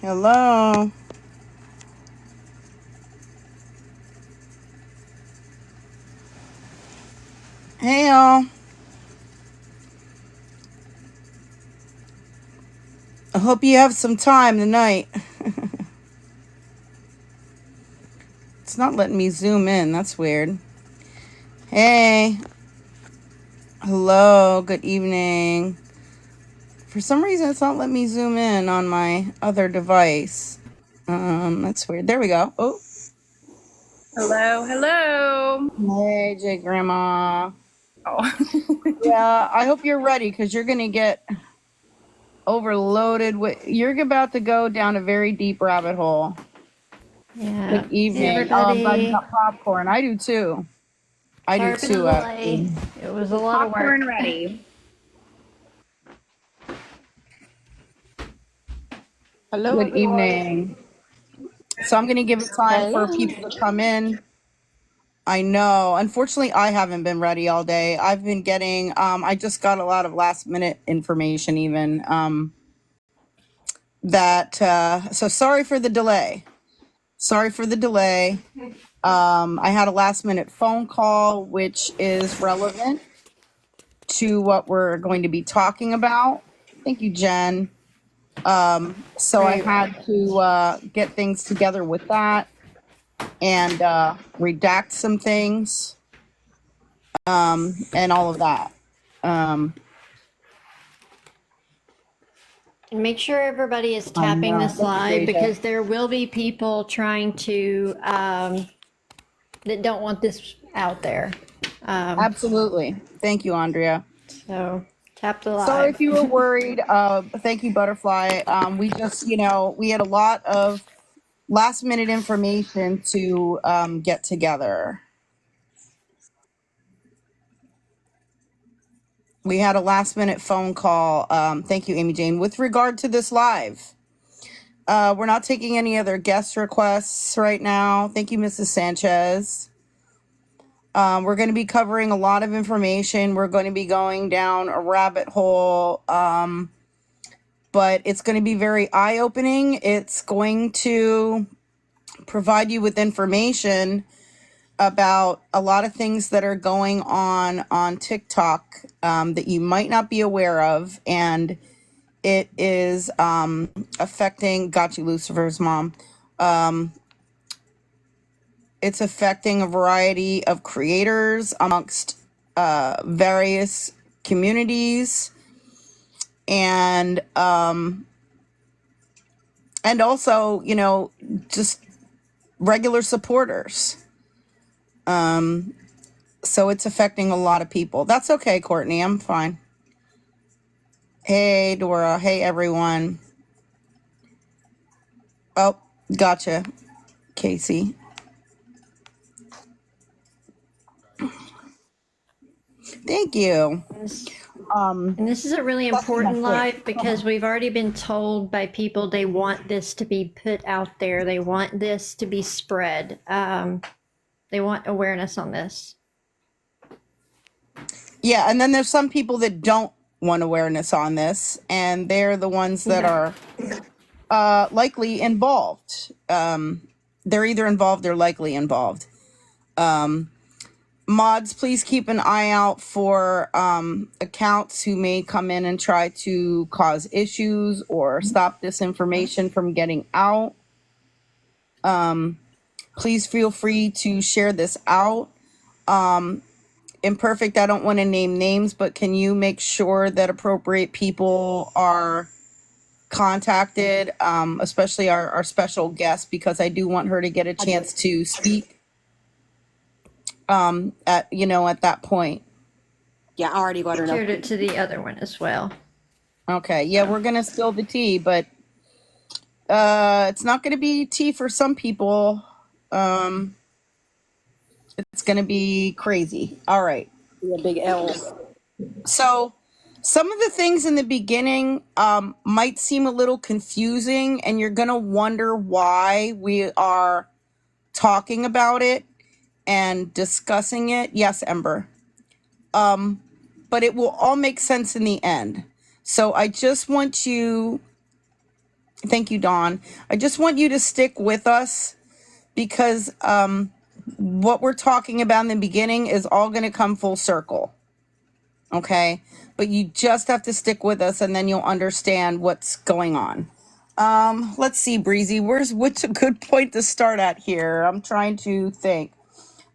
Hello. Hey, y'all. I hope you have some time tonight. It's not letting me zoom in. That's weird. Hey. Hello. Good evening. For some reason, it's not letting me zoom in on my other device. That's weird. There we go. Oh. Hello, hello. Hey, J Grandma. Oh, Yeah, I hope you're ready because you're going to get overloaded with. You're about to go down a very deep rabbit hole. Yeah. Good Hey, evening. Oh, I'm glad you everybody. got popcorn. I do too. I do Sorry for the too, delay. actually. It was a lot of popcorn work. ready. Hello, Good everyone. evening. So I'm going to give it time for Hello. people to come in. I know. Unfortunately, I haven't been ready all day. I've been getting, I just got a lot of last minute information, even. So sorry for the delay. Sorry for the delay. I had a last minute phone call, which is relevant to what we're going to be talking about. Thank you, Jen. So I Right. had to get things together with that and redact some things and all of that. And make sure everybody is I tapping know. this Thank you, live Deja. because there will be people trying to that don't want this out there. Absolutely. Thank you, Andrea. So tap the Sorry live. if you were worried. Thank you, Butterfly. We just, we had a lot of last minute information to get together. We had a last minute phone call. Thank you, Amy Jane, with regard to this live. We're not taking any other guest requests right now. Thank you, Mrs. Sanchez. We're going to be covering a lot of information. We're going to be going down a rabbit hole, but it's going to be very eye-opening. It's going to provide you with information about a lot of things that are going on TikTok that you might not be aware of, and it is affecting. Got you, Lucifer's mom. It's affecting a variety of creators amongst various communities, and also, just regular supporters. So it's affecting a lot of people. That's okay, Courtney. I'm fine. Hey, Dora. Hey, everyone. Oh, gotcha, Casey. Thank you. And this is a really That's my important foot. live because we've already been told by people they want this to be put out there. They want this to be spread. They want awareness on this. Yeah, and then there's some people that don't want awareness on this, and they're the ones that are likely involved. They're either involved or likely involved. Mods, please keep an eye out for accounts who may come in and try to cause issues or stop this information from getting out. Please feel free to share this out. Imperfect, I don't want to name names, but can you make sure that appropriate people are contacted, especially our special guest, because I do want her to get a chance to speak at that point. Yeah, I already got her Shared up. it to the other one as well. Okay, yeah, we're gonna spill the tea, but it's not gonna be tea for some people. It's gonna be crazy. All right. Yeah, big L. So some of the things in the beginning might seem a little confusing, and you're gonna wonder why we are talking about it and discussing it. Yes, Ember. But it will all make sense in the end. So I just want you Thank you, Dawn. I just want you to stick with us because what we're talking about in the beginning is all going to come full circle. Okay? But you just have to stick with us and then you'll understand what's going on. Let's see, Breezy. What's a good point to start at here? I'm trying to think.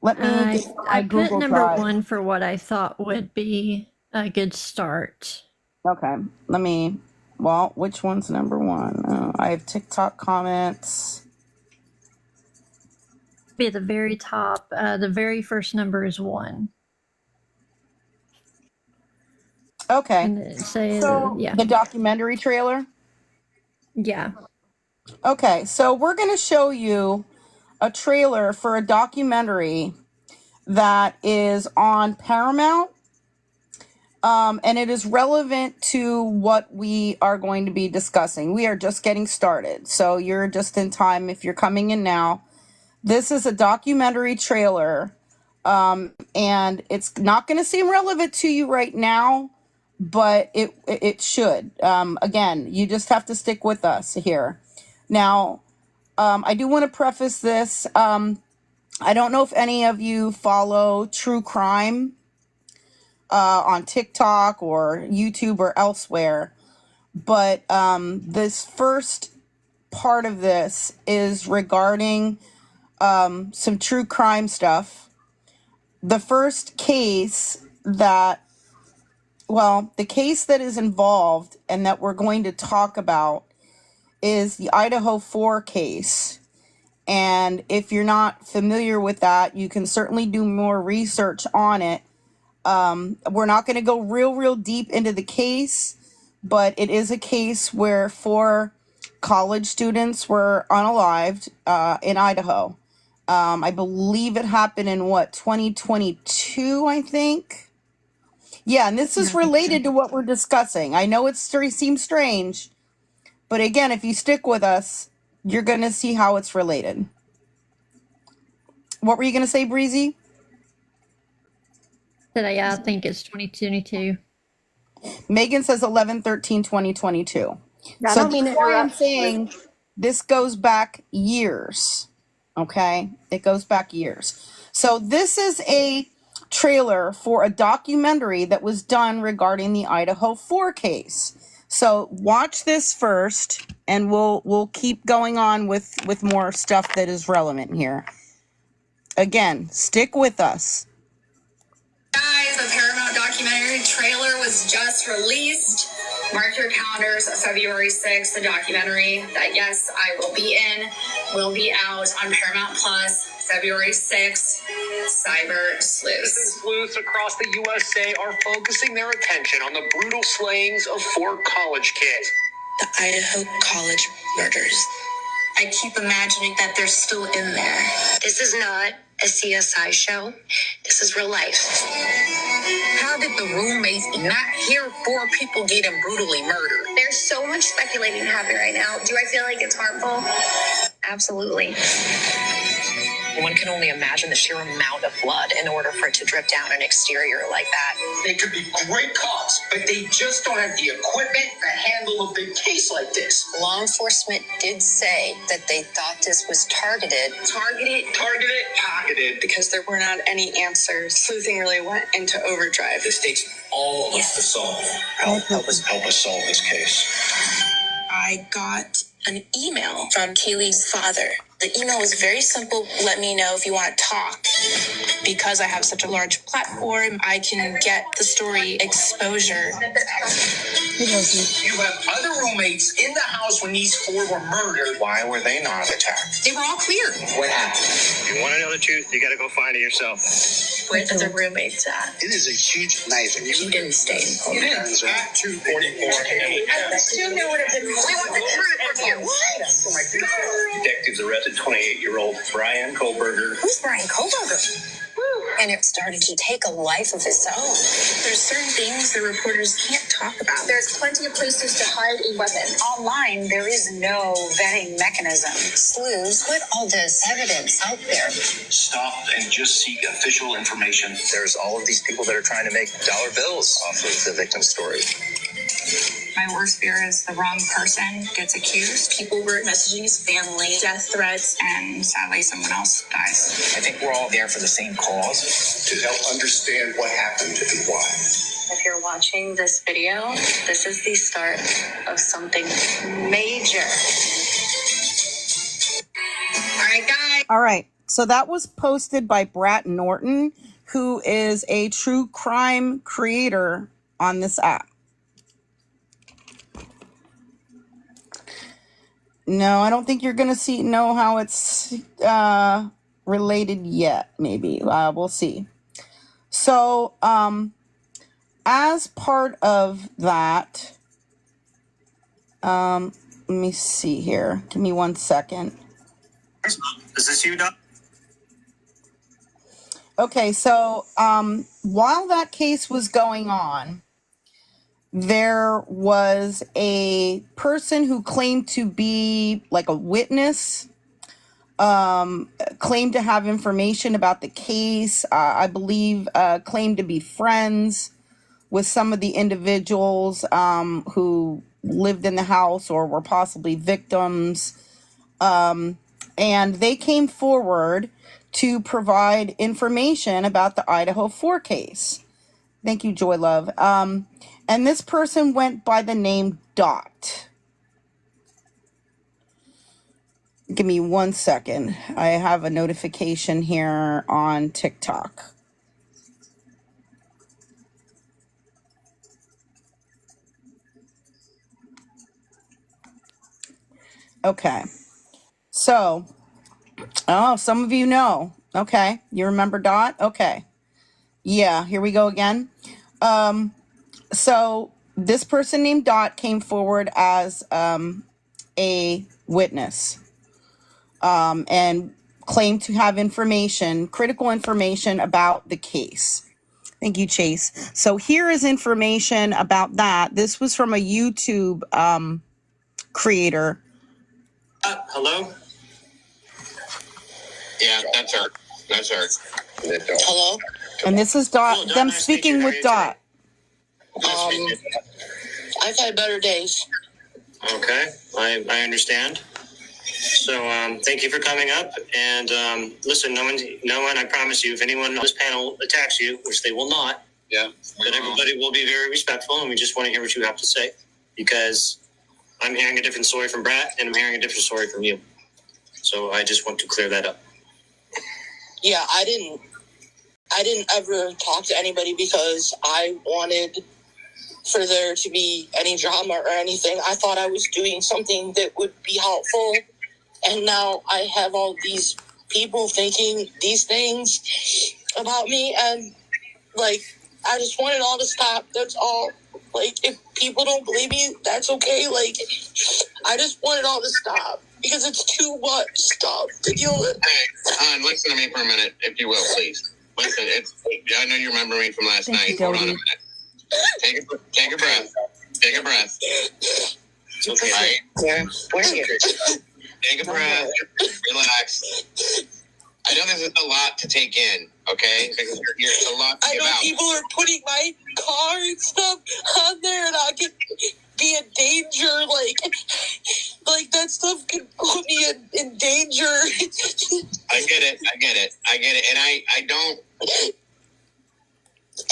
Let me get to my I put Google number Drive. 1 for what I thought would be a good start. Okay. Which one's number 1? I have TikTok comments. Be at the very top. The very first number is 1. Okay. And it say, So yeah. the documentary trailer. Yeah. Okay, so we're going to show you a trailer for a documentary that is on Paramount. And it is relevant to what we are going to be discussing. We are just getting started, so you're just in time if you're coming in now. This is a documentary trailer, and it's not going to seem relevant to you right now, but it should. Again, you just have to stick with us here. Now, I do want to preface this. I don't know if any of you follow true crime on TikTok or YouTube or elsewhere, but this first part of this is regarding some true crime stuff. The first case the case that is involved and that we're going to talk about is the Idaho 4 case. And if you're not familiar with that, you can certainly do more research on it. We're not going to go real deep into the case, but it is a case where 4 college students were unalived in Idaho. I believe it happened in 2022, I think. Yeah, and this is related to what we're discussing. I know it seems strange, but again, if you stick with us, you're going to see how it's related. What were you going to say, Breezy? I think it's 2022. Megan says 11/13/2022. I So don't mean to that's why I'm interrupt. saying this goes back years. Okay? It goes back years. So this is a trailer for a documentary that was done regarding the Idaho 4 case. So watch this first and we'll keep going on with more stuff that is relevant here. Again, stick with us. Guys, the Paramount documentary trailer was just released. Mark your calendars, February 6th, the documentary that, yes, I will be in, will be out on Paramount Plus, February 6th, Cyber Sleuths. Sleuths across the USA are focusing their attention on the brutal slayings of 4 college kids. The Idaho college murders. I keep imagining that they're still in there. This is not a CSI show. This is real life. How did the roommates not hear 4 people getting brutally murdered? There's so much speculating happening right now. Do I feel like it's harmful? Absolutely. One can only imagine the sheer amount of blood in order for it to drip down an exterior like that. They could be great cops, but they just don't have the equipment to handle a big case like this. Law enforcement did say that they thought this was targeted. Targeted. Because there were not any answers. Sleuthing really went into overdrive. This takes all of us to solve. Help us solve this case. I got an email from Keely's father. The email was very simple. Let me know if you want to talk. Because I have such a large platform, I can get the story exposure. You have other roommates in the house when these 4 were murdered. Why were they not attacked? They were all clear. What happened? If you want to know the truth, you got to go find it yourself. Where did the roommates at? It is a huge knife. You didn't stay. You didn't. At 2:44 a.m. I assumed there would have been more. We want the truth from you. What? Detectives arrested 28-year-old Brian Kohlberger. Who's Brian Kohlberger? And it started to take a life of its own. There's certain things the reporters can't talk about. There's plenty of places to hide a weapon. Online, there is no vetting mechanism. Sleuths put all this evidence out there. Stop and just seek official information. There's all of these people that are trying to make dollar bills off of the victim's story. My worst fear is the wrong person gets accused. People were messaging his family, death threats, And sadly, someone else dies. I think we're all there for the same cause. To help understand what happened and why. If you're watching this video, this is the start of something major. All right, guys. All right. So that was posted by Brat Norton, who is a true crime creator on this app. No, I don't think you're going to know how it's related yet, maybe. We'll see. So, as part of that, let me see here. Give me 1 second. Is this you, Doc? Okay, so while that case was going on, there was a person who claimed to be like a witness, claimed to have information about the case, I believe claimed to be friends with some of the individuals who lived in the house or were possibly victims. And they came forward to provide information about the Idaho 4 case. Thank you, Joy Love. And this person went by the name Dot. Give me 1 second. I have a notification here on TikTok. Okay. So, oh, some of you know. Okay. You remember Dot? Okay. Yeah, here we go again. So this person named Dot came forward as a witness and claimed to have information, critical information about the case. Thank you, Chase. So here is information about that. This was from a YouTube creator. Hello? Yeah, that's her. That's her. Hello? And this is Dot, Hello, Dot. them Nice to meet speaking you. How with are you Dot. I've had better days. Okay, I understand. So thank you for coming up. And listen, no one, I promise you, if anyone on this panel attacks you, which they will not, then everybody will be very respectful, and we just want to hear what you have to say, because I'm hearing a different story from Brat, and I'm hearing a different story from you. So I just want to clear that up. Yeah, I didn't ever talk to anybody because I wanted for there to be any drama or anything. I thought I was doing something that would be helpful. And now I have all these people thinking these things about me. And, like, I just want it all to stop. That's all. Like, if people don't believe me, that's okay. Like, I just want it all to stop because it's too much stuff to deal with. Hey, listen to me for a minute, if you will, please. Listen, I know you remember me from last night. you, Hold on a Dodie. minute. Take a breath. Take a breath. Okay. Right? Yeah, we're here. Take a breath. Relax. I know this is a lot to take in, okay? Because there's a lot to I give know out. people are putting my car and stuff on there, and I could be in danger. Like that stuff could put me in danger. I get it. And I don't...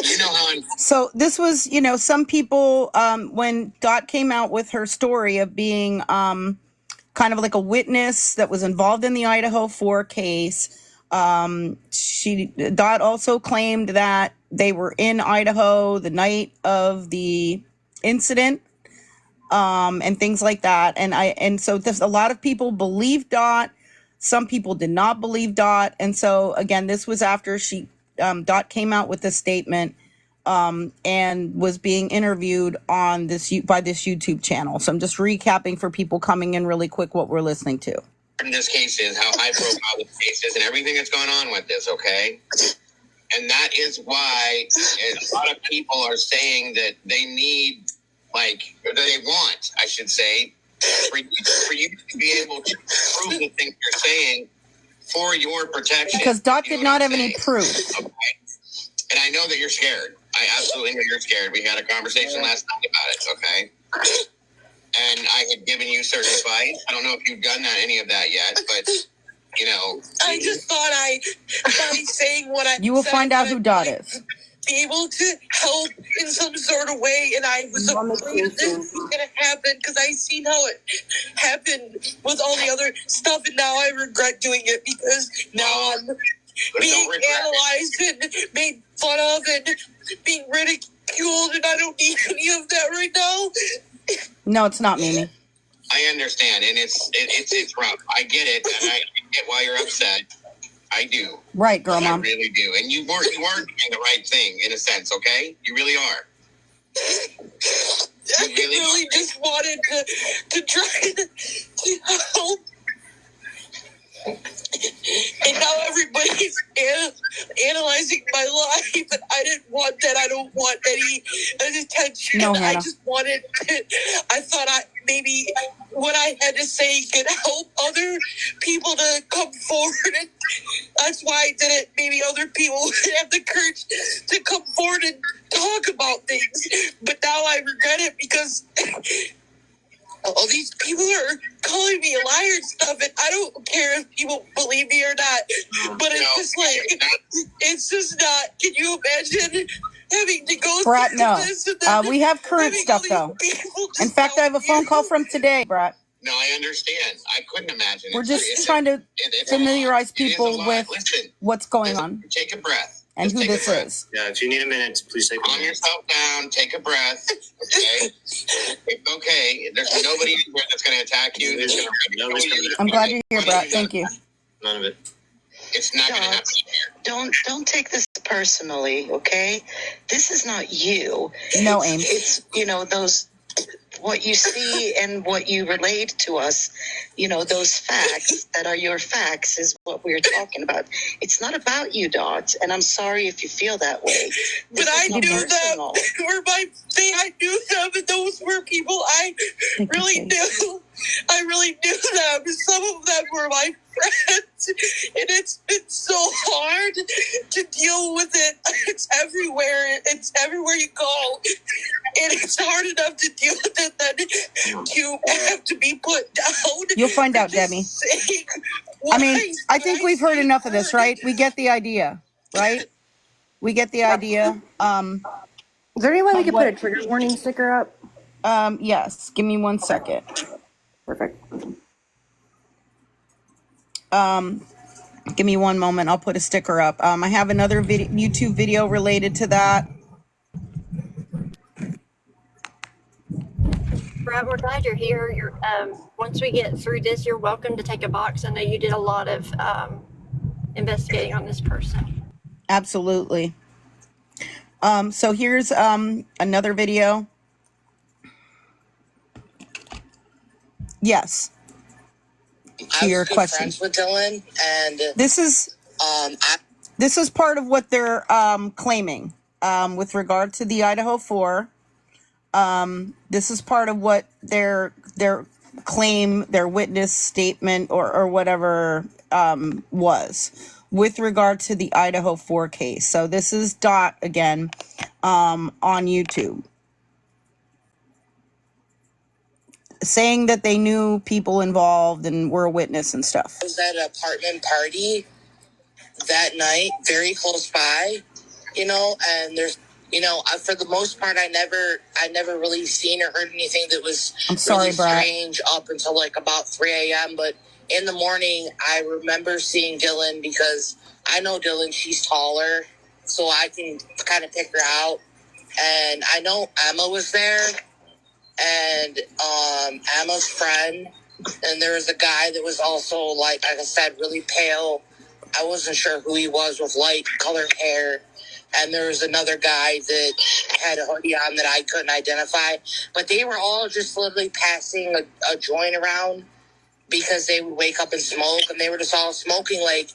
You know how I'm... So this was, some people, when Dot came out with her story of being kind of like a witness that was involved in the Idaho 4 case, Dot also claimed that they were in Idaho the night of the incident, and things like that. And so there's a lot of people believed Dot. Some people did not believe Dot. And so again, this was after Dot came out with a statement, and was being interviewed on by this YouTube channel. So I'm just recapping for people coming in really quick what we're listening to. In this case is how high profile this case is and everything that's going on with this, okay? And that is why a lot of people are saying that they need, or that they want, I should say, for you to be able to prove the things you're saying for your protection. Because Dot You know did what not I'm have any saying? proof. Okay. And I know that you're scared. I absolutely know you're scared. We had a conversation last night about it, okay? And I had given you certain advice. I don't know if you've done any of that yet, but, you know. I just thought by saying what I You will said, find out who Dot might is. be able to help in some sort of way, and I was afraid that this was going to happen because I seen how it happened with all the other stuff, and now I regret doing it because now I'm being analyzed and made fun of and being ridiculed, and I don't need any of that right now. No, it's not, Mimi. I understand, and it's rough. I get it, and I get why you're upset. I do. Right, girl, Mom. I really do. And you are doing the right thing, in a sense, okay? You really are. I really just wanted to try to help. And now everybody's analyzing my life, and I didn't want that. I don't want any attention. No, Hannah. I just wanted to, I thought maybe what I had to say could help other people to come forward. And that's why I did it. Maybe other people would have the courage to come forward and talk about things. But now I regret it because all these people are calling me a liar and stuff, and I don't care if people believe me or not. But it's just like, it's just not. Can you imagine having to go Brat, through no. this? And then We have current having stuff, all though. these people In just fact, I have a tell phone you. call from today, Brat. No, I understand. I couldn't imagine. We're just trying to familiarize people with what's going on Take a breath. and who this is. Yeah, if you need a minute, please take a Calm minute. yourself down. Take a breath. Okay? It's okay. There's nobody in here that's going to attack you. I'm glad you're here, Brat. Thank you. None of it. It's not going to happen here. Don't take this personally, okay? This is not you. No, Ames. It's those what you see and what you relate to us, those facts that are your facts is what we're talking about. It's not about you, Dot, and I'm sorry if you feel that way. But I knew them were my thing. I knew them, and those were people I really knew. I really knew them. Some of them were my friends, and it's been so hard to deal with it. It's everywhere. It's everywhere you go. And it's hard enough to deal with it that you have to be put down. You'll find out, Debbie. I mean, I think we've heard enough of this, right? We get the idea, right? We get the idea. Is there any way we could put a trigger warning sticker up? Yes. Give me 1 second. Perfect. Give me one moment. I'll put a sticker up. I have another YouTube video related to that. Brad, we're glad you're here. Once we get through this, you're welcome to take a box. I know you did a lot of investigating on this person. Absolutely. So here's another video. Yes. To your question. Friends with Dylan, and This is part of what they're claiming with regard to the Idaho 4. This is part of what their claim, their witness statement, or whatever was with regard to the Idaho 4 case. So this is Dot again on YouTube, saying that they knew people involved and were a witness and stuff. I was at an apartment party that night, very close by, and there's, for the most part, I never really seen or heard anything that was I'm sorry, really Brad. strange up until like about 3 a.m. But in the morning, I remember seeing Dylan because I know Dylan, she's taller, so I can kind of pick her out. And I know Emma was there, and Emma's friend, and there was a guy that was also, like I said, really pale. I wasn't sure who he was, with light colored hair. And there was another guy that had a hoodie on that I couldn't identify. But they were all just literally passing a joint around because they would wake up and smoke, and they were just all smoking. Like,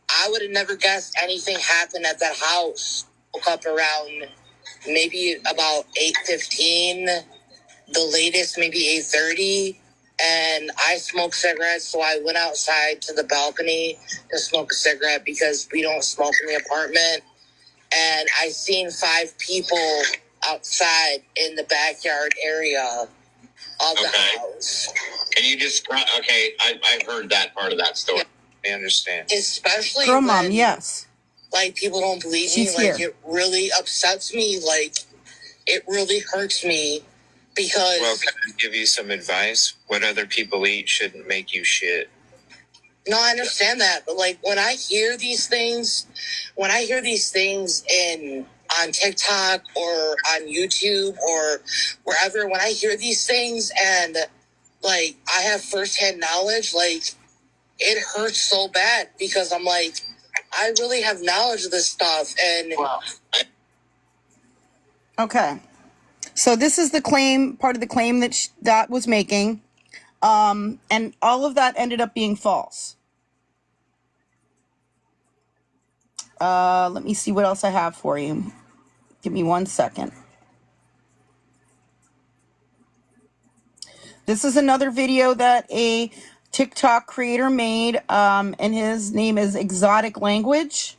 I would have never guessed anything happened at that house. Woke up around maybe about 8:15, the latest maybe 8:30, and I smoke cigarettes, so I went outside to the balcony to smoke a cigarette because we don't smoke in the apartment. and I seen 5 people outside in the backyard area of the house. Can you just, okay, I've heard that part of that story. I understand. Especially Girl when, mom, yes. like, people don't believe She's me. Like, here. it really upsets me. Like, it really hurts me because... Well, can I give you some advice? What other people eat shouldn't make you shit. No, I understand that. But, like, when I hear these things on TikTok or on YouTube or wherever, when I hear these things and, like, I have firsthand knowledge, like, it hurts so bad because I'm like, I really have knowledge of this stuff. And Okay. So this is the claim, part of the claim that that was making. And all of that ended up being false. Let me see what else I have for you. Give me 1 second. This is another video that a TikTok creator made, and his name is Exotic Language.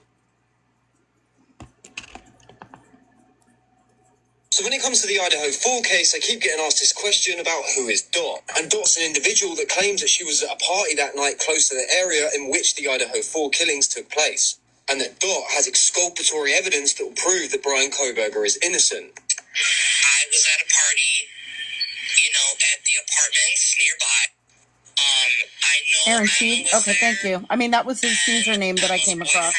So when it comes to the Idaho 4 case, I keep getting asked this question about who is Dot. And Dot's an individual that claims that she was at a party that night close to the area in which the Idaho 4 killings took place. And that Dot has exculpatory evidence that will prove that Brian Kohberger is innocent. I was at a party, at the apartments nearby. I know... Aaron T. Okay, thank you. I mean, that was his username that I came across.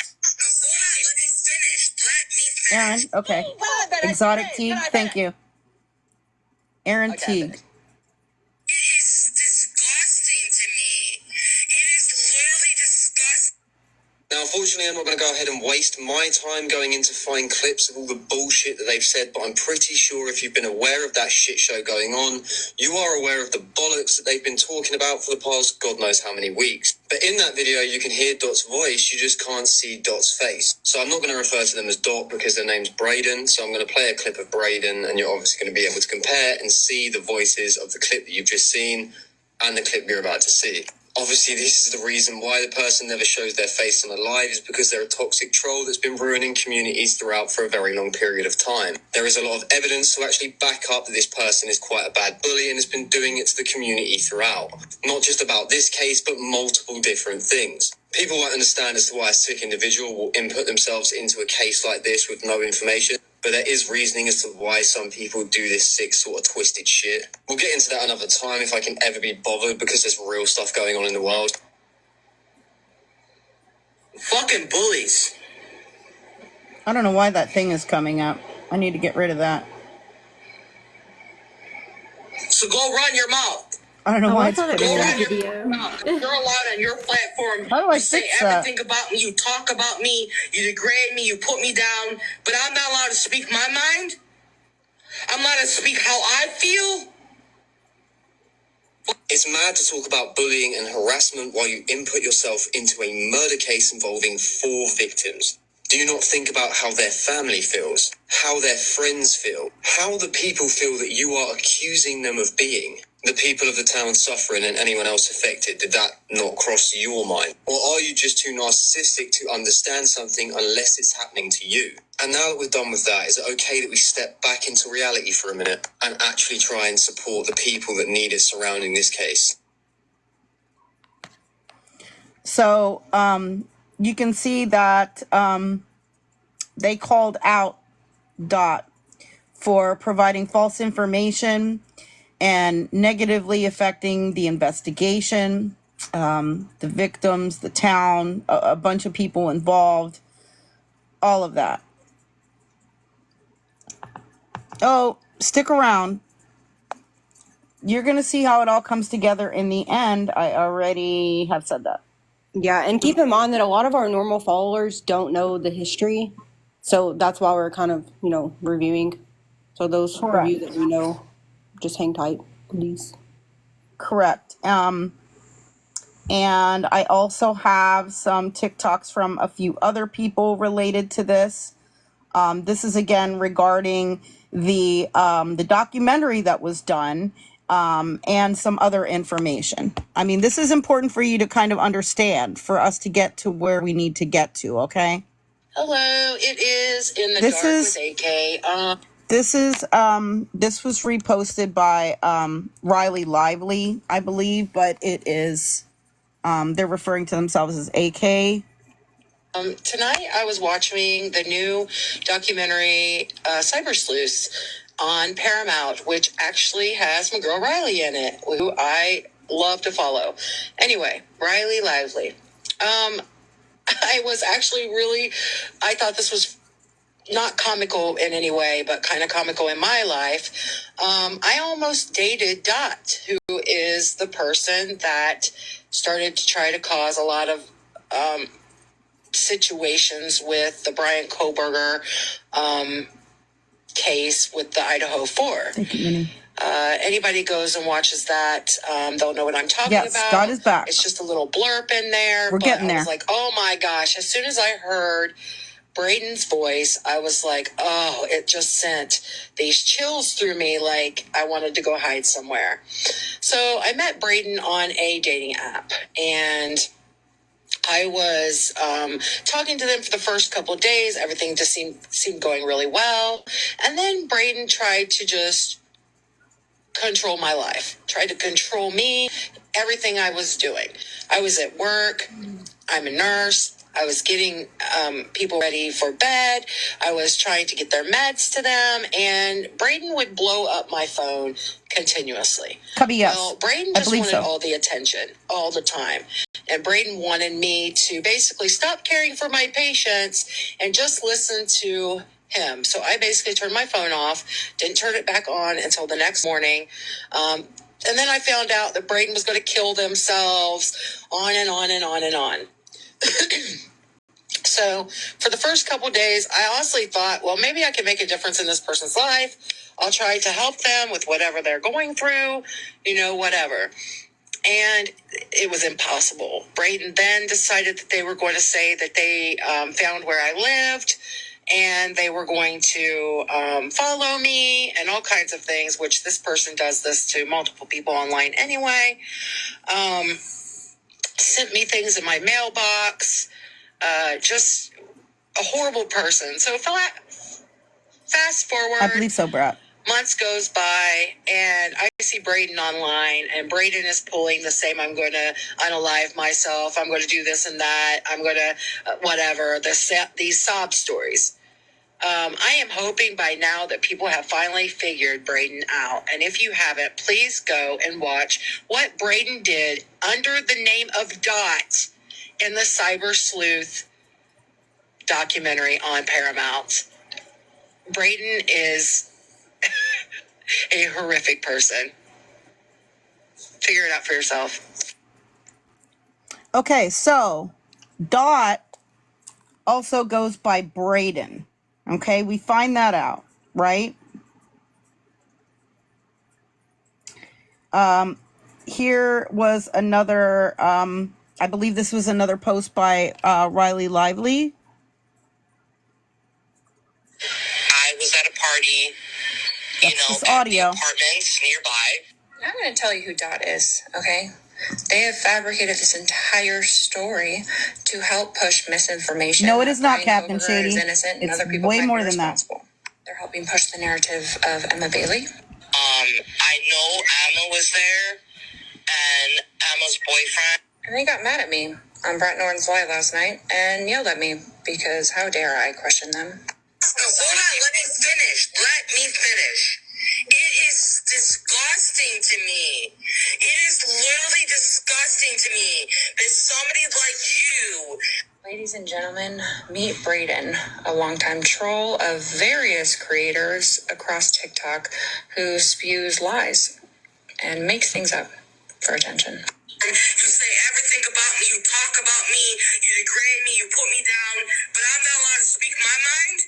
Aaron, okay. Exotic T. Thank you. Aaron T. It is disgusting to me. It is literally disgusting. Now, unfortunately, I'm not going to go ahead and waste my time going in to find clips of all the bullshit that they've said, but I'm pretty sure if you've been aware of that shit show going on, you are aware of the bollocks that they've been talking about for the past God knows how many weeks. But in that video, you can hear Dot's voice, you just can't see Dot's face. So I'm not going to refer to them as Dot because their name's Braden, so I'm going to play a clip of Braden, and you're obviously going to be able to compare and see the voices of the clip that you've just seen and the clip you're about to see. Obviously, this is the reason why the person never shows their face on a live, is because they're a toxic troll that's been ruining communities throughout for a very long period of time. There is a lot of evidence to actually back up that this person is quite a bad bully and has been doing it to the community throughout. Not just about this case, but multiple different things. People won't understand as to why a sick individual will input themselves into a case like this with no information. But there is reasoning as to why some people do this sick sort of twisted shit. We'll get into that another time if I can ever be bothered, because there's real stuff going on in the world. Fucking bullies. I don't know why that thing is coming up. I need to get rid of that. So go run your mouth. I don't know why I it's thought it putting was it a up. video. You're allowed on your platform How do I to say fix that? everything about me. You talk about me, you degrade me, you put me down, but I'm not allowed to speak my mind. I'm allowed to speak how I feel. It's mad to talk about bullying and harassment while you input yourself into a murder case involving 4 victims. Do you not think about how their family feels, how their friends feel, how the people feel that you are accusing them of being? The people of the town suffering and anyone else affected, did that not cross your mind? Or are you just too narcissistic to understand something unless it's happening to you? And now that we're done with that, is it okay that we step back into reality for a minute and actually try and support the people that need it surrounding this case? So, you can see that they called out Dot for providing false information and negatively affecting the investigation, the victims, the town, a bunch of people involved, all of that. Oh, stick around. You're going to see how it all comes together in the end. I already have said that. Yeah, and keep in mind that a lot of our normal followers don't know the history. So that's why we're kind of, reviewing. So those Correct. reviews that we know, just hang tight, please. Correct. And I also have some TikToks from a few other people related to this. This is again regarding the documentary that was done, and some other information. I mean, this is important for you to kind of understand, for us to get to where we need to get to, okay? Hello, it is in the This dark is with AK. this was reposted by Riley Lively, I believe, but it is they're referring to themselves as AK. Tonight I was watching the new documentary Cyber Sleuths on Paramount, which actually has my girl Riley in it, who I love to follow. Anyway, Riley Lively. I was actually I thought this was not comical in any way, but kind of comical in my life. I almost dated Dot, who is the person that started to try to cause a lot of situations with the Brian Koberger case with the Idaho 4. Thank you, Minnie. Anybody goes and watches that, they'll know what I'm talking about. Yes, Dot is back. It's just a little blurb in there. We're getting there. I was like, oh my gosh. As soon as I heard Braden's voice, I was like, oh, it just sent these chills through me, like I wanted to go hide somewhere. So I met Braden on a dating app, and I was talking to them for the first couple of days. Everything just seemed going really well. And then Braden tried to just control my life, tried to control me, everything I was doing. I was at work. I'm a nurse. I was getting people ready for bed. I was trying to get their meds to them. And Braden would blow up my phone continuously. Cubby, yes. Well, Braden I just believe wanted so. all the attention all the time. And Braden wanted me to basically stop caring for my patients and just listen to him. So I basically turned my phone off, didn't turn it back on until the next morning. And then I found out that Braden was going to kill themselves, on and on and on and on. So for the first couple of days, I honestly thought, well, maybe I can make a difference in this person's life. I'll try to help them with whatever they're going through, whatever. And it was impossible. Braden then decided that they were going to say that they found where I lived, and they were going to follow me and all kinds of things, which this person does this to multiple people online anyway. Sent me things in my mailbox. Just a horrible person. So fast forward. I believe so, Brat. Months goes by, and I see Braden online, and Braden is pulling the same, I'm going to unalive myself, I'm going to do this and that, I'm going to whatever, these sob stories. I am hoping by now that people have finally figured Braden out. And if you haven't, please go and watch what Braden did under the name of Dot in the Cyber Sleuth documentary on Paramount. Braden is a horrific person. Figure it out for yourself. Okay, so Dot also goes by Braden. Okay, we find that out, right? Here was another, I believe this was another post by Riley Lively. I was at a party, This audio. at the apartments nearby. I'm going to tell you who Dot is, okay? They have fabricated this entire story to help push misinformation. No, it is not, Brian Captain Koberger Shady. is innocent, and It's other people way might more be than that. responsible. They're helping push the narrative of Emma Bailey. I know Emma was there, and Emma's boyfriend. And they got mad at me on Brett Norton's live last night and yelled at me because how dare I question them? Hold on, let me finish. It is disgusting to me. It is literally disgusting to me that somebody like you. Ladies and gentlemen, meet Braden, a longtime troll of various creators across TikTok who spews lies and makes things up for attention. You say everything about me, you talk about me, you degrade me, you put me down, but I'm not allowed to speak my mind?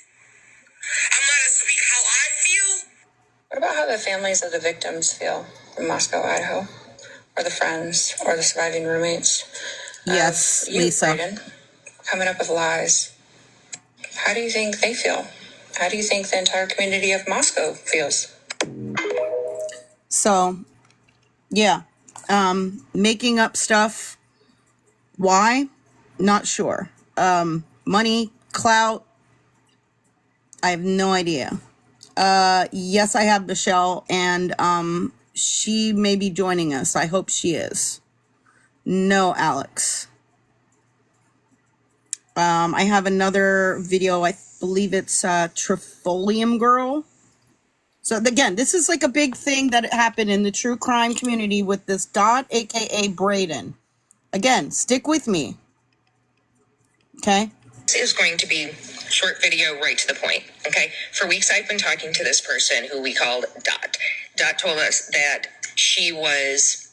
I'm allowed to speak how I feel? What about how the families of the victims feel from Moscow, Idaho? Or the friends, or the surviving roommates? Yes, you, Lisa. Braden, coming up with lies. How do you think they feel? How do you think the entire community of Moscow feels? So, yeah. Making up stuff. Why? Not sure. Money, Clout, I have no idea. Yes, I have Michelle, and she may be joining us. I hope she is. No, Alex. I have another video. I believe it's Trifolium Girl. So again, this is like a big thing that happened in the true crime community with this Dot, aka Braden. Again, stick with me. Okay? This is going to be short video, right to the point. Okay? For weeks I've been talking to this person who we called Dot. Dot told us that she was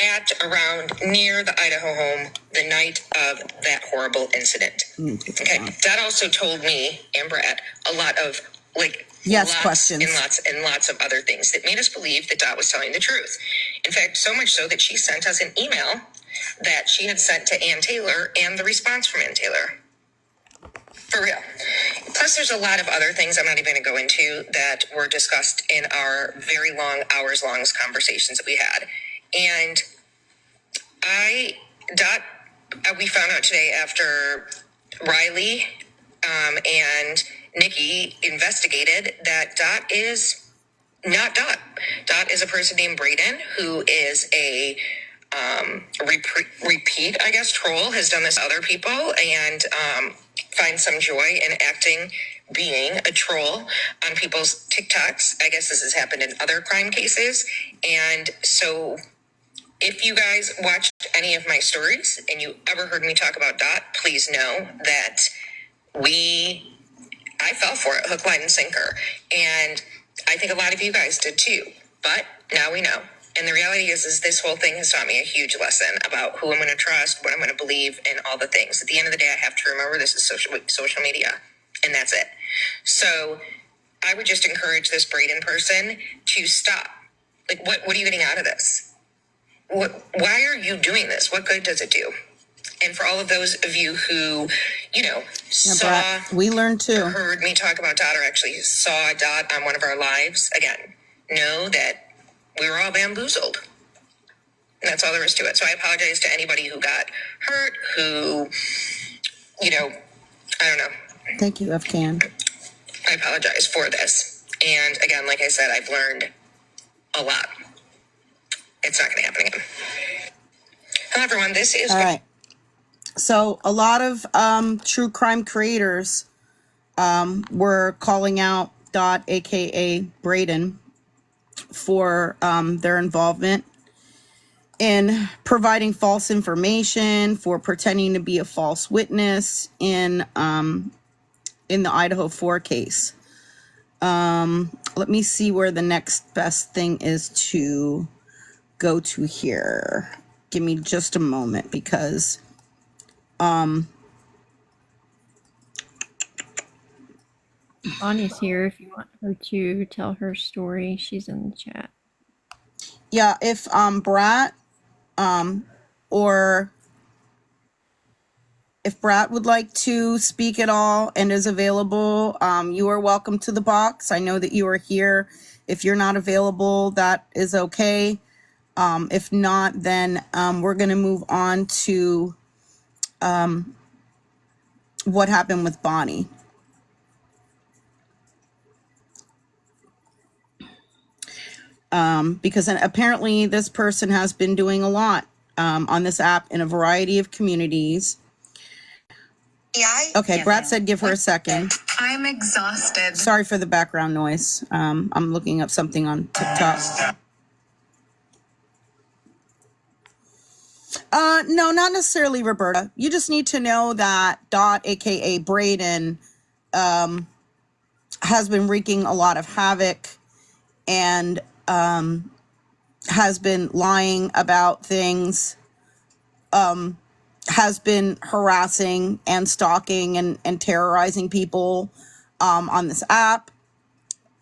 at around near the Idaho home the night of that horrible incident. Okay. Dot also told me and Brad a lot of questions and lots of other things that made us believe that Dot was telling the truth. In fact, so much so that she sent us an email that she had sent to Ann Taylor and the response from Ann Taylor. For real. Plus, there's a lot of other things I'm not even going to go into that were discussed in our very long, hours-long conversations that we had. And we found out today after Riley and Nikki investigated that Dot is not Dot. Dot is a person named Braden who is a repeat, I guess, troll, has done this to other people and finds some joy in being a troll on people's TikToks. I guess this has happened in other crime cases. And so if you guys watched any of my stories and you ever heard me talk about Dot, please know that I fell for it, hook, line, and sinker. And I think a lot of you guys did too. But now we know. And the reality is this whole thing has taught me a huge lesson about who I'm going to trust, what I'm going to believe, and all the things. At the end of the day, I have to remember this is social media, and that's it. So I would just encourage this Braden person to stop. Like, what are you getting out of this? Why are you doing this? What good does it do? And for all of those of you who, we learned too. Heard me talk about Dot or actually saw Dot on one of our lives, again, know that we were all bamboozled. And that's all there is to it. So I apologize to anybody who got hurt, who, I don't know. Thank you, F-Can. I apologize for this. And again, like I said, I've learned a lot. It's not going to happen again. Hello, everyone. This is... All right. So a lot of true crime creators were calling out Dot, aka Braden, for their involvement in providing false information, for pretending to be a false witness in the Idaho 4 case. Let me see where the next best thing is to go to here. Give me just a moment because Bonnie's here if you want her to tell her story. She's in the chat. Yeah, if Brat or if Brat would like to speak at all and is available, you are welcome to the box. I know that you are here. If you're not available, that is okay. If not, then we're going to move on to what happened with Bonnie. Because apparently this person has been doing a lot on this app in a variety of communities. Okay, Brad said give her a second. I'm exhausted. Sorry for the background noise. I'm looking up something on TikTok. No, not necessarily, Roberta. You just need to know that Dot, aka Braden, has been wreaking a lot of havoc and has been lying about things, has been harassing and stalking and terrorizing people on this app,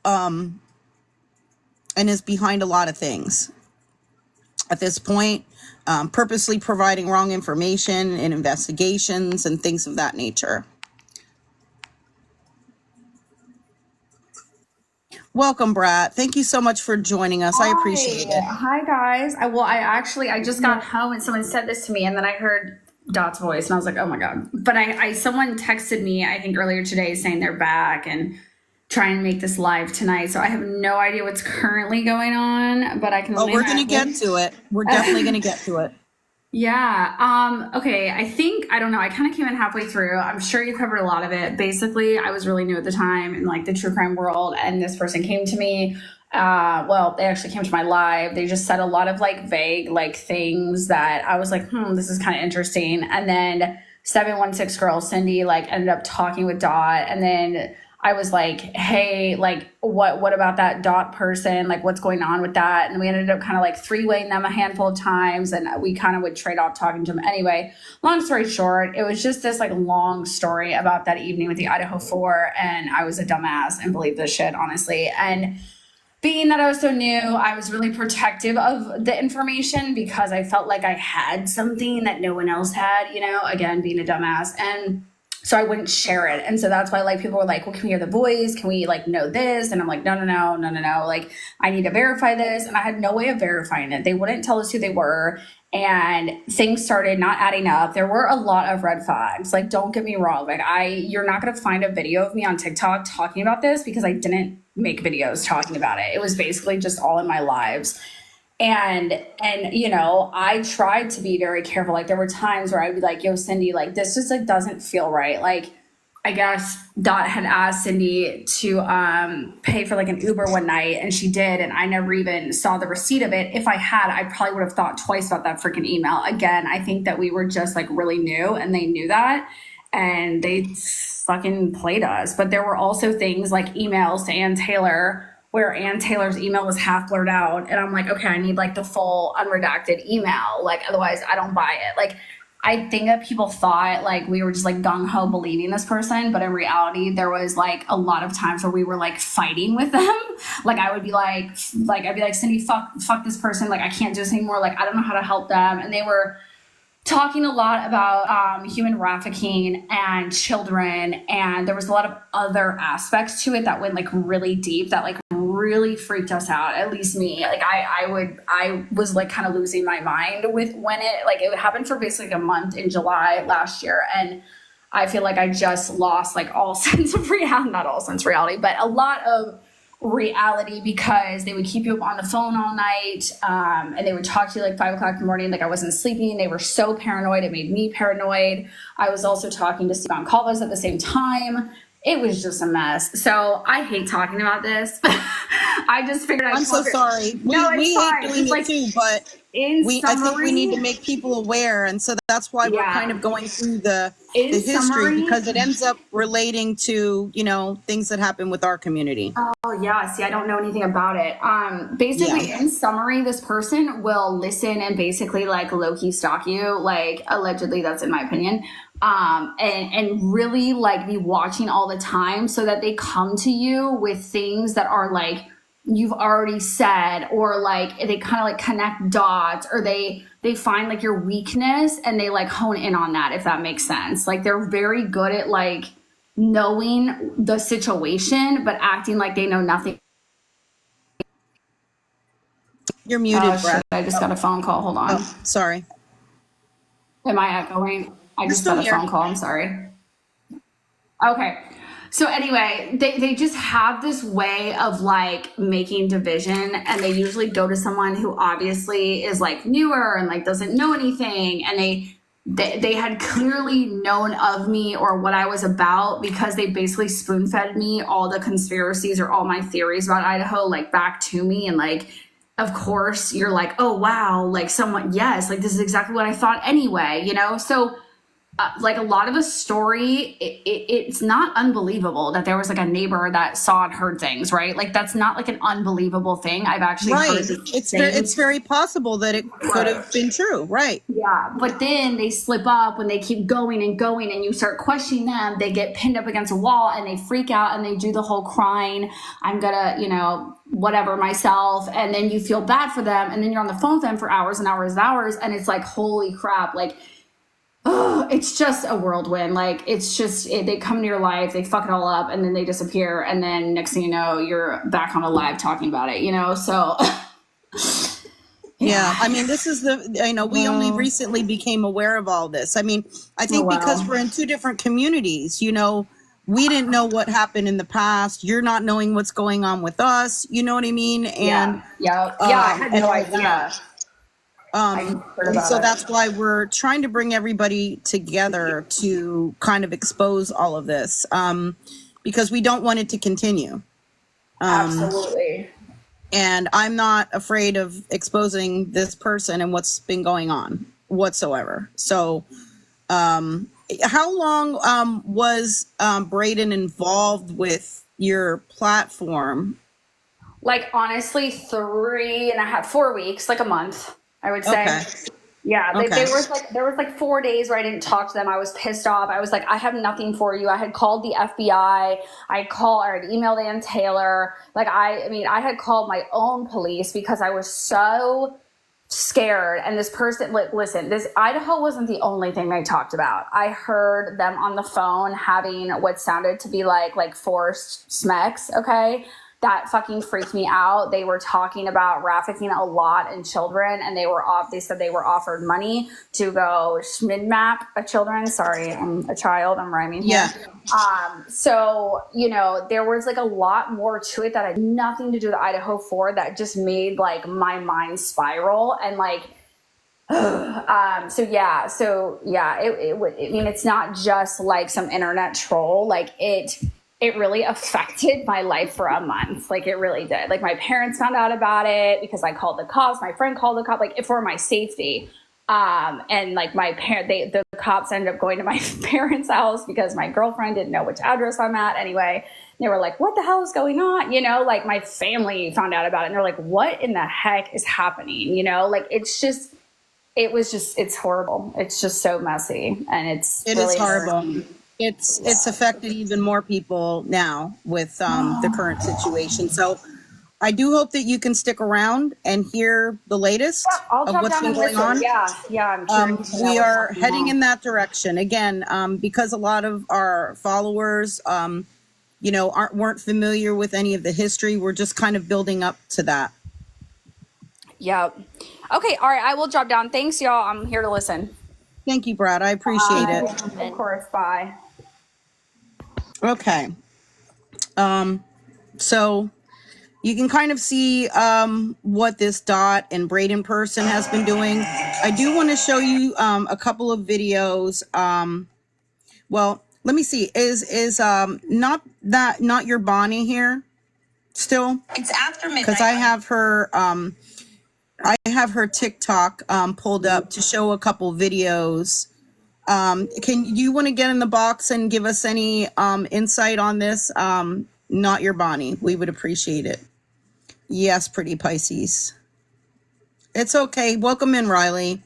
and is behind a lot of things. At this point, purposely providing wrong information in investigations and things of that nature. Welcome, Brat. Thank you so much for joining us. I appreciate it. Hi, guys. I just got home and someone said this to me, and then I heard Dot's voice, and I was like, oh my God. But someone texted me, I think earlier today, saying they're back and trying to make this live tonight. So I have no idea what's currently going on, but I can Oh, only we're going to imagine. get to it. We're definitely going to get to it. Yeah. Okay. I don't know. I kind of came in halfway through. I'm sure you covered a lot of it. Basically, I was really new at the time in like the true crime world, and this person came to me. Well, they actually came to my live. They just said a lot of like vague like things that I was like, this is kind of interesting. And then 716 girl Cindy like ended up talking with Dot, and then I was like, hey, like what about that Dot person? Like what's going on with that? And we ended up kind of like three-waying them a handful of times, and we kind of would trade off talking to them anyway. Long story short, it was just this like long story about that evening with the Idaho 4, and I was a dumbass and believed this shit, honestly. And being that I was so new, I was really protective of the information because I felt like I had something that no one else had, again, being a dumbass. And so I wouldn't share it. And so that's why like people were like, well, can we hear the voice? Can we like know this? And I'm like, no. Like I need to verify this. And I had no way of verifying it. They wouldn't tell us who they were. And things started not adding up. There were a lot of red flags. Like, don't get me wrong. Like you're not going to find a video of me on TikTok talking about this because I didn't make videos talking about it. It was basically just all in my lives. And I tried to be very careful. Like there were times where I'd be like, yo, Cindy, like this just like doesn't feel right. Like I guess Dot had asked Cindy to pay for like an Uber one night, and she did, and I never even saw the receipt of it. If I had, I probably would have thought twice about that freaking email. Again, I think that we were just like really new, and they knew that, and they fucking played us. But there were also things like emails to Ann Taylor where Ann Taylor's email was half blurred out, and I'm like, okay, I need like the full unredacted email. Like otherwise I don't buy it. Like I think that people thought like we were just like gung-ho believing this person, but in reality there was like a lot of times where we were like fighting with them. Like I would be like I'd be like, Cindy, fuck this person, like I can't do this anymore, like I don't know how to help them. And they were talking a lot about human trafficking and children, and there was a lot of other aspects to it that went like really deep that like really freaked us out, at least me. Like I was like kind of losing my mind with when it happened for basically a month in July last year, and I feel like I just lost like all sense of reality, not all sense of reality, but a lot of reality, because they would keep you up on the phone all night, and they would talk to you like 5 o'clock in the morning, like I wasn't sleeping. They were so paranoid, it made me paranoid. I was also talking to Steve Calvas at the same time. It was just a mess. So I hate talking about this, but I just figured I'm so sorry. We hate doing it too, but I think we need to make people aware, and so that's why we're kind of going through the history, because it ends up relating to things that happen with our community. Oh yeah, see, I don't know anything about it. Basically, in summary, this person will listen and basically like low-key stalk you, like allegedly, that's in my opinion, and really like be watching all the time, so that they come to you with things that are like you've already said, or like they kind of like connect dots, or they find like your weakness and they like hone in on that, if that makes sense. Like they're very good at like knowing the situation but acting like they know nothing. You're muted, Brett. I just got a phone call. Hold on. Oh, sorry. Am I echoing? I just got a phone call. I'm sorry. Okay. So anyway, they just have this way of like making division, and they usually go to someone who obviously is like newer and like doesn't know anything, and they had clearly known of me or what I was about, because they basically spoon fed me all the conspiracies or all my theories about Idaho like back to me. And like, of course you're like, oh wow, like someone, yes, like this is exactly what I thought anyway, so like a lot of the story, it's not unbelievable that there was like a neighbor that saw and heard things, right? Like that's not like an unbelievable thing. I've actually heard it's very possible that it could have been true, right? Yeah, but then they slip up when they keep going and going, and you start questioning them. They get pinned up against a wall and they freak out and they do the whole crying, I'm gonna, whatever myself, and then you feel bad for them, and then you're on the phone with them for hours and hours and hours, and it's like, holy crap, like, oh, it's just a whirlwind. Like it's just they come into your life, they fuck it all up, and then they disappear, and then next thing you know, you're back on a live talking about it. So Yeah, I mean, this is we only recently became aware of all this. I mean, I think because we're in two different communities, we didn't know what happened in the past. You're not knowing what's going on with us. You know what I mean? And I had no all idea. that. And so that's why we're trying to bring everybody together to kind of expose all of this, because we don't want it to continue. Absolutely. And I'm not afraid of exposing this person and what's been going on whatsoever. So, how long was Braden involved with your platform? Like, honestly, 4 weeks, like a month, I would say. Okay. Yeah, there was like 4 days where I didn't talk to them. I was pissed off. I was like, I have nothing for you. I had called the FBI. I had emailed Ann Taylor. Like, I had called my own police because I was so scared. And this person, listen, this Idaho wasn't the only thing they talked about. I heard them on the phone having what sounded to be like forced smex. Okay. That fucking freaked me out. They were talking about trafficking a lot in children, and they said they were offered money to go schmidmap a children. Sorry, I'm a child. I'm rhyming here. Yeah. So, there was like a lot more to it that had nothing to do with Idaho 4 that just made like my mind spiral and like, it's not just like some internet troll. Like it really affected my life for a month. Like, it really did. Like, my parents found out about it because I called the cops. My friend called the cop, like, for my safety. And like the cops ended up going to my parents' house because my girlfriend didn't know which address I'm at. Anyway, they were like, what the hell is going on? Like, my family found out about it and they're like, what in the heck is happening? Like, it's horrible. It's just so messy. And it really is horrible. It's affected even more people now with the current situation. So I do hope that you can stick around and hear the latest of what's been going on. Yeah, I'm curious. We are heading in that direction again, because a lot of our followers, weren't familiar with any of the history. We're just kind of building up to that. Yep. Okay. All right. I will drop down. Thanks, y'all. I'm here to listen. Thank you, Brad. I appreciate it. Of course. Bye. Okay. So you can kind of see what this Dot and Braden person has been doing. I do want to show you a couple of videos. Well, let me see. Is not your Bonnie here still? It's after midnight. Because I have her TikTok pulled up to show a couple videos. Can you want to get in the box and give us any insight on this? Not your Bonnie. We would appreciate it. Yes, pretty Pisces. It's okay. Welcome in, Riley.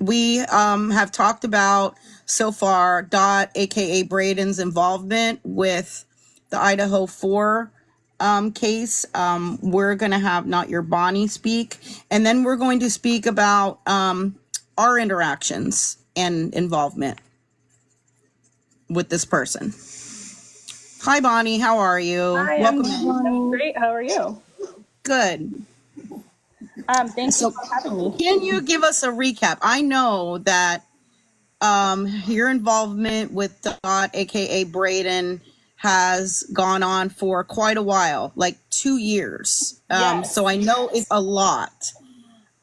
We have talked about so far Dot, aka Braden's involvement with the Idaho 4 case. We're going to have Not Your Bonnie speak, and then we're going to speak about our interactions and involvement with this person. Hi, Bonnie. How are you? Hi, welcome. I'm great. How are you? Good. Thanks for having me. Can you give us a recap? I know that your involvement with Dot, aka Braden, has gone on for quite a while, like 2 years. Yes. So I know it's a lot.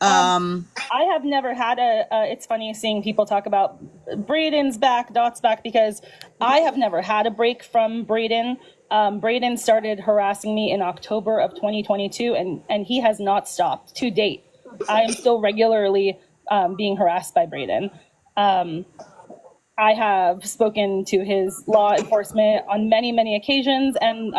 I have never had it's funny seeing people talk about Braden's back, Dot's back, because I have never had a break from Braden. Braden started harassing me in October of 2022, and he has not stopped to date. I am still regularly being harassed by Braden. I have spoken to his law enforcement on many, many occasions, and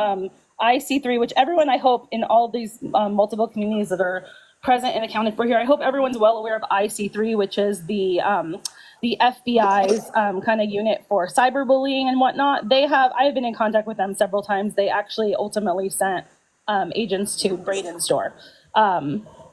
IC3, which everyone, I hope, in all these multiple communities that are present and accounted for here, I hope everyone's well aware of IC3, which is the FBI's kind of unit for cyberbullying and whatnot. I have been in contact with them several times. They actually ultimately sent agents to Braden's door.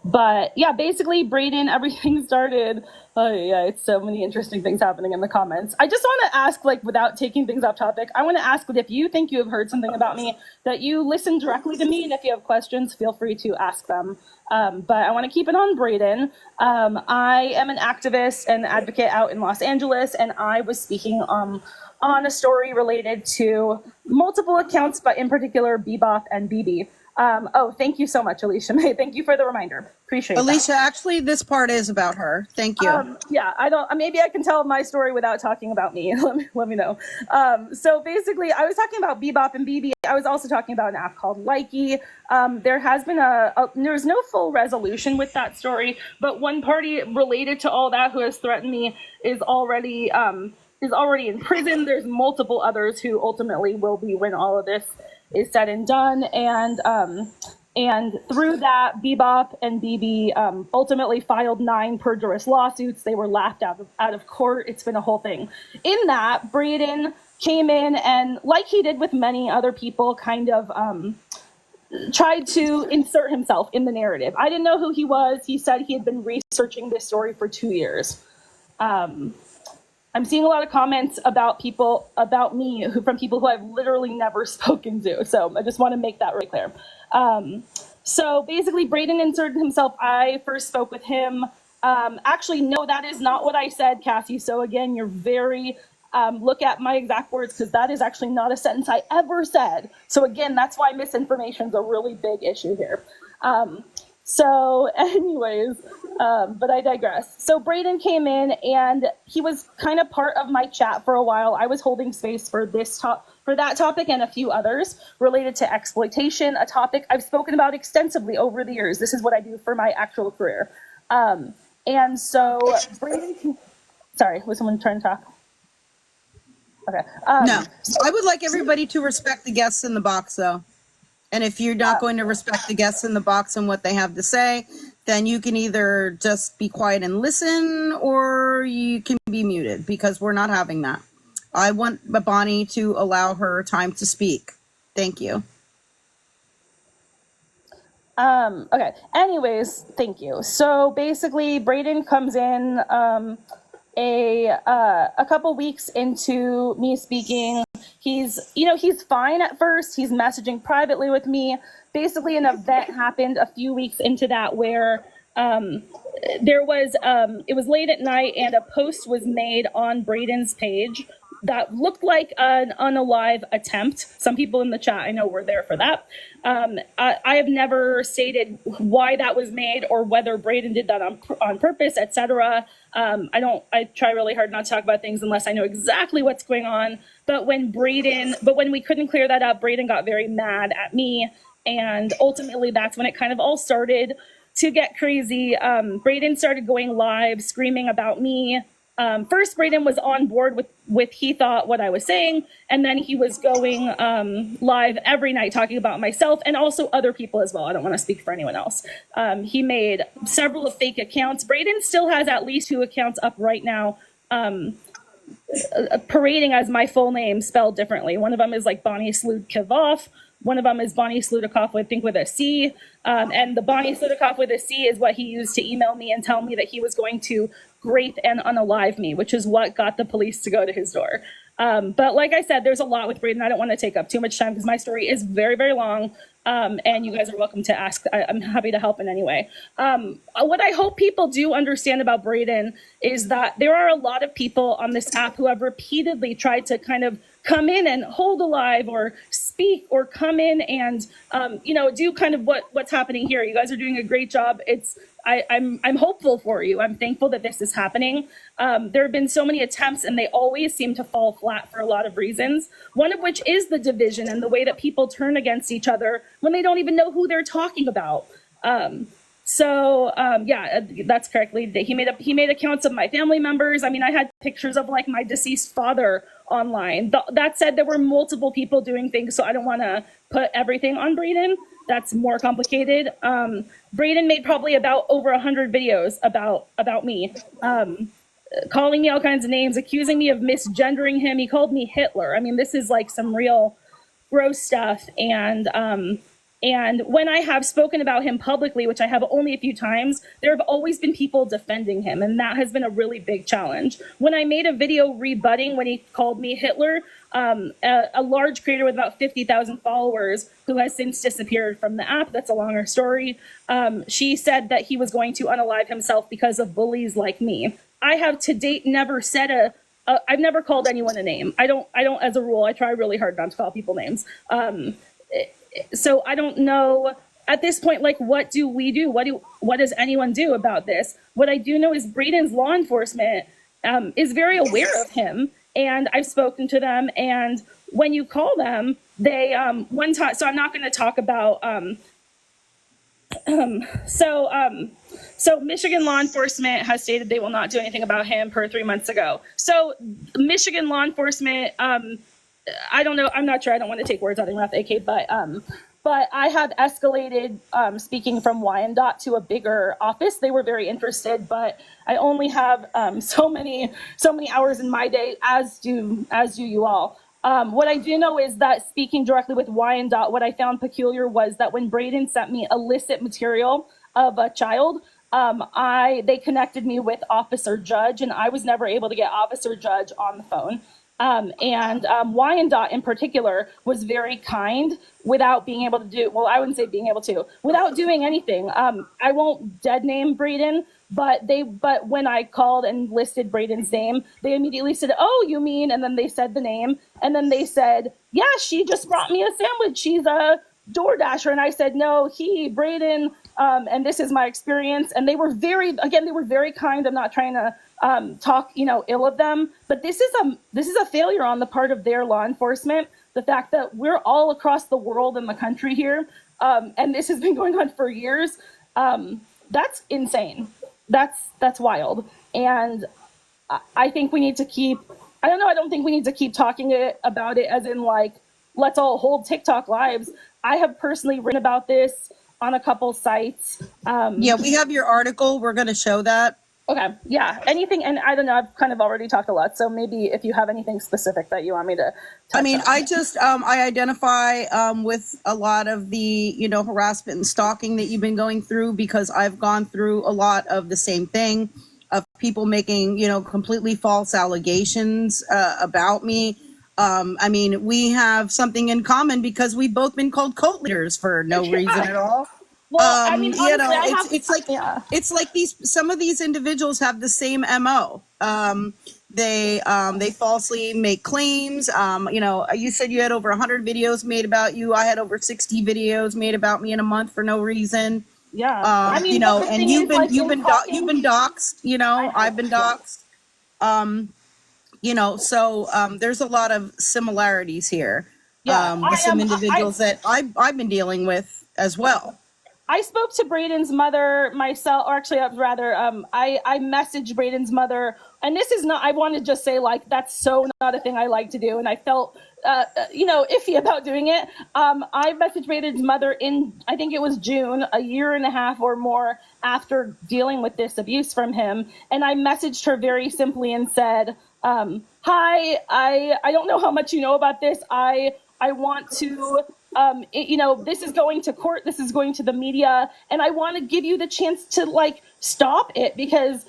But yeah, basically, Brayden, everything started. Oh yeah, it's so many interesting things happening in the comments. I just want to ask, like, without taking things off topic, I want to ask that if you think you have heard something about me, that you listen directly to me, and if you have questions, feel free to ask them. But I want to keep it on Brayden. I am an activist and advocate out in Los Angeles, and I was speaking on a story related to multiple accounts, but in particular Bebop and BB. Oh, thank you so much, Alicia May. Thank you for the reminder. Appreciate that. Alicia, actually, this part is about her. Thank you. Yeah, I don't. Maybe I can tell my story without talking about me. Let me know. So basically, I was talking about Bebop and BB. I was also talking about an app called Likey. There has been there's no full resolution with that story, but one party related to all that who has threatened me is already in prison. There's multiple others who ultimately will be when all of this is said and done. And through that, Bebop and BB ultimately filed 9 perjurious lawsuits. They were laughed out of court. It's been a whole thing. In that, Brayden came in and, like he did with many other people, kind of tried to insert himself in the narrative. I didn't know who he was. He said he had been researching this story for 2 years. I'm seeing a lot of comments about me from people who I've literally never spoken to. So I just want to make that really clear. So basically, Brayden inserted himself. I first spoke with him. Actually, no, that is not what I said, Cassie. So again, you're very, look at my exact words, because that is actually not a sentence I ever said. So again, that's why misinformation is a really big issue here. So anyways, but I digress. So Brayden came in and he was kind of part of my chat for a while. I was holding space for that topic and a few others related to exploitation, a topic I've spoken about extensively over the years. This is what I do for my actual career. And so Brayden, sorry, was someone trying to talk? Okay. No, I would like everybody to respect the guests in the box, though. And if you're not going to respect the guests in the box and what they have to say, then you can either just be quiet and listen, or you can be muted, because we're not having that. I want Bonnie to allow her time to speak. Thank you. Okay. Anyways, thank you. So basically, Brayden comes in a couple weeks into me speaking. He's fine at first. He's messaging privately with me. Basically, an event happened a few weeks into that where it was late at night and a post was made on Brayden's page that looked like an unalive attempt. Some people in the chat I know were there for that. I have never stated why that was made or whether Brayden did that on purpose, etc. I try really hard not to talk about things unless I know exactly what's going on. But when we couldn't clear that up, Brayden got very mad at me, and ultimately that's when it kind of all started to get crazy. Brayden started going live, screaming about me. First, Brayden was on board with he thought what I was saying, and then he was going live every night talking about myself and also other people as well. I don't want to speak for anyone else. He made several fake accounts. Brayden still has at least 2 accounts up right now, parading as my full name spelled differently. One of them is like Bonnie Sludkivov. One of them is Bonnie Sludikov, I think, with a C. And the Bonnie Sludikov with a C is what he used to email me and tell me that he was going to grape and unalive me, which is what got the police to go to his door. But like I said, there's a lot with Brayden. I don't want to take up too much time because my story is very, very long. And you guys are welcome to ask. I'm happy to help in any way. What I hope people do understand about Brayden is that there are a lot of people on this app who have repeatedly tried to kind of come in and hold alive or speak or come in and, do kind of what's happening here. You guys are doing a great job. I'm hopeful for you. I'm thankful that this is happening. There have been so many attempts and they always seem to fall flat for a lot of reasons. One of which is the division and the way that people turn against each other when they don't even know who they're talking about. Yeah, that's correctly. He made accounts of my family members. I mean, I had pictures of like my deceased father online. That said, there were multiple people doing things, so I don't want to put everything on Brayden. That's more complicated. Brayden made probably about over 100 videos about me, calling me all kinds of names, accusing me of misgendering him. He called me Hitler. I mean, this is like some real gross stuff. And And when I have spoken about him publicly, which I have only a few times, there have always been people defending him. And that has been a really big challenge. When I made a video rebutting when he called me Hitler, a large creator with about 50,000 followers who has since disappeared from the app, that's a longer story, she said that he was going to unalive himself because of bullies like me. I have to date never said I've never called anyone a name. I don't, as a rule, I try really hard not to call people names. So I don't know at this point, like, what do we do? What does anyone do about this? What I do know is Braden's law enforcement is very aware of him, and I've spoken to them. And when you call them, they one time. So I'm not going to talk about. So Michigan law enforcement has stated they will not do anything about him per 3 months ago. So Michigan law enforcement. I don't know. I'm not sure. I don't want to take words out of your mouth, AK, but I have escalated speaking from Wyandotte to a bigger office. They were very interested, but I only have so many hours in my day, as do you all. What I do know is that speaking directly with Wyandotte, what I found peculiar was that when Braden sent me illicit material of a child, they connected me with Officer Judge, and I was never able to get Officer Judge on the phone. Wyandotte in particular was very kind without being able to do, well, I wouldn't say being able to, without doing anything. I won't dead name Braden, but when I called and listed Braden's name, they immediately said, "Oh, you mean," and then they said the name, and then they said, "Yeah, she just brought me a sandwich. She's a DoorDasher." And I said, "No, Braden, and this is my experience." And they were very kind. I'm not trying to talk, ill of them, but this is a failure on the part of their law enforcement. The fact that we're all across the world and the country here, and this has been going on for years, that's insane. That's wild. And I think we need to keep, I don't think we need to keep talking about it as in like, let's all hold TikTok lives. I have personally written about this on a couple sites. Yeah, we have your article. We're going to show that. Okay. Yeah. Anything, and I don't know, I've kind of already talked a lot, so maybe if you have anything specific that you want me to touch on. I just, I identify with a lot of the, harassment and stalking that you've been going through, because I've gone through a lot of the same thing, of people making, completely false allegations about me. We have something in common because we've both been called cult leaders for no reason at all. Well, honestly, it's like some of these individuals have the same MO. They falsely make claims. You said you had over 100 videos made about you. I had over 60 videos made about me in a month for no reason. Yeah. And you've been doxxed, I've been doxxed. So there's a lot of similarities here. With some individuals that I've been dealing with as well. I spoke to Braden's mother myself, or actually, I messaged Braden's mother, and this is not, I want to just say, like, that's so not a thing I like to do, and I felt, iffy about doing it. I messaged Braden's mother in, I think it was June, a year and a half or more after dealing with this abuse from him, and I messaged her very simply and said, "Hi, I don't know how much you know about this. I want to, this is going to court, this is going to the media, and I want to give you the chance to stop it, because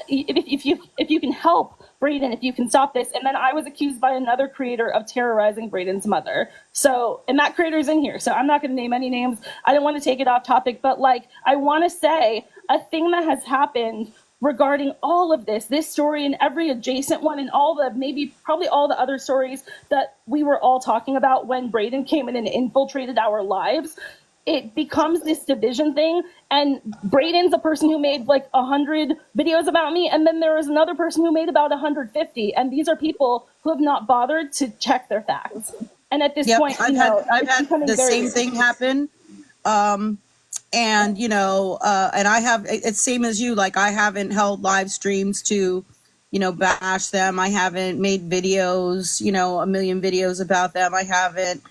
if you can help Braden, if you can stop this." And then I was accused by another creator of terrorizing Braden's mother. So, and that creator's in here, so I'm not going to name any names. I don't want to take it off topic, but I want to say a thing that has happened regarding all of this story and every adjacent one, and probably all the other stories that we were all talking about when Braden came in and infiltrated our lives. It becomes this division thing, and Braden's a person who made 100 videos about me, and then there is another person who made about 150, and these are people who have not bothered to check their facts. And at this point, I've had the same thing happen. And I have, it's same as you, I haven't held live streams to, bash them. I haven't made videos, a million videos about them. I haven't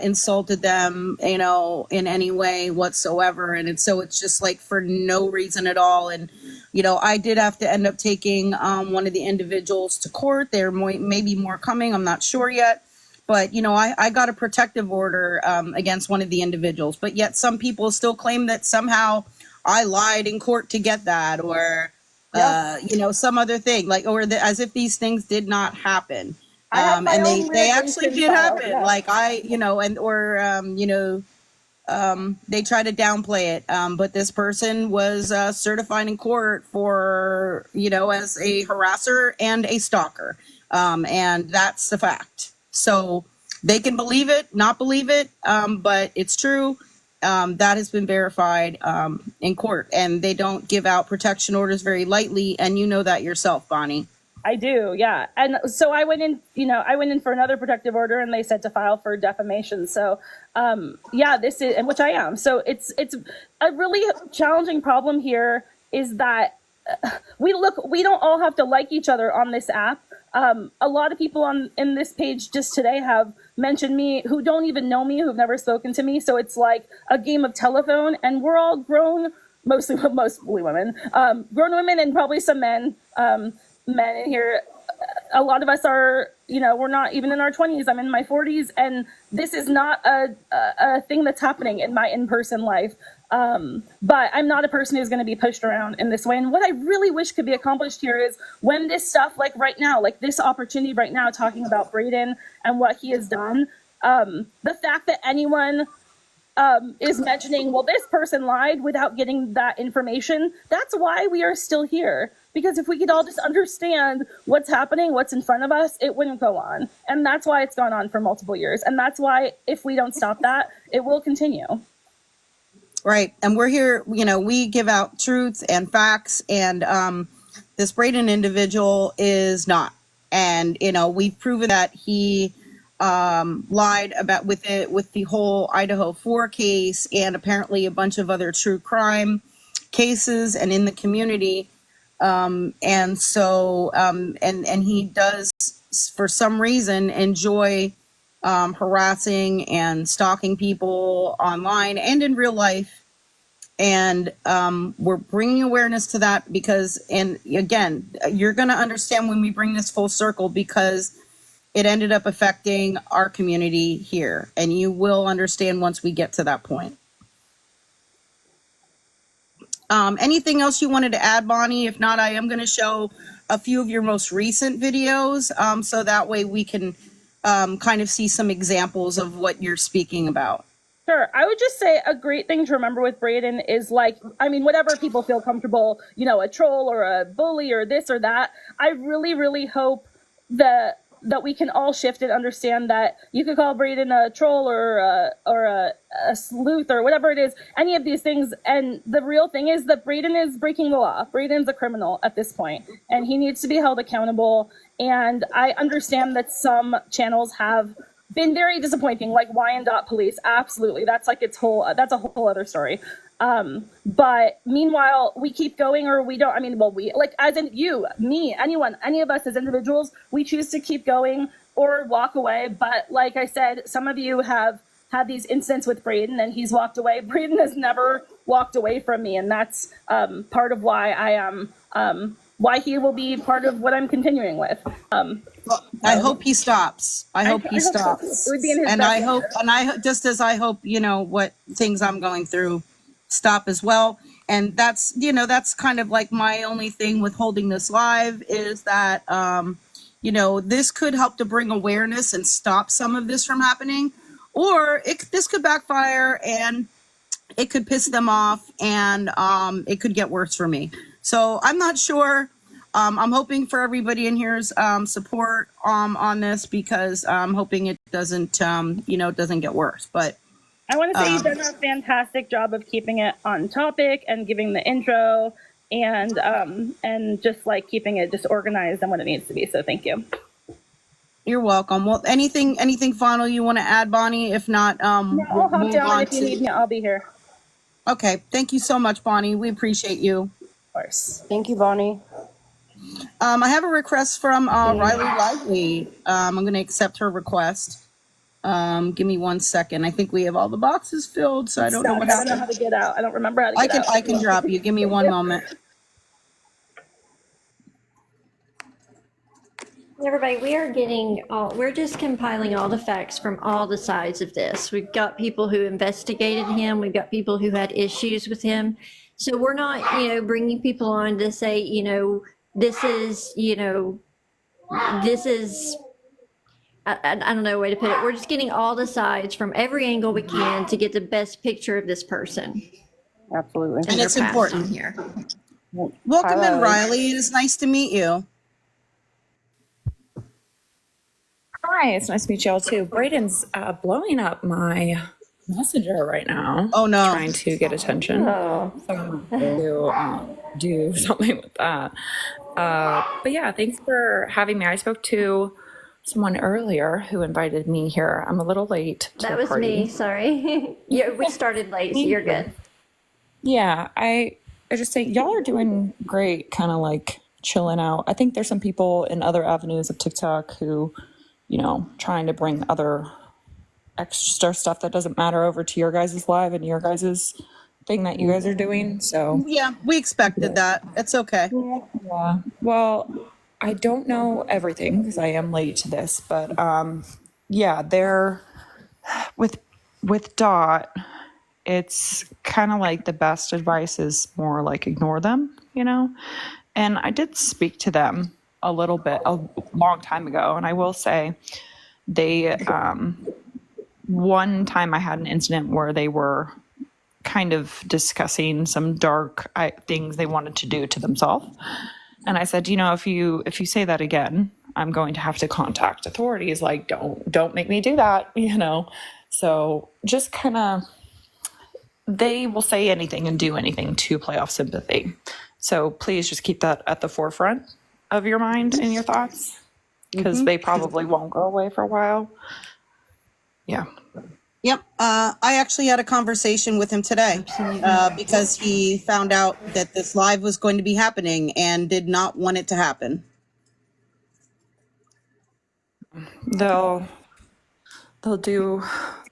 insulted them, in any way whatsoever. And it's just for no reason at all. And, I did have to end up taking one of the individuals to court. There may be more coming. I'm not sure yet. but I got a protective order against one of the individuals, but yet some people still claim that somehow I lied in court to get that, or some other thing, like, or as if these things did not happen. I have my And own they actually litigation did filed, happen. yeah. Like they try to downplay it. But this person was certified in court for, as a harasser and a stalker. And that's the fact. So they can believe it, not believe it, but it's true. That has been verified in court, and they don't give out protection orders very lightly. And you know that yourself, Bonnie. I do, yeah. And so I went in for another protective order, and they said to file for defamation. So, this is, and which I am. So it's a really challenging problem here is that we don't all have to like each other on this app. A lot of people in this page just today have mentioned me who don't even know me, who've never spoken to me. So it's like a game of telephone, and we're all grown, mostly women, grown women, and probably some men. Men in here, a lot of us are, we're not even in our 20s. I'm in my 40s, and this is not a thing that's happening in my in-person life. But I'm not a person who's going to be pushed around in this way. And what I really wish could be accomplished here is when this stuff, like right now, like this opportunity right now, talking about Braden and what he has done, the fact that anyone is mentioning, well, this person lied without getting that information, that's why we are still here. Because if we could all just understand what's happening, what's in front of us, it wouldn't go on. And that's why it's gone on for multiple years. And that's why if we don't stop that, it will continue. Right. And we're here, we give out truth and facts, and this Braden individual is not. And, we've proven that he lied about with the whole Idaho 4 case, and apparently a bunch of other true crime cases and in the community. And so, and he does, for some reason, enjoy harassing and stalking people online and in real life. And we're bringing awareness to that because, and again, you're going to understand when we bring this full circle, because it ended up affecting our community here, and you will understand once we get to that point. Anything else you wanted to add, Bonnie? If not, I am going to show a few of your most recent videos, so that way we can kind of see some examples of what you're speaking about. Sure. I would just say a great thing to remember with Braden is whatever people feel comfortable, a troll or a bully or this or that, I really, really hope that we can all shift and understand that you could call Braden a troll or a sleuth or whatever it is, any of these things. And the real thing is that Braden is breaking the law. Braden's a criminal at this point, and he needs to be held accountable. And I understand that some channels have been very disappointing, like Wyan.police. Absolutely. That's like that's a whole other story. But meanwhile, we keep going, or we don't. We, like, as in you, me, anyone, any of us as individuals, we choose to keep going or walk away. But like I said, some of you have had these incidents with Braden, and he's walked away. Braden has never walked away from me, and that's part of why I am why he will be part of what I'm continuing with. I hope he stops. I hope he stops. So. It would be in his and best I hope, just as I hope, what things I'm going through stop as well. And that's, that's kind of like my only thing with holding this live is that, this could help to bring awareness and stop some of this from happening, or this could backfire and it could piss them off, and it could get worse for me. So I'm not sure. I'm hoping for everybody in here's support on this, because I'm hoping it doesn't, doesn't get worse. But I want to say you've done a fantastic job of keeping it on topic and giving the intro and just like keeping it just organized and what it needs to be. So thank you. You're welcome. Well, anything final you want to add, Bonnie? If not, I'll hop down. If you need me, I'll be here. Okay. Thank you so much, Bonnie. We appreciate you. Of course. Thank you, Bonnie. I have a request from Riley Lively. I'm going to accept her request. Give me 1 second. I think we have all the boxes filled, so I don't know what happened. I don't know how to get out. I don't remember how to get out. I can drop you. Give me one moment. Everybody, we are getting we're just compiling all the facts from all the sides of this. We've got people who investigated him. We've got people who had issues with him. So we're not, bringing people on to say, this is, this is, I don't know a way to put it. We're just getting all the sides from every angle we can to get the best picture of this person. Absolutely. And it's important. Here. Welcome in, Riley. It is nice to meet you. Hi, it's nice to meet you all too. Braden's blowing up my messenger right now. Oh no. Trying to get attention. Oh. So I'm going to do something with that. But yeah, thanks for having me. I spoke to someone earlier who invited me here. I'm a little late to That the was party. me, sorry. Yeah, we started late, so you're good. Yeah, I just think y'all are doing great, kind of like chilling out. I think there's some people in other avenues of TikTok who, trying to bring other extra stuff that doesn't matter over to your guys' live and your guys' thing that you guys are doing. So yeah, we expected that. It's okay. Yeah. Well, I don't know everything because I am late to this, but yeah, they're with Dot. It's kind of like the best advice is more like ignore them, And I did speak to them a little bit a long time ago, and I will say they one time I had an incident where they were kind of discussing some dark things they wanted to do to themselves. And I said, if you say that again, I'm going to have to contact authorities. Like, don't make me do that, So just kind of, they will say anything and do anything to play off sympathy. So please just keep that at the forefront of your mind and your thoughts, because they probably won't go away for a while. Yeah. Yep. I actually had a conversation with him today because he found out that this live was going to be happening and did not want it to happen. They'll do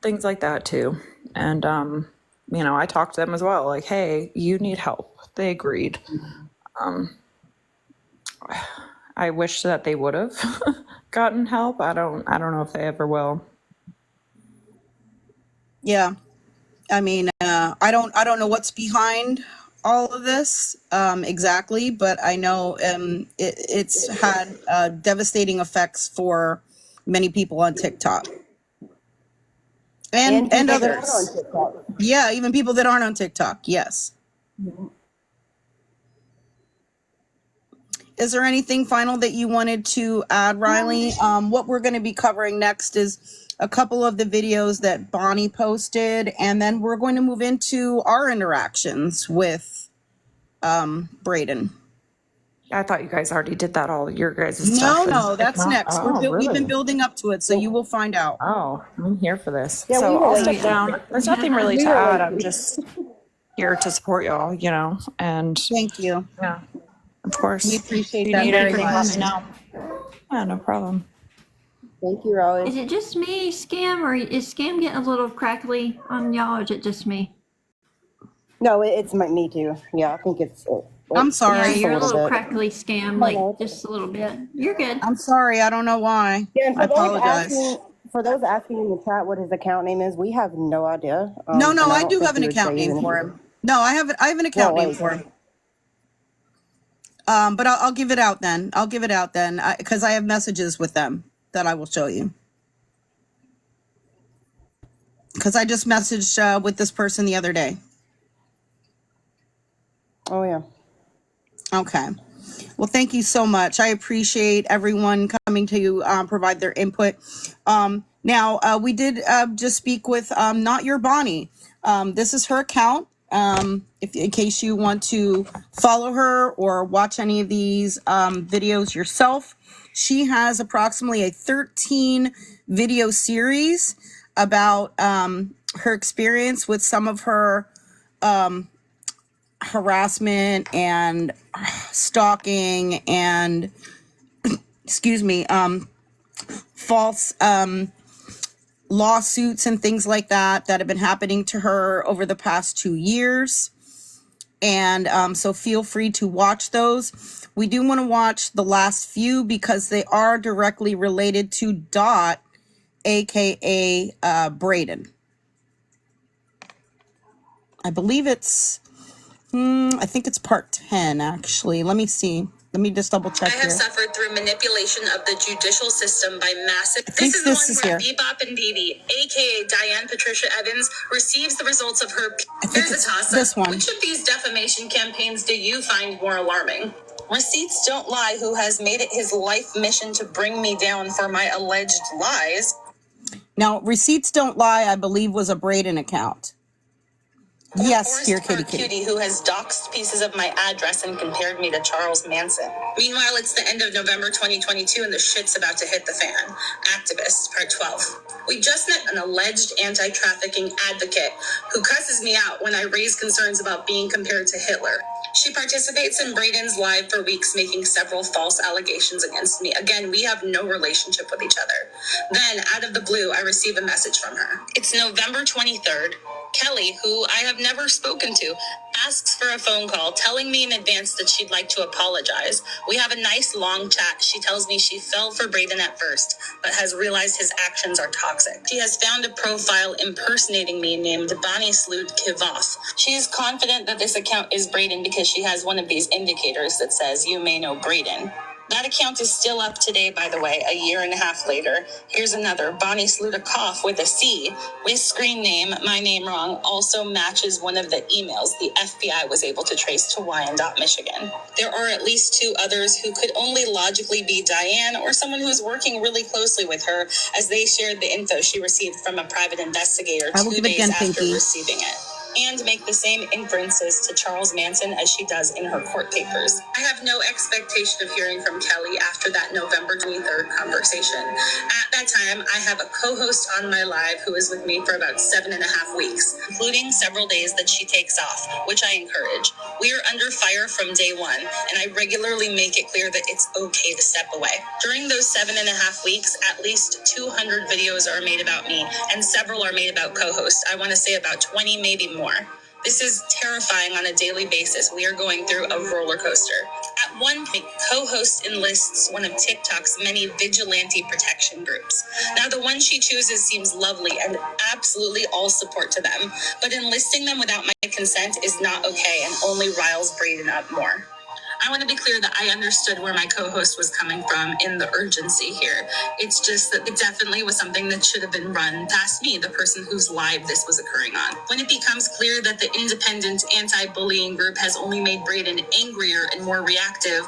things like that too. And, I talked to them as well. Like, hey, you need help. They agreed. I wish that they would have gotten help. I don't know if they ever will. Yeah. I mean, I don't know what's behind all of this exactly, but I know it's had devastating effects for many people on TikTok and others. Yeah, even people that aren't on TikTok. Yes. Is there anything final that you wanted to add, Riley? What we're going to be covering next is a couple of the videos that Bonnie posted, and then we're going to move into our interactions with Braden. I thought you guys already did that, all your guys' stuff. No, that's next. Oh, We've been building up to it, so you will find out. Oh, I'm here for this. Yeah, so we I'll were step waiting. down. There's nothing really to add. I'm just here to support y'all, and Thank you. yeah, of course. We appreciate If you that need very anything, much. let me know. Yeah, no problem. Thank you, Riley. Is it just me, Scam, or is Scam getting a little crackly on y'all, or is it just me? No, it's me too. Yeah, I think it's. I'm sorry. Yeah, just you're a little bit. crackly, Scam, like just a little bit. You're good. I'm sorry. I don't know why. Yeah, and I apologize. for those asking in the chat what his account name is, we have no idea. No, and I I don't do think have an he would account say name even for if he- him. No, I have an account name for him. But I'll give it out then. Because I have messages with them that I will show you. Because I just messaged with this person the other day. Oh yeah. Okay. Well, thank you so much. I appreciate everyone coming to provide their input. Now, we did just speak with Not Your Bonnie. This is her account. In case you want to follow her or watch any of these videos yourself. She has approximately a 13 video series about her experience with some of her harassment and stalking and false lawsuits and things like that have been happening to her over the past 2 years. And so feel free to watch those. We do want to watch the last few because they are directly related to Dot, aka Brayden. I believe it's, I think it's part 10, actually. Let me see. Let me just double check I have here. suffered through manipulation of the judicial system by massive. This is the one where Bebop and Bibi, aka Diane Patricia Evans, receives the results of her. I think it's this one. Which of these defamation campaigns do you find more alarming? Receipts Don't Lie, who has made it his life mission to bring me down for my alleged lies. Now, Receipts Don't Lie, I believe, was a Brayden account. Yes, here, kitty, kitty. Who has doxed pieces of my address and compared me to Charles Manson. Meanwhile, it's the end of November 2022 and the shit's about to hit the fan. Activists, part 12. We just met an alleged anti-trafficking advocate who cusses me out when I raise concerns about being compared to Hitler. She participates in Brayden's live for weeks, making several false allegations against me. Again, we have no relationship with each other. Then, out of the blue, I receive a message from her. It's November 23rd. Kelly, who I have never spoken to, asks for a phone call, telling me in advance that she'd like to apologize. We have a nice long chat. She tells me she fell for Brayden at first, but has realized his actions are toxic. She has found a profile impersonating me named Bonnie Slood Kivoff. She is confident that this account is Brayden because she has one of these indicators that says, "You may know Brayden." That account is still up today, by the way, a year and a half later. Here's another, Bonnie Sludakov with a C. With screen name, my name wrong, also matches one of the emails the FBI was able to trace to Wyandotte, Michigan. There are at least 2 others who could only logically be Diane or someone who is working really closely with her, as they shared the info she received from a private investigator 2 days after receiving it, and make the same inferences to Charles Manson as she does in her court papers. I have no expectation of hearing from Kelly after that November 23rd conversation. At that time, I have a co-host on my live who is with me for about 7.5 weeks, including several days that she takes off, which I encourage. We are under fire from day one, and I regularly make it clear that it's okay to step away. During those 7.5 weeks, at least 200 videos are made about me, and several are made about co-hosts. I want to say about 20, maybe more. This is terrifying on a daily basis. We are going through a roller coaster. At one point, co-host enlists one of TikTok's many vigilante protection groups. Now, the one she chooses seems lovely and absolutely all support to them, but enlisting them without my consent is not okay and only riles Brayden up more. I want to be clear that I understood where my co-host was coming from in the urgency here. It's just that it definitely was something that should have been run past me, the person whose live this was occurring on. When it becomes clear that the independent anti-bullying group has only made Brayden angrier and more reactive,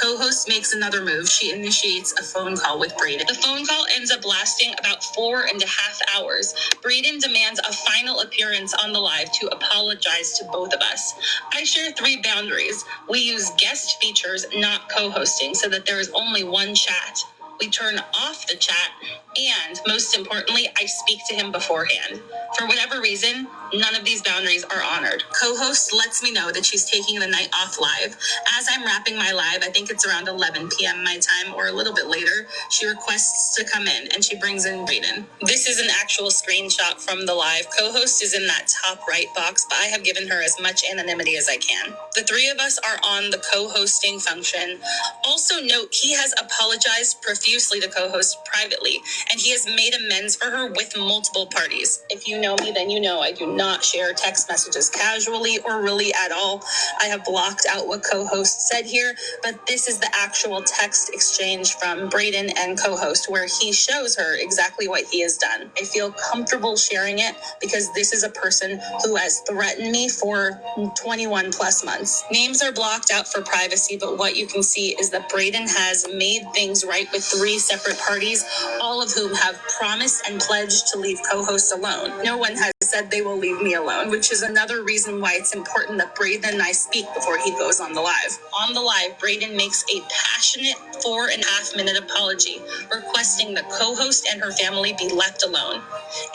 co-host makes another move. She initiates a phone call with Brayden. The phone call ends up lasting about 4.5 hours. Brayden demands a final appearance on the live to apologize to both of us. I share 3 boundaries. We use guest features, not co-hosting, so that there is only one chat. We turn off the chat, and most importantly, I speak to him beforehand. For whatever reason, none of these boundaries are honored. Co-host lets me know that she's taking the night off live. As I'm wrapping my live, I think it's around 11 p.m. my time or a little bit later, she requests to come in, and she brings in Brayden. This is an actual screenshot from the live. Co-host is in that top right box, but I have given her as much anonymity as I can. The 3 of us are on the co-hosting function. Also note, he has apologized profusely to co-host privately, and he has made amends for her with multiple parties. If you know me, then you know I do not share text messages casually or really at all. I have blocked out what co-host said here, but this is the actual text exchange from Brayden and co-host where he shows her exactly what he has done. I feel comfortable sharing it because this is a person who has threatened me for 21 plus months. Names are blocked out for privacy, but what you can see is that Brayden has made things right with 3 separate parties, all of whom have promised and pledged to leave co-hosts alone. No one has said they will leave me alone, which is another reason why it's important that Brayden and I speak before he goes on the live. On the live, Brayden makes a passionate 4.5-minute apology, requesting that co-host and her family be left alone.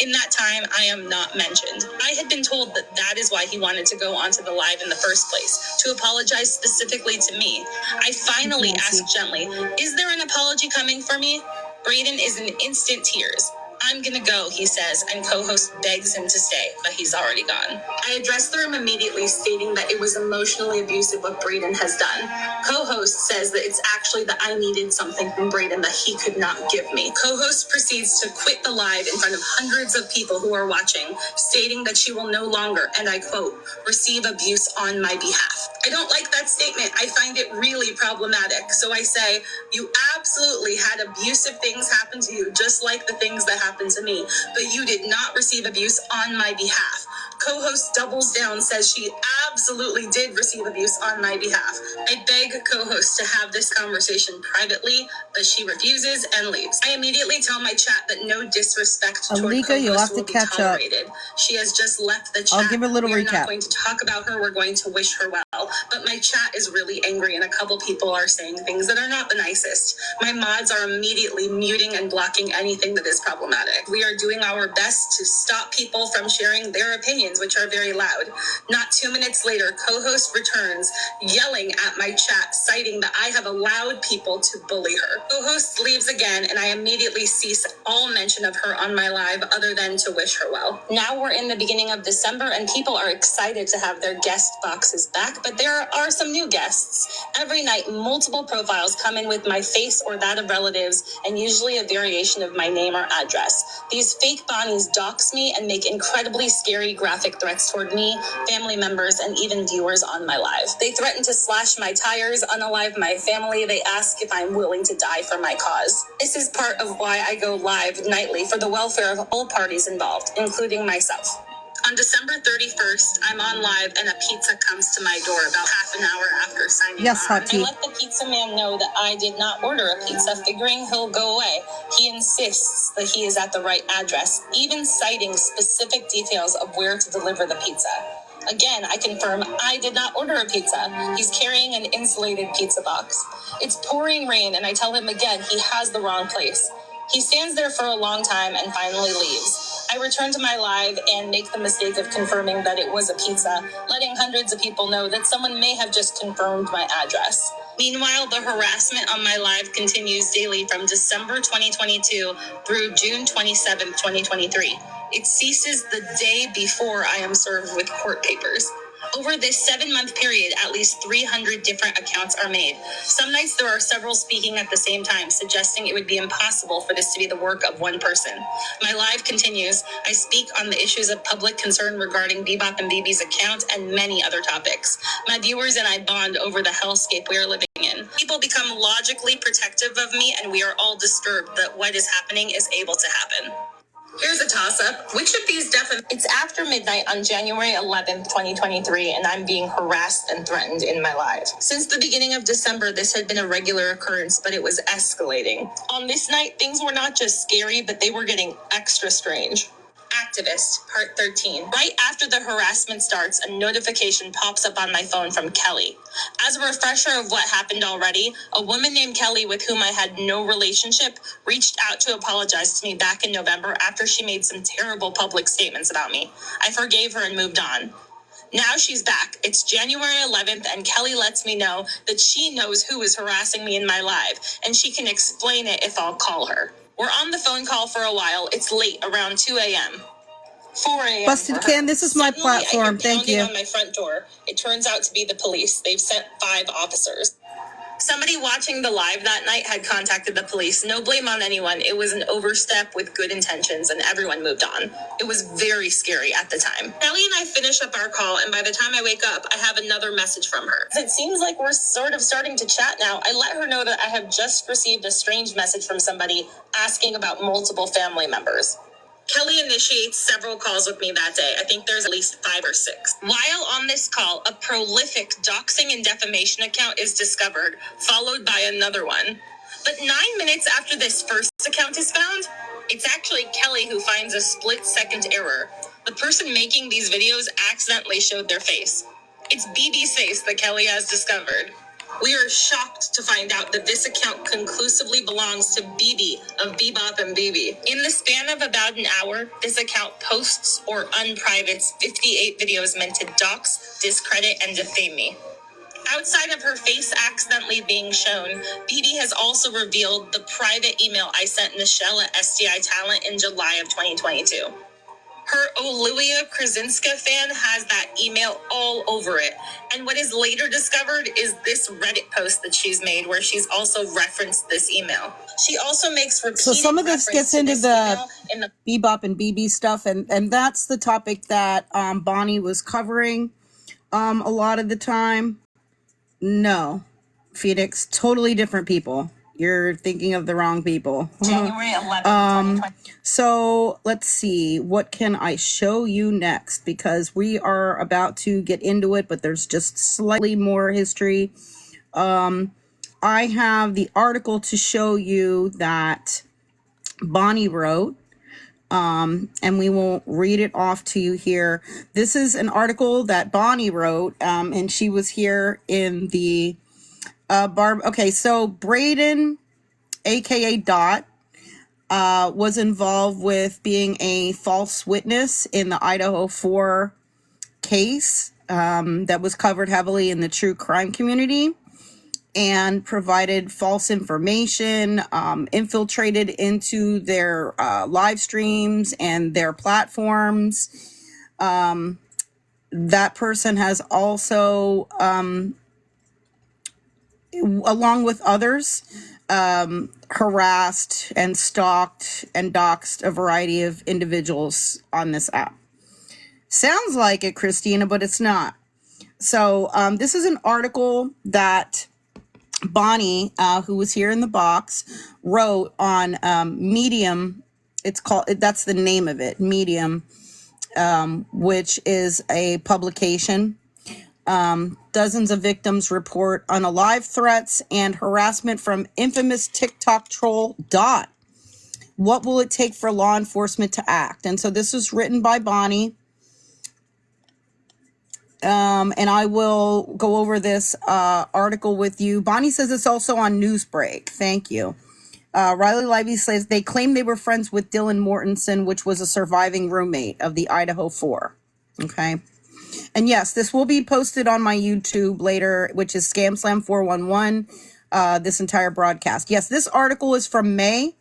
In that time, I am not mentioned. I had been told that that is why he wanted to go onto the live in the first place, to apologize specifically to me. I finally asked gently, is there an apology coming for me? Brayden is in instant tears. I'm gonna go, he says, and co-host begs him to stay, but he's already gone. I address the room immediately, stating that it was emotionally abusive what Braden has done. Co-host says that it's actually that I needed something from Braden that he could not give me. Co-host proceeds to quit the live in front of hundreds of people who are watching, stating that she will no longer, and I quote, receive abuse on my behalf. I don't like that statement. I find it really problematic. So I say, you absolutely had abusive things happen to you, just like the things that happened to me, but you did not receive abuse on my behalf. Co-host doubles down, says she absolutely did receive abuse on my behalf. I beg co-host to have this conversation privately, but she refuses and leaves. I immediately tell my chat that no disrespect toward Alika, you'll have co-host to will be catch up. tolerated. She has just left the chat. I'll give a little We're recap. not going to talk about her. We're going to wish her well. But my chat is really angry, and a couple people are saying things that are not the nicest. My mods are immediately muting and blocking anything that is problematic. We are doing our best to stop people from sharing their opinions, which are very loud. Not 2 minutes later, co-host returns, yelling at my chat, citing that I have allowed people to bully her. Co-host leaves again, and I immediately cease all mention of her on my live other than to wish her well. Now we're in the beginning of December, and people are excited to have their guest boxes back, but there are some new guests. Every night, multiple profiles come in with my face or that of relatives, and usually a variation of my name or address. These fake Bonnies dox me and make incredibly scary graphic threats toward me, family members, and even viewers on my live. They threaten to slash my tires, unalive my family. They ask if I'm willing to die for my cause. This is part of why I go live nightly, for the welfare of all parties involved, including myself. On December 31st, I'm on live and a pizza comes to my door about half an hour after signing Yes, on. Hati. I let the pizza man know that I did not order a pizza, figuring he'll go away. He insists that he is at the right address, even citing specific details of where to deliver the pizza. Again, I confirm I did not order a pizza. He's carrying an insulated pizza box. It's pouring rain, and I tell him again he has the wrong place. He stands there for a long time and finally leaves. I return to my live and make the mistake of confirming that it was a pizza, letting hundreds of people know that someone may have just confirmed my address. Meanwhile, the harassment on my live continues daily from December 2022 through June 27, 2023. It ceases the day before I am served with court papers. Over this 7-month period, at least 300 different accounts are made. Some nights there are several speaking at the same time, suggesting it would be impossible for this to be the work of one person. My live continues. I speak on the issues of public concern regarding Bebop and BB's account and many other topics. My viewers and I bond over the hellscape we are living in. People become logically protective of me, and we are all disturbed that what is happening is able to happen. Here's a toss-up. Which of these It's after midnight on January 11th, 2023, and I'm being harassed and threatened in my live. Since the beginning of December, this had been a regular occurrence, but it was escalating. On this night, things were not just scary, but they were getting extra strange. Activist, part 13. Right after the harassment starts, a notification pops up on my phone from Kelly. As a refresher of what happened already, a woman named Kelly, with whom I had no relationship, reached out to apologize to me back in November after she made some terrible public statements about me. I forgave her and moved on. Now she's back. It's January 11th, and Kelly lets me know that she knows who is harassing me in my live, and she can explain it if I'll call her. We're on the phone call for a while. It's late, around 2 a.m. 4 a.m. Busted Can, this is my Suddenly, platform. I hear Thank you. pounding on my front door. It turns out to be the police. They've sent 5 officers. Somebody watching the live that night had contacted the police. No blame on anyone. It was an overstep with good intentions, and everyone moved on. It was very scary at the time. Kelly and I finish up our call, and by the time I wake up, I have another message from her. It seems like we're sort of starting to chat now. I let her know that I have just received a strange message from somebody asking about multiple family members. Kelly initiates several calls with me that day. I think there's at least 5 or 6. While on this call, a prolific doxing and defamation account is discovered, followed by another one. But 9 minutes after this first account is found, it's actually Kelly who finds a split-second error. The person making these videos accidentally showed their face. It's BB's face that Kelly has discovered. We are shocked to find out that this account conclusively belongs to BB of Bebop and BB. In the span of about an hour, this account posts or unprivates 58 videos meant to dox, discredit, and defame me. Outside of her face accidentally being shown, BB has also revealed the private email I sent Michelle at STI Talent in July of 2022. Her Olivia Krasinska fan has that email all over it. And what is later discovered is this Reddit post that she's made where she's also referenced this email. She also makes repeated So some of this gets into the Bebop and BB stuff, and that's the topic that Bonnie was covering a lot of the time. No, Phoenix, totally different people. You're thinking of the wrong people. January 11th, 2020. So let's see, what can I show you next? Because we are about to get into it, but there's just slightly more history. I have the article to show you that Bonnie wrote, and we will read it off to you here. This is an article that Bonnie wrote, and she was here in the okay, so Braden, aka Dot, was involved with being a false witness in the Idaho 4 case that was covered heavily in the true crime community, and provided false information, infiltrated into their live streams and their platforms. That person has also, along with others, harassed and stalked and doxed a variety of individuals on this app. Sounds like it, Christina, but it's not. So this is an article that Bonnie, who was here in the box, wrote on Medium. It's called, that's the name of it, Medium, which is a publication. Dozens of victims report unalive threats and harassment from infamous TikTok troll Dot. What will it take for law enforcement to act? And so this was written by Bonnie. And I will go over this article with you. Bonnie says it's also on Newsbreak. Thank you. Riley Lively says they claim they were friends with Dylan Mortensen, which was a surviving roommate of the Idaho 4. Okay. And yes, this will be posted on my YouTube later, which is Scamslam 411, this entire broadcast. Yes, this article is from May.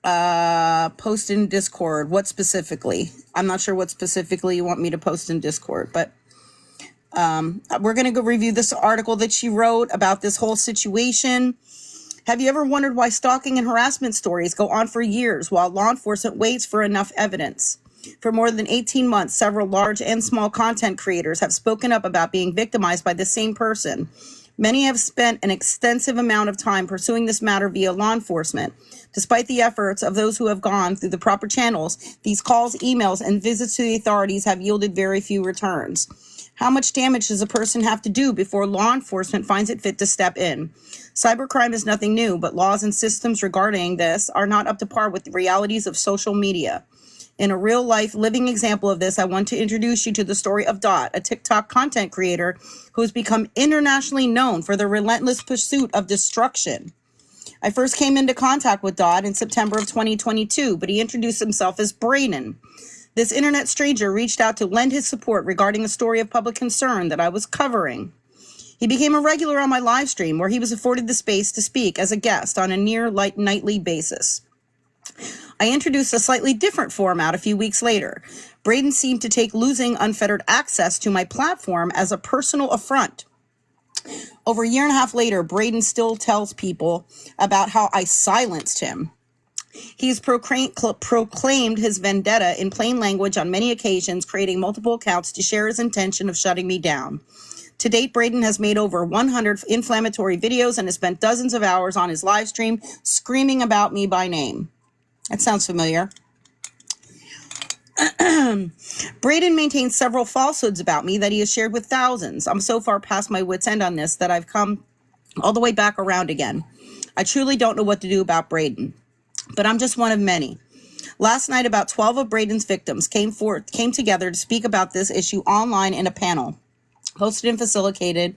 Post in Discord. What specifically? I'm not sure what specifically you want me to post in Discord, but we're going to go review this article that she wrote about this whole situation. Have you ever wondered why stalking and harassment stories go on for years while law enforcement waits for enough evidence? For more than 18 months, several large and small content creators have spoken up about being victimized by the same person. Many have spent an extensive amount of time pursuing this matter via law enforcement. Despite the efforts of those who have gone through the proper channels, these calls, emails, and visits to the authorities have yielded very few returns. How much damage does a person have to do before law enforcement finds it fit to step in? Cybercrime is nothing new, but laws and systems regarding this are not up to par with the realities of social media. In a real-life living example of this, I want to introduce you to the story of Dot, a TikTok content creator who has become internationally known for the relentless pursuit of destruction. I first came into contact with Dot in September of 2022, but he introduced himself as Braden. This internet stranger reached out to lend his support regarding a story of public concern that I was covering. He became a regular on my live stream, where he was afforded the space to speak as a guest on a near nightly basis. I introduced a slightly different format a few weeks later. Braden seemed to take losing unfettered access to my platform as a personal affront. Over a year and a half later, Braden still tells people about how I silenced him. He's proclaimed his vendetta in plain language on many occasions, creating multiple accounts to share his intention of shutting me down. To date, Braden has made over 100 inflammatory videos and has spent dozens of hours on his live stream screaming about me by name. That sounds familiar. Braden maintains several falsehoods about me that he has shared with thousands. I'm so far past my wit's end on this that I've come all the way back around again. I truly don't know what to do about Braden, but I'm just one of many. Last night, about 12 of Braden's victims came together to speak about this issue online in a panel, hosted and facilitated,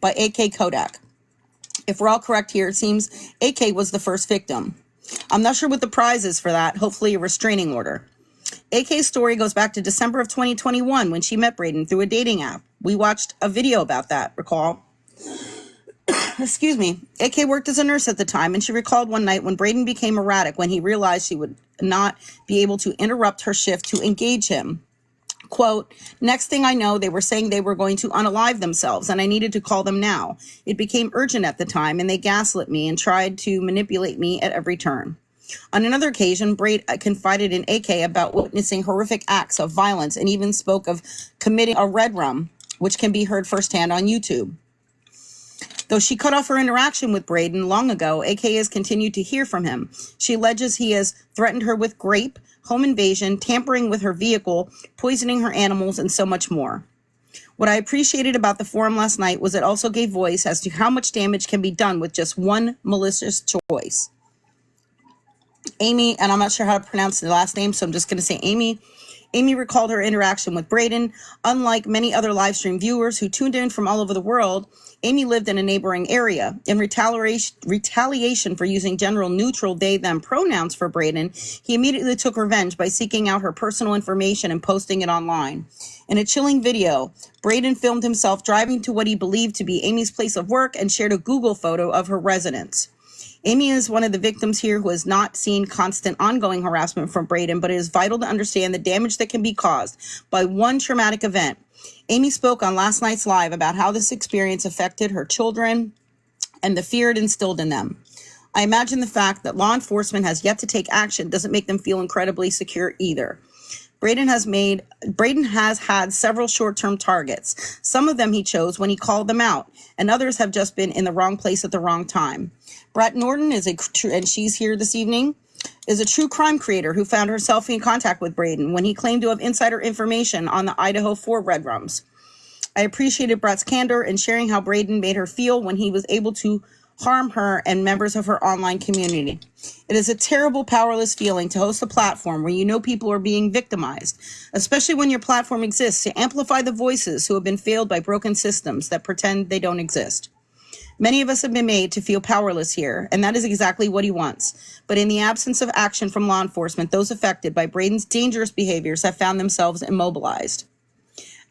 by AK Kodak. If we're all correct here, it seems AK was the first victim. I'm not sure what the prize is for that, hopefully a restraining order. AK's story goes back to December of 2021 when she met Braden through a dating app. We watched a video about that, recall? Excuse me. AK worked as a nurse at the time, and she recalled one night when Braden became erratic when he realized she would not be able to interrupt her shift to engage him. Quote, next thing I know, they were saying they were going to unalive themselves, and I needed to call them now. It became urgent at the time, and they gaslit me and tried to manipulate me at every turn. On another occasion, Braid confided in AK about witnessing horrific acts of violence and even spoke of committing a red rum, which can be heard firsthand on YouTube. Though she cut off her interaction with Braden long ago, AK has continued to hear from him. She alleges he has threatened her with rape, home invasion, tampering with her vehicle, poisoning her animals, and so much more. What I appreciated about the forum last night was it also gave voice as to how much damage can be done with just one malicious choice. Amy, and I'm not sure how to pronounce the last name, so I'm just going to say Amy. Amy recalled her interaction with Braden. Unlike many other live stream viewers who tuned in from all over the world, Amy lived in a neighboring area. In retaliation for using general neutral they-them pronouns for Braden, he immediately took revenge by seeking out her personal information and posting it online. In a chilling video, Braden filmed himself driving to what he believed to be Amy's place of work and shared a Google photo of her residence. Amy is one of the victims here who has not seen constant ongoing harassment from Braden, but it is vital to understand the damage that can be caused by one traumatic event. Amy spoke on last night's live about how this experience affected her children and the fear it instilled in them. I imagine the fact that law enforcement has yet to take action doesn't make them feel incredibly secure either. Braden has had several short-term targets. Some of them he chose when he called them out, and others have just been in the wrong place at the wrong time. Brett Norton and she's here this evening, is a true crime creator who found herself in contact with Braden when he claimed to have insider information on the Idaho 4 red rums. I appreciated Brett's candor in sharing how Braden made her feel when he was able to harm her and members of her online community. It is a terrible, powerless feeling to host a platform where you know people are being victimized, especially when your platform exists to amplify the voices who have been failed by broken systems that pretend they don't exist. Many of us have been made to feel powerless here, and that is exactly what he wants. But in the absence of action from law enforcement, those affected by Braden's dangerous behaviors have found themselves immobilized.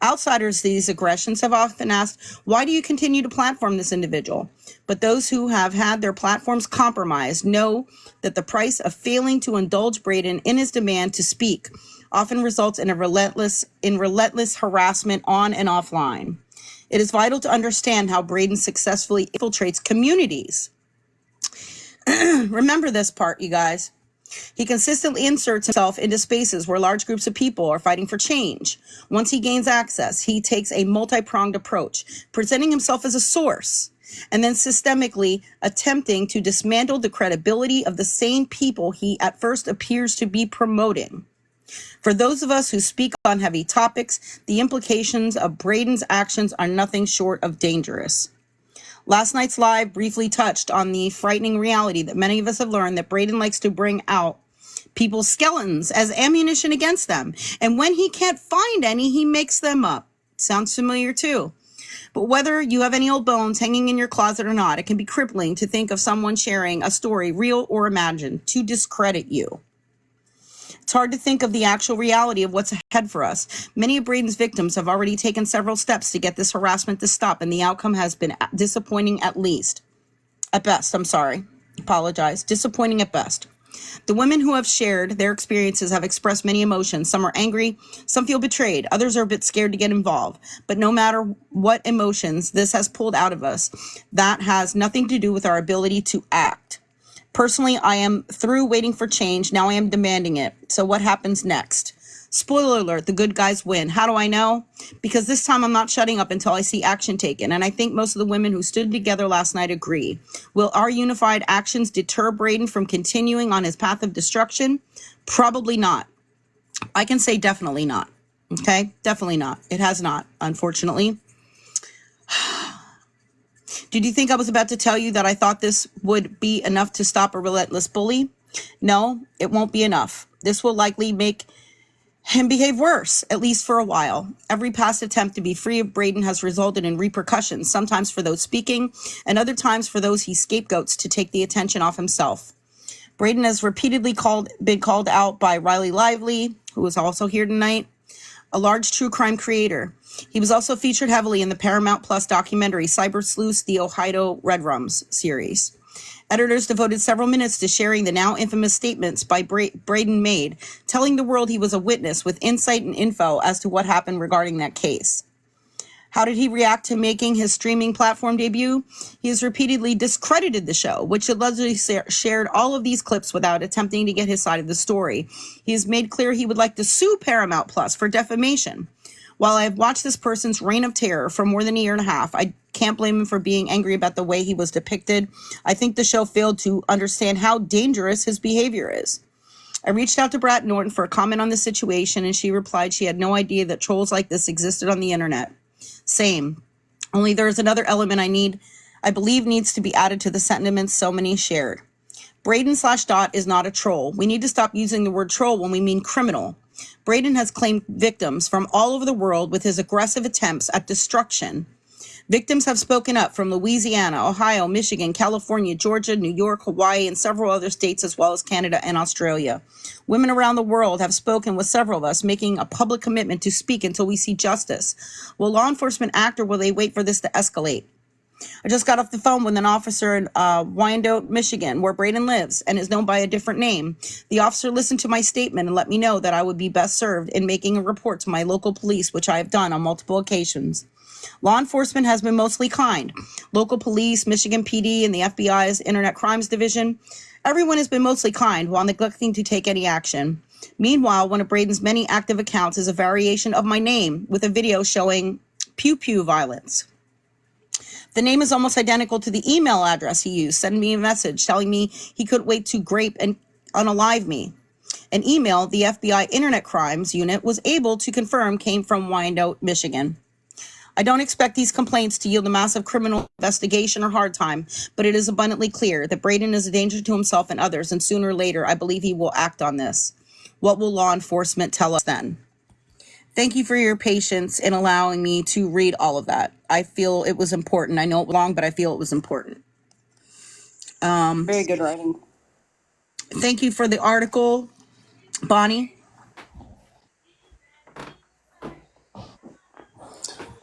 Outsiders to these aggressions have often asked, why do you continue to platform this individual? But those who have had their platforms compromised know that the price of failing to indulge Braden in his demand to speak often results in relentless harassment on and offline. It is vital to understand how Braden successfully infiltrates communities. Remember this part, you guys. He consistently inserts himself into spaces where large groups of people are fighting for change. Once he gains access, he takes a multi-pronged approach, presenting himself as a source, and then systemically attempting to dismantle the credibility of the same people he at first appears to be promoting. For those of us who speak on heavy topics, the implications of Braden's actions are nothing short of dangerous. Last night's live briefly touched on the frightening reality that many of us have learned that Braden likes to bring out people's skeletons as ammunition against them. And when he can't find any, he makes them up. Sounds familiar too. But whether you have any old bones hanging in your closet or not, it can be crippling to think of someone sharing a story, real or imagined, to discredit you. It's hard to think of the actual reality of what's ahead for us. Many of Braden's victims have already taken several steps to get this harassment to stop, and the outcome has been disappointing at best. Apologize. Disappointing at best. The women who have shared their experiences have expressed many emotions. Some are angry, some feel betrayed, others are a bit scared to get involved. But no matter what emotions this has pulled out of us, that has nothing to do with our ability to act. Personally, I am through waiting for change. Now I am demanding it. So what happens next? Spoiler alert, the good guys win. How do I know? Because this time I'm not shutting up until I see action taken. And I think most of the women who stood together last night agree. Will our unified actions deter Braden from continuing on his path of destruction? Probably not. I can say definitely not. Okay? Definitely not. It has not, unfortunately. Did you think I was about to tell you that I thought this would be enough to stop a relentless bully? No, it won't be enough. This will likely make him behave worse, at least for a while. Every past attempt to be free of Braden has resulted in repercussions, sometimes for those speaking, and other times for those he scapegoats to take the attention off himself. Braden has repeatedly been called out by Riley Lively, who is also here tonight, a large true crime creator. He was also featured heavily in the Paramount Plus documentary Cyber Sleuths, the Ohio Red Rums series. Editors devoted several minutes to sharing the now infamous statements by Braden made, telling the world he was a witness with insight and info as to what happened regarding that case. How did he react to making his streaming platform debut? He has repeatedly discredited the show, which allegedly shared all of these clips without attempting to get his side of the story. He has made clear he would like to sue Paramount Plus for defamation. While I have watched this person's reign of terror for more than a year and a half, I can't blame him for being angry about the way he was depicted. I think the show failed to understand how dangerous his behavior is. I reached out to Brett Norton for a comment on the situation, and she replied she had no idea that trolls like this existed on the internet. Same. Only there's another element I believe needs to be added to the sentiments so many shared. Braden/Dot is not a troll. We need to stop using the word troll when we mean criminal. Braden has claimed victims from all over the world with his aggressive attempts at destruction. Victims have spoken up from Louisiana, Ohio, Michigan, California, Georgia, New York, Hawaii, and several other states, as well as Canada and Australia. Women around the world have spoken with several of us, making a public commitment to speak until we see justice. Will law enforcement act, or will they wait for this to escalate? I just got off the phone with an officer in Wyandotte, Michigan, where Braden lives and is known by a different name. The officer listened to my statement and let me know that I would be best served in making a report to my local police, which I have done on multiple occasions. Law enforcement has been mostly kind. Local police, Michigan PD, and the FBI's Internet Crimes Division, everyone has been mostly kind while neglecting to take any action. Meanwhile, one of Braden's many active accounts is a variation of my name with a video showing pew-pew violence. The name is almost identical to the email address he used, sending me a message telling me he couldn't wait to grape and unalive me. An email the FBI Internet Crimes Unit was able to confirm came from Wyandotte, Michigan. I don't expect these complaints to yield a massive criminal investigation or hard time, but it is abundantly clear that Braden is a danger to himself and others, and sooner or later, I believe he will act on this. What will law enforcement tell us then? Thank you for your patience in allowing me to read all of that. I feel it was important. I know it was long, but I feel it was important. Very good writing. Thank you for the article, Bonnie.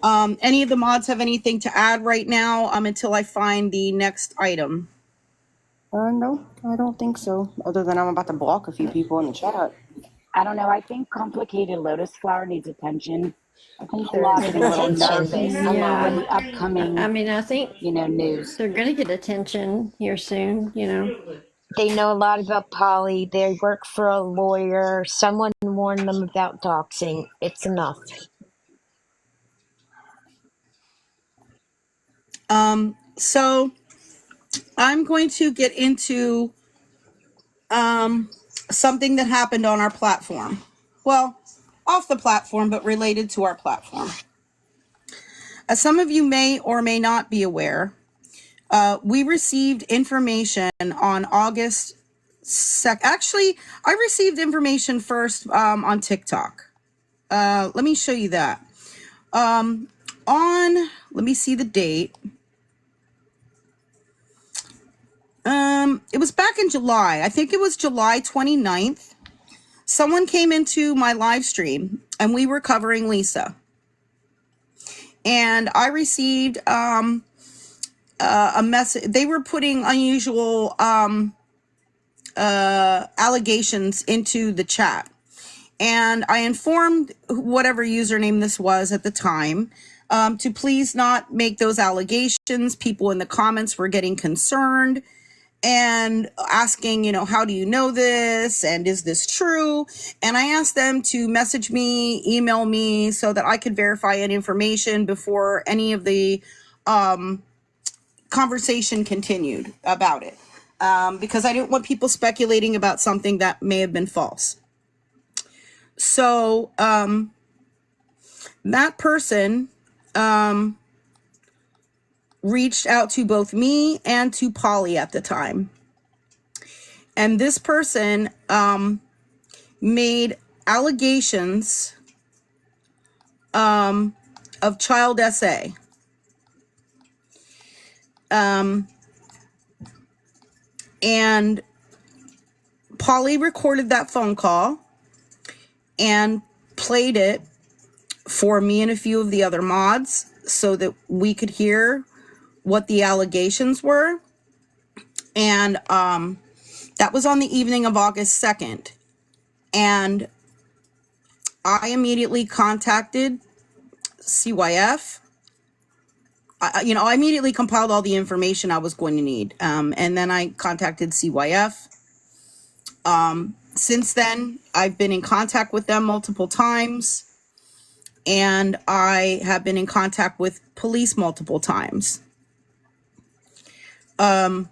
Any of the mods have anything to add right now until I find the next item? No, I don't think so. Other than I'm about to block a few people in the chat. I don't know. I think complicated lotus flower needs attention. I think they're getting a little nervous with the upcoming. I mean, I think news. They're going to get attention here soon. They know a lot about Polly. They work for a lawyer. Someone warned them about doxing. It's enough. So I'm going to get into something that happened on our platform. Well, off the platform, but related to our platform. As some of you may or may not be aware, we received information on August 2nd. Actually, I received information first on TikTok. Let me show you that. Let me see the date. It was back in July. I think it was July 29th. Someone came into my live stream and we were covering Lisa. And I received a message. They were putting unusual allegations into the chat. And I informed whatever username this was at the time to please not make those allegations. People in the comments were getting concerned and asking, how do you know this? And is this true? And I asked them to message me, email me so that I could verify any information before any of the conversation continued about it. Because I didn't want people speculating about something that may have been false. So that person reached out to both me and to Polly at the time. And this person made allegations of child SA. And Polly recorded that phone call. and played it for me and a few of the other mods so that we could hear what the allegations were. And that was on the evening of August 2nd. And I immediately contacted CYF. I immediately compiled all the information I was going to need. And then I contacted CYF. Since then, I've been in contact with them multiple times. And I have been in contact with police multiple times. I'm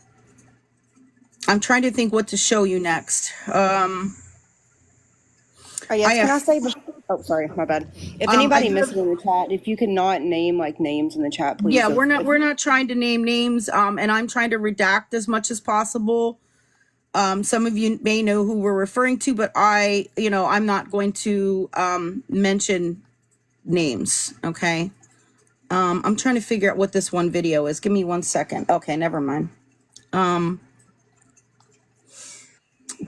trying to think what to show you next. Can I say? Oh, sorry, my bad. If anybody missed it in the chat, if you could not name like names in the chat, please. Yeah, we're not trying to name names. And I'm trying to redact as much as possible. Some of you may know who we're referring to, but I'm not going to mention names. Okay. I'm trying to figure out what this one video is. Give me 1 second. Okay, never mind.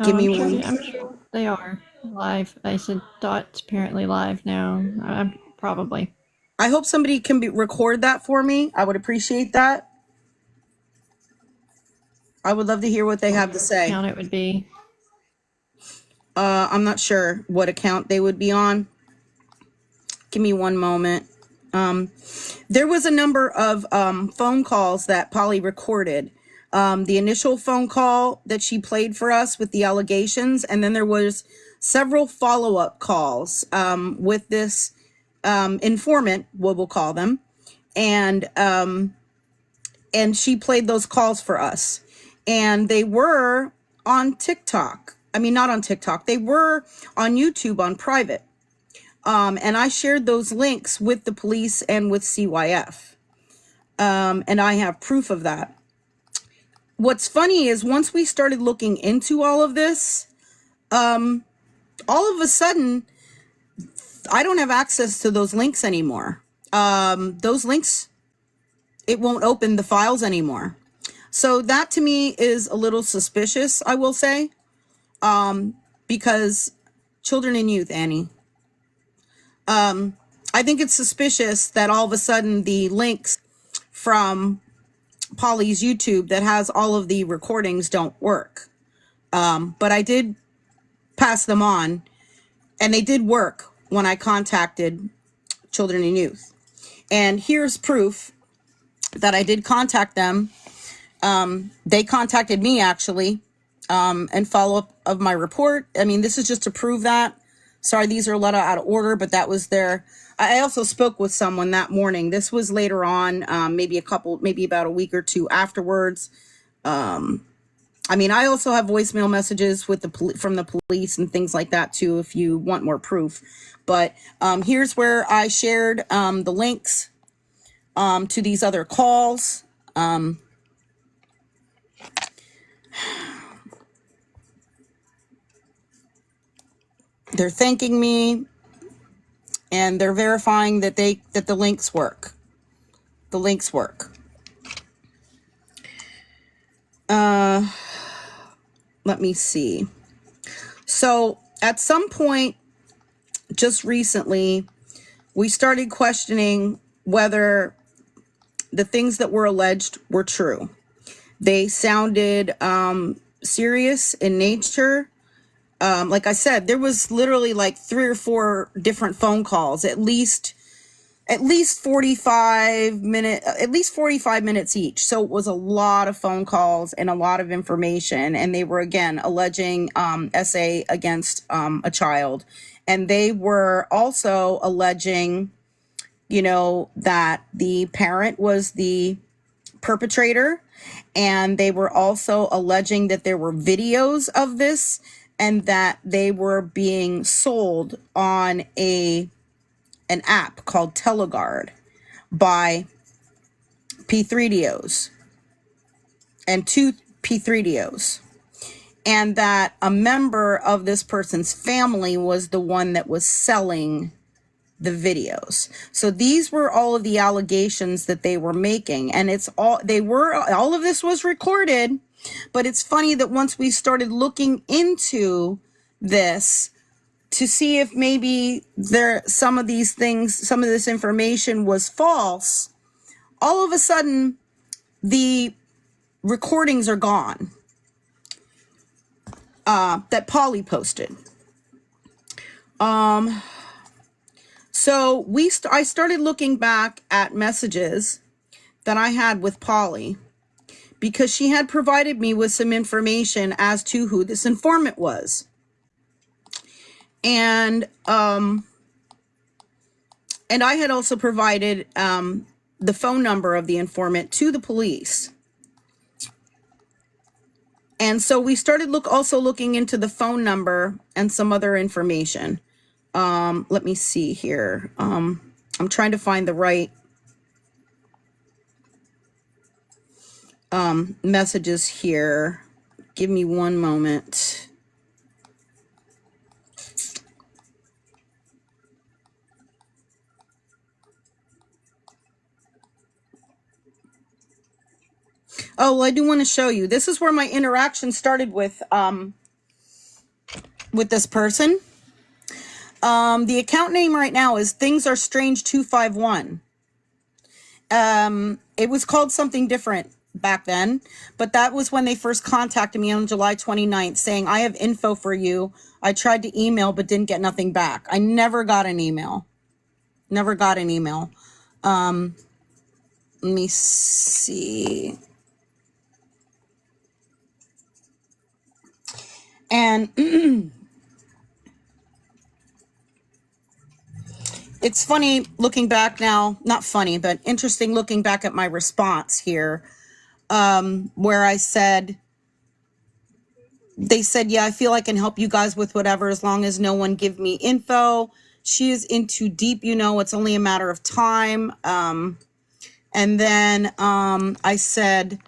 Give me one. I'm sure they are live. I said Dot's apparently live now. Probably. I hope somebody can record that for me. I would appreciate that. I would love to hear what they have to say. Account it would be. I'm not sure what account they would be on. Give me one moment. There was a number of phone calls that Polly recorded. The initial phone call that she played for us with the allegations, and then there was several follow-up calls with this informant, what we'll call them, and she played those calls for us, and they were on TikTok. I mean, not on TikTok. They were on YouTube on private. And I shared those links with the police and with CYF. And I have proof of that. What's funny is once we started looking into all of this, all of a sudden, I don't have access to those links anymore. Those links, it won't open the files anymore. So that to me is a little suspicious, I will say, because children and youth, Annie. I think it's suspicious that all of a sudden the links from Polly's YouTube that has all of the recordings don't work. But I did pass them on, and they did work when I contacted children and youth. And here's proof that I did contact them. They contacted me actually, and follow up of my report. I mean, this is just to prove that. Sorry, these are a lot out of order, but that was I also spoke with someone that morning. This was later on, maybe about a week or two afterwards. I mean, I also have voicemail messages with from the police and things like that too, if you want more proof. But here's where I shared the links to these other calls. They're thanking me, and they're verifying that the links work. The links work. Let me see. So at some point, just recently, we started questioning whether the things that were alleged were true. They sounded serious in nature. Like I said, there was literally like 3 or 4 different phone calls, at least 45 minutes each. So it was a lot of phone calls and a lot of information. And they were, again, alleging SA against a child. And they were also alleging, that the parent was the perpetrator. And they were also alleging that there were videos of this, and that they were being sold on an app called Teleguard by P3DOs and 2 P3DOs, and that a member of this person's family was the one that was selling the videos. So these were all of the allegations that they were making, and all of this was recorded. But it's funny that once we started looking into this to see if maybe some of these things, some of this information was false, all of a sudden the recordings are gone that Polly posted. So I started looking back at messages that I had with Polly, because she had provided me with some information as to who this informant was. And I had also provided the phone number of the informant to the police. And so we started also looking into the phone number and some other information. Let me see here. I'm trying to find the right messages here. Give me one moment. Oh, well, I do want to show you. This is where my interaction started with this person. The account name right now is Things Are Strange 251. It was called something different back then, but that was when they first contacted me on July 29th saying, I have info for you. I tried to email, but didn't get nothing back. I never got an email. Never got an email. Let me see. And it's funny looking back now, not funny, but interesting looking back at my response here, where I said, they said, yeah, I feel I can help you guys with whatever, as long as no one give me info. She is in too deep, it's only a matter of time. And then I said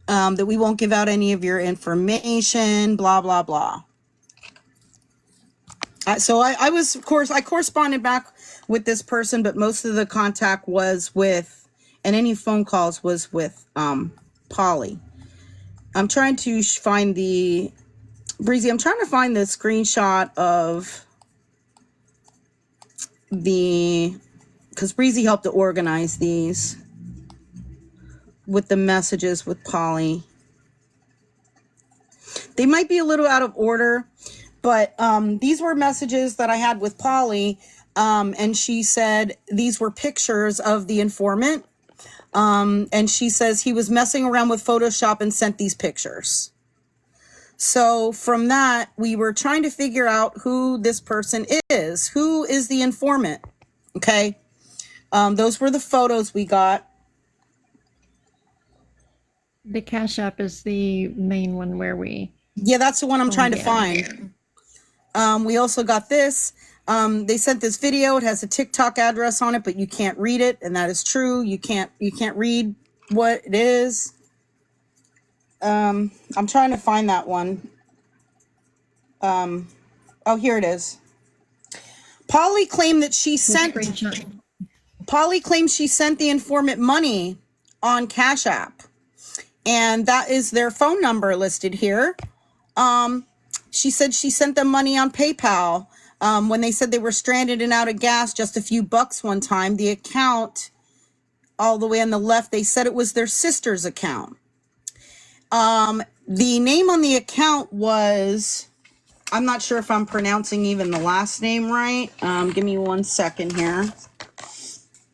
that we won't give out any of your information, blah, blah, blah. So I was, of course, I corresponded back with this person, but most of the contact was with, and any phone calls was with Polly. I'm trying to find Breezy, I'm trying to find the screenshot of because Breezy helped to organize these with the messages with Polly. They might be a little out of order, but these were messages that I had with Polly, and she said these were pictures of the informant, and she says he was messing around with Photoshop and sent these pictures. So from that, we were trying to figure out who this person is. Who is the informant? Okay. Those were the photos we got. The Cash App is the main one where we... Yeah, that's the one I'm trying to find. We also got this. They sent this video. It has a TikTok address on it, but you can't read it, and that is true. You can't read what it is. I'm trying to find that one. Oh, here it is. Polly claimed that she sent the informant money on Cash App, and that is their phone number listed here. She said she sent them money on PayPal. When they said they were stranded and out of gas, just a few bucks one time. The account all the way on the left, they said it was their sister's account. The name on the account was, I'm not sure if I'm pronouncing even the last name right. Give me 1 second here,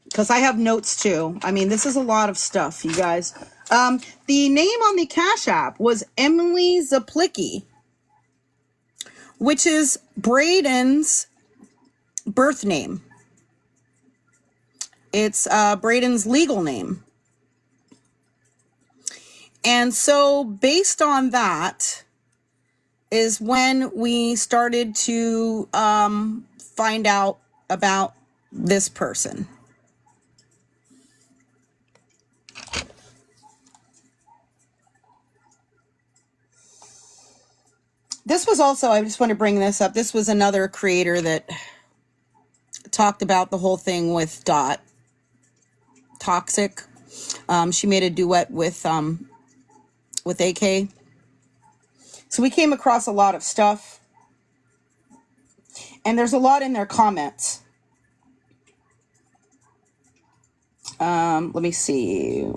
because I have notes too. I mean, this is a lot of stuff, you guys. The name on the Cash App was Emily Zaplicki, which is Braden's birth name. It's Braden's legal name. And so based on that is when we started to find out about this person. This was also, I just want to bring this up. This was another creator that talked about the whole thing with Dot. Toxic. She made a duet with AK. So we came across a lot of stuff. And there's a lot in their comments. Let me see.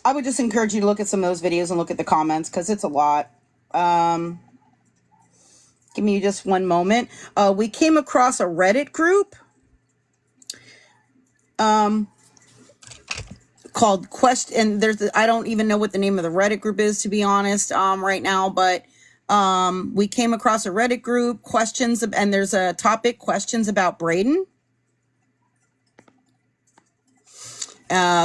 I would just encourage you to look at some of those videos and look at the comments because it's a lot. Give me just one moment. We came across a Reddit group called Question, and I don't even know what the name of the Reddit group is, to be honest, right now, but we came across a Reddit group, questions, and there's a topic, questions about Braden.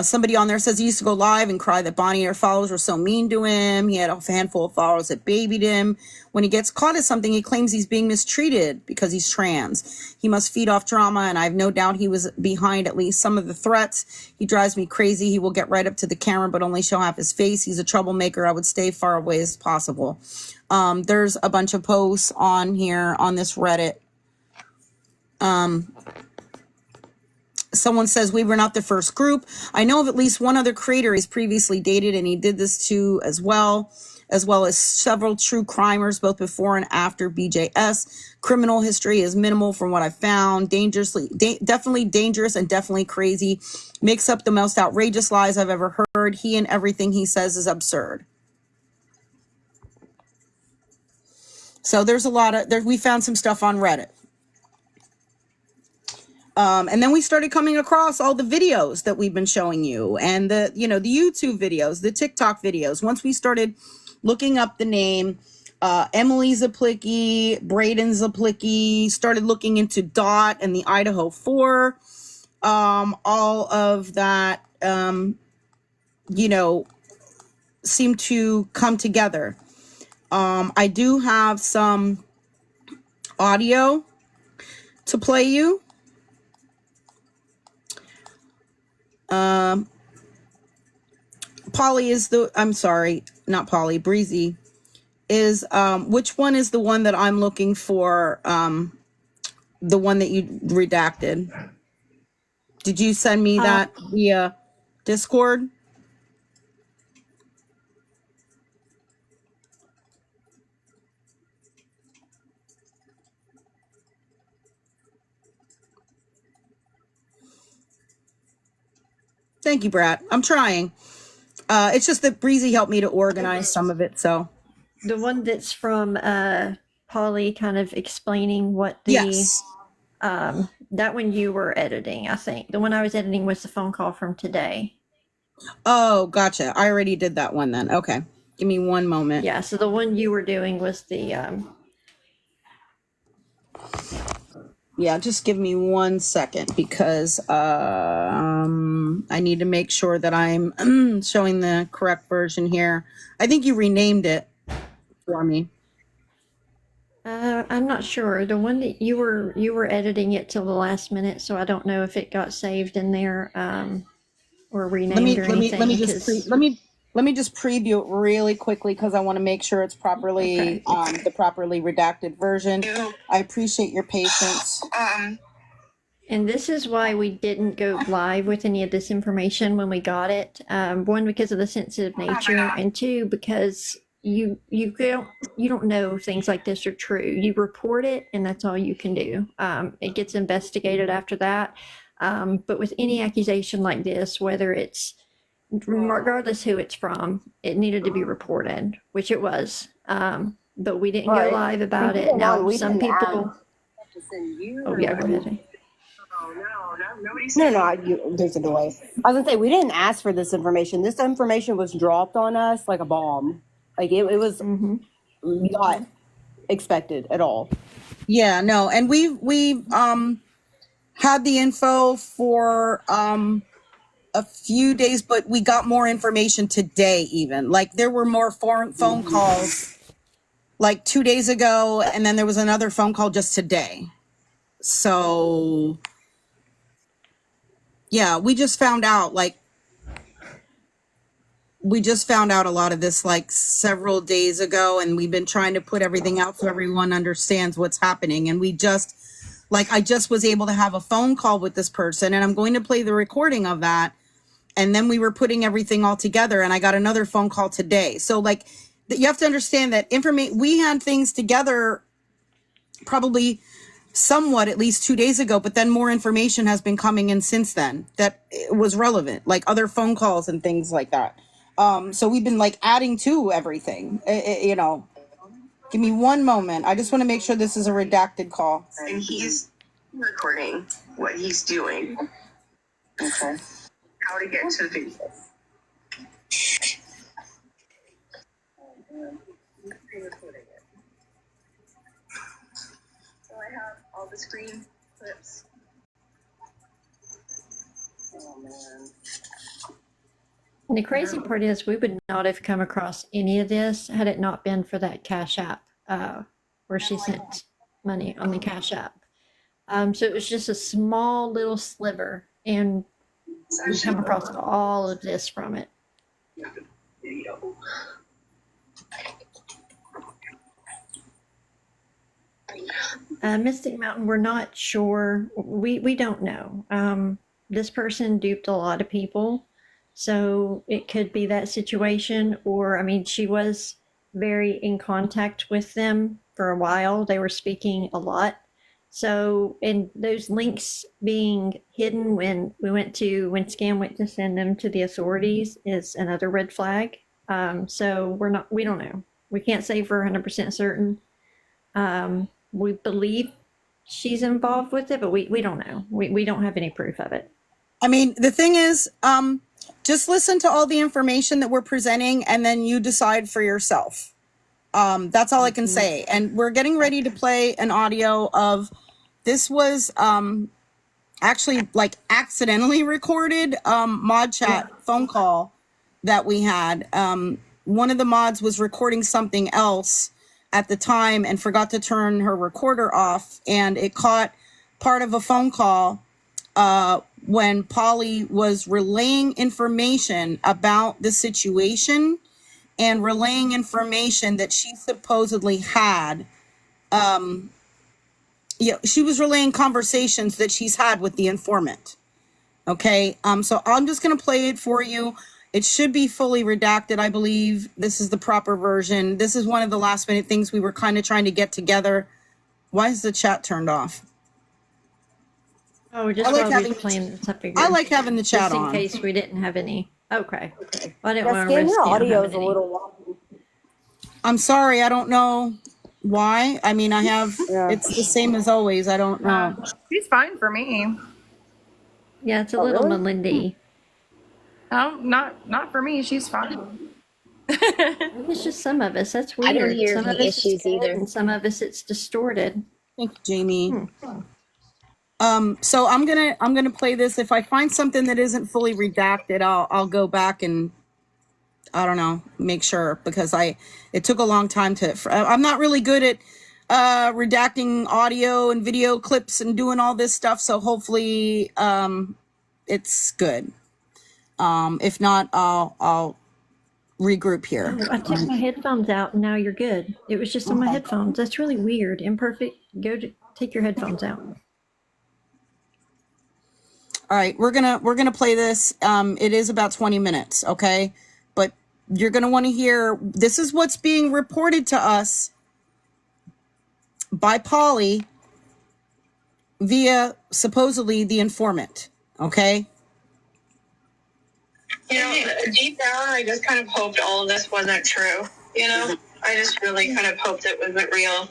Somebody on there says he used to go live and cry that Bonnie and her followers were so mean to him. He had a handful of followers that babied him. When he gets caught at something, he claims he's being mistreated because he's trans. He must feed off drama, and I have no doubt he was behind at least some of the threats. He drives me crazy. He will get right up to the camera, but only show half his face. He's a troublemaker. I would stay far away as possible. There's a bunch of posts on here on this Reddit. Someone says we were not the first group. I know of at least one other creator he's previously dated, and he did this too as well as several true crimers, both before and after BJS. Criminal history is minimal from what I found. Definitely dangerous and definitely crazy. Makes up the most outrageous lies I've ever heard. He and everything he says is absurd. So there's a lot of, we found some stuff on Reddit. And then we started coming across all the videos that we've been showing you, and the YouTube videos, the TikTok videos. Once we started looking up the name, Emily Zaplicki, Braden Zaplicki, started looking into Dot and the Idaho 4, all of that, seemed to come together. I do have some audio to play you. Polly is Breezy is, which one is the one that I'm looking for? The one that you redacted. Did you send me that via Discord? Thank you, Brat. I'm trying. It's just that Breezy helped me to organize some of it, so. The one that's from Polly kind of explaining what the... Yes. That one you were editing, I think. The one I was editing was the phone call from today. Oh, gotcha. I already did that one then. Okay. Give me one moment. Yeah, so the one you were doing was the... Yeah, just give me 1 second because I need to make sure that I'm showing the correct version here. I think you renamed it for me. I'm not sure. The one that you were editing it till the last minute, so I don't know if it got saved in there or renamed or anything. Let me just preview it really quickly because I want to make sure it's properly the properly redacted version. I appreciate your patience. And this is why we didn't go live with any of this information when we got it. One, because of the sensitive nature, and two, because you don't know things like this are true. You report it, and that's all you can do. It gets investigated after that. But with any accusation like this, whether it's regardless who it's from, it needed to be reported, which it was. But we didn't go live about it. Now, some people. Oh yeah, go ahead. There's a delay. I was gonna say we didn't ask for this information. This information was dropped on us like a bomb. Like it was not expected at all. Yeah, no, and we've had the info for a few days, but we got more information today. Even like there were more phone calls like 2 days ago, and then there was another phone call just today. So yeah, we just found out a lot of this like several days ago, and we've been trying to put everything out so everyone understands what's happening. And I just was able to have a phone call with this person, and I'm going to play the recording of that. And then we were putting everything all together, and I got another phone call today. So like you have to understand that we had things together probably somewhat at least 2 days ago, but then more information has been coming in since then that was relevant, like other phone calls and things like that. So we've been like adding to everything, you know. Give me one moment. I just want to make sure this is a redacted call. And he's recording what he's doing. Okay. How to get to the recording it. So I have all the screen clips. Oh man. And the crazy part is we would not have come across any of this had it not been for that Cash App where she sent money on the Cash App. So it was just a small little sliver, and we come across all of this from it. Mystic Mountain, we're not sure. We don't know. This person duped a lot of people. So it could be that situation, or, I mean, she was very in contact with them for a while. They were speaking a lot. So, and those links being hidden when Scam went to send them to the authorities is another red flag. So we don't know. We can't say for 100% certain. We believe she's involved with it, but we don't know. We don't have any proof of it. I mean, the thing is, just listen to all the information that we're presenting and then you decide for yourself. That's all I can say. And we're getting ready to play an audio of, this was actually like accidentally recorded mod chat phone call that we had. One of the mods was recording something else at the time and forgot to turn her recorder off, and it caught part of a phone call when Polly was relaying information about the situation and relaying information that she supposedly had. She was relaying conversations that she's had with the informant. Okay, so I'm just going to play it for you. It should be fully redacted, I believe. This is the proper version. This is one of the last minute things we were kind of trying to get together. Why is the chat turned off? Oh, just while we're playing this, I like having the chat on. Just in case we didn't have any. Okay. I didn't Yeah, want to Scan, risk your you not audio having is a any. little wobbly. I'm sorry, I don't know why. I mean, I have, it's the same as always. I don't know. She's fine for me. Yeah, it's a little really? Melindy. No, not for me. She's fine. It's just some of us. That's weird. I don't hear some of any us issues it's good, either. and some of us it's distorted. Thank you, Jamie. So I'm gonna play this. If I find something that isn't fully redacted, I'll go back and I don't know, make sure, because it took a long time I'm not really good at redacting audio and video clips and doing all this stuff. So hopefully it's good. If not, I'll regroup here. Oh, I took my headphones out and now you're good. It was just on my headphones. That's really weird. Imperfect. Take your headphones out. All right, we're gonna play this. It is about 20 minutes, okay? But you're gonna want to hear, this is what's being reported to us by Polly via supposedly the informant, okay? You know, deep down, I just kind of hoped all of this wasn't true. You know, I just really kind of hoped it wasn't real.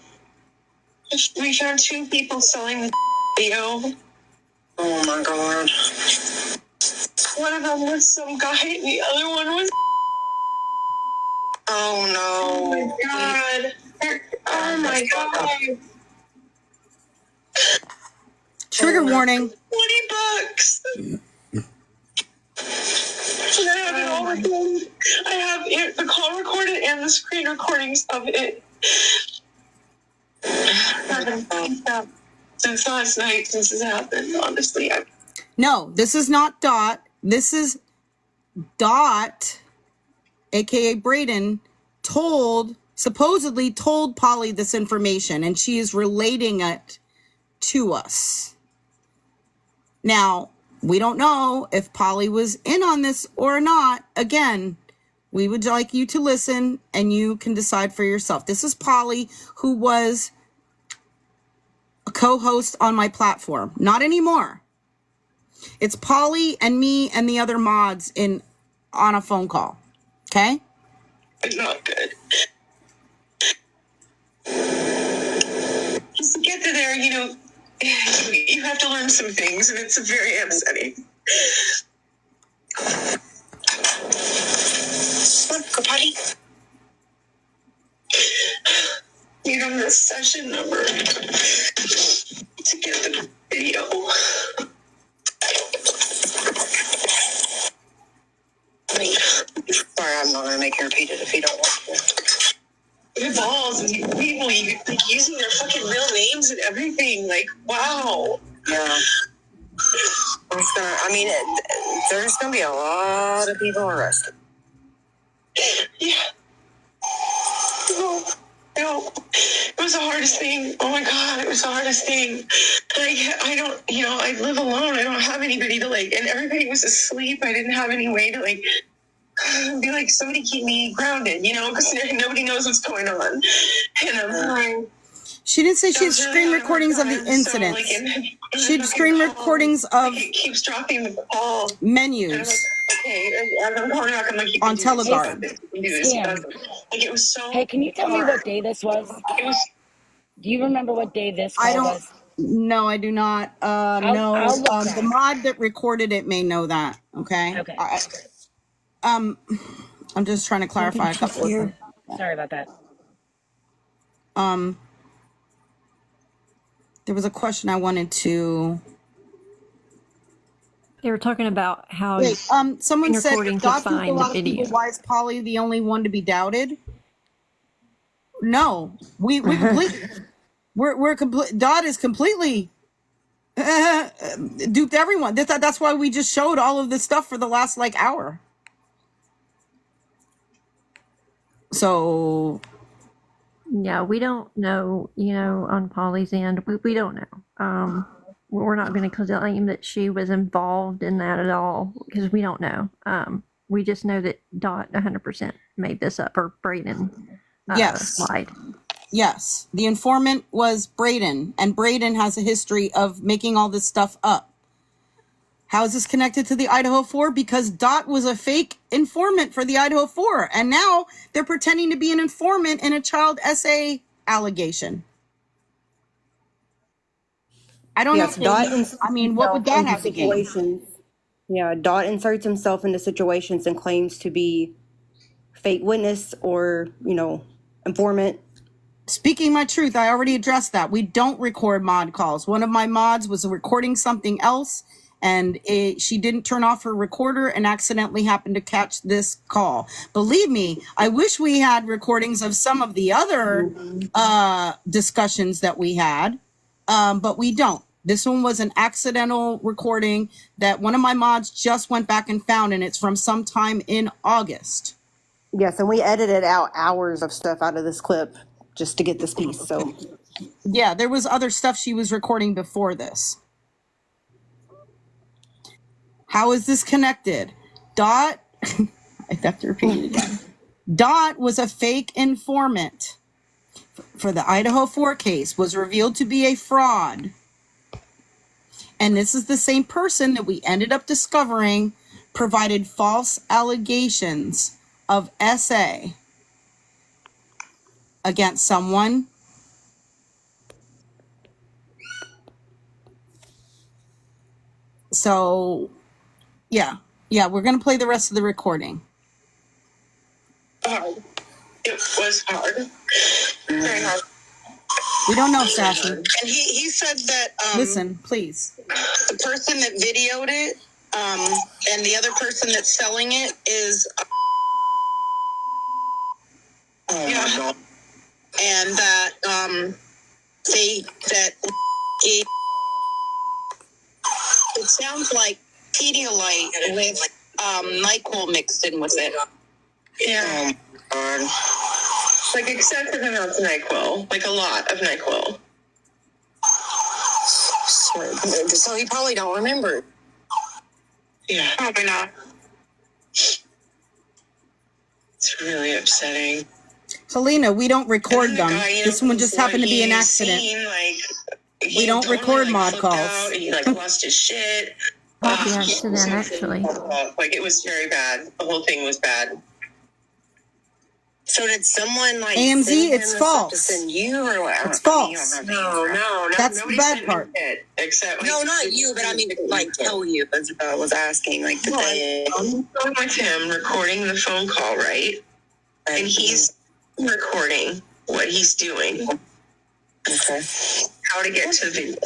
We found 2 people selling the video. Oh my god. One of them was some guy, and the other one was. Oh no. Oh my god. Oh my god. Trigger warning. $20. And I have it all recorded. I have the call recorded and the screen recordings of it. Since last night, since this happened, honestly. No, this is not Dot. This is Dot, aka Braden, supposedly told Polly this information, and she is relating it to us. Now, we don't know if Polly was in on this or not. Again, We would like you to listen, and you can decide for yourself. This is Polly, who was a co-host on my platform. Not anymore. It's Polly and me and the other mods on a phone call. Okay? Not good. Just to get to there, you have to learn some things, and it's very upsetting. Go potty. Need on the session number to get the video. Sorry, I'm not gonna make you repeat it if you don't want to. Your balls and people like using their fucking real names and everything. Like, wow. Yeah. There's gonna be a lot of people arrested. Yeah. No. It was the hardest thing. Oh my God, it was the hardest thing. I don't, I live alone. I don't have anybody to and everybody was asleep. I didn't have any way to be like, somebody keep me grounded, because nobody knows what's going on. And I'm She didn't say she had screen recordings of the incident. She had screen recordings of it keeps dropping the call. menus I'm calling back. I'm like, you can on do Teleguard. this. You can do this. It was so Hey, can you tell me what day this was? Do you remember what day this call was? No, I do not. No. I'll look The mod that recorded it may know that. Okay. Okay. I'm just trying to clarify a couple of things. Sorry about that. There was a question I wanted to. They were talking about how. Wait, someone said recording to God find a lot the of people. video. Why is Polly the only one to be doubted? No, we completely. We're complete. Dot is completely duped everyone. That's why we just showed all of this stuff for the last hour. So. Yeah, we don't know, on Polly's end, we don't know. We're not going to claim that she was involved in that at all because we don't know. We just know that Dot 100% made this up, or Braden Yes. lied. Yes, the informant was Braden, and Braden has a history of making all this stuff up. How is this connected to the Idaho 4? Because Dot was a fake informant for the Idaho 4, and now they're pretending to be an informant in a child SA allegation. I don't know. What would that have to gain? Yeah, Dot inserts himself into situations and claims to be fake witness or, informant. Speaking my truth, I already addressed that. We don't record mod calls. One of my mods was recording something else, and she didn't turn off her recorder and accidentally happened to catch this call. Believe me, I wish we had recordings of some of the other discussions that we had, but we don't. This one was an accidental recording that one of my mods just went back and found, and it's from sometime in August. Yes, and we edited out hours of stuff out of this clip just to get this piece. So, yeah, there was other stuff she was recording before this. How is this connected? Dot, I have to repeat it again. Dot was a fake informant for the Idaho 4 case, was revealed to be a fraud. And this is the same person that we ended up discovering provided false allegations of SA against someone. So, yeah, we're going to play the rest of the recording. Hard. It was hard. Very hard. We don't know, Sassy. And he said that listen, please. The person that videoed it and the other person that's selling it is yeah. And that it sounds like Pedialyte with NyQuil mixed in with it. Yeah. Like excessive amounts of NyQuil, like a lot of NyQuil. So he probably don't remember. Yeah, probably not. It's really upsetting. Helena, we don't record them. Guy, This one just happened to be an accident. We don't record mod calls. Out, he lost his shit. Happy accident, actually. It was very bad. The whole thing was bad. So did someone AMZ, send it's him false. To send you or what? It's false. No. That's the bad part. Except no, not you, but I mean tell you. As I was asking I'm with him recording the phone call, right? And he's recording what he's doing. Okay. How to get to the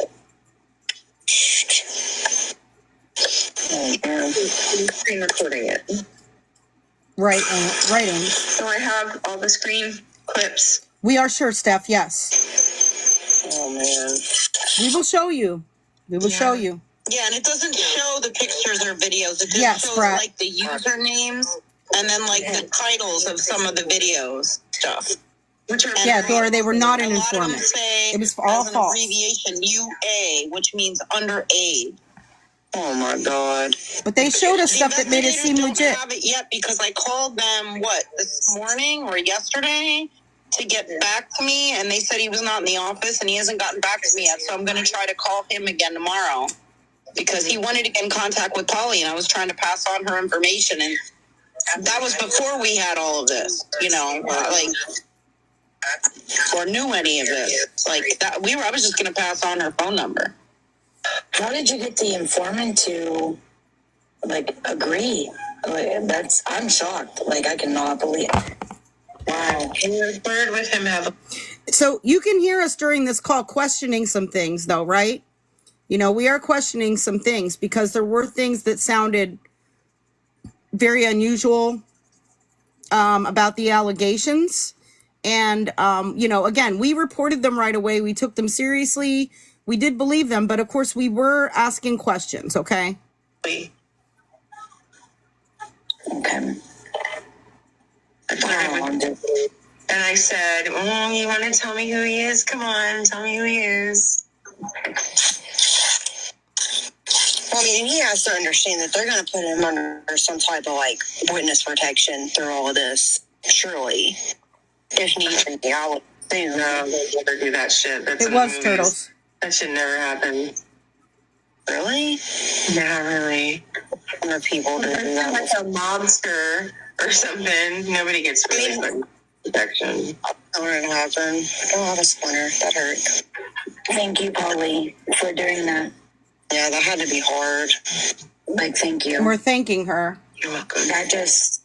screen recording it. Right. So I have all the screen clips. We are sure, Steph. Yes. Oh man. We will show you. Show you. Yeah, and it doesn't show the pictures or videos. It just shows Pratt. the usernames and then the titles of some of the videos stuff. Dora, they were not an informant. It was all false. Abbreviation UA, which means underage. Oh my God! But they showed us stuff that made it seem legit. I don't have it yet because I called them this morning or yesterday to get back to me, and they said he was not in the office and he hasn't gotten back to me yet. So I'm going to try to call him again tomorrow because he wanted to get in contact with Polly, and I was trying to pass on her information, and that was before we had all of this, or knew any of this. I was just going to pass on her phone number. How did you get the informant to agree? I'm shocked. I cannot believe it. Wow. And you're third with him So you can hear us during this call questioning some things though, right? We are questioning some things because there were things that sounded very unusual about the allegations. And, again, we reported them right away. We took them seriously. We did believe them, but of course we were asking questions, okay? Okay. And I said, you want to tell me who he is? Come on, tell me who he is. Well, he has to understand that they're going to put him under some type of witness protection through all of this. Surely. If need be, I would say no, they never do that shit. That's it was Turtles. That should never happen. Really? Yeah, really. More people do that. Like a mobster or something. Nobody gets really protection. That wouldn't happen. I don't have a splinter. That hurt. Thank you, Polly, for doing that. Yeah, that had to be hard. Thank you. And we're thanking her. You're welcome. That just...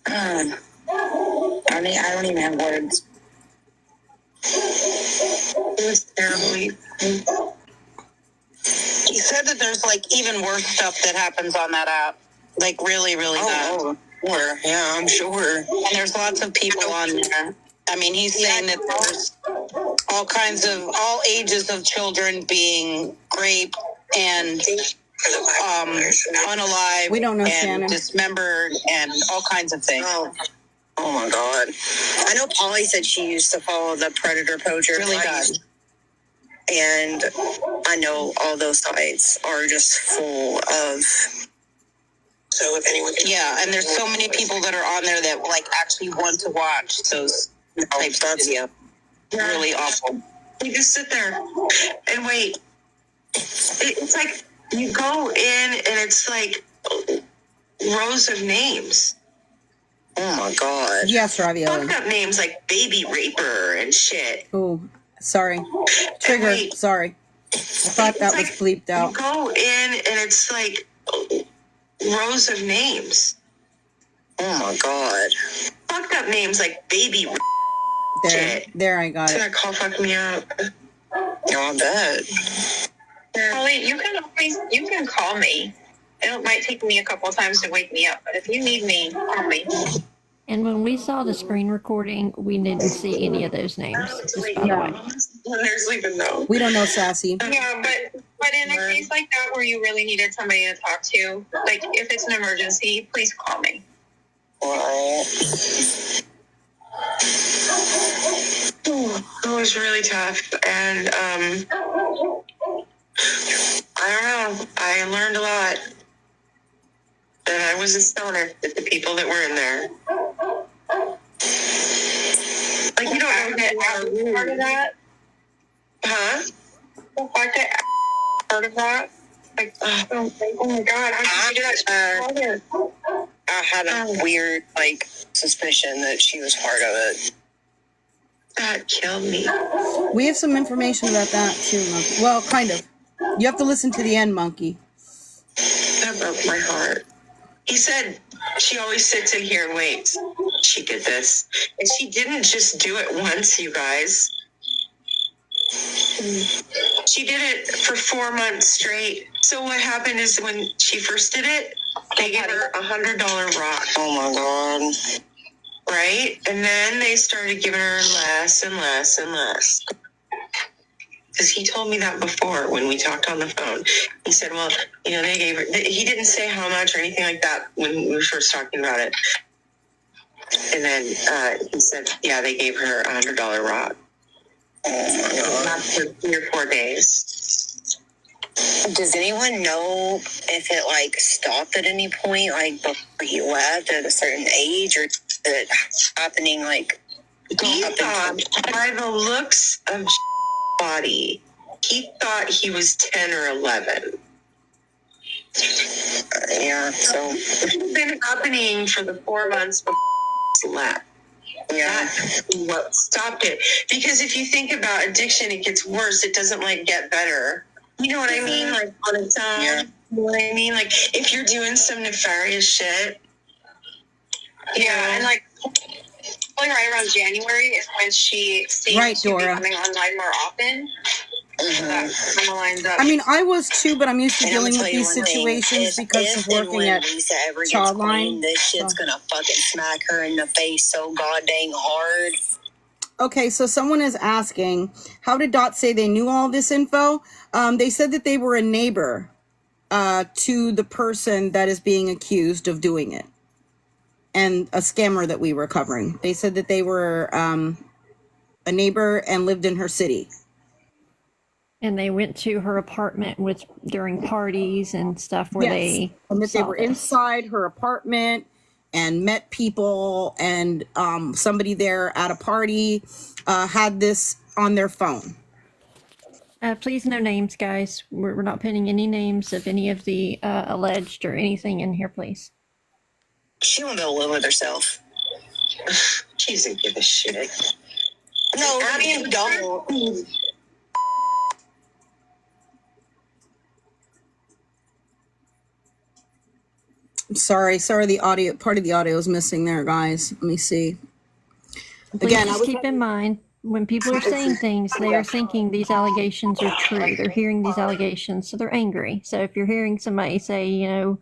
I don't even have words. It was terrible. He said that there's even worse stuff that happens on that app. Really, really bad. Oh, sure. Yeah, I'm sure. And there's lots of people on there. He's saying that there's all ages of children being raped and unalive. We don't know, and Shannon. Dismembered and all kinds of things. Oh my God. I know Polly said she used to follow the Predator Poacher. Really does. And I know all those sites are just full of... So if anyone... Yeah, and there's so many people that are on there that actually want to watch those types of videos. Really awful. You just sit there and wait. It's you go in and it's rows of names. Oh my God. Yes, Ravioli. Fucked up names like Baby Raper and shit. Oh, sorry. Trigger, sorry. I thought that was bleeped out. You go in and it's rows of names. Oh my God. Fucked up names like Baby Raper. There, I got it. That call fucked me up. Oh, I bet. Holly, you can call me. It might take me a couple of times to wake me up, but if you need me, call me. And when we saw the screen recording, we didn't see any of those names. Just by the way. When they're sleeping, though. We don't know, Sassy. Yeah, but in a case like that where you really needed somebody to talk to, if it's an emergency, please call me. It was really tough, and I don't know. I learned a lot. was a stoner with the people that were in there. Like, you don't know that part of that? Huh? The fact that part of that? Like, oh my God, how did you do that? I had a weird, like, suspicion that she was part of it. That killed me. We have some information about that too, Monkey. Well, kind of. You have to listen to the end, Monkey. That broke my heart. He said she always sits in here and waits. She did this. And she didn't just do it once, you guys. She did it for 4 months straight. So what happened is when she first did it, they gave her $100 rock. Oh my God. Right? And then they started giving her less and less and less. Because he told me that before when we talked on the phone. He said, well, you know, they gave her, he didn't say how much or anything like that when we were first talking about it. And then he said, yeah, they gave her $100 rock. Oh my God. Not for 3 or 4 days. Does anyone know if it, like, stopped at any point, like, before he left at a certain age, or is it happening, like, he thought, by the looks of body, he thought he was 10 or 11. Yeah, so it's been happening for the 4 months before he left. Yeah, that's what stopped it. Because if you think about addiction, it gets worse. It doesn't, like, get better. You know what I mean? Like, on its own. Yeah. You know what I mean? Like, if you're doing some nefarious shit. Yeah, and, like, right around January is when she seems to be coming online more often. Mm-hmm. That kind of lines up. I mean, I was too, but I'm used to dealing with these situations because of working at Childline. This shit's gonna fucking smack her in the face so goddamn hard. Okay, so someone is asking, how did Dot say they knew all this info? They said that they were a neighbor to the person that is being accused of doing it, and a scammer that we were covering. They said that they were a neighbor and lived in her city. And they went to her apartment during parties and stuff where and that they were inside her apartment and met people, and somebody there at a party had this on their phone. Please, no names, guys. We're not putting any names of any of the alleged or anything in here, please. She won't be able to live with herself. She doesn't give a shit. No, I mean, don't. Sorry, the audio, part of the audio is missing there, guys. Let me see. Please just keep in mind, when people are saying things, they are thinking these allegations are true. They're hearing these allegations, so they're angry. So if you're hearing somebody say, you know,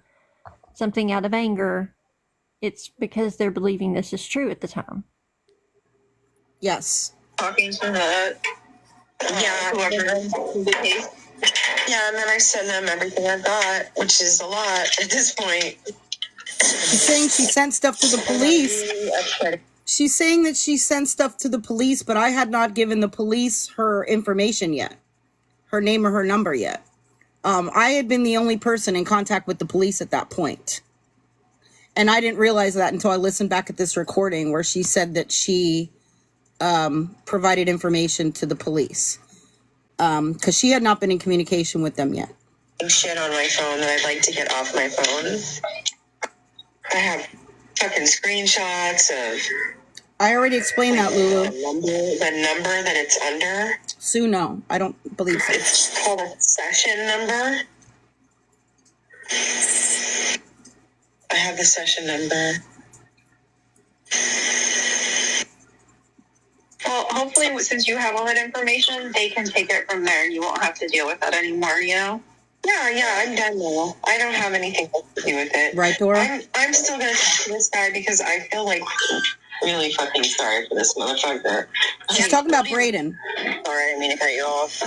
something out of anger, it's because they're believing this is true at the time. Yes. Talking to the, whoever the case. Yeah, and then I send them everything I've got, which is a lot at this point. She's saying she sent stuff to the police. She's saying that she sent stuff to the police, but I had not given the police her information yet, her name or her number yet. I had been the only person in contact with the police at that point. And I didn't realize that until I listened back at this recording where she said that she provided information to the police. Because she had not been in communication with them yet. Shit on my phone that I'd like to get off my phone. I have fucking screenshots of. I already explained that, Lulu. The number that it's under. Sue, no, I don't believe so. It's called a session number. I have the session number. Well, hopefully, since you have all that information, they can take it from there and you won't have to deal with that anymore, you know? Yeah, I'm done now. I don't have anything else to do with it. Right, Dora? I'm still going to talk to this guy because I feel like really fucking sorry for this motherfucker. She's talking about Brayden. Sorry, I didn't mean to cut you off.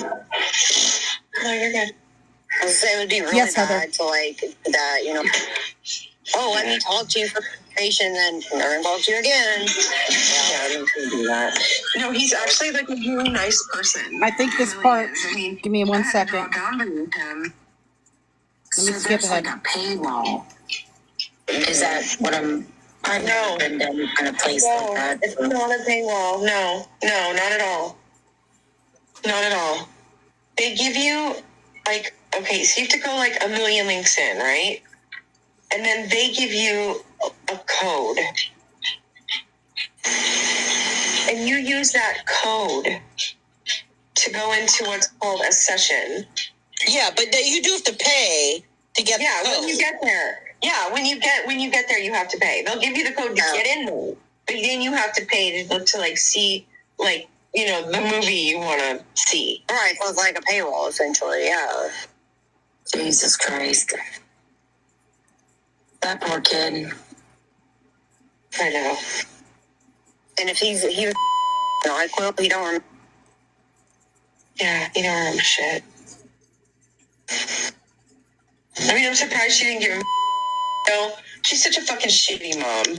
No, you're good. I was saying it would be really bad to, like, that, you know. Oh, let me talk to you for information and never talk to you again. Yeah, I didn't do that. No, he's actually like a really nice person. I think this part, give me 1 second. Let me skip ahead. Like a paywall. Is that what I've never been to any kind of place No, like that. it's not a paywall. No, not at all. Not at all. They give you, like, okay, so you have to go like a million links in, right? And then they give you a code. And you use that code to go into what's called a session. Yeah, but you do have to pay to get the code. When you get there. Yeah, when you get there, you have to pay. They'll give you the code to get in there, but then you have to pay to look to like see like the movie you want to see. Right, so it's like a paywall essentially. Yeah. Jesus Christ, that poor kid. I know. And if he was NyQuil, he don't remember. Yeah, he don't remember shit. I mean, I'm surprised she didn't give him. She's such a fucking shitty mom.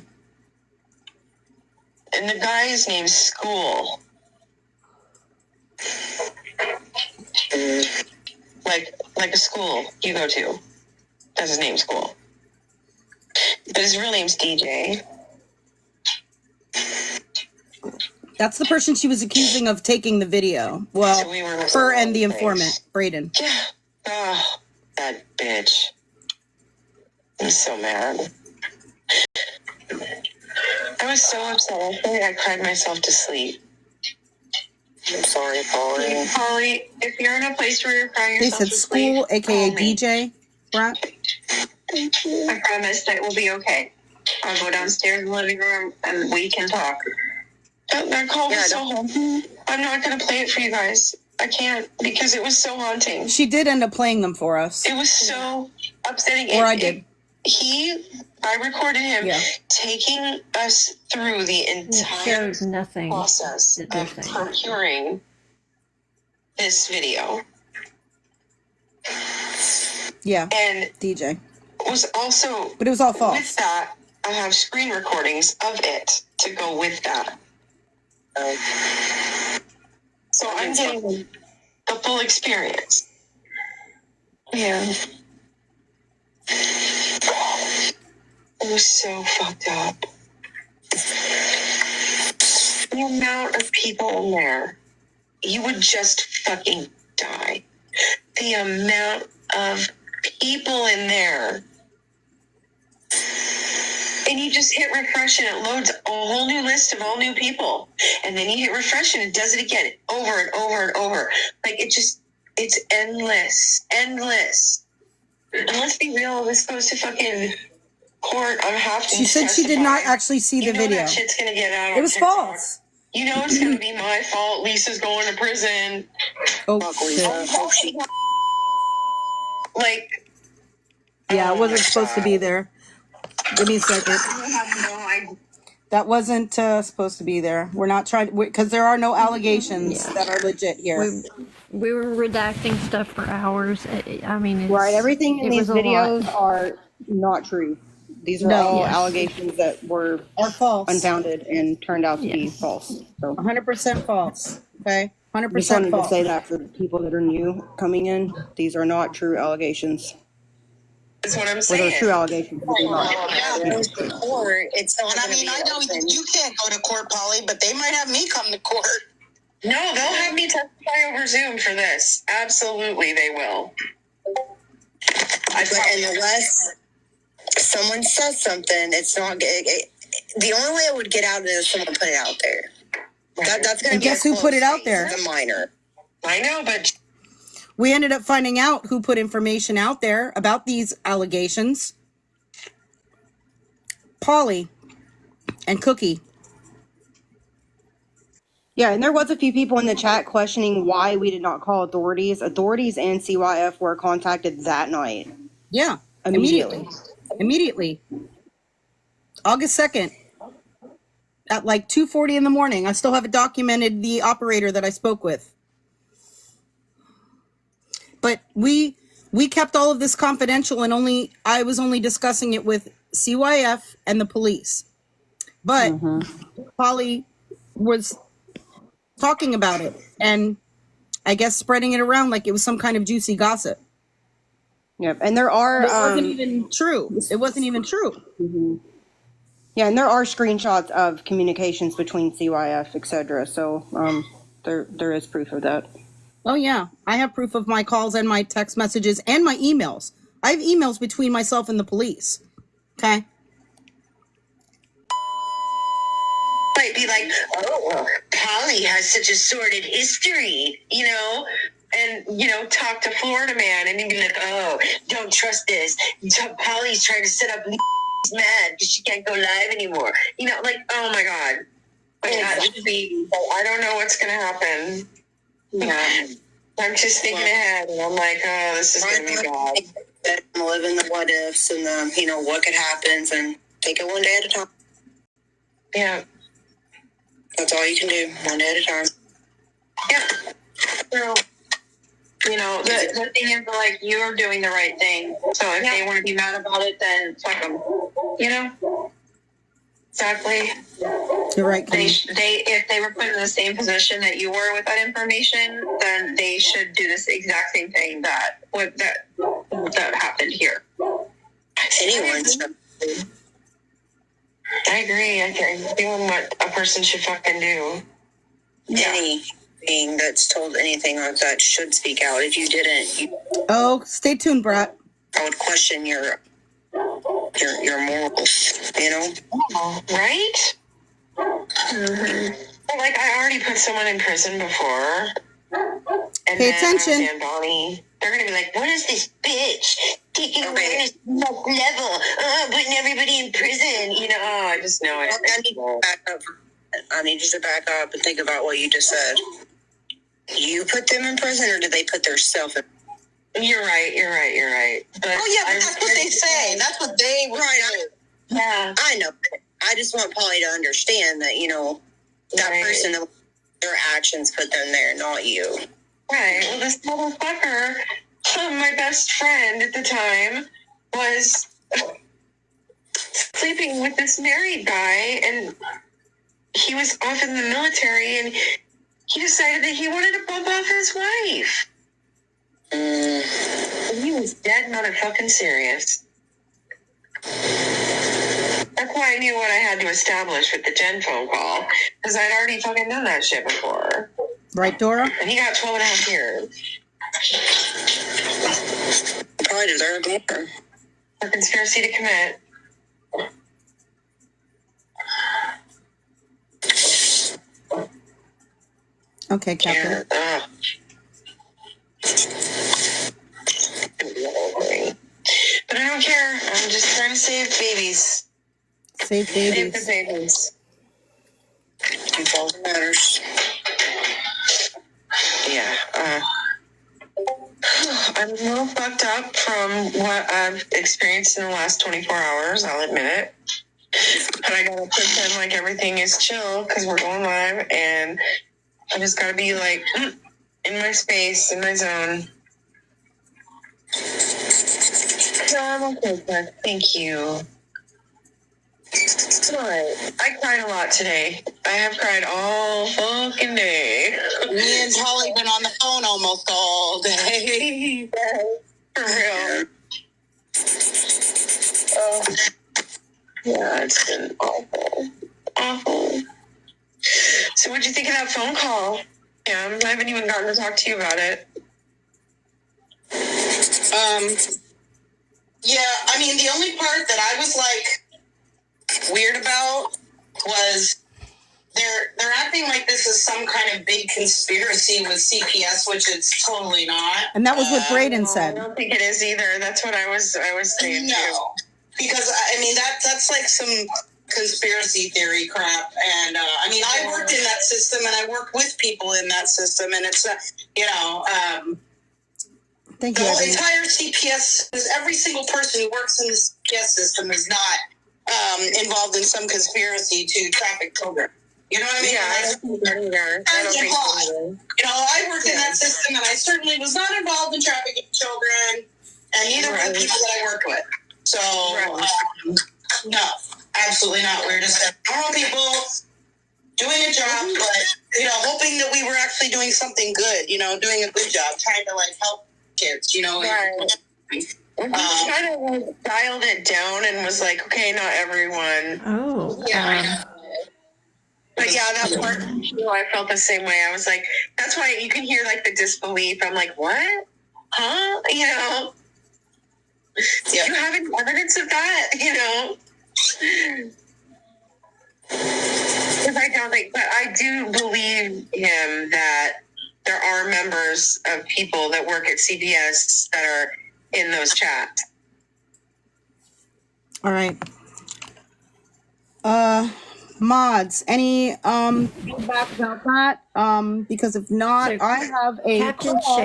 And the guy's name's School. Like a school you go to. That's his name, School. But his real name's DJ. That's the person she was accusing of taking the video. Well, her and the informant, Braden. Yeah. Oh, that bitch. I'm so mad. I was so upset. I think I cried myself to sleep. I'm sorry, Polly. Polly, if you're in a place where you're crying They yourself said to sleep, School, aka call me. DJ. Right? Thank you. I promise that will be okay. I'll go downstairs in the living room and we can talk. That call was so haunting. I'm not going to play it for you guys. I can't because it was so haunting. She did end up playing them for us. It was so upsetting. Or I did. I recorded him taking us through the entire process of procuring this video. Yeah. And DJ. Was also, but it was all false. With that, I have screen recordings of it to go with that. So I'm getting the full experience. Yeah. It was so fucked up. The amount of people in there, you would just fucking die. The amount of people in there. And you just hit refresh and it loads a whole new list of all new people. And then you hit refresh and it does it again over and over and over. Like it's endless. Endless. And let's be real, this goes to fucking court. I'm having She said she did not actually see the video. That shit's gonna get out. It was false. You know it's gonna be my fault. Lisa's going to prison. Oh shit. Like, yeah, it wasn't supposed to be there. Give me a second. That wasn't supposed to be there. We're not trying because there are no allegations that are legit here. We were redacting stuff for hours. I mean, right. Everything in these videos are not true. These are all allegations that were false, unfounded, and turned out to be false. So 100% false. Okay, 100% just wanted false. to say that for the people that are new coming in, these are not true allegations. That's what I'm saying. Well, they're true allegations. But they're not. It's not. I mean, I know you can't go to court, Polly, but they might have me come to court. No, they'll have me testify over Zoom for this. Absolutely, they will. And unless someone says something, it's not. The only way it would get out is if someone put it out there. That's going to be. Guess who put it out there? The minor. I know, but we ended up finding out who put information out there about these allegations. Polly and Cookie. Yeah, and there was a few people in the chat questioning why we did not call authorities. Authorities and CYF were contacted that night. Yeah, immediately. August 2nd at like 2:40 in the morning. I still haven't documented the operator that I spoke with. But we kept all of this confidential, and I was only discussing it with CYF and the police. But Polly was talking about it and I guess spreading it around like it was some kind of juicy gossip. Yep. And there are It wasn't even true. It wasn't even true. Mm-hmm. Yeah, and there are screenshots of communications between CYF, etc. So there is proof of that. Oh yeah, I have proof of my calls and my text messages and my emails. I have emails between myself and the police. Okay. Might be like, oh, well, Polly has such a sordid history, and, talk to Florida man and he'd be like, oh, don't trust this. Polly's trying to set up mad because she can't go live anymore. Oh my God. I don't know what's going to happen. Yeah. I'm just thinking ahead and I'm like, oh, this is going to be bad. I'm living the what ifs and the, what could happen and take it one day at a time. Yeah. That's all you can do, one day at a time. Yeah. So, the thing is, like, you're doing the right thing. So if they want to be mad about it, then fuck them. Exactly. You're right. If they were put in the same position that you were with that information, then they should do this exact same thing that happened here. Anyone's. I agree. Doing what a person should fucking do. Yeah. Anything that's told anything like that should speak out. If you didn't, Oh, stay tuned, Brett. I would question your morals. Right? Mm-hmm. Like, I already put someone in prison before. And Pay attention. Bonnie, they're gonna be like, "What is this bitch taking awareness level? Putting everybody in prison." I just know it. I need you to back up and think about what you just said. You put them in prison, or did they put themselves in? You're right. But but that's what they say. That's what they were saying. Yeah, I know. I just want Polly to understand that that person, their actions put them there, not you. Right. Well, this motherfucker, my best friend at the time, was sleeping with this married guy, and he was off in the military, and he decided that he wanted to bump off his wife. And he was dead motherfucking serious. That's why I knew what I had to establish with the Jen phone call, because I'd already fucking done that shit before. Right, Dora? And he got 12 and a half years. Probably deserved more. For conspiracy to commit. Okay, Captain. But I don't care. I'm just trying to save babies. Save babies. Save the babies. That's all that matters. Yeah. I'm a little fucked up from what I've experienced in the last 24 hours. I'll admit it. But I gotta pretend like everything is chill because we're going live, and I just gotta be like in my space, in my zone. No, I'm okay, Beth. Thank you. Right. I cried a lot today. I have cried all fucking day. Me and Polly been on the phone almost all day. For real. Oh. Yeah, it's been awful. Awful. So what'd you think of that phone call? Yeah, I haven't even gotten to talk to you about it. Yeah, I mean, the only part that I was like weird about was they're acting like this is some kind of big conspiracy with CPS, which it's totally not. And that was what Braden said. I don't think it is either. That's what I was saying. No, because I mean that's like some conspiracy theory crap. And I mean, I worked in that system, and I worked with people in that system, and it's Thank you, the Evan. entire CPS, every single person who works in the CPS system is not involved in some conspiracy to traffic children. You know what I mean? Yeah, I don't think so. I worked in that system, and I certainly was not involved in trafficking children, and neither were the people that I worked with. So, no, absolutely not. We're just normal people doing a job, but, hoping that we were actually doing something good, doing a good job, trying to, help kids, Right. We kind of dialed it down and was like, okay, not everyone. Oh, Yeah. But yeah, that part, I felt the same way. I was like, that's why you can hear like the disbelief. I'm like, what? Huh? Do you have any evidence of that? Because I don't think, but I do believe him that there are members of people that work at CBS that are in those chats. All right. Mods, any feedback about that? Because if not, So I have a Captain call.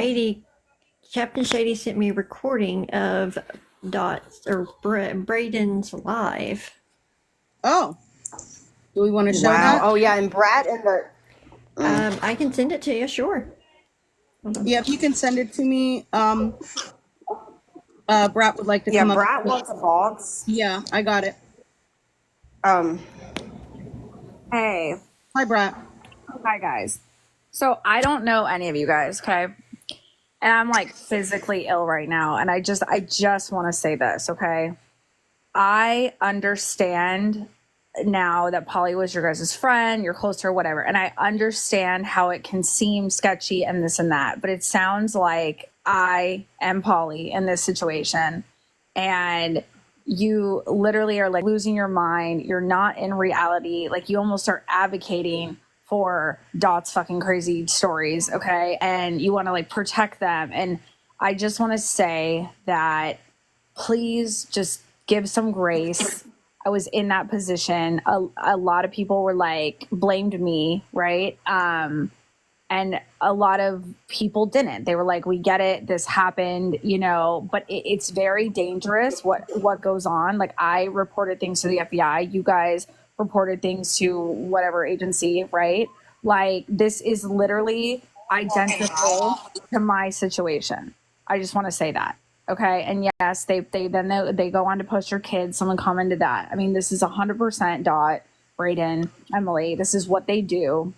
Captain Shady sent me a recording of Braden's live. Oh, do we want to show Wow. that? Oh yeah, and Brad and the. I can send it to you, sure. Yeah, if you can send it to me. Brat would like to come up. Yeah, Brat wants a box. Yeah, I got it. Hey. Hi, Brat. Hi, guys. So I don't know any of you guys, okay? And I'm like physically ill right now. And I just want to say this, okay? I understand now that Polly was your guys' friend, you're close to her, whatever. And I understand how it can seem sketchy and this and that. But it sounds like I am Polly in this situation. And you literally are like losing your mind. You're not in reality. Like you almost are advocating for Dot's fucking crazy stories, okay? And you want to like protect them. And I just want to say that please just give some grace. I was in that position. A lot of people were like blamed me, right? And a lot of people didn't. They were like, we get it, this happened, but it's very dangerous what goes on. Like I reported things to the FBI. You guys reported things to whatever agency, right? Like this is literally identical to my situation. I just want to say that. Okay. And yes, they go on to post your kids. Someone commented that. I mean, this is 100% Dot, Braden, Emily. This is what they do.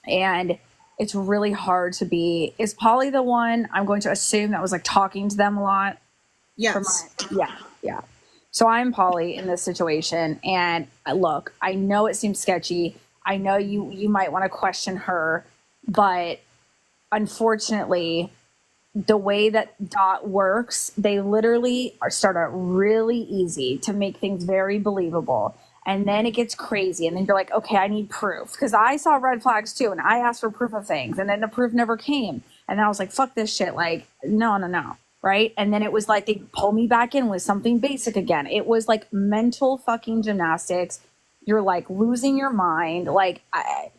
And it's really hard to be. Is Polly the one I'm going to assume that was like talking to them a lot? Yes. Yeah. So I'm Polly in this situation. And look, I know it seems sketchy. I know you might want to question her, but unfortunately, the way that Dot works, they literally start out really easy to make things very believable. And then it gets crazy. And then you're like, okay, I need proof. Because I saw red flags too. And I asked for proof of things. And then the proof never came. And then I was like, fuck this shit. Like, no. Right. And then it was like they pull me back in with something basic again. It was like mental fucking gymnastics. You're like losing your mind. Like, I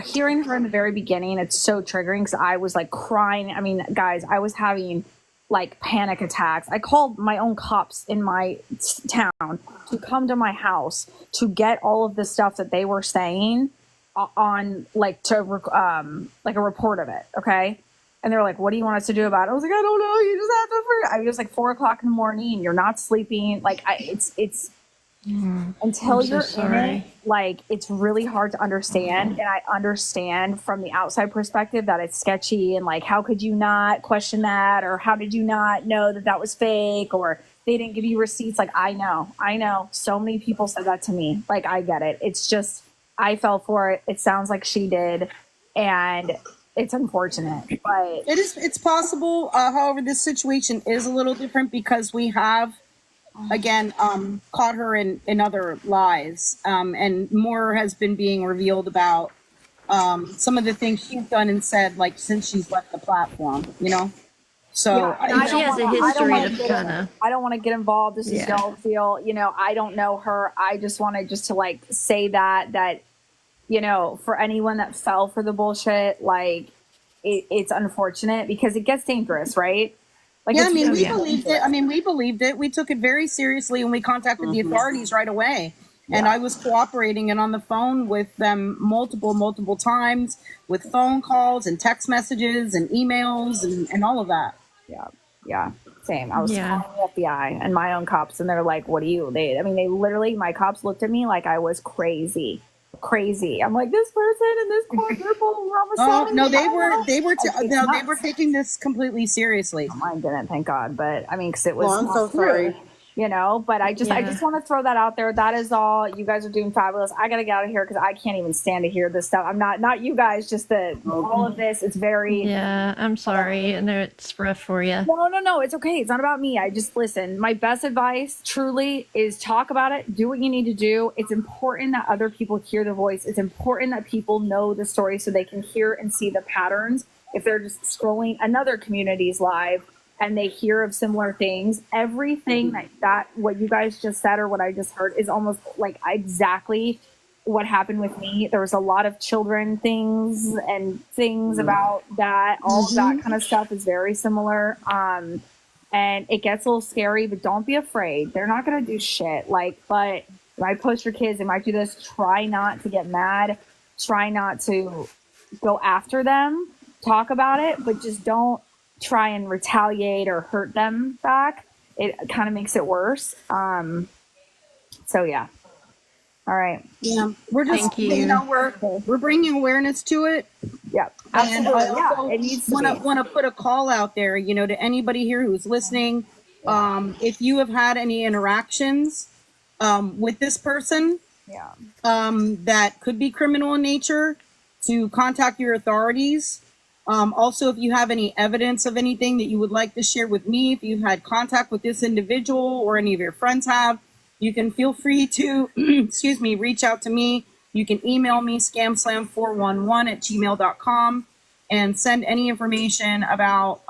hearing her in the very beginning, it's so triggering because I was like crying. I mean, guys, I was having like panic attacks. I called my own cops in my town to come to my house to get all of the stuff that they were saying on like like a report of it. Okay. And they're like, what do you want us to do about it? I was like, I don't know. You just have to, it was like 4:00 in the morning. You're not sleeping. Like it's until you're in it, like it's really hard to understand. And I understand from the outside perspective that it's sketchy and like, how could you not question that? Or how did you not know that that was fake? Or they didn't give you receipts. Like, I know so many people said that to me. Like, I get it. It's just, I fell for it. It sounds like she did. And it's unfortunate, but it's possible. However, this situation is a little different because we have, again, caught her in other lies, and more has been being revealed about some of the things she's done and said, like since she's left the platform, So yeah, she has a history of kind of. I don't want to get involved. This is y'all feel. I don't know her. I just wanted to like say that for anyone that fell for the bullshit, like it's unfortunate because it gets dangerous, right? Like, yeah, we believed it. We believed it. We took it very seriously and we contacted the authorities right away. Yeah. And I was cooperating and on the phone with them multiple times with phone calls and text messages and emails and all of that. Yeah. Same. I was calling the FBI and my own cops and they're like, what do you, they literally, my cops looked at me like I was crazy. crazy. I'm like, this person and this quadruple Oh homicide. no, they It's were nuts. taking this completely seriously. Mine didn't, thank God. But I mean, because it was Well, I'm not so true, sorry. you know. But I just want to throw that out there. That is all. You guys are doing fabulous. I gotta get out of here because I can't even stand to hear this stuff. I'm not you guys. Just all of this. It's very. Yeah, I'm sorry. I know it's rough for you. No, it's okay. It's not about me. I just listen. My best advice truly is talk about it. Do what you need to do. It's important that other people hear the voice. It's important that people know the story so they can hear and see the patterns. If they're just scrolling another community's live and they hear of similar things, everything that what you guys just said or what I just heard is almost like exactly what happened with me. There was a lot of children things and things about that. All of that kind of stuff is very similar. And it gets a little scary, but don't be afraid. They're not going to do shit. Like, but they might post your kids. They might do this. Try not to get mad. Try not to go after them. Talk about it, but just don't try and retaliate or hurt them back. It kind of makes it worse. So yeah. All right. Yeah, we're just Thank you. We're bringing awareness to it. Yeah, And absolutely. I also It needs to be. want to put a call out there, you know, to anybody here who's listening. If you have had any interactions with this person, that could be criminal in nature, to contact your authorities. Also, if you have any evidence of anything that you would like to share with me, if you've had contact with this individual or any of your friends have, you can feel free to, reach out to me. You can email me, scamslam411@gmail.com, and send any information about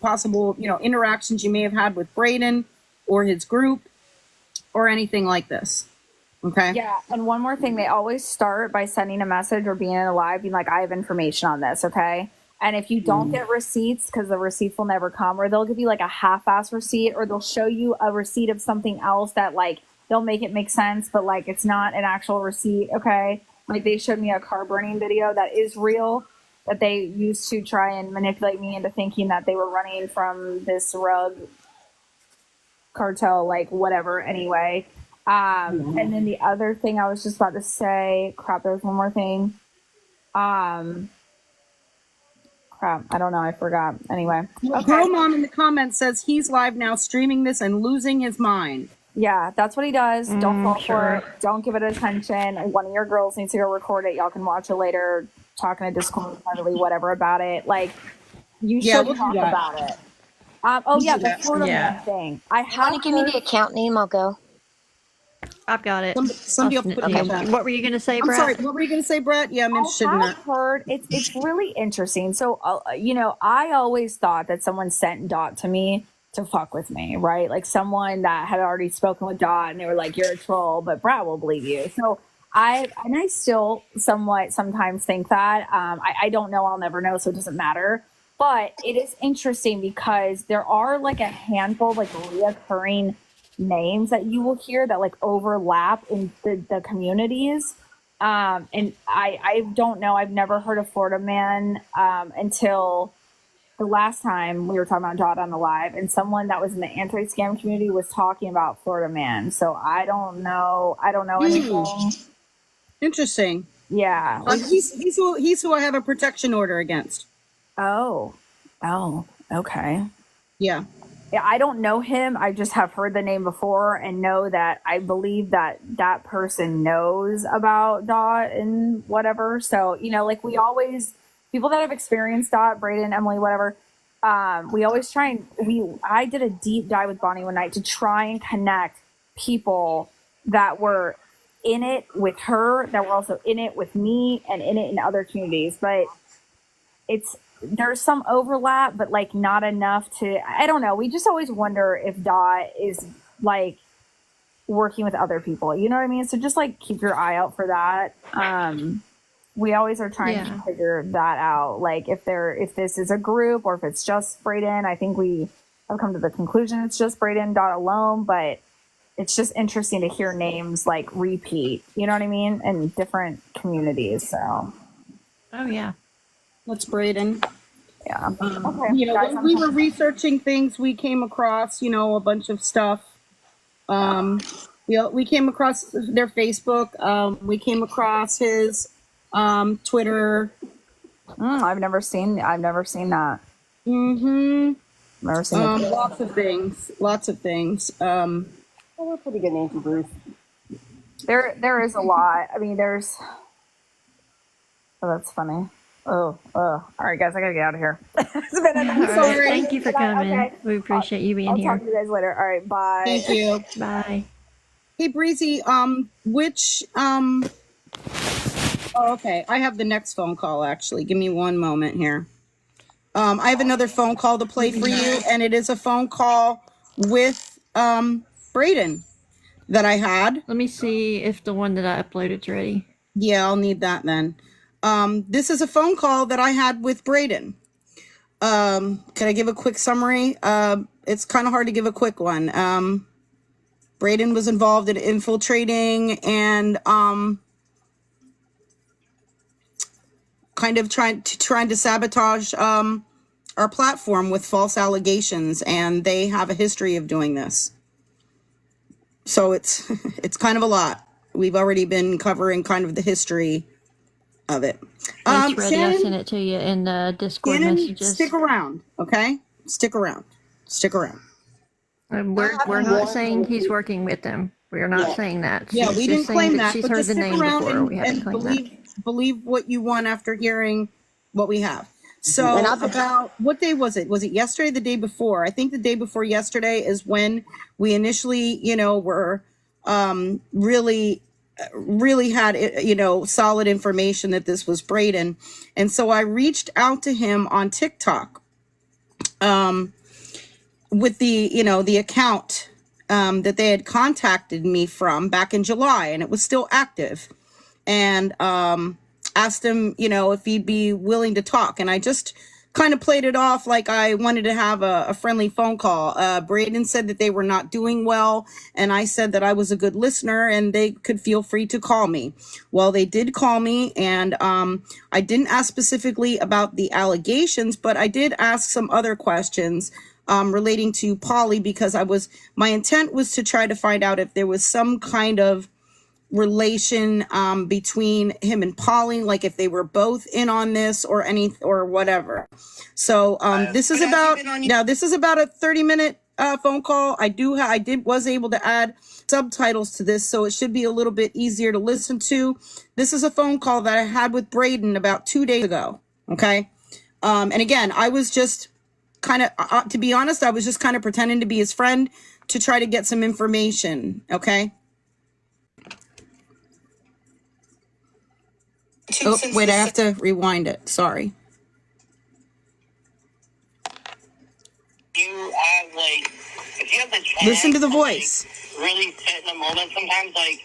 possible, interactions you may have had with Braden or his group or anything like this. Okay. Yeah, and one more thing, they always start by sending a message or being in a live, being like, I have information on this, okay? And if you don't get receipts, because the receipts will never come, or they'll give you like a half-ass receipt, or they'll show you a receipt of something else that like they'll make it make sense, but like it's not an actual receipt, okay? Like they showed me a car burning video that is real, that they used to try and manipulate me into thinking that they were running from this rug cartel, like whatever, anyway. And then the other thing I was just about to say, there was one more thing. I don't know, I forgot. Anyway. Girl Mom in the comments says he's live now streaming this and losing his mind. Yeah, that's what he does. Don't fall for it. Don't give it attention. One of your girls needs to go record it. Y'all can watch it later, talk in a Discord, privately, whatever about it. Like, you should talk about it. The Florida man thing. Want to give me the account name? I'll go. I've got it. Somebody else put it in chat. What were you going to say, I'm Brett? sorry, what were you going to say, Brett? Yeah, I'm interested in that. I've heard it's really interesting. So, I always thought that someone sent Dot to me to fuck with me, right? Like someone that had already spoken with Dot and they were like, you're a troll, but Brett will believe you. So I still sometimes think that. I don't know, I'll never know, so it doesn't matter. But it is interesting because there are like a handful of like reoccurring names that you will hear that like overlap in the communities. And I don't know, I've never heard of Florida Man until the last time we were talking about Dot on the live, and someone that was in the anti-scam community was talking about Florida Man. So I don't know anything. Interesting. Yeah. He's who I have a protection order against. Oh, okay. Yeah. Yeah, I don't know him. I just have heard the name before and know that I believe that that person knows about Dot and whatever. So, like we always, people that have experienced Dot, Braden, Emily, whatever, we always try and I did a deep dive with Bonnie one night to try and connect people that were in it with her, that were also in it with me and in it in other communities. But there's some overlap, but like not enough I don't know. We just always wonder if Dot is like working with other people. You know what I mean? So just like keep your eye out for that. We always are trying to figure that out. Like if this is a group or if it's just Braden. I think we have come to the conclusion it's just Braden, Dot alone, but it's just interesting to hear names like repeat, you know what I mean? In different communities. So. Oh yeah. That's Braden. Yeah. Okay. When we were researching things, we came across, a bunch of stuff. We came across their Facebook. We came across his Twitter. I've never seen that. Mm-hmm. Never seen that. Lots of things. Lots of things. Well, we're pretty good name for Bruce. There is a lot. I mean, there's. Oh, that's funny. Oh. All right, guys, I gotta get out of here. It's been a nice. All right, thank you for coming. Okay. We appreciate you being I'll here. talk to you guys later. All right, bye. Thank you. Bye. Hey, Breezy. Which Oh, okay. I have the next phone call. Actually, give me one moment here. I have another phone call to play for you, and it is a phone call with Braden that I had. Let me see if the one that I uploaded is ready. Yeah, I'll need that then. This is a phone call that I had with Braden. Can I give a quick summary? It's kind of hard to give a quick one. Braden was involved in infiltrating and kind of trying to sabotage our platform with false allegations, and they have a history of doing this. So it's kind of a lot. We've already been covering kind of the history of it. It's ready. Shannon, I sent it to you in the Discord Shannon, messages. stick around, okay? Stick around. We're not saying he's working with them. We're not saying that. Yeah, She's we just didn't saying claim that, she's but heard just the stick name around before. We and haven't claimed that. believe what you want after hearing what we have. So And about what day was it? Was it yesterday or the day before? I think the day before yesterday is when we initially, were really had, solid information that this was Braden. And so I reached out to him on TikTok with the account that they had contacted me from back in July, and it was still active. And asked him, if he'd be willing to talk. And I just kind of played it off like I wanted to have a friendly phone call. Braden said that they were not doing well, and I said that I was a good listener and they could feel free to call me. Well, they did call me, and I didn't ask specifically about the allegations, but I did ask some other questions relating to Polly, because my intent was to try to find out if there was some kind of relation between him and Polly, like if they were both in on this or whatever. So this is about a 30-minute phone call. I was able to add subtitles to this, so it should be a little bit easier to listen to. This is a phone call that I had with Braden about 2 days ago. Okay. And again, I was just kind of, to be honest, I was just kind of pretending to be his friend to try to get some information. Okay. Oh, wait, I have to rewind it. Sorry. You have, if you have the chance, listen to the voice. Really sit in the moment sometimes, like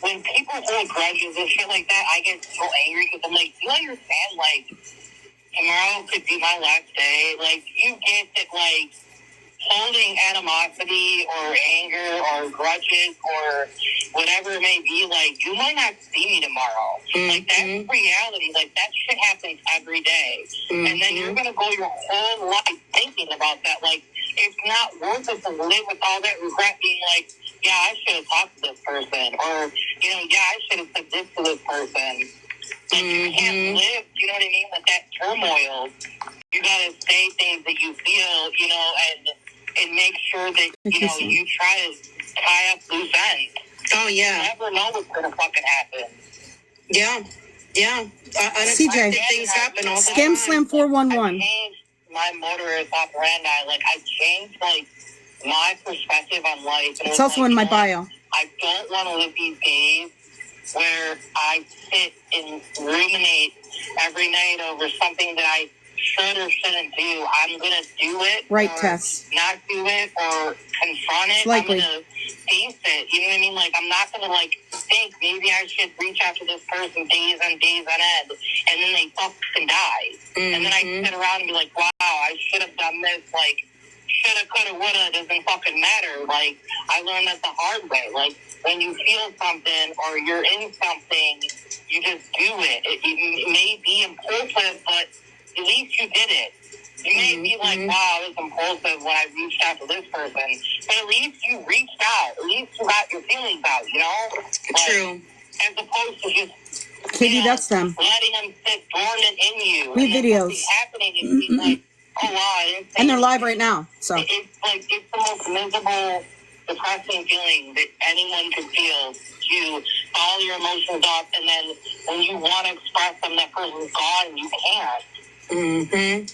when people hold grudges and shit like that, I get so angry because I'm like, do you understand, tomorrow could be my last day? You get that, holding animosity or anger or grudges or whatever it may be, you might not see me tomorrow. Mm-hmm. That's reality. That shit happens every day. Mm-hmm. And then you're going to go your whole life thinking about that. It's not worth it to live with all that regret, being yeah, I should have talked to this person. Or, yeah, I should have said this to this person. You can't live, you know what I mean, with that turmoil. You got to say things that you feel, and make sure that, you try to tie up loose ends. Oh, yeah. You never know what's going to fucking happen. Yeah. CJ, things happen all the Scamslam 411. I changed my motorist operandi. I changed, my perspective on life. It's also in my bio. I don't want to live these days where I sit and ruminate every night over something that I should or shouldn't do. I'm going to do it. Right, or Tess. not do it or confront it. Likely. I'm going to face it. You know what I mean? I'm not going to, think maybe I should reach out to this person days on end. And then they fucking die. Mm-hmm. And then I sit around and be like, wow, I should have done this. Shoulda, coulda, woulda, doesn't fucking matter. I learned that the hard way. When you feel something or you're in something, you just do it. It may be impulsive, but at least you did it. You may be like, wow, I was impulsive when I reached out to this person, but at least you reached out. At least you got your feelings out, you know? Like, True. As opposed to just, Katie, that's them. letting them sit dormant in you. We and then videos. something happening and she's like, oh, wow, I didn't say And they're live anything. right now. So It's like, it's the most miserable, depressing feeling that anyone could feel. You all your emotions up, and then when you want to express them, that person's gone and you can't.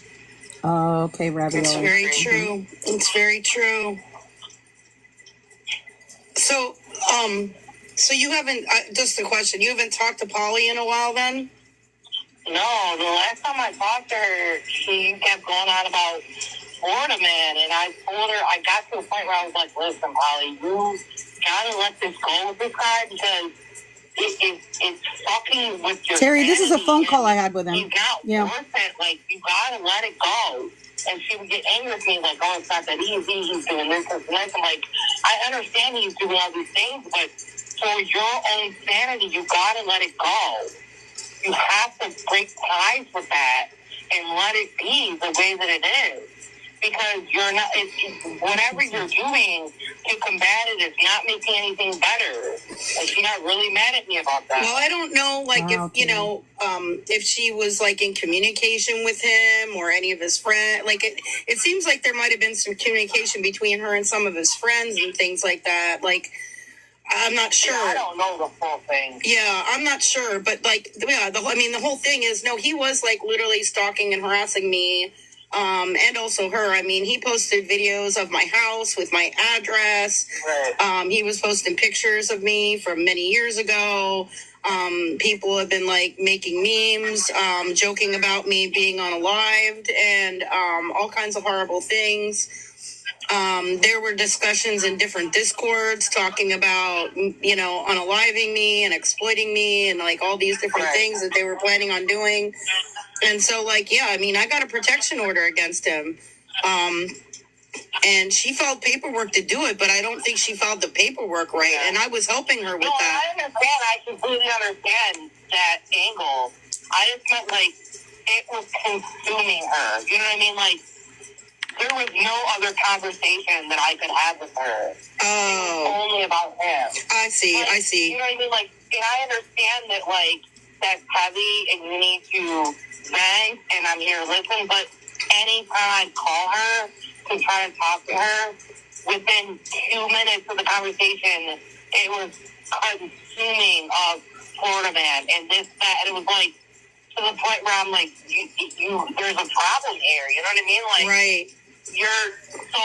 okay, Ravioli. It's very true. It's very true. So, so you haven't, just a question, you haven't talked to Polly in a while then? No, the last time I talked to her, she kept going on about Florida Man, and I told her, I got to a point where I was like, listen, Polly, you gotta let this go with this guy, because it's fucking with your Terry, this is a sanity, phone call I and had with him. he's not worth it. Like, you gotta let it go. And she would get angry with me, like, oh, it's not that easy, he's doing this and this. I'm like, I understand he's doing all these things, but for your own sanity, you gotta let it go. You have to break ties with that and let it be the way that it is. Because you're not, whatever you're doing to combat it is not making anything better. Like, she's not really mad at me about that. Well, I don't know, like, if, you know, if she was, like, in communication with him or any of his friends. Like, it seems like there might have been some communication between her and some of his friends and things like that. Like, I'm not sure. Yeah, I don't know the full thing. Yeah, I'm not sure. But, like, yeah, the whole thing is, no, he was, like, literally stalking and harassing me. And also her. I mean, he posted videos of my house with my address. Right. He was posting pictures of me from many years ago. People have been like making memes, joking about me being unalived and all kinds of horrible things. There were discussions in different Discords talking about, you know, unaliving me and exploiting me and like all these different things that they were planning on doing. And so, like, yeah, I mean, I got a protection order against him. And she filed paperwork to do it, but I don't think she filed the paperwork right. Yeah. And I was helping her with that. I understand. I completely understand that angle. I just meant, like, it was consuming her. You know what I mean? Like, there was no other conversation that I could have with her. Oh. It was only about him. I see, like, I see. You know what I mean? Like, and I understand that, like, that's heavy and you need to vent, and I'm here to listen, but anytime I call her to try to talk to her, within 2 minutes of the conversation, it was consuming of Florida Man and this, that, and it was like, to the point where I'm like, there's a problem here, you know what I mean? Like, right. You're so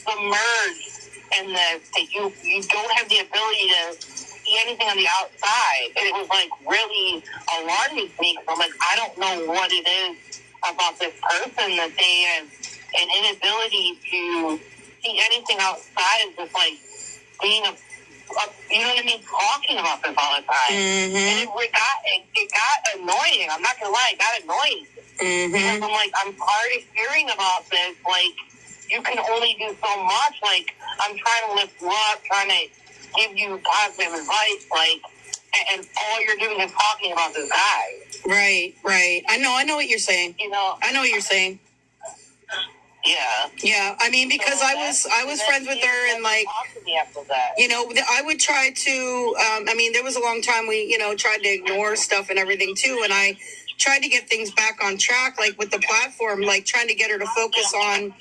submerged in this that you don't have the ability to see anything on the outside. And it was like really alarming to me because I'm like, I don't know what it is about this person that they have an inability to see anything outside of just like being a you know what I mean, talking about this all the time. And it got annoying. I'm not gonna lie, it got annoying. Because I'm like, I'm tired of hearing about this. Like, you can only do so much. Like, I'm trying to lift you up, trying to give you positive advice, like, and all you're doing is talking about this guy. Right. I know what you're saying. You know, I know what you're saying. Yeah. I mean, because I was friends with her and like, you know, I would try to, I mean, there was a long time we, you know, tried to ignore stuff and everything too. And I tried to get things back on track, like with the platform, like trying to get her to focus on,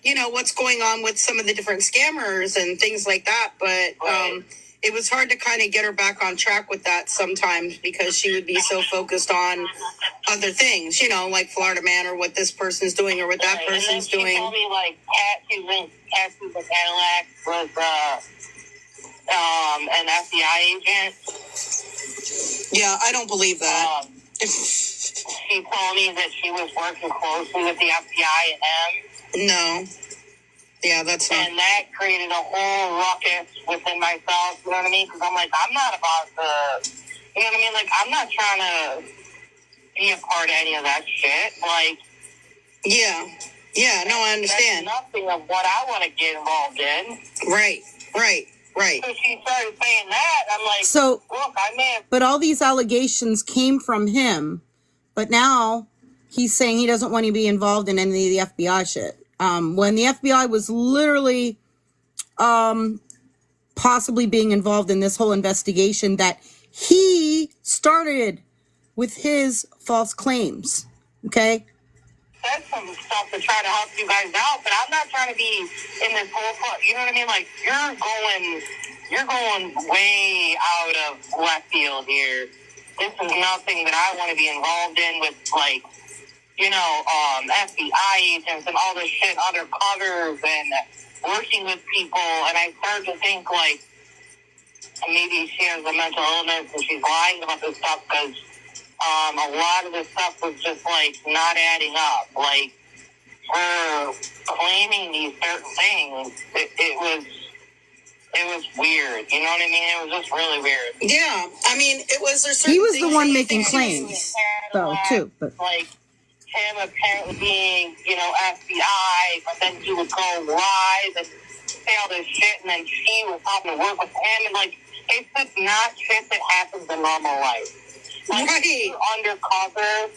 you know, what's going on with some of the different scammers and things like that. But, it was hard to kind of get her back on track with that sometimes because she would be so focused on other things, you know, like Florida Man or what this person's doing or what that person's doing. She told me like Tattoos and Cadillac was an FBI agent. Yeah, I don't believe that. She told me that she was working closely with the FBI and him. No. Yeah, that's not. And that created a whole ruckus within myself, you know what I mean? Because I'm like, I'm not about to, you know what I mean? Like, I'm not trying to be a part of any of that shit. Like, yeah, no, I understand. That's nothing of what I want to get involved in. Right. So she started saying that, I'm like, look, I may have. But all these allegations came from him, but now he's saying he doesn't want to be involved in any of the FBI shit. When the FBI was literally possibly being involved in this whole investigation that he started with his false claims. Okay? Said some stuff to try to help you guys out, but I'm not trying to be in this whole, you know what I mean? Like, you're going way out of left field here. This is nothing that I want to be involved in with, like, you know, FBI agents and all this shit under covers and working with people. And I started to think, like, maybe she has a mental illness and she's lying about this stuff because a lot of this stuff was just, like, not adding up. Like, her claiming these certain things, it was weird. You know what I mean? It was just really weird. Yeah. I mean, it was there certain He was the things one that making you claims, though, too. But like him apparently being, you know, FBI, but then he would go live and say all this shit, and then she was having to work with him, and like, it's just not shit that happens in normal life. Like, right. Undercover,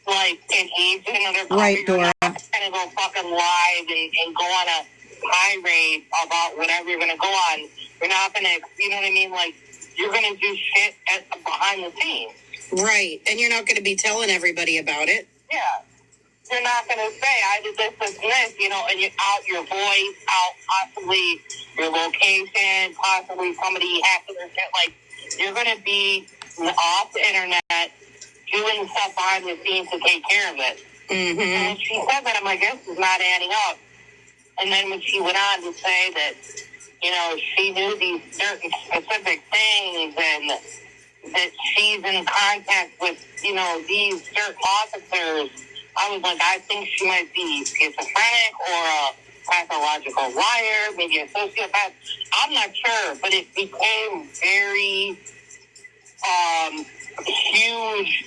like an agent undercover, right, Dora. You're not gonna go fucking live and go on a tirade about whatever you're gonna go on. You're not gonna, you know what I mean? Like, you're gonna do shit behind the scenes. Right. And you're not going to be telling everybody about it. Yeah. You're not going to say, I did this, you know, and you out your voice, out possibly your location, possibly somebody hacking your shit. Like, you're going to be off the internet doing stuff behind the scenes to take care of it. Mm-hmm. And when she said that, I'm like, this is not adding up. And then when she went on to say that, you know, she knew these certain specific things and that she's in contact with, you know, these certain officers, I was like, I think she might be schizophrenic or a pathological liar, maybe a sociopath. I'm not sure, but it became very huge,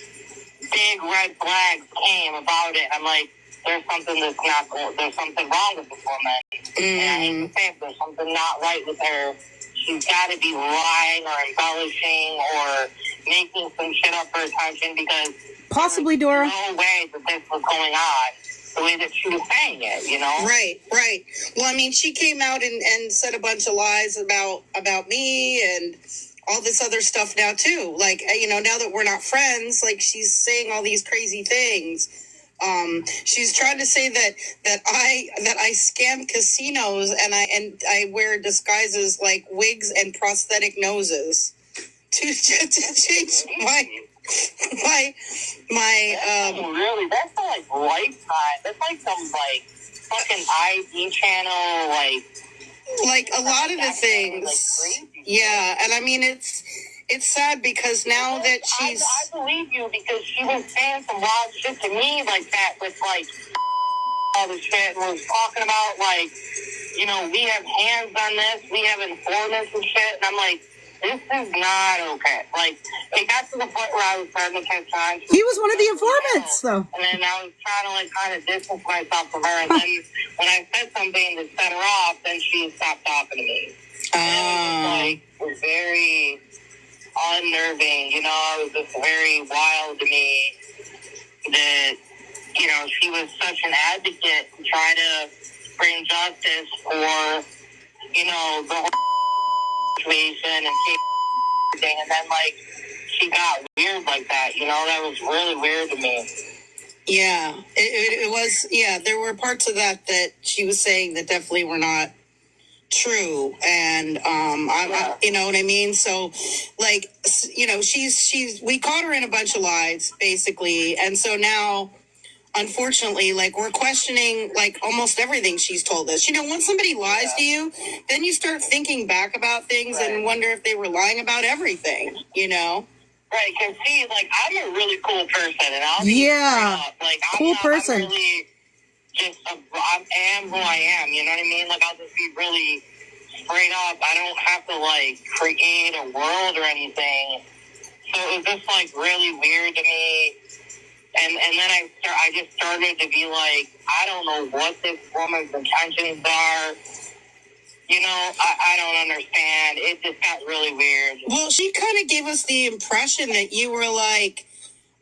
big red flags came about it. I'm like, there's something that's not going, there's something wrong with this woman. And I hate to say it, there's something not right with her. She's got to be lying or embellishing or making some shit up for attention because possibly, Dora. No way that this was going on the way that she was saying it, you know? Right, right. Well, I mean, she came out and said a bunch of lies about me and all this other stuff now too. Like, you know, now that we're not friends, like she's saying all these crazy things. She's trying to say that I scam casinos and I wear disguises like wigs and prosthetic noses to change my really, that's like Lifetime. That's like some like fucking ID channel, like a lot of the things. Like, yeah, and I mean it's sad because now that she's I believe you because she was saying some wild shit to me like that with like all the shit and was talking about like, you know, we have hands on this, we have informants and shit, and I'm like, this is not okay. Like, it got to the point where I was starting to catch on. He was one of the informants, though. And then I was trying to, like, kind of distance myself from her. And then when I said something to set her off, then she stopped talking to me. And it was very unnerving, you know? It was just very wild to me that, you know, she was such an advocate to try to bring justice for, you know, the whole situation and everything, and then like she got weird like that, you know. That was really weird to me. Yeah, it was. Yeah, there were parts of that she was saying that definitely were not true, and I you know what I mean. So, like, you know, we caught her in a bunch of lies basically, and so now, unfortunately, like, we're questioning like almost everything she's told us. You know, once somebody lies to you, then you start thinking back about things and wonder if they were lying about everything, you know? Right, because see, like, I'm a really cool person, and I'll be like, cool person. I'm really just, I am who I am, you know what I mean? Like, I'll just be really straight up. I don't have to, like, create a world or anything. So it was just, like, really weird to me. And then I just started to be like, I don't know what this woman's intentions are. You know, I don't understand. It just got really weird. Well, she kind of gave us the impression that you were like,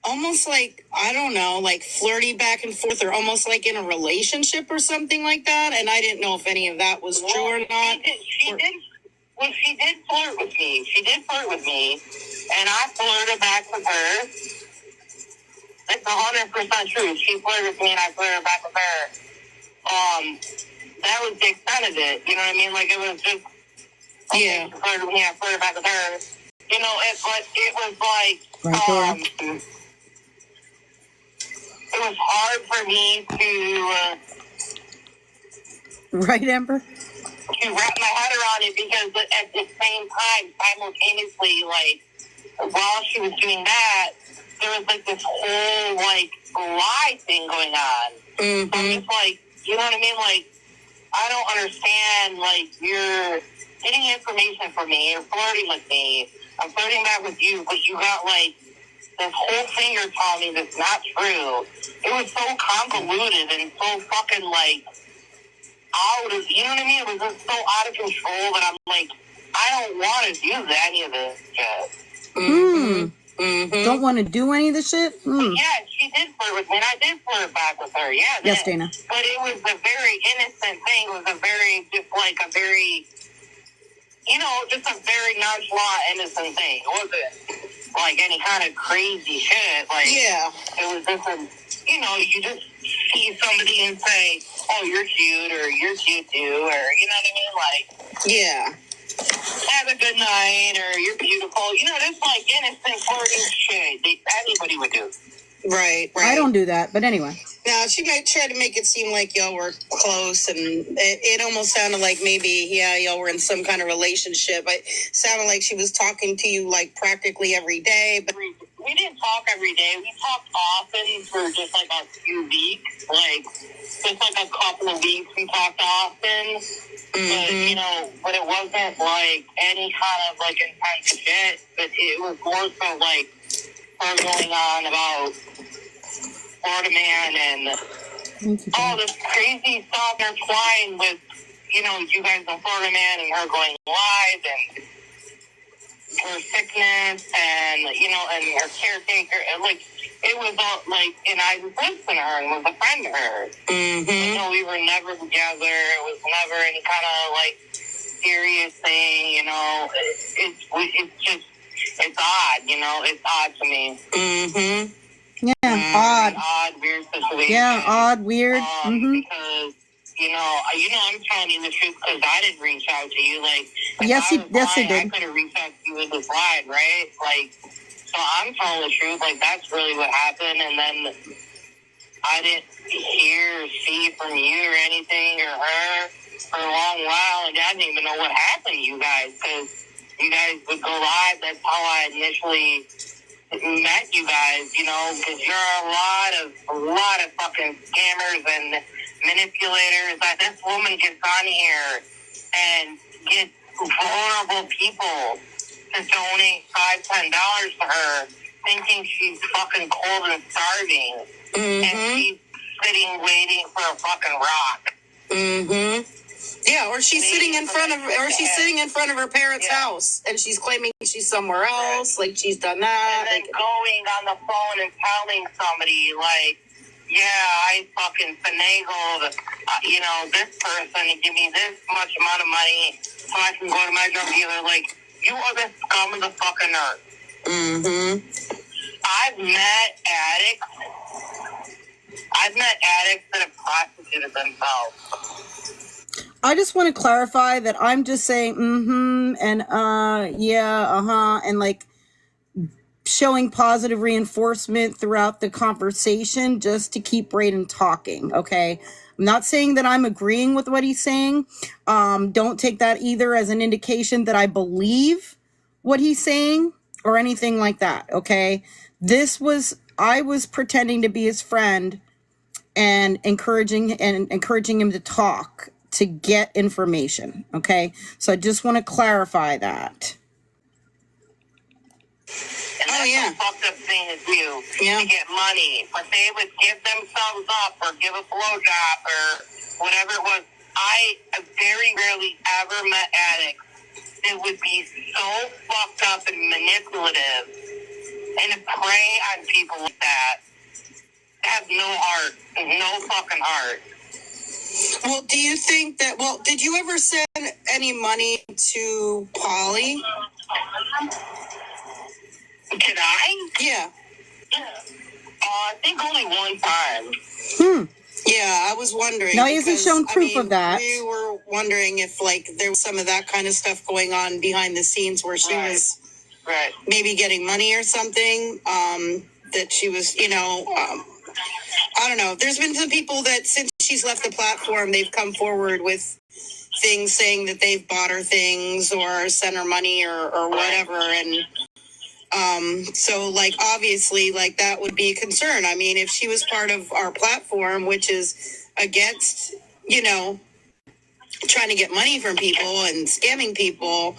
almost like, I don't know, like flirty back and forth, or almost like in a relationship or something like that. And I didn't know if any of that was true or not. She did flirt with me. She did flirt with me, and I flirted back with her. It's 100% true. She flirted with me, and I flirted back with her. That was the extent of it. You know what I mean? Like, it was just, okay, she flirted with me, I flirted back with her. You know, it was like, it was hard for me to, right, Amber? to wrap my head around it, because at the same time, simultaneously, like, while she was doing that, there was like this whole like lie thing going on. Mm-hmm. So I'm just like, you know what I mean? Like, I don't understand. Like, you're getting information from me, you're flirting with me, I'm flirting back with you, but you got like this whole thing you're telling me that's not true. It was so convoluted and so fucking like out of, you know what I mean? It was just so out of control that I'm like, I don't want to do any of this shit. Mm-hmm. Mm-hmm. Don't want to do any of this shit? Yeah, she did flirt with me, and I did flirt back with her. Yeah, yes, Dana. But it was a very innocent thing. It was a very, just like a very, you know, just a very nonchalant, innocent thing. It wasn't like any kind of crazy shit. Like, yeah, it was just a, you know, you just see somebody and say, "Oh, you're cute," or "You're cute too," or you know what I mean? Like, yeah. Have a good night, or you're beautiful. You know, that's like innocent flirting shit that anybody would do. Right. I don't do that, but anyway. Now, she might try to make it seem like y'all were close, and it almost sounded like maybe, yeah, y'all were in some kind of relationship. It sounded like she was talking to you, like, practically every day. But we didn't talk every day. We talked often for just, like, a few weeks. Like, just, like, a couple of weeks we talked often. But, you know, but it wasn't, like, any kind of, like, intense shit. But it was more so, like, her going on about Florida Man and all this crazy stuff intertwined with, you know, you guys on Florida Man and her going live and her sickness and, you know, and her caretaker. And, like, it was all, like, and I was listening to her and was a friend to her. Mm-hmm. You know, we were never together. It was never any kind of, like, serious thing, you know. It's just, it's odd, you know. It's odd to me. Mm-hmm. Yeah, odd. Odd, weird situation. Yeah, odd, weird. Because, you know, I'm telling you the truth because I didn't reach out to you. Like, yes, you did. I could have reached out to you with this live, right? Like, so I'm telling the truth. Like, that's really what happened. And then I didn't hear or see from you or anything or her for a long while. And I didn't even know what happened to you guys because you guys would go live. That's how I initially met you guys, you know, because you're a lot of fucking scammers and manipulators. That this woman gets on here and gets vulnerable people to donate $5-10 to her, thinking she's fucking cold and starving, and she's sitting waiting for a fucking rock. Mm-hmm. Yeah, or she's sitting in front of her parents' house, and she's claiming she's somewhere else, like she's done that. And then going on the phone and telling somebody, like, yeah, I fucking finagled, you know, this person to give me this much amount of money so I can go to my drug dealer. Like, you are the scum of the fucking earth. Mm-hmm. I've met addicts that have prostituted themselves. I just want to clarify that I'm just saying and yeah, and like showing positive reinforcement throughout the conversation just to keep Brayden talking, okay? I'm not saying that I'm agreeing with what he's saying. Don't take that either as an indication that I believe what he's saying or anything like that, okay? I was pretending to be his friend and encouraging him to talk, to get information, okay? So I just want to clarify that. And that's a fucked up thing to do, to get money. But they would give themselves up or give a blowjob or whatever it was. I very rarely ever met addicts that would be so fucked up and manipulative And to prey on people like that have no heart, no fucking heart. Well, do you think that, well, did you ever send any money to Polly? Did I? Yeah. I think only one time. Yeah, I was wondering. No, he hasn't shown proof of that. We were wondering if, like, there was some of that kind of stuff going on behind the scenes where she was maybe getting money or something, that she was, I don't know. There's been some people that since she's left the platform, they've come forward with things saying that they've bought her things or sent her money or whatever. And so, like, obviously, like, that would be a concern. I mean, if she was part of our platform, which is against, trying to get money from people and scamming people,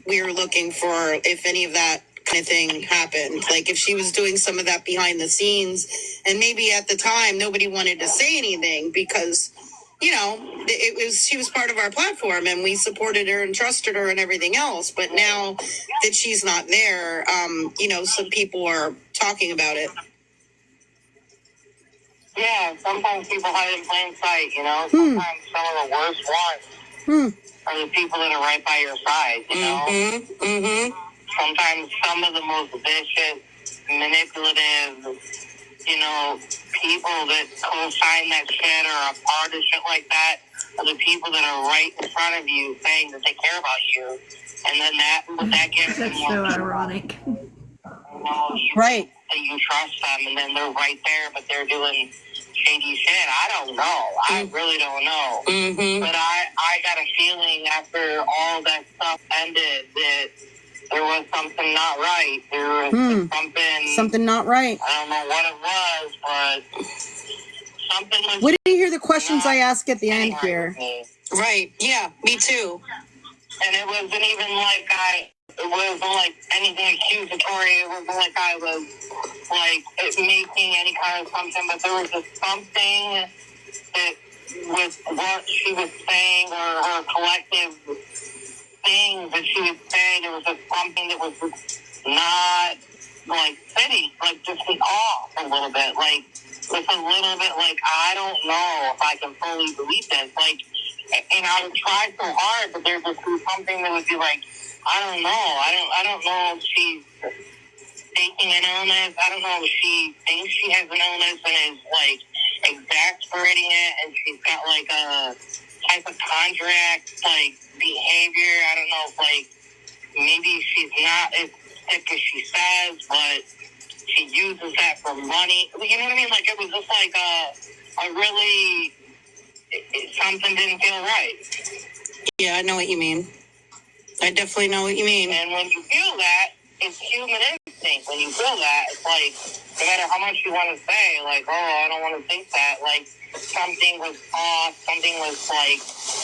we were looking for if any of that kind of thing happened. Like, if she was doing some of that behind the scenes, and maybe at the time nobody wanted to say anything because, she was part of our platform and we supported her and trusted her and everything else. But now that she's not there, some people are talking about it. Yeah, sometimes people hide in plain sight, Sometimes some of the worst ones are the people that are right by your side, Sometimes some of the most vicious, manipulative, people that co-sign that shit or are part of shit like that are the people that are right in front of you saying that they care about you. And then that gives them more. That's so ironic. Right. That you trust them, and then they're right there, but they're doing shady shit. I don't know. I really don't know. But I got a feeling after all that stuff ended that there was something not right. There was something not right. I don't know what it was, but something was. What did you hear the questions I asked at the end here? Right. Yeah, me too. And it wasn't even like it wasn't like anything accusatory. It wasn't like I was like making any kind of assumption, but there was just something that with what she was saying or her collective things that she was saying, there was just something that was not like fitting, like just off a little bit, like just a little bit like I don't know if I can fully believe this, like, and I would try so hard, but there would be something that would be like, I don't know, I don't know if she's taking an illness, I don't know if she thinks she has an illness and is like exasperating it, and she's got like a hypochondriac like behavior. I don't know if like maybe she's not as sick as she says, but she uses that for money. You know what I mean? Like it was just like a really something didn't feel right. Yeah, I know what you mean. I definitely know what you mean. And when you feel that, it's human instinct. When you feel that, it's like no matter how much you want to say, like, oh, I don't want to think that, like something was off, something was like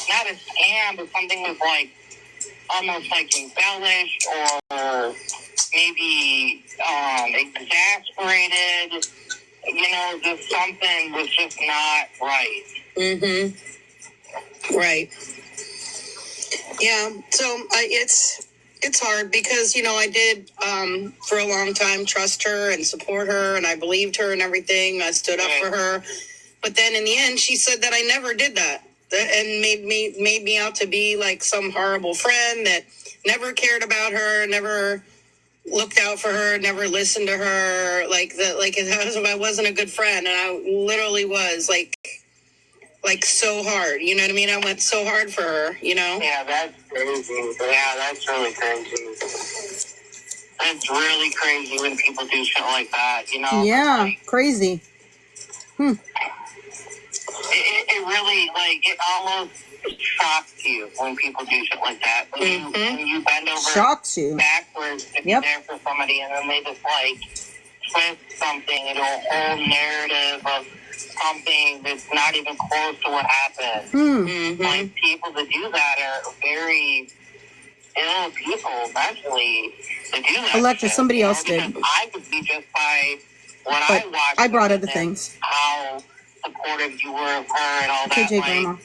not a scam, but something was like almost like embellished or maybe exasperated. Just something was just not right. Right. Yeah. So it's hard because, I did for a long time trust her and support her, and I believed her and everything. I stood up for her. But then in the end, she said that I never did that, and made me out to be like some horrible friend that never cared about her, never looked out for her, never listened to her, like as if I wasn't a good friend. And I literally was like so hard, you know what I mean? I went so hard for her, Yeah, that's crazy. Yeah, that's really crazy. It's really crazy when people do shit like that, Yeah, like, crazy. It really, it almost shocks you when people do shit like that. When you bend over shocks you backwards to be there for somebody, and then they just, twist something into a whole narrative of something that's not even close to what happened. Like, people that do that are very ill people, especially to do that. Electra, shit, somebody else did. I could see just by what I watched. I brought other things. How supportive you were of her and all that. KJ Grandma.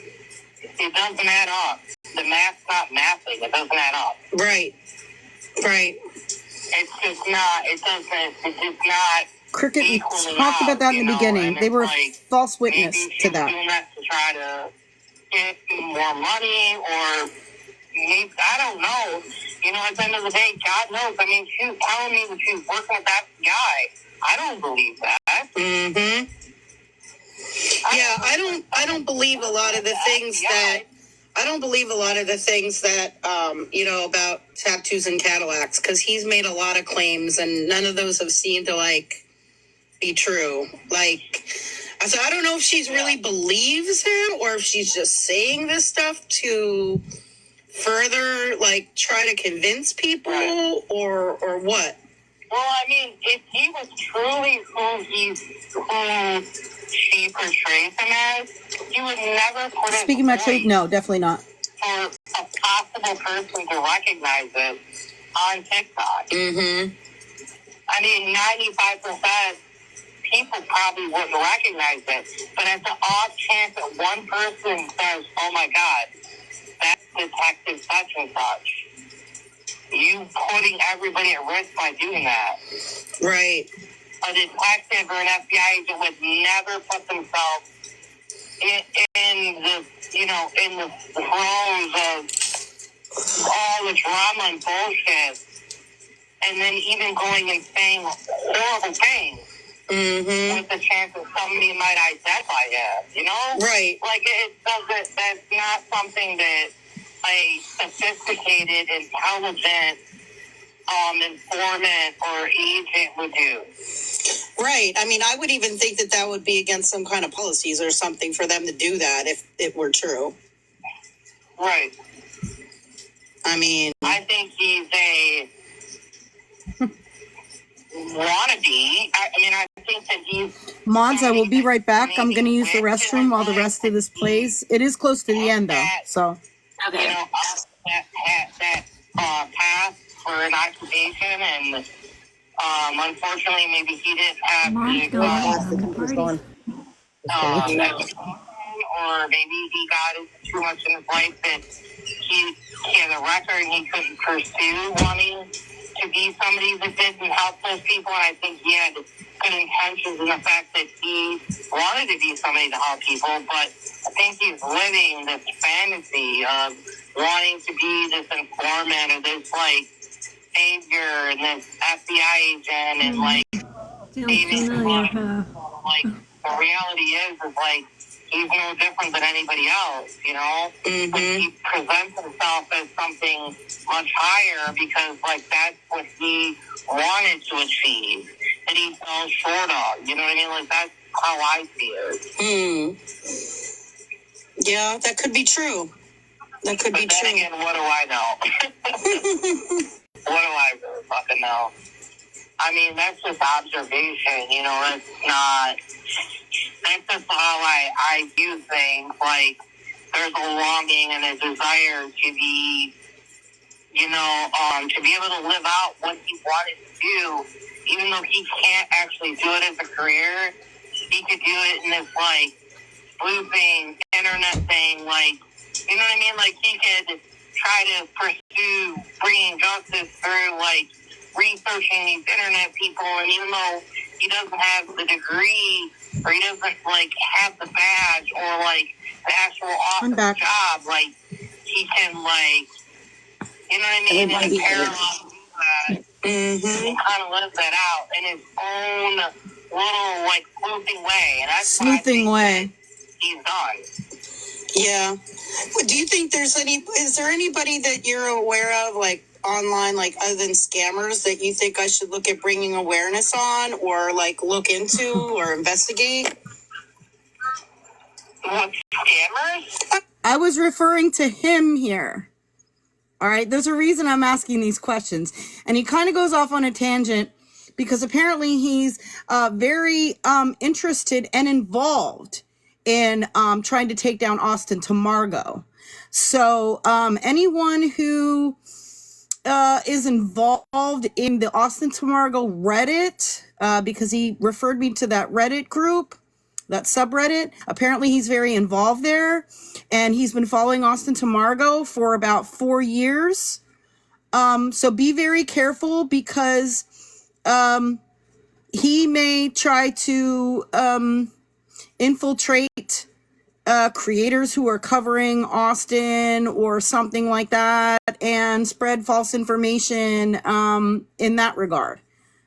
It doesn't add up. The math's not mathing. It doesn't add up. Right. it's just not, it doesn't, it's just not. Cricket, we equaling talked out, about that in you the know, beginning. and They it's were like, false maybe witness she to was that. doing that to try to get more money, or maybe, I don't know. You know, at the end of the day, God knows. I mean, she was telling me that she was working with that guy. I don't believe that. Mm-hmm. Yeah, I don't believe a lot of the things that, I don't believe a lot of the things that, you know, about tattoos and Cadillacs, because he's made a lot of claims and none of those have seemed to, like, be true. Like, so I don't know if she's really believes him or if she's just saying this stuff to further, like, try to convince people or what. Well, I mean, if he was truly who she portrays him as, he would never put it Speaking my truth, no, definitely not. for a possible person to recognize it on TikTok. Mm-hmm. I mean, 95% people probably wouldn't recognize it, but at the off chance that one person says, "Oh my God, that's Detective such and such," you putting everybody at risk by doing that. Right. A detective or an FBI agent would never put themselves in the, you know, in the throes of all the drama and bullshit, and then even going and saying horrible things. Mm-hmm. With the chance that somebody might identify as, you know? Right. Like, it doesn't, that's not something that a sophisticated, intelligent, informant or agent would do. Right. I mean, I would even think that that would be against some kind of policies or something for them to do that if it were true. Right. I mean, I think he's a wannabe. I mean, I think that he's... Mods, I will be right back. I'm going to use the restroom while the rest of this plays. It is close to the end, though, so. Okay. You know, that path for an occupation, and unfortunately, maybe he didn't have or maybe he got into too much in his life that he had a record and he couldn't pursue wanting to be somebody that didn't help those people. And I think he had good intentions in the fact that he wanted to be somebody to help people, but I think he's living this fantasy of wanting to be this informant or this, like, savior and this FBI agent and, like, saving someone. Like, the reality is like, he's no different than anybody else, you know? Mm-hmm. But he presents himself as something much higher because, like, that's what he wanted to achieve, and he fell short of. You know what I mean? Like, that's how I see it. Yeah, that could be true. That could be true. But then again, what do I know? What do I really fucking know? I mean, that's just observation, you know, that's just how I view things. Like, there's a longing and a desire to be, you know, to be able to live out what he wanted to do, even though he can't actually do it as a career. He could do it in this, like, sleuthing, internet thing, like, you know what I mean? Like, he could try to pursue bringing justice through, like, researching these internet people, and even though he doesn't have the degree, or he doesn't, like, have the badge, or, like, the actual office job, like, he can, like, you know what I mean? In parallel to that, he kind of lives that out in his own little, like, sleuthing way, and that's sleuthing way he's done. Yeah. Do you think is there anybody that you're aware of, like, online, like, other than scammers, that you think I should look at bringing awareness on, or, like, look into or investigate? Scammers? I was referring to him here. All right, there's a reason I'm asking these questions. And he kind of goes off on a tangent because apparently he's very interested and involved in trying to take down Austin to Margot. So anyone who is involved in the Austin to Margot Reddit, because he referred me to that Reddit group, that subreddit, apparently he's very involved there, and he's been following Austin to Margot for about 4 years. So be very careful because he may try to infiltrate creators who are covering Austin or something like that and spread false information in that regard.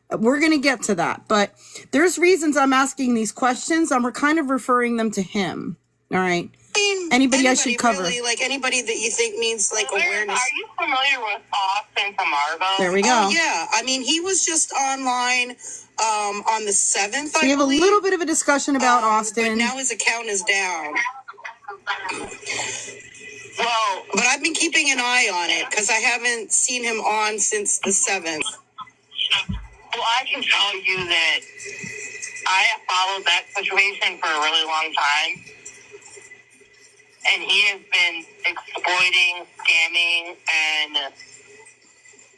We're going to get to that, but there's reasons I'm asking these questions. I'm kind of referring them to him. All right. Anybody I should cover. Really, like anybody that you think needs like awareness. Are you familiar with Austin Tamargo? There we go. Oh, yeah. I mean, he was just online on the 7th, So we have a little bit of a discussion about Austin. But now his account is down. Well, but I've been keeping an eye on it because I haven't seen him on since the 7th. Well, I can tell you that I have followed that situation for a really long time. And he has been exploiting, scamming, and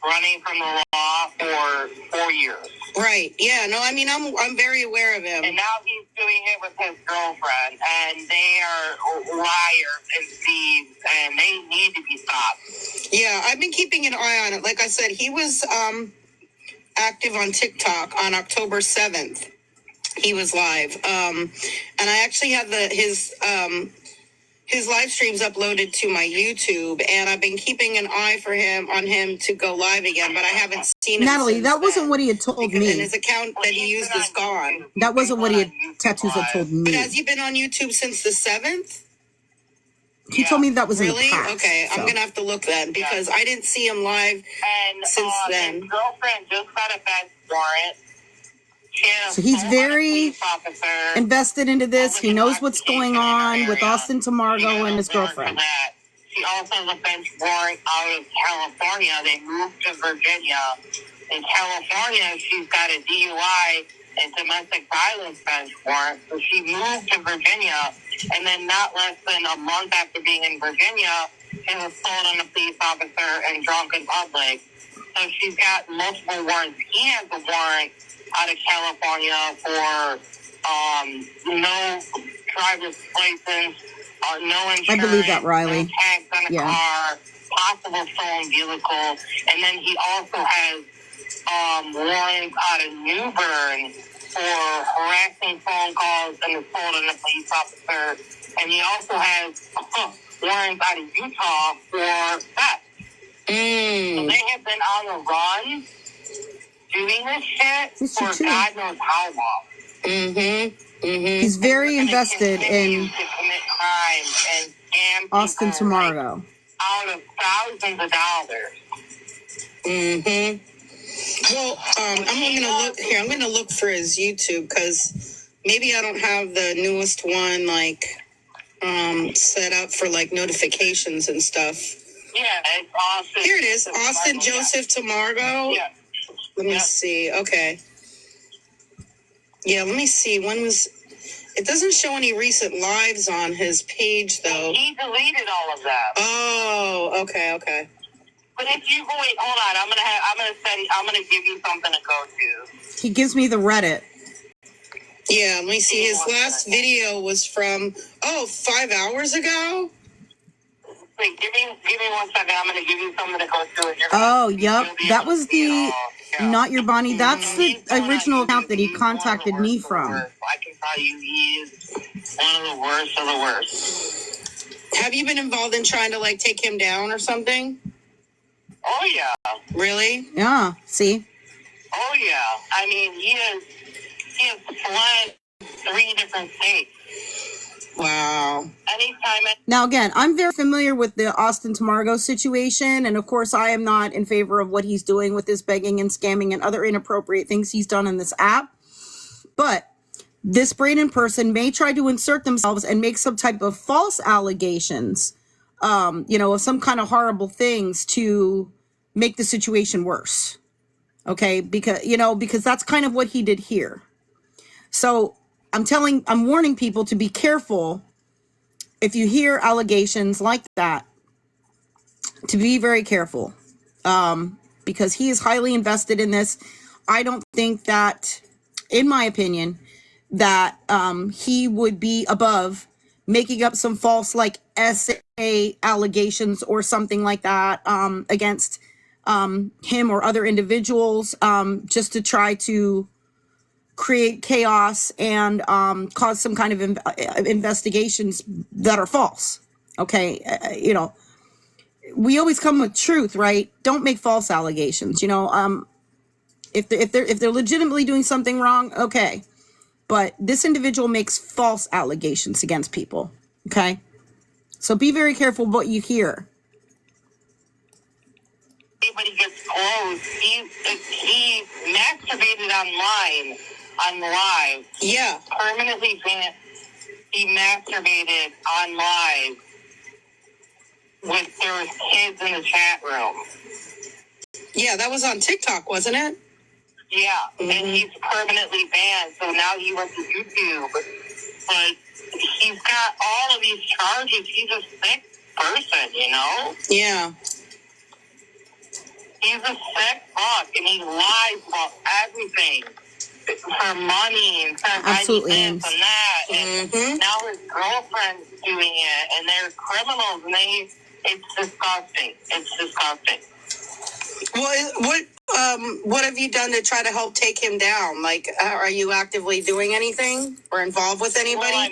running from the law for 4 years. Right. Yeah. No, I mean, I'm very aware of him. And now he's doing it with his girlfriend, and they are liars and thieves, and they need to be stopped. Yeah, I've been keeping an eye on it. Like I said, he was active on TikTok on October 7th. He was live. And I actually had his live streams uploaded to my YouTube, and I've been keeping an eye on him to go live again, but I haven't seen him. Natalie, that wasn't what he had told me. And his account that he used is gone. That wasn't what he had tattoos had told me. But has he been on YouTube since the 7th? He told me that was really in the past. Okay. So. I'm gonna have to look then because I didn't see him live since then. His girlfriend just got a bench warrant. So he's very invested into this. He knows what's going on with Austin Tamargo and his girlfriend. She also has a bench warrant out of California. They moved to Virginia. In California, she's got a DUI and domestic violence bench warrant. So she moved to Virginia, and then not less than a month after being in Virginia, she was sold on a police officer and drunk in public. So she's got multiple warrants. He has a warrant out of California for no driver's license, no insurance, I believe that, Riley. no tags on a car, possible stolen vehicle, and then he also has warrants out of New Bern for harassing phone calls and assaulting a police officer, and he also has warrants out of Utah for theft. So they have been on the run doing this shit for God knows how long. He's very invested in Austin Tamargo. Out of thousands of dollars. Well, I'm gonna look here. I'm gonna look for his YouTube because maybe I don't have the newest one like set up for like notifications and stuff. Yeah, it's Austin. Here it is, Austin Joseph Tamargo. Yeah. Let me see. Okay. Yeah, let me see. When was... It doesn't show any recent lives on his page, though. He deleted all of that. Oh, okay. But if you wait, hold on. I'm gonna give you something to go to. He gives me the Reddit. Yeah, let me see. His last video was from 5 hours ago. Wait, give me 1 second. I'm gonna give you something to go to. Oh, yep. That was the Not Your Bonnie. That's the original account that he contacted me from. I can tell you, he is one of the worst of the worst. Have you been involved in trying to like take him down or something? Oh yeah. Really? Yeah. See. Oh yeah. I mean, he has fled 3 different states. Wow. Now, again, I'm very familiar with the Austin Tamargo situation. And of course, I am not in favor of what he's doing with this begging and scamming and other inappropriate things he's done in this app. But this Braden person may try to insert themselves and make some type of false allegations, of some kind of horrible things to make the situation worse. Okay. Because that's kind of what he did here. So I'm warning people to be careful if you hear allegations like that, to be very careful, because he is highly invested in this. I don't think that, in my opinion, that he would be above making up some false like SA allegations or something like that against him or other individuals, just to try to create chaos and cause some kind of investigations that are false. Okay, we always come with truth, right? Don't make false allegations. If they're legitimately doing something wrong, okay. But this individual makes false allegations against people. Okay, so be very careful what you hear. Anybody gets close, he masturbated on live. Yeah. Permanently banned. He masturbated on live there was kids in the chat room. Yeah, that was on TikTok, wasn't it? Yeah, and he's permanently banned, so now he went to YouTube. But he's got all of these charges. He's a sick person, Yeah. He's a sick fuck, and he lies about everything. For money and for Absolutely. this and that. And now his girlfriend's doing it, and they're criminals, and it's disgusting. It's disgusting. What have you done to try to help take him down? Like, are you actively doing anything or involved with anybody? Well,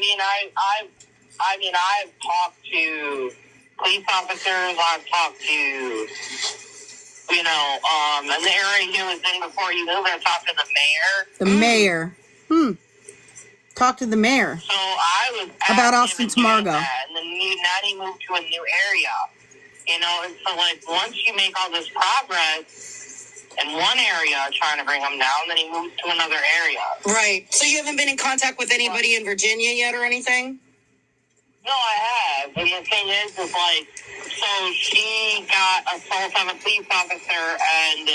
I've talked to police officers. I've talked to, in the area he was in before he moved, I talked to the mayor. The mayor. Talk to the mayor. So I was about Austin Tamargo. And then now he moved to a new area. And so once you make all this progress in one area trying to bring him down, then he moves to another area. Right. So you haven't been in contact with anybody in Virginia yet or anything? No, I have. And the thing is so she got assault of a police officer and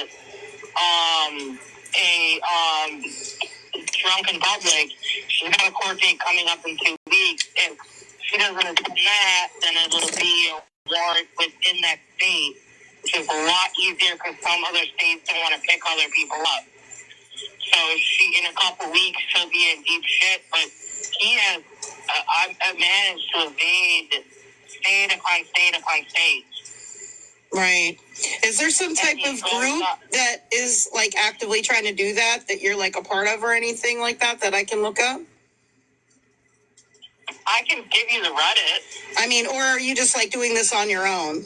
drunk in public. She's got a court date coming up in 2 weeks. If she doesn't attend that, then it'll be a warrant within that state, which is a lot easier because some other states don't want to pick other people up. So in a couple weeks, she'll be in deep shit. But he has, I've managed to evade state upon state upon state. Right. Is there some type of group that is actively trying to do that you're a part of or anything like that I can look up? I can give you the Reddit. Or are you just doing this on your own?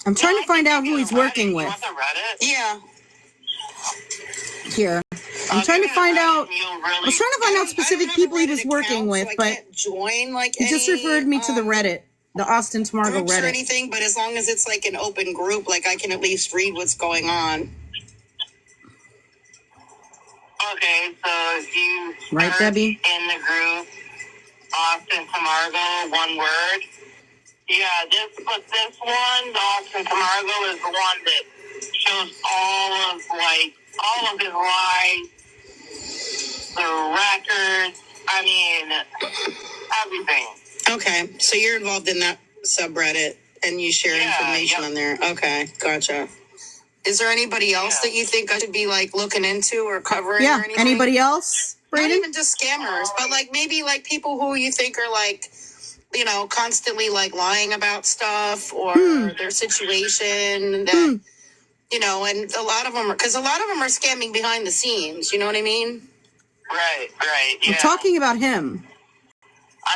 I'm trying to find out who he's working with. You want the Reddit? Yeah. Here. I'm trying to find out. I was trying to find out specific people he was working with, but he just referred me to the Reddit. The Austin Tamargo Reddit. Or anything, but as long as it's an open group, I can at least read what's going on. Okay, so if you right, Debbie? In the group, Austin Tamargo, one word. Yeah, this one, the Austin Tamargo is the one that shows all of his lies, the records, everything. Okay, so you're involved in that subreddit and you share information on there. Okay, gotcha. Is there anybody else that you think I should be looking into or covering? Yeah, or anything? Anybody else? Brayden? Not even just scammers, but maybe people who you think are constantly lying about stuff or their situation that and a lot of them are scamming behind the scenes. You know what I mean? Right. Yeah. We're talking about him.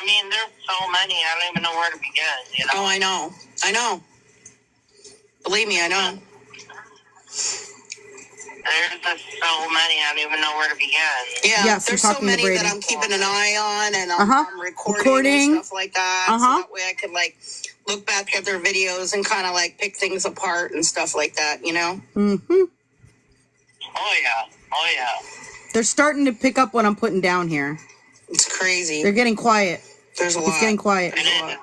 There's so many. I don't even know where to begin. Oh, I know. Believe me, I know. There's just so many. I don't even know where to begin. Yeah, yes, there's so many that I'm keeping an eye on and I'm recording and stuff like that. So that way I could look back at their videos and kind of pick things apart and stuff like that. Mm-hmm. Oh yeah. They're starting to pick up what I'm putting down here. It's crazy. They're getting quiet. There's a lot. It's getting quiet. Well,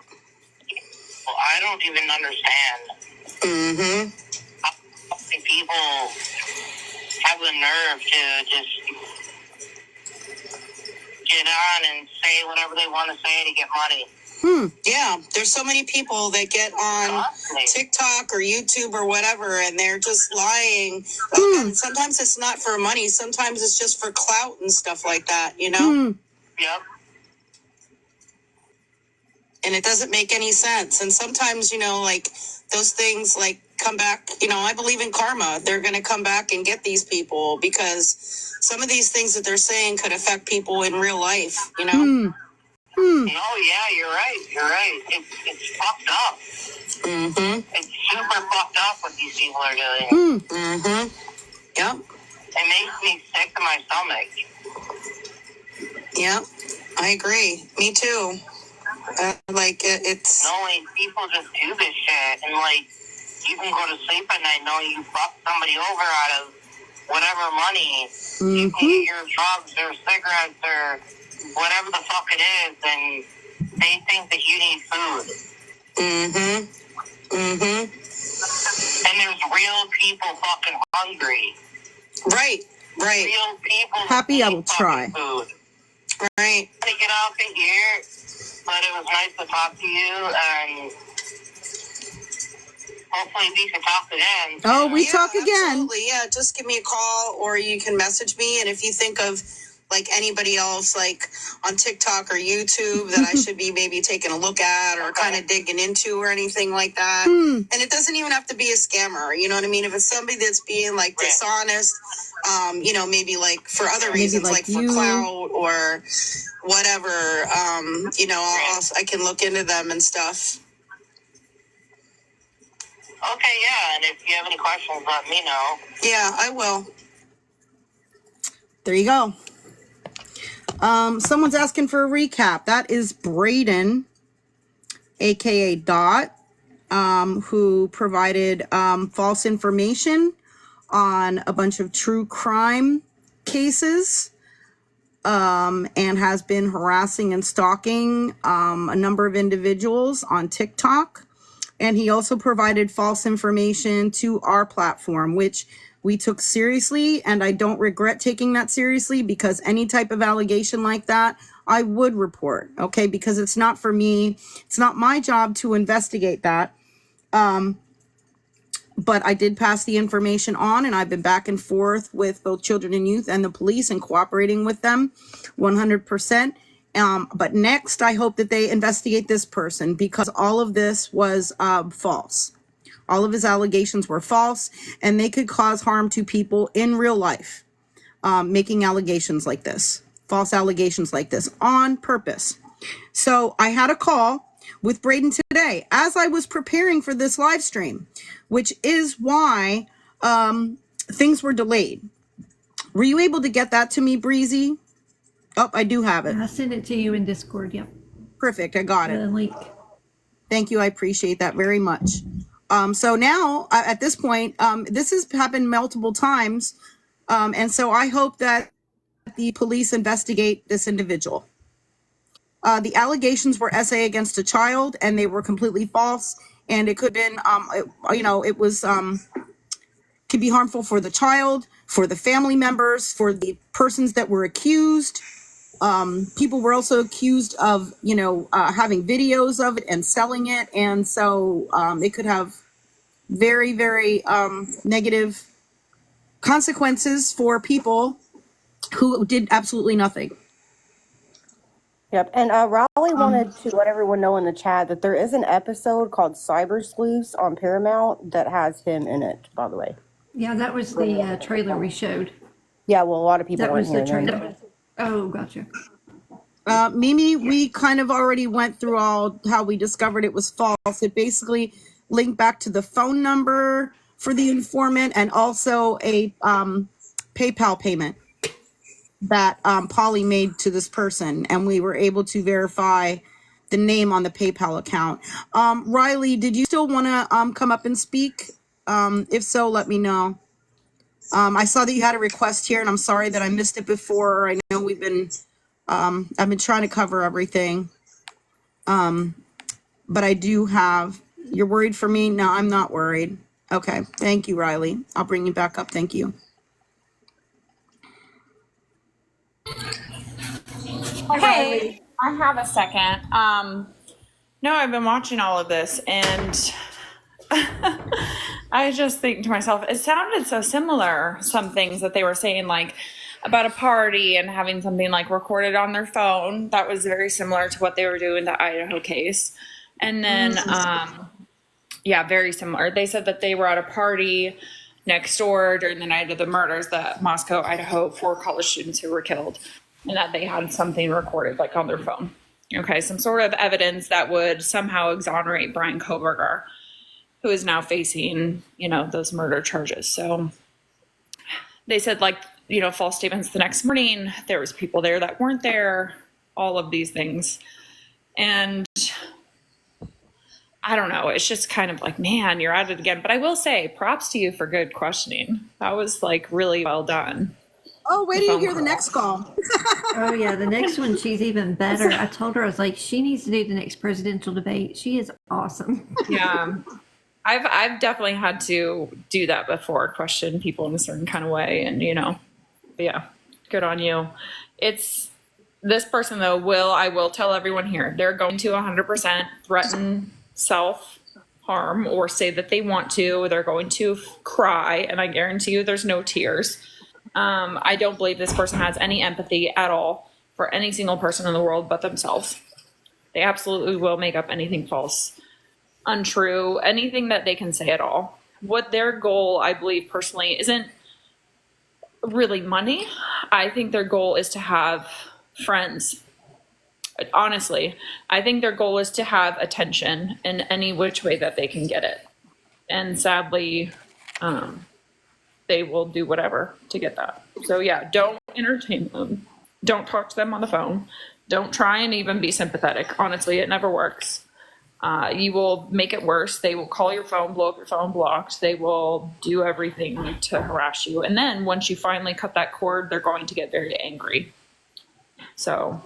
I don't even understand. How people have the nerve to just get on and say whatever they want to say to get money. Yeah, there's so many people that get on TikTok or YouTube or whatever, and they're just lying. And sometimes it's not for money. Sometimes it's just for clout and stuff like that, Yep. And it doesn't make any sense. And sometimes, those things come back. You know, I believe in karma. They're going to come back and get these people because some of these things that they're saying could affect people in real life, you know? Oh, yeah, you're right. You're right. It's fucked up. Mm-hmm. It's super fucked up what these people are doing. Mm-hmm. Yep. It makes me sick to my stomach. Yep. I agree. Me too. It's... No, like, people just do this shit, and, like, you can go to sleep at night knowing you fucked somebody over out of whatever money. You can get your drugs or cigarettes or whatever the fuck it is, and they think that you need food. And there's real people fucking hungry. Right. Real people Happy I will need try. food. Right. To get off of here, but it was nice to talk to you, and hopefully we can talk again. Oh, we talk again. Absolutely. Yeah, just give me a call or you can message me. And if you think of like anybody else, like on TikTok or YouTube that I should be maybe taking a look at or kind of digging into or anything like that. And it doesn't even have to be a scammer. You know what I mean? If it's somebody that's being like dishonest, you know, maybe like for other reasons, like for clout or whatever, you know, I can look into them and stuff. Okay, yeah, and if you have any questions, let me know. Yeah, I will. There you go. Someone's asking for a recap. That is Braden, aka Dot, who provided false information on a bunch of true crime cases, and has been harassing and stalking a number of individuals on TikTok. And he also provided false information to our platform, which we took seriously. And I don't regret taking that seriously because any type of allegation like that, I would report. Okay. Because it's not for me. It's not my job to investigate that. But I did pass the information on, and I've been back and forth with both children and youth and the police and cooperating with them 100%. But next, I hope that they investigate this person because all of this was false. All of his allegations were false, and they could cause harm to people in real life, making allegations like this, false allegations like this on purpose. So I had a call with Braden today as I was preparing for this live stream, which is why things were delayed. Were you able to get that to me, Breezy? Oh, I do have it. I sent it to you in Discord. Yep. Perfect. I got it. The link. Thank you. I appreciate that very much. So now at this point, this has happened multiple times. And so I hope that the police investigate this individual. The allegations were SA against a child and they were completely false. And it could have been, it was, could be harmful for the child, for the family members, for the persons that were accused. People were also accused of, having videos of it and selling it. And so it could have very, very negative consequences for people who did absolutely nothing. Yep. And Raleigh wanted to let everyone know in the chat that there is an episode called Cyber Sleuths on Paramount that has him in it, by the way. Yeah, that was the trailer we showed. Yeah, well, a lot of people That was the weren't here. trailer. Oh, gotcha. Mimi, we kind of already went through all how we discovered it was false. It basically linked back to the phone number for the informant and also a PayPal payment that Polly made to this person. And we were able to verify the name on the PayPal account. Riley, did you still want to come up and speak? If so, let me know. I saw that you had a request here, and I'm sorry that I missed it before. I know we've been, I've been trying to cover everything. But I do have, you're worried for me? No, I'm not worried. Okay, thank you, Riley. I'll bring you back up. Thank you. Hey, I have a second. No, I've been watching all of this, and I just think to myself, it sounded so similar, some things that they were saying, like about a party and having something like recorded on their phone. That was very similar to what they were doing in the Idaho case. And then Yeah, very similar. They said that they were at a party next door during the night of the murders, that Moscow, Idaho, 4 college students who were killed, and that they had something recorded, like on their phone. Okay, some sort of evidence that would somehow exonerate Brian Koberger, who is now facing, those murder charges. So they said, false statements the next morning. There was people there that weren't there, all of these things. And I don't know. It's just kind of like, man, you're at it again. But I will say, props to you for good questioning. That was really well done. Oh, wait till you hear the next call. Oh yeah, the next one, she's even better. I told her, I was like, she needs to do the next presidential debate. She is awesome. Yeah. I've definitely had to do that before, question people in a certain kind of way. And, but yeah, good on you. It's this person though, I will tell everyone here, they're going to 100% threaten self-harm or say that they want to. They're going to cry, and I guarantee you there's no tears. I don't believe this person has any empathy at all for any single person in the world but themselves. They absolutely will make up anything false, untrue, anything that they can say at all. What their goal, I believe personally, isn't really money. I think their goal is to have friends. Honestly, I think their goal is to have attention in any which way that they can get it. And sadly, they will do whatever to get that. So yeah, don't entertain them. Don't talk to them on the phone. Don't try and even be sympathetic. Honestly, it never works. You will make it worse. They will call your phone, blow up your phone blocked. They will do everything to harass you. And then once you finally cut that cord, they're going to get very angry. So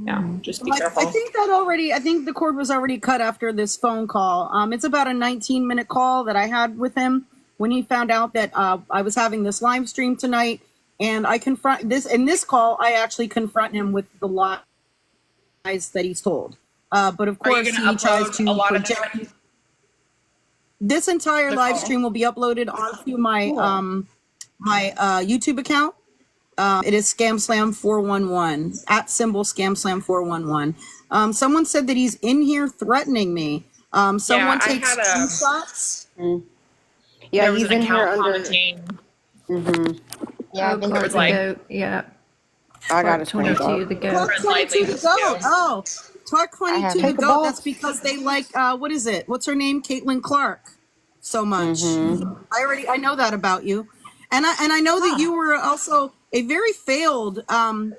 yeah, just be careful. I think the cord was already cut after this phone call. It's about a 19-minute call that I had with him when he found out that I was having this live stream tonight. And in this call, I actually confront him with the lies that he's told. But of course, he tries to project. This entire live stream will be uploaded onto my my YouTube account. It is Scamslam 411 @ Scamslam 411. Someone said that he's in here threatening me. Someone takes screenshots. Yeah, he's in here under. Yeah, Clark the goat. Yeah. I got a 22 the goat. Clark 22 the goat. Oh, Clark 22 the goat. That's because they like what is it? What's her name? Caitlin Clark. So much. I know that about you, and I know that you were also a very failed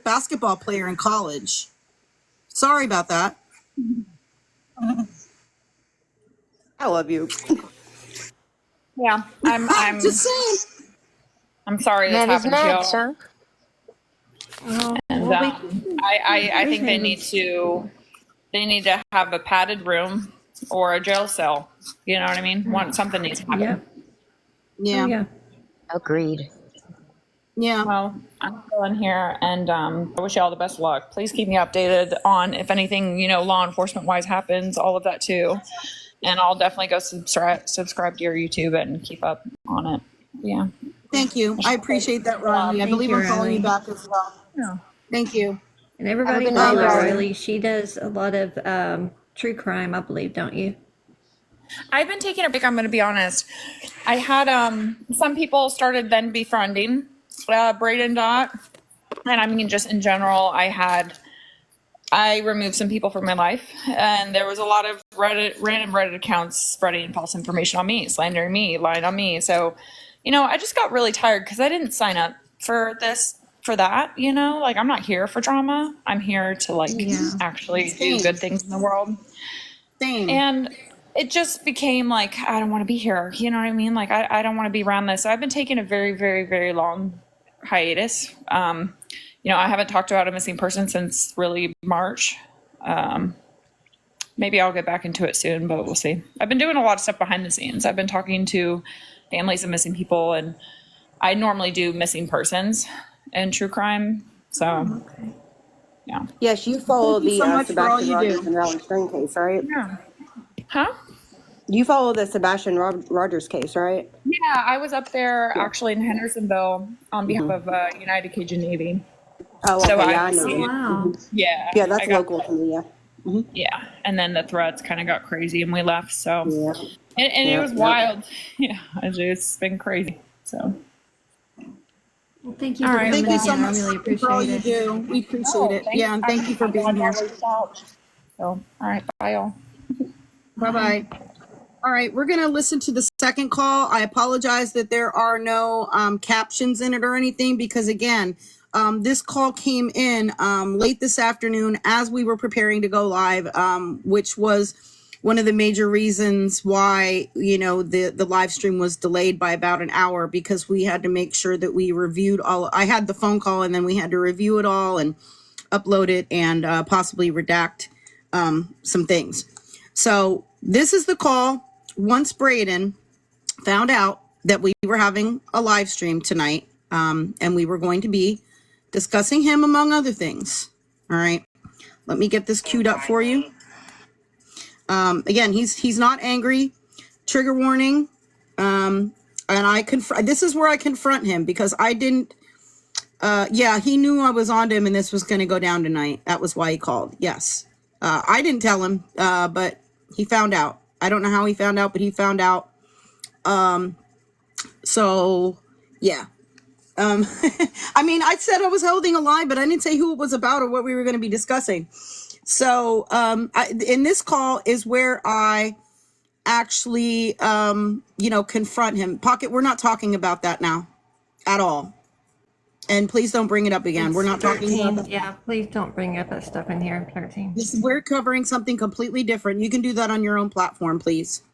basketball player in college. Sorry about that. I love you. Yeah, I'm just saying. I'm sorry this happened to you. And I think they need to have a padded room or a jail cell. You know what I mean? Something needs to happen. Yeah. Agreed. Yeah. Well, I'm still in here, and I wish you all the best of luck. Please keep me updated on if anything, law enforcement wise happens, all of that too. And I'll definitely go subscribe to your YouTube and keep up on it. Yeah. Thank you. I appreciate that, Riley. I believe I'm calling you back as well. Yeah. Thank you. And everybody knows Riley. She does a lot of true crime, I believe, don't you? I've been taking a break, I'm going to be honest. I had some people started then befriending Braden Dot. And I mean, just in general, I removed some people from my life, and there was a lot of random Reddit accounts spreading false information on me, slandering me, lying on me. So, I just got really tired because I didn't sign up for that, I'm not here for drama. I'm here to actually do good things in the world. Same. And it just became I don't want to be here. You know what I mean? I don't want to be around this. So I've been taking a very, very, very long hiatus. I haven't talked about a missing person since really March. Maybe I'll get back into it soon, but we'll see. I've been doing a lot of stuff behind the scenes. I've been talking to families of missing people, and I normally do missing persons and true crime. So, yeah. Yes, you follow the Sebastian Rogers and Raleigh String case, right? Yeah. Huh? You follow the Sebastian Rogers case, right? Yeah, I was up there actually in Hendersonville on behalf of United Cajun Navy. Oh, okay. So I know. Wow. Yeah. Yeah, that's local to me, yeah. Yeah. And then the threats kind of got crazy and we left. So, and it was Yeah. wild. Yeah. It's been crazy. So. Well, thank you All for right. coming Thank you again. so I much really for all appreciate you it. do. We appreciate No, it. thank, Yeah, and thank you for I'm being glad here. y'all reached out. So, all right. Bye, y'all. Bye-bye. All right, we're going to listen to the second call. I apologize that there are no captions in it or anything because, again, this call came in late this afternoon as we were preparing to go live, which was one of the major reasons why, you know, the live stream was delayed by about an hour because we had to make sure that we reviewed all. I had the phone call and then we had to review it all and upload it and possibly redact some things. So this is the call. Once Braden found out that we were having a live stream tonight, and we were going to be discussing him among other things. All right, let me get this queued up for you. Again, he's not angry. Trigger warning. And this is where I confront him because I didn't. Yeah, he knew I was on to him and this was going to go down tonight. That was why he called. Yes, I didn't tell him, but he found out. I don't know how he found out, but he found out. So yeah. I mean, I said I was holding a line, but I didn't say who it was about or what we were going to be discussing. So, in this call is where I actually, confront him. Pocket, we're not talking about that now at all. And please don't bring it up again. We're not talking about that. Yeah, please don't bring up that stuff in here. 13. We're covering something completely different. You can do that on your own platform, please.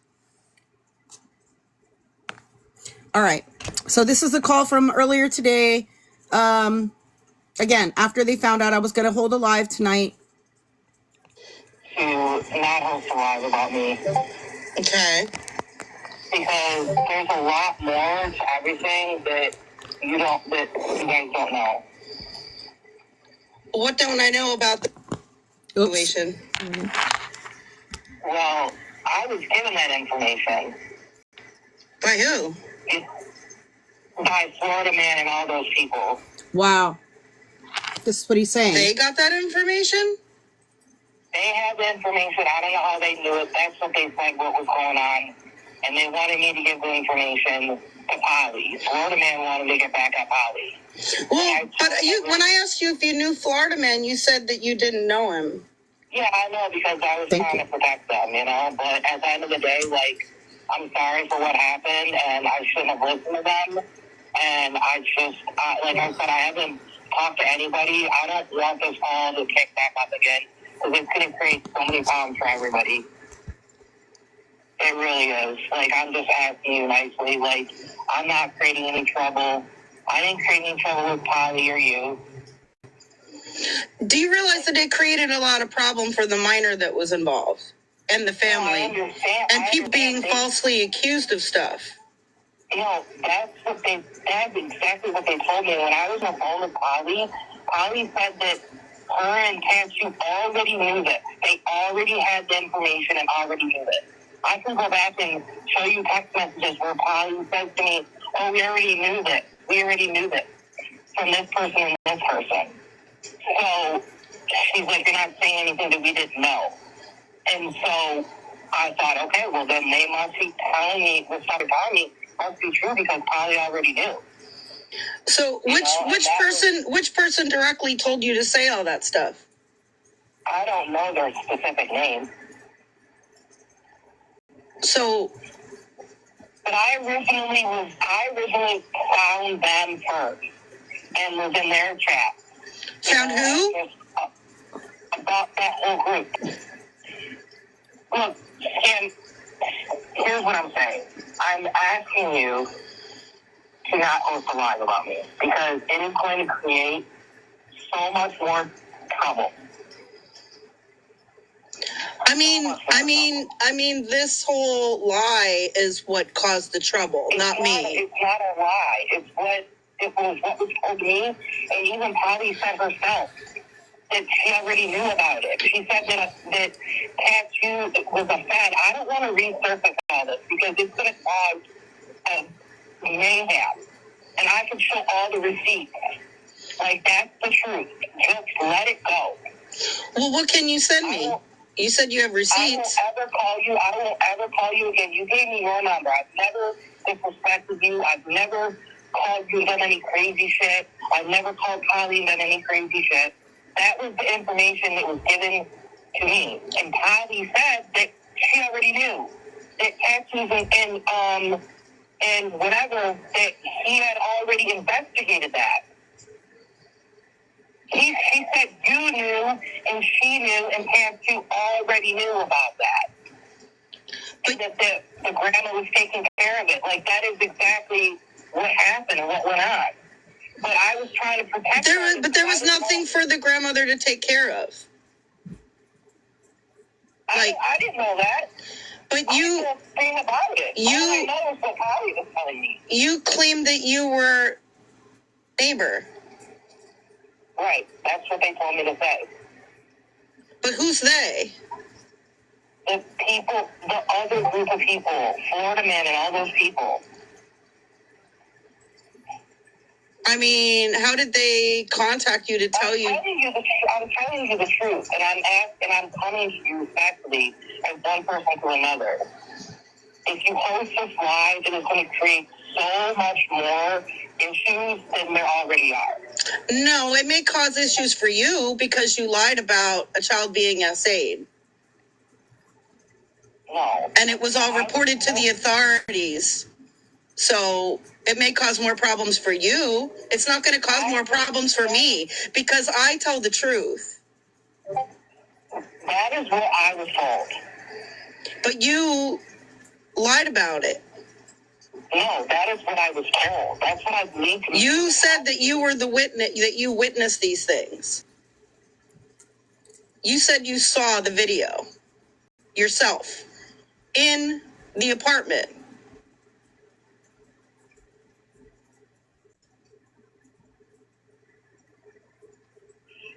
All right. So this is a call from earlier today. Again, after they found out I was going to hold a live tonight. To not host a live about me. Okay. Because there's a lot more to everything that you guys don't know. What don't I know about the situation? Well, I was given that information. By who? By Florida Man and all those people. Wow. This is what he's saying. They got that information? They had the information. I don't know how they knew it. That's what they said what was going on. And they wanted me to give the information to Polly. Florida Man wanted me to get back at Polly. Well, but when I asked you if you knew Florida Man, you said that you didn't know him. Yeah, I know because I was trying to protect them, you know. But at the end of the day, like, I'm sorry for what happened, and I shouldn't have listened to them. And I just, like I said, I haven't talked to anybody. I don't want this all to kick back up again because it's going to create so many problems for everybody. It really is. Like, I'm just asking you nicely. Like, I'm not creating any trouble. I didn't create any trouble with Polly or you. Do you realize that it created a lot of problem for the minor that was involved and the family? And people being falsely accused of stuff. You know, that's exactly what they told me. When I was on the phone with Polly said that her and Tatsu already knew this. They already had the information and already knew it. I can go back and show you text messages where Polly says to me, oh, we already knew this. We already knew this from this person and this person. So she's like, you're not saying anything that we didn't know. And so I thought, okay, well, then they must be telling me, the stuff they're telling me must be true because Polly already knew. So which person directly told you to say all that stuff? I don't know their specific name. So, but I originally found them first and was in their chat. Found who? About that whole group. Look, and here's what I'm saying. I'm asking you to not host a live about me because it is going to create so much more trouble. I mean, this whole lie is what caused the trouble, not me. It's not a lie. It was what was told to me, and even Polly said herself that she already knew about it. She said that Tattoo was a fad. I don't want to resurface all this because it's going to cause mayhem, and I can show all the receipts. Like, that's the truth. Just let it go. Well, what can you send me? You said you have receipts. I won't ever call you again. You gave me your number. I've never disrespected you. I've never called you and done any crazy shit. I've never called Polly and done any crazy shit. That was the information that was given to me. And Polly said that she already knew that tattoos and whatever, that he had already investigated that. He said you knew, and she knew, and Pam too already knew about that. And that the grandma was taking care of it. Like, that is exactly what happened and what went on. But I was trying to protect her. But there was nothing for the grandmother to take care of. I didn't know that. But I didn't know a thing about it. All I know is what Polly was telling me. You claimed that you were neighbor. Right. That's what they told me to say. But who's they? The people, the other group of people, Florida Man and all those people. I mean, how did they contact you to tell you? I'm telling you the truth, and I'm coming to you respectfully as one person to another. If you host this live, it is going to create so much more issues than there already are. No, it may cause issues for you because you lied about a child being SA'd. No. And it was all reported to the authorities. So it may cause more problems for you. It's not going to cause more problems for me because I tell the truth. That is what I was told. But you lied about it. No, that is what I was told. That's what I believe. You said that you were the witness, that you witnessed these things. You said you saw the video yourself in the apartment.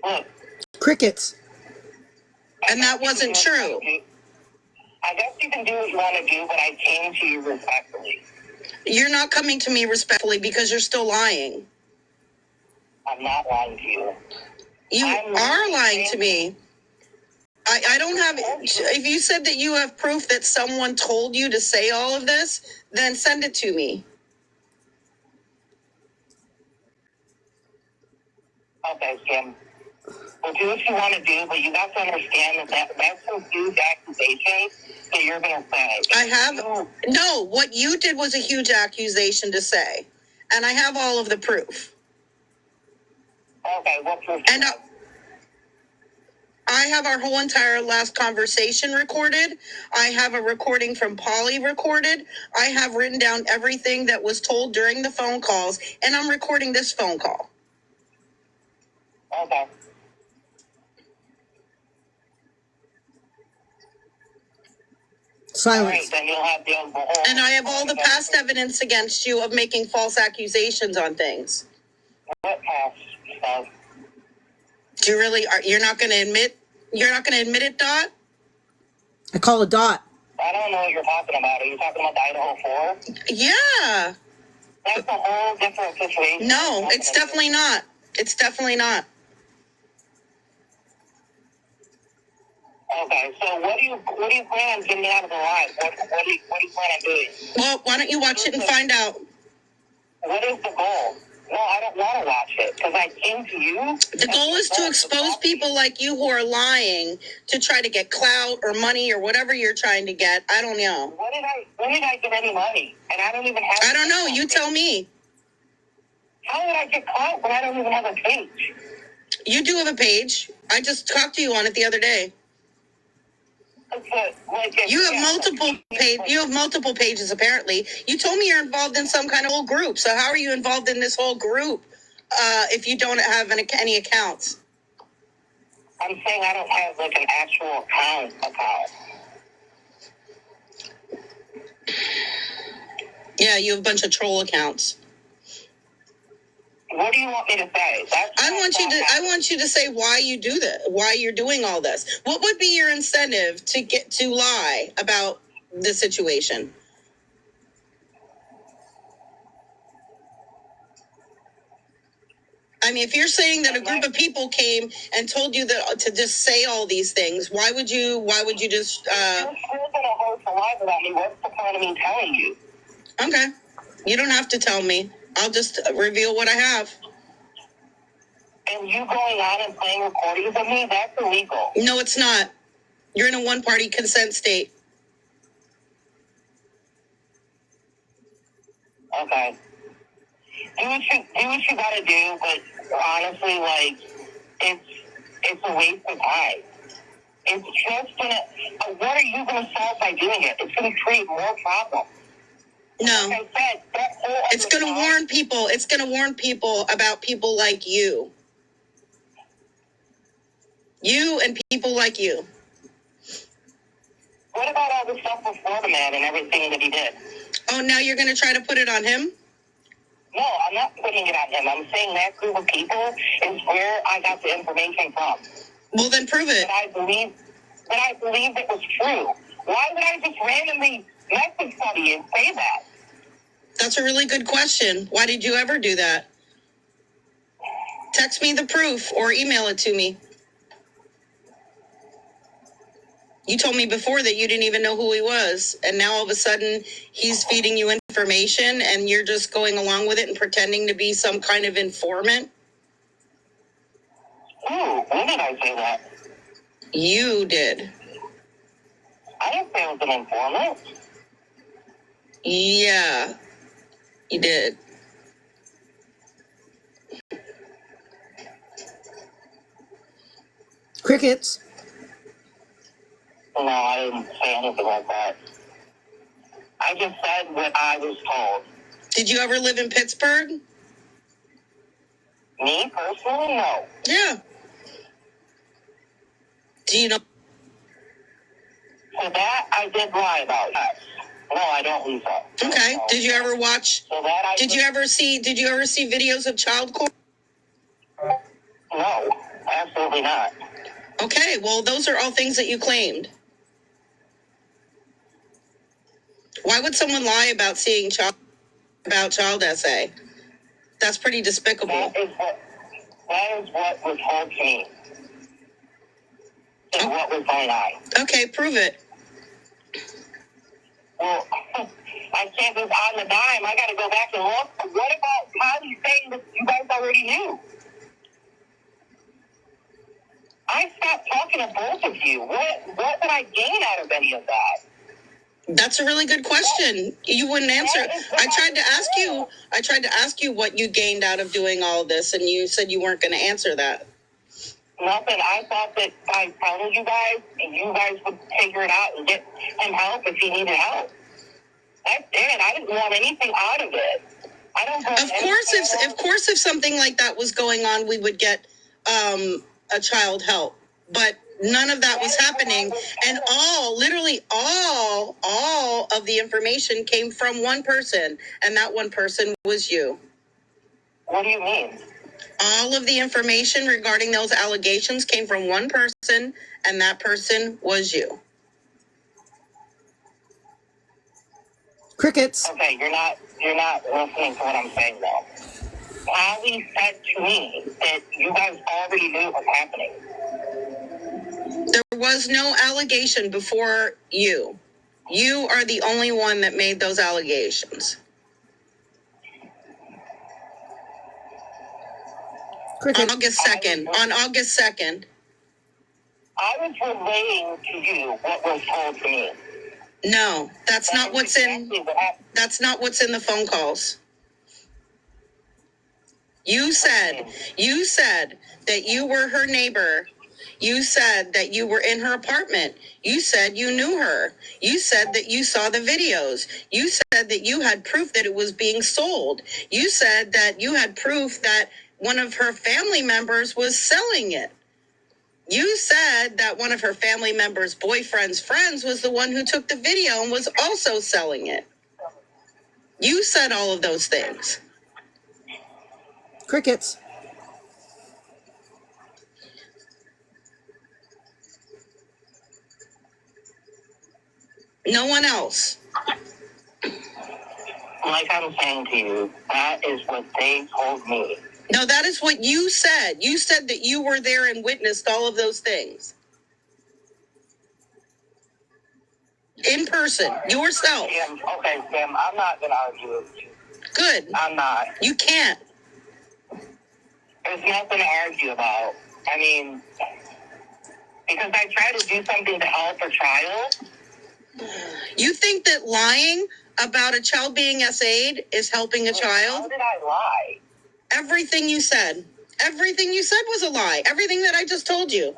Look, Crickets. And that wasn't true. I guess you can do what you want to do, but I came to you respectfully. You're not coming to me respectfully because you're still lying. I'm not lying to you. You are lying to me. I don't have, if you said that you have proof that someone told you to say all of this, then send it to me. Okay, Kim. Well, do what you want to do, but you have to understand that's some huge accusation that you're going to say. No, what you did was a huge accusation to say. And I have all of the proof. Okay, what proof? And I have our whole entire last conversation recorded. I have a recording from Polly recorded. I have written down everything that was told during the phone calls, and I'm recording this phone call. Okay. Silence. All right, then you'll have the And I have all the past evidence against you of making false accusations on things. What past stuff? Do you really? You're not going to admit it, Dot? I call a Dot. I don't know what you're talking about. Are you talking about the Idaho 4? Yeah. That's a whole different situation. No, it's definitely not. It's definitely not. Okay, so what do you plan on getting out of the live? What do you plan on doing? Well, why don't you watch it and find out? What is the goal? No, I don't want to watch it because I came to you. The goal is to expose people like you who are lying to try to get clout or money or whatever you're trying to get. I don't know. When did I get any money? And I don't even have. I don't know. You tell me. How would I get clout when I don't even have a page? You do have a page. I just talked to you on it the other day. You have multiple pages apparently. You told me you're involved in some kind of whole group. So how are you involved in this whole group if you don't have any accounts? I'm saying I don't have like an actual account. Yeah, you have a bunch of troll accounts. What do you want me to say? I want you to say why you do this, why you're doing all this. What would be your incentive to get to lie about the situation? I mean, if you're saying that a group of people came and told you that to just say all these things, why would you just? You're gonna host a live about me. What's the point of me telling you? Okay, you don't have to tell me. I'll just reveal what I have. And you going on and playing recordings of me, that's illegal. No, it's not. You're in a one-party consent state. Okay. Do what you gotta do, but honestly, like, it's a waste of time. It's just gonna, what are you gonna solve by doing it? It's gonna create more problems. No. Like I said, It's going to warn people. It's going to warn people about people like you. You and people like you. What about all the stuff with Florida Man and everything that he did? Oh, now you're going to try to put it on him? No, I'm not putting it on him. I'm saying that group of people is where I got the information from. Well, then prove it. That I believe it was true. Why would I just randomly message somebody and say that? That's a really good question. Why did you ever do that? Text me the proof or email it to me. You told me before that you didn't even know who he was, and now all of a sudden he's feeding you information and you're just going along with it and pretending to be some kind of informant? Ooh, when did I say that? You did. I didn't say I was an informant. Yeah, you did. Crickets. No, I didn't say anything like that. I just said what I was told. Did you ever live in Pittsburgh? Me, personally, no. Yeah. Do you know? So that I did lie about. Yes. No, I don't believe that. Okay. Did you ever watch? So that Did you ever see videos of child court? No, absolutely not. Okay. Well, those are all things that you claimed. Why would someone lie about seeing child essay? That's pretty despicable. That is what was told to me. And what was going on. Okay, prove it. Well, I can't just on the dime. I got to go back and look. What about Kylie saying that you guys already knew? I stopped talking to both of you. What did I gain out of any of that? That's a really good question. You wouldn't answer. I tried to ask you what you gained out of doing all of this, and you said you weren't going to answer that. Nothing. I thought that by telling you guys, you guys would figure it out and get him help if he needed help. That's it. I didn't want anything out of it. I don't. Of course, if something like that was going on, we would get a child help. But none of that was happening, and literally all of the information came from one person, and that one person was you. What do you mean? All of the information regarding those allegations came from one person, and that person was you. Crickets. Okay, you're not listening to what I'm saying, though. Holly said to me that you guys already knew what was happening. There was no allegation before you. You are the only one that made those allegations. On August 2nd. I was relaying to you what was told to me. No, that's not what's in the phone calls. You said that you were her neighbor. You said that you were in her apartment. You said you knew her. You said that you saw the videos. You said that you had proof that it was being sold. You said that you had proof that one of her family members was selling it. You said that one of her family members' boyfriend's friends was the one who took the video and was also selling it. You said all of those things. Crickets. No one else. Like I'm saying to you, that is what they told me. No, that is what you said. You said that you were there and witnessed all of those things. In person, yourself. Sam, okay, Sam, I'm not going to argue with you. Good. I'm not. You can't. There's nothing to argue about. I mean, because I tried to do something to help a child. You think that lying about a child being SA'd is helping a child? How did I lie? Everything you said. Everything you said was a lie. Everything that I just told you.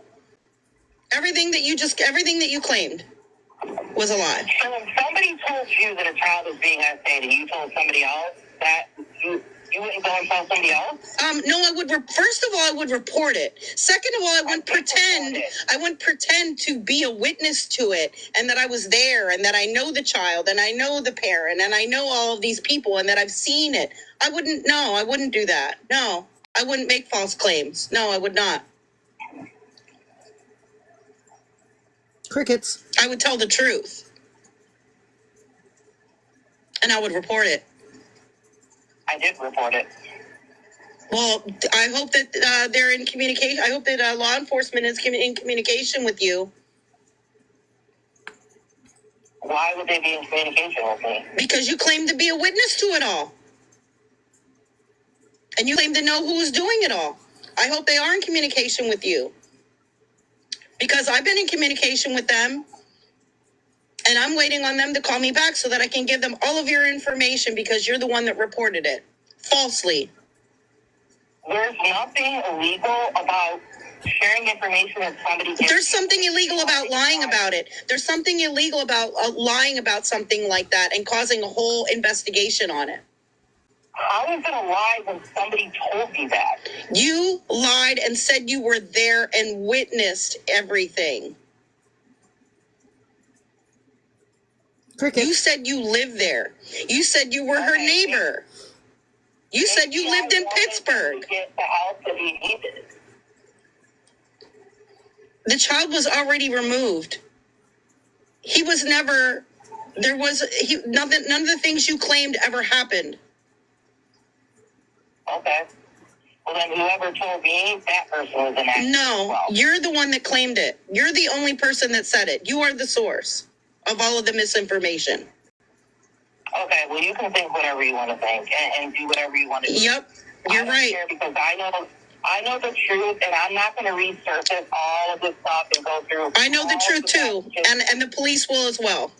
Everything that you claimed was a lie. So when somebody told you that a child was being SA'd and you told somebody else that you wouldn't go and tell somebody else? No, I would. First of all, I would report it. Second of all, I wouldn't pretend to be a witness to it, and that I was there, and that I know the child, and I know the parent, and I know all of these people, and that I've seen it. I wouldn't. No, I wouldn't do that. No, I wouldn't make false claims. No, I would not. Crickets. I would tell the truth, and I would report it. I did report it. Well, I hope that they're in communication. I hope that law enforcement is in communication with you. Why would they be in communication with me? Because you claim to be a witness to it all. And you claim to know who is doing it all. I hope they are in communication with you. Because I've been in communication with them. And I'm waiting on them to call me back so that I can give them all of your information because you're the one that reported it. Falsely. There's nothing illegal about sharing information that somebody gets. There's something illegal about lying about it. There's something illegal about lying about something like that and causing a whole investigation on it. How is it a lie when somebody told me that? You lied and said you were there and witnessed everything. Cricket. You said you lived there. You said you were her neighbor. You said you lived in Pittsburgh. Get the help that he needed. The child was already removed. He was never. None of the things you claimed ever happened. Okay. Well, then whoever told me, that person was an actor. No, you're the one that claimed it. You're the only person that said it. You are the source of all of the misinformation. Okay, well, you can think whatever you want to think and do whatever you want to do. Yep, you're right. Because I know the truth, and I'm not going to resurface all of this stuff and go through. I know the truth too, and the police will as well.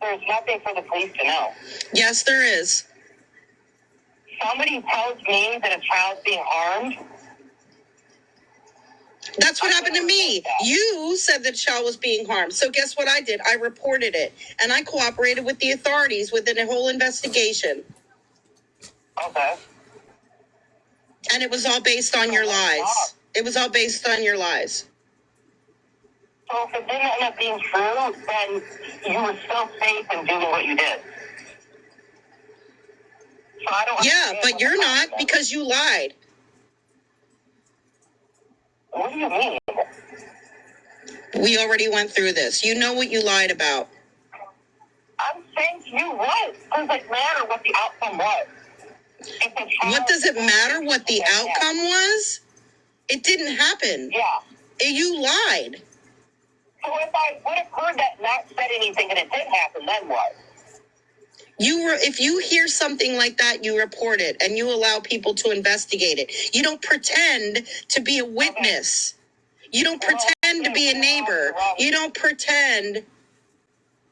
There's nothing for the police to know. Yes, there is. Somebody tells me that a child's being harmed. That's what happened to me. You said the child was being harmed. So guess what I did? I reported it. And I cooperated with the authorities within a whole investigation. Okay. And it was all based on your lies. It was all based on your lies. So if it didn't end up being true, then you were still safe in doing what you did. So I don't. Yeah, but you're not because you lied. What do you mean? We already went through this. You know what you lied about. I'm saying to you what? Does it matter what the outcome was? What does it matter what the outcome was? It didn't happen. Yeah. You lied. So if I would have heard that and not said anything and it did happen, then what? If you hear something like that, you report it and you allow people to investigate it. You don't pretend to be a witness. You don't pretend to be a neighbor. You don't pretend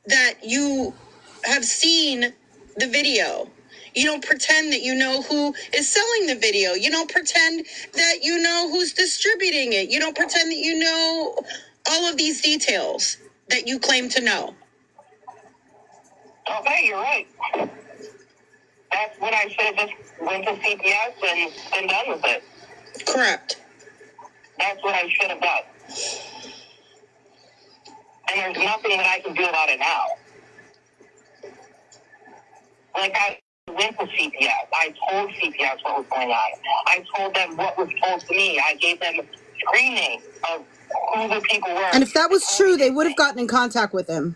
that you have seen the video. You don't pretend that you know who is selling the video. You don't pretend that you know who's distributing it. You don't pretend that you know all of these details that you claim to know. Okay, you're right. That's when I should have just went to CPS and been done with it. Correct. That's what I should have done. And there's nothing that I can do about it now. Like, I went to CPS. I told CPS what was going on. I told them what was told to me. I gave them screening of who the people were. And if that was true, they would have gotten in contact with him.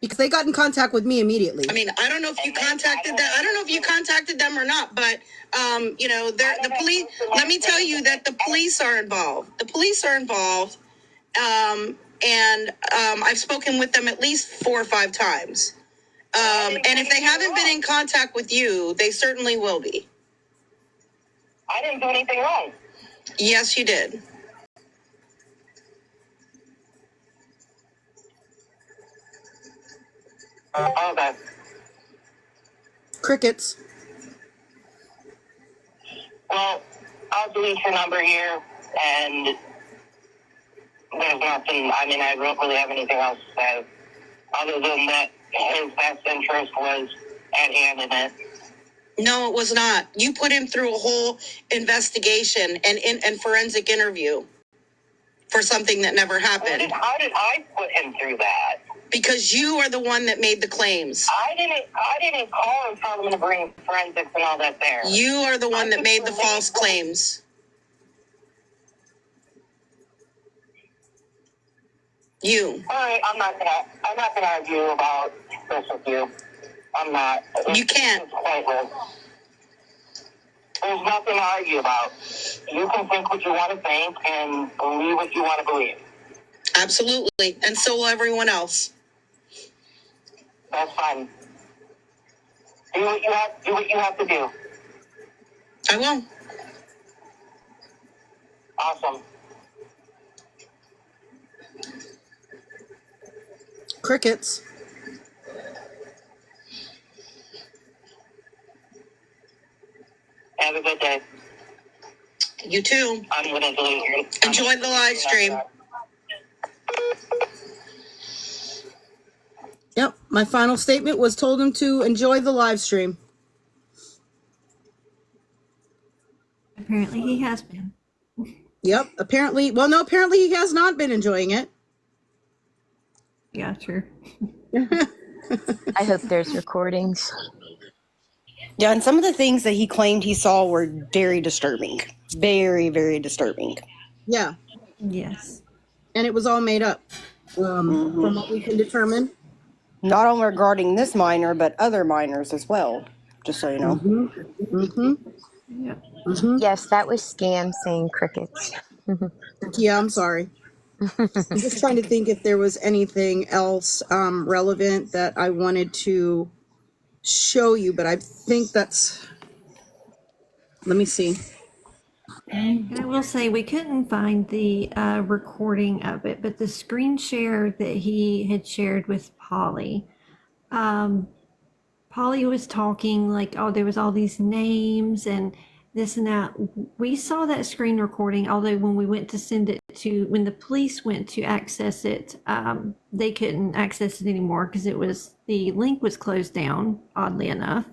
because they got in contact with me immediately. I mean, I don't know if you contacted them. I don't know if you contacted them or not, but you know, the police. Let me tell you that the police are involved. The police are involved, and I've spoken with them at least 4 or 5 times. And if they haven't been in contact with you, they certainly will be. I didn't do anything wrong. Yes, you did. Okay. Crickets. Well, I'll delete your number here, and there's nothing. I mean, I don't really have anything else to say other than that his best interest was at hand in it. No, it was not. You put him through a whole investigation and forensic interview for something that never happened. How did I put him through that? Because you are the one that made the claims. I didn't call and tell them to bring forensics and all that there. You are the one that made the false claims. You. All right, I'm not gonna argue about this with you. I'm not. You can't. It's pointless. There's nothing to argue about. You can think what you want to think and believe what you want to believe. Absolutely, and so will everyone else. That's fine. Do what you have to do. I will. Awesome. Crickets. Have a good day. You too. I'm gonna delete you. Enjoy the live stream. Yep, my final statement was told him to enjoy the live stream. Apparently he has been. Yep, apparently, well, no, apparently he has not been enjoying it. Yeah, true. I hope there's recordings. Yeah, and some of the things that he claimed he saw were very disturbing. Very, very disturbing. Yeah. Yes. And it was all made up, from what we can determine. Not only regarding this minor, but other minors as well, just so you know. Yeah. Yes, that was Scam saying crickets. Yeah, I'm sorry. I'm just trying to think if there was anything else relevant that I wanted to show you, but I think that's, let me see. And I will say we couldn't find the recording of it, but the screen share that he had shared with Polly, Polly was talking like, oh, there was all these names and this and that. We saw that screen recording, although when we went to send it to, when the police went to access it, they couldn't access it anymore because it was, the link was closed down, oddly enough.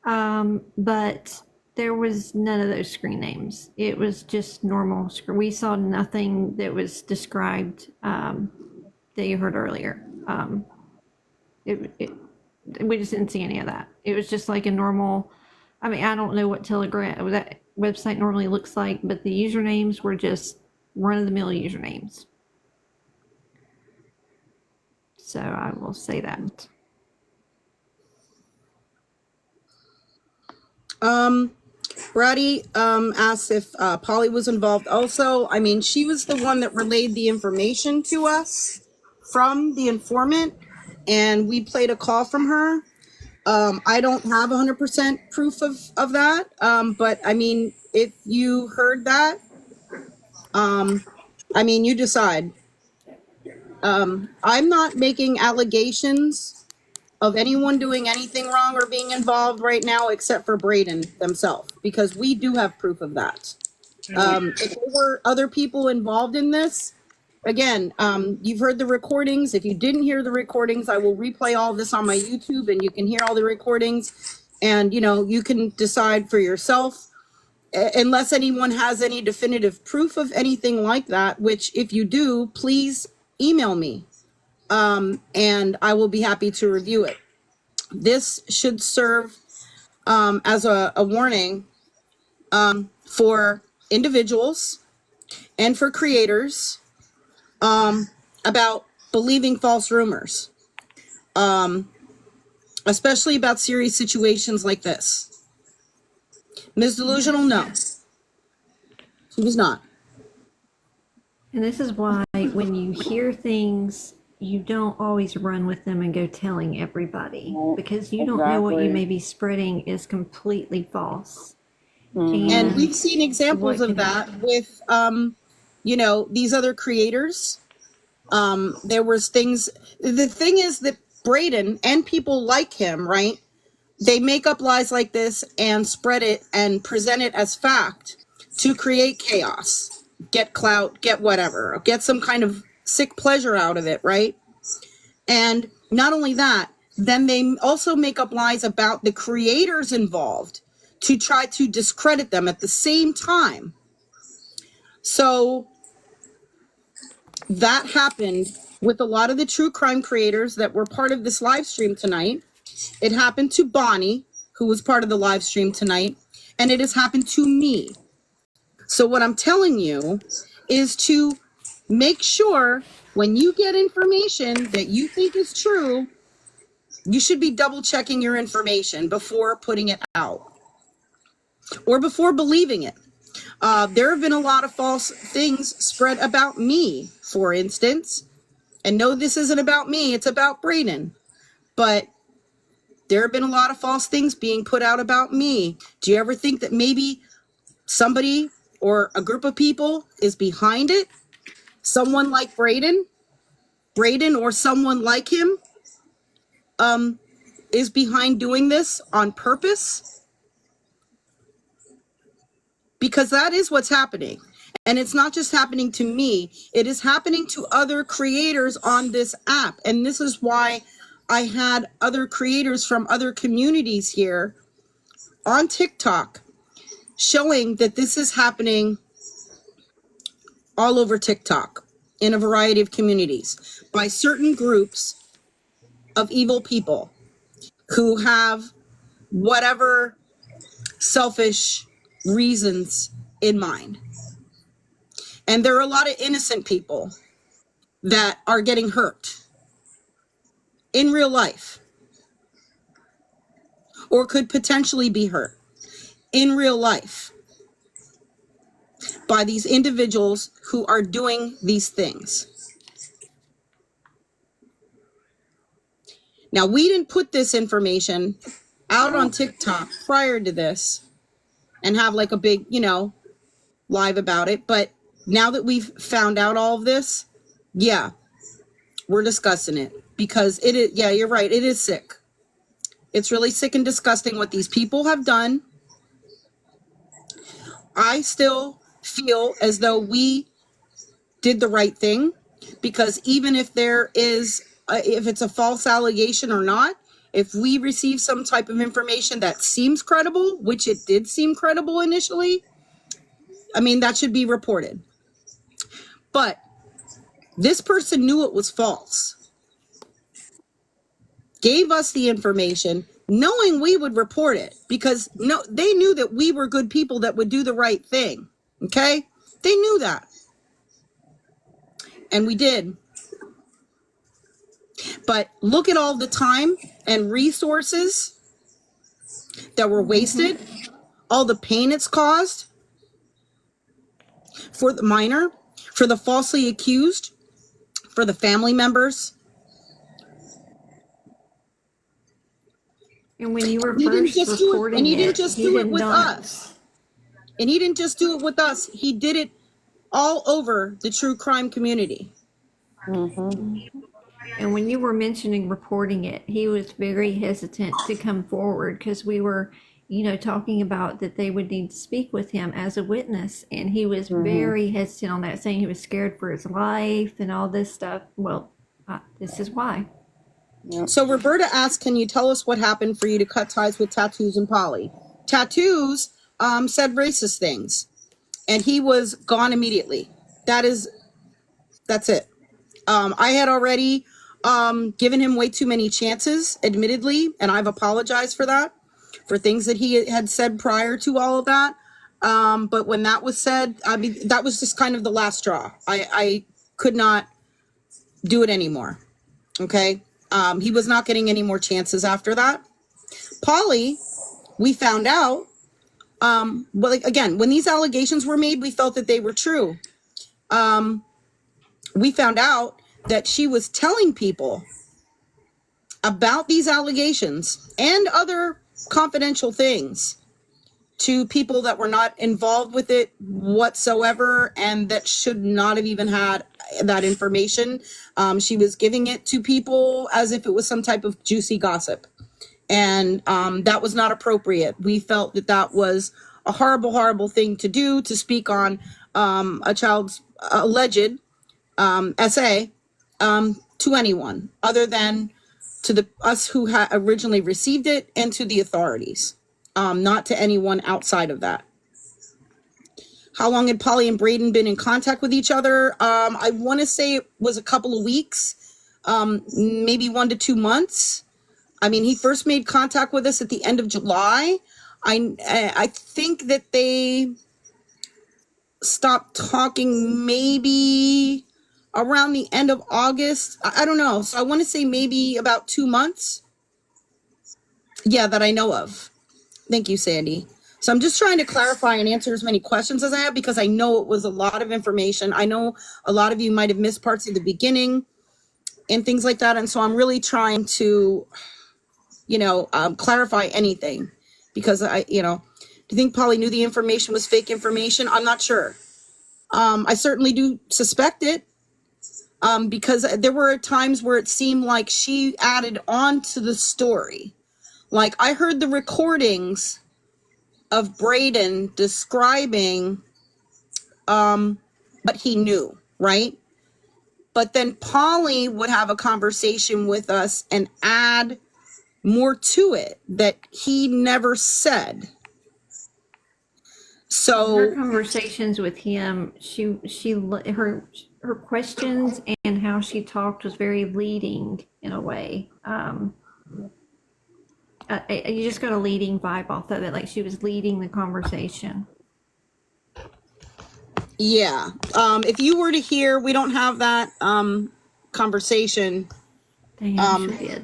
But there was none of those screen names. It was just normal. We saw nothing that was described that you heard earlier. We just didn't see any of that. It was just like a normal, I mean, I don't know what Telegram, that website normally looks like, but the usernames were just run-of-the-mill usernames. So I will say that. Brady asked if Polly was involved also. I mean, she was the one that relayed the information to us from the informant, and we played a call from her. I don't have 100% proof of that, but I mean, if you heard that, I mean, you decide. I'm not making allegations of anyone doing anything wrong or being involved right now except for Braden themselves, because we do have proof of that. If there were other people involved in this, again, you've heard the recordings. If you didn't hear the recordings, I will replay all of this on my YouTube and you can hear all the recordings, and you know, you can decide for yourself, unless anyone has any definitive proof of anything like that, which if you do, please email me. And I will be happy to review it. This should serve as a warning for individuals and for creators about believing false rumors. especially about serious situations like this. Ms. Delusional, no. She was not. And this is why when you hear things, you don't always run with them and go telling everybody, because you don't know what you may be spreading is completely false. And we've seen examples of that with, you know, these other creators. There was things, the thing is that Braden and people like him, right? They make up lies like this and spread it and present it as fact to create chaos, get clout, get whatever, get some kind of sick pleasure out of it, right? And not only that, then they also make up lies about the creators involved to try to discredit them at the same time. So that happened with a lot of the true crime creators that were part of this live stream tonight. It happened to Bonnie, who was part of the live stream tonight, and it has happened to me. So what I'm telling you is to make sure when you get information that you think is true, you should be double checking your information before putting it out or before believing it. There have been a lot of false things spread about me, for instance. And no, this isn't about me, it's about Braden. But there have been a lot of false things being put out about me. Do you ever think that maybe somebody or a group of people is behind it? Someone like Braden or someone like him is behind doing this on purpose? Because that is what's happening. And it's not just happening to me, it is happening to other creators on this app. And this is why I had other creators from other communities here on TikTok showing that this is happening all over TikTok in a variety of communities by certain groups of evil people who have whatever selfish reasons in mind. And there are a lot of innocent people that are getting hurt in real life or could potentially be hurt in real life by these individuals who are doing these things. Now, we didn't put this information out on TikTok prior to this and have like a big, you know, live about it. But now that we've found out all of this, yeah, we're discussing it because it is, yeah, you're right. It is sick. It's really sick and disgusting what these people have done. I still feel as though we did the right thing because even if there is, if it's a false allegation or not, if we receive some type of information that seems credible, which it did seem credible initially, I mean, that should be reported. But this person knew it was false, gave us the information, knowing we would report it because no, they knew that we were good people that would do the right thing. Okay? They knew that. And we did. But look at all the time and resources that were wasted, all the pain it's caused for the minor, for the falsely accused, for the family members. And when you were first reporting it, he didn't just do it with us. And he didn't just do it with us. He did it all over the true crime community. And when you were mentioning reporting it, he was very hesitant to come forward because we were, you know, talking about that they would need to speak with him as a witness. And he was very hesitant on that, saying he was scared for his life and all this stuff. Well, this is why. So Roberta asked, can you tell us what happened for you to cut ties with Tattoos and Polly? Tattoos said racist things, and he was gone immediately. That's it. I had already given him way too many chances, admittedly, and I've apologized for that, for things that he had said prior to all of that. But when that was said, I mean, that was just kind of the last straw. I could not do it anymore. Okay. He was not getting any more chances after that. Polly, we found out, well, again, when these allegations were made, we felt that they were true. We found out that she was telling people about these allegations and other confidential things to people that were not involved with it whatsoever and that should not have even had that information. She was giving it to people as if it was some type of juicy gossip. And that was not appropriate. We felt that that was a horrible, horrible thing to do, to speak on a child's alleged SA to anyone other than to us who had originally received it and to the authorities, not to anyone outside of that. How long had Polly and Braden been in contact with each other? I want to say it was a couple of weeks, maybe 1 to 2 months. I mean, he first made contact with us at the end of July. I think that they stopped talking maybe around the end of August. I don't know. So I want to say maybe about 2 months. Yeah, that I know of. Thank you, Sandy. So I'm just trying to clarify and answer as many questions as I have because I know it was a lot of information. I know a lot of you might have missed parts of the beginning and things like that. And so I'm really trying to, clarify anything because do you think Polly knew the information was fake information? I'm not sure. I certainly do suspect it. Because there were times where it seemed like she added on to the story. Like I heard the recordings of Braden describing, but he knew, right? But then Polly would have a conversation with us and add more to it that he never said. So her conversations with him, her questions and how she talked was very leading in a way. You just got a leading vibe off of it, like she was leading the conversation. Yeah. If you were to hear, we don't have that conversation. Damn, we did.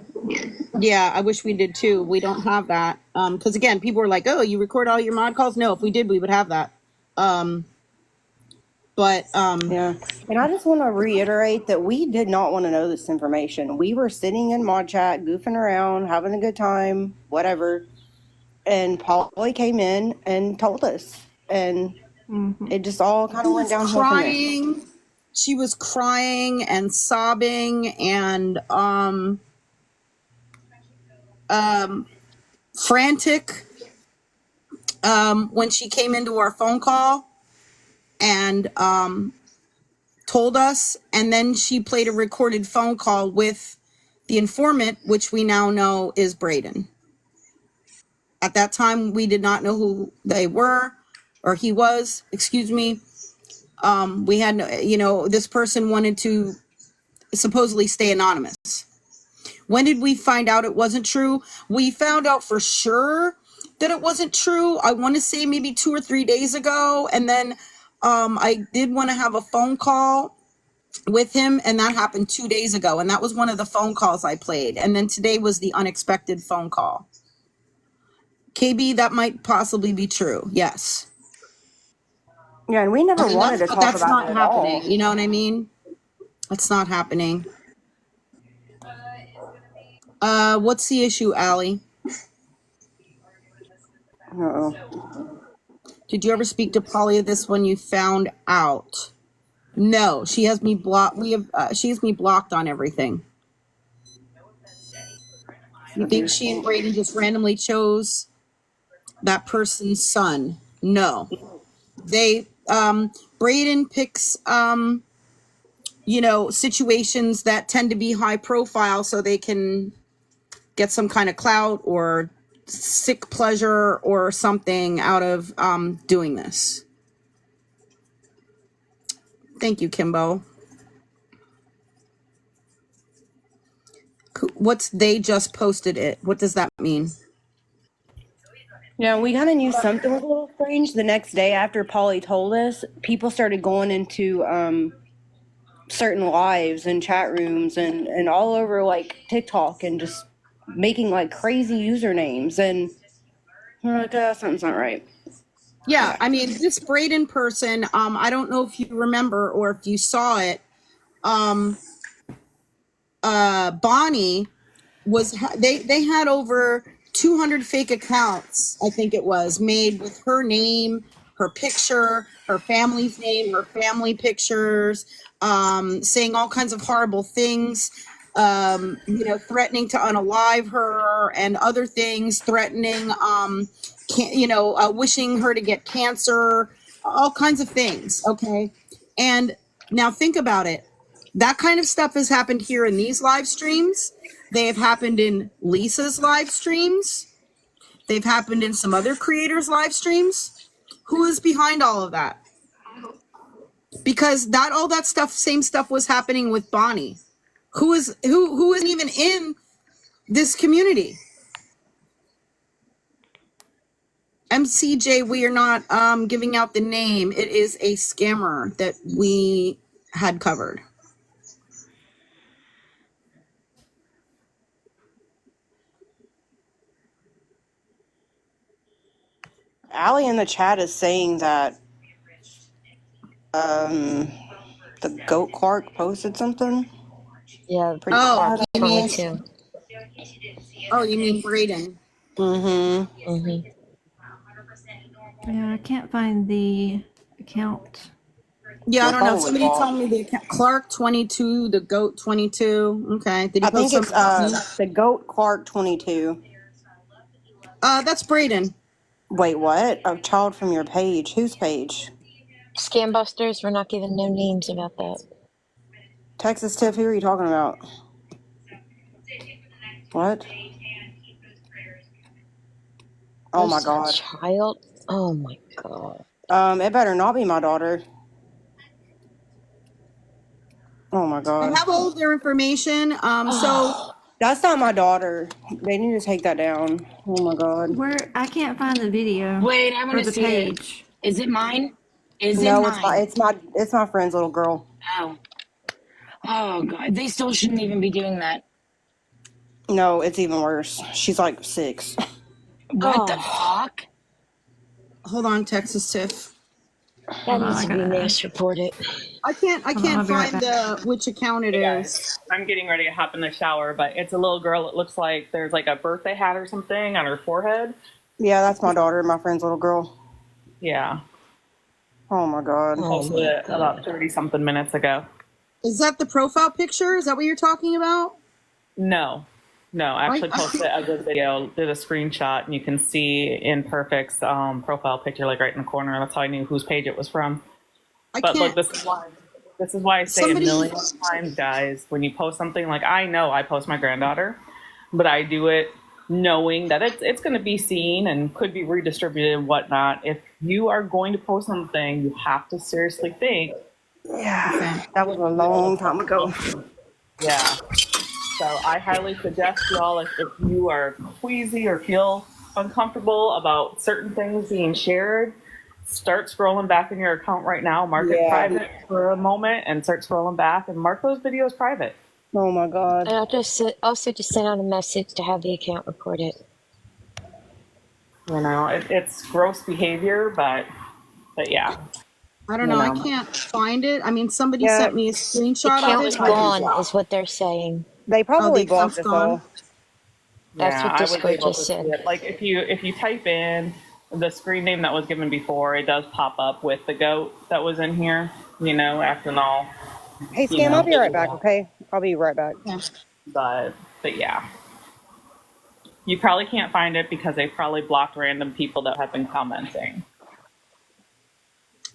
Yeah, I wish we did too. We don't have that. Because again, people were like, oh, you record all your mod calls? No, if we did, we would have that. Yeah. And I just want to reiterate that we did not want to know this information. We were sitting in mod chat, goofing around, having a good time, whatever. And Polly came in and told us. And it just all kind of went downhill from there. She was crying and sobbing and frantic when she came into our phone call and told us, and then she played a recorded phone call with the informant, which we now know is Braden. At that time, we did not know who they were, or he was, excuse me. We had no, this person wanted to supposedly stay anonymous. When did we find out it wasn't true? We found out for sure that it wasn't true. I want to say maybe 2 or 3 days ago. And then I did want to have a phone call with him, and that happened 2 days ago. And that was one of the phone calls I played. And then today was the unexpected phone call. KB, that might possibly be true. Yes. Yeah, and we never wanted to talk about it at all. That's not happening. You know what I mean? That's not happening. What's the issue, Allie? Uh-oh. Did you ever speak to Polly of this when you found out? No, she has me blocked. She has me blocked on everything. You think she and Braden just randomly chose that person's son? No. They Braden picks situations that tend to be high profile so they can get some kind of clout or sick pleasure or something out of doing this. Thank you, Kimbo. They just posted it. What does that mean? Yeah, we kind of knew something was a little strange. The next day after Polly told us, people started going into certain lives and chat rooms and all over like TikTok and just making like crazy usernames, and we're like, something's not right. Yeah, I mean, this Braden person, I don't know if you remember or if you saw it. Bonnie they had over 200 fake accounts, I think it was, made with her name, her picture, her family's name, her family pictures, saying all kinds of horrible things, threatening to unalive her and other things, threatening, wishing her to get cancer, all kinds of things. Okay. And now think about it. That kind of stuff has happened here in these live streams. They have happened in Lisa's live streams. They've happened in some other creators' live streams. Who is behind all of that? Because all that stuff, same stuff was happening with Bonnie. Who isn't even in this community? MCJ, we are not giving out the name. It is a scammer that we had covered. Allie in the chat is saying that the Goat Clark posted something. Yeah. Oh, you mean? Too. Oh, you mean Braden? Mm-hmm. Mm-hmm. Yeah, I can't find the account. Yeah, I don't know. Somebody told me the account. Clark 22, the Goat 22. Okay. Did he I think post it's the Goat Clark 22. That's Braden. Wait, what? A child from your page. Whose page? Scam busters. We're not giving no names about that. Texas Tiff, who are you talking about? What? Oh my God. Child? Oh my God. It better not be my daughter. Oh my God. I have all of their information. So that's not my daughter. They need to take that down. Oh my God. Where I can't find the video. Wait, I want to see page. it. Is it mine? Is no, it mine? it's my friend's little girl. Oh God. They still shouldn't even be doing that. No, it's even worse. She's like 6. What the fuck? Hold on, Texas Tiff. That needs to be mass reported. I can't find which account it is. I'm getting ready to hop in the shower, but it's a little girl. It looks like there's like a birthday hat or something on her forehead. Yeah, that's my daughter, my friend's little girl. Yeah. Oh my God. Posted it about 30 something minutes ago. Is that the profile picture? Is that what you're talking about? No, I actually posted a good video, did a screenshot, and you can see Imperfect's profile picture, like right in the corner. That's how I knew whose page it was from. But look, this is why I say a million times, guys, when you post something, like I know I post my granddaughter, but I do it knowing that it's going to be seen and could be redistributed and whatnot. If you are going to post something, you have to seriously think. Yeah, that was a long time ago. Yeah. So I highly suggest y'all, if you are queasy or feel uncomfortable about certain things being shared, start scrolling back in your account right now, mark it private for a moment, and start scrolling back and mark those videos private. Oh my God. And I'll also just send out a message to have the account reported. You know, it's gross behavior, but yeah. I don't know. I can't find it. I mean, somebody sent me a screenshot of it. Account's gone is what they're saying. They probably blocked us all. That's what I was Discord able just to said. see it. Like if you type in the screen name that was given before, it does pop up with the goat that was in here, acting all. Hey, Scam, I'll be right back, okay? I'll be right back. Yeah. But yeah. You probably can't find it because they probably blocked random people that have been commenting.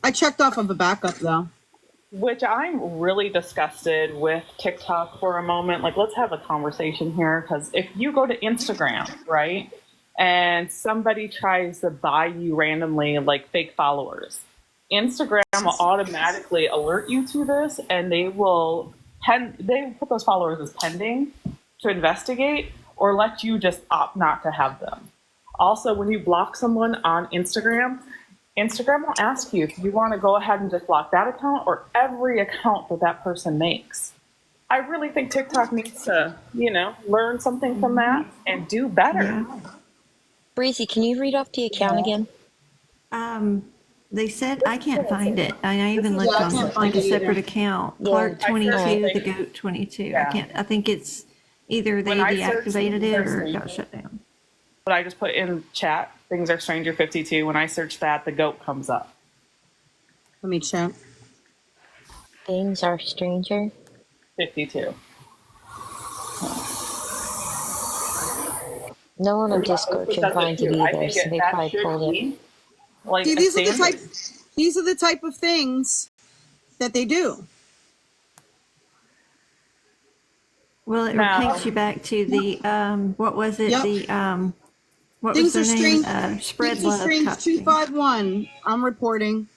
I checked off of a backup though. Which I'm really disgusted with TikTok for a moment. Like, let's have a conversation here, because if you go to Instagram, right, and somebody tries to buy you randomly, like fake followers, Instagram will automatically alert you to this, and they will put those followers as pending to investigate, or let you just opt not to have them. Also, when you block someone on Instagram, Instagram will ask you if you want to go ahead and just block that account or every account that that person makes. I really think TikTok needs to, learn something from that and do better. Yeah. Breezy, can you read off the account again? They said I can't find it. I even looked I on can't like find a it separate either. account. Yeah. Clark 22, Right. the Goat 22. Yeah. I can't. I think it's either they When I searched deactivated it or it Things Are got shut down. But I just put in chat, Things Are Stranger 52. When I search that, the goat comes up. Let me check. Things Are Stranger 52. No one on Discord can find it either, so they probably pulled it. Like See, a these are the standard. type of things that they do. Well, it No. takes you back to the what was it? Yep. The what Things was are their name? strange. Spread Things are love. strange. Type thing. 251. I'm reporting.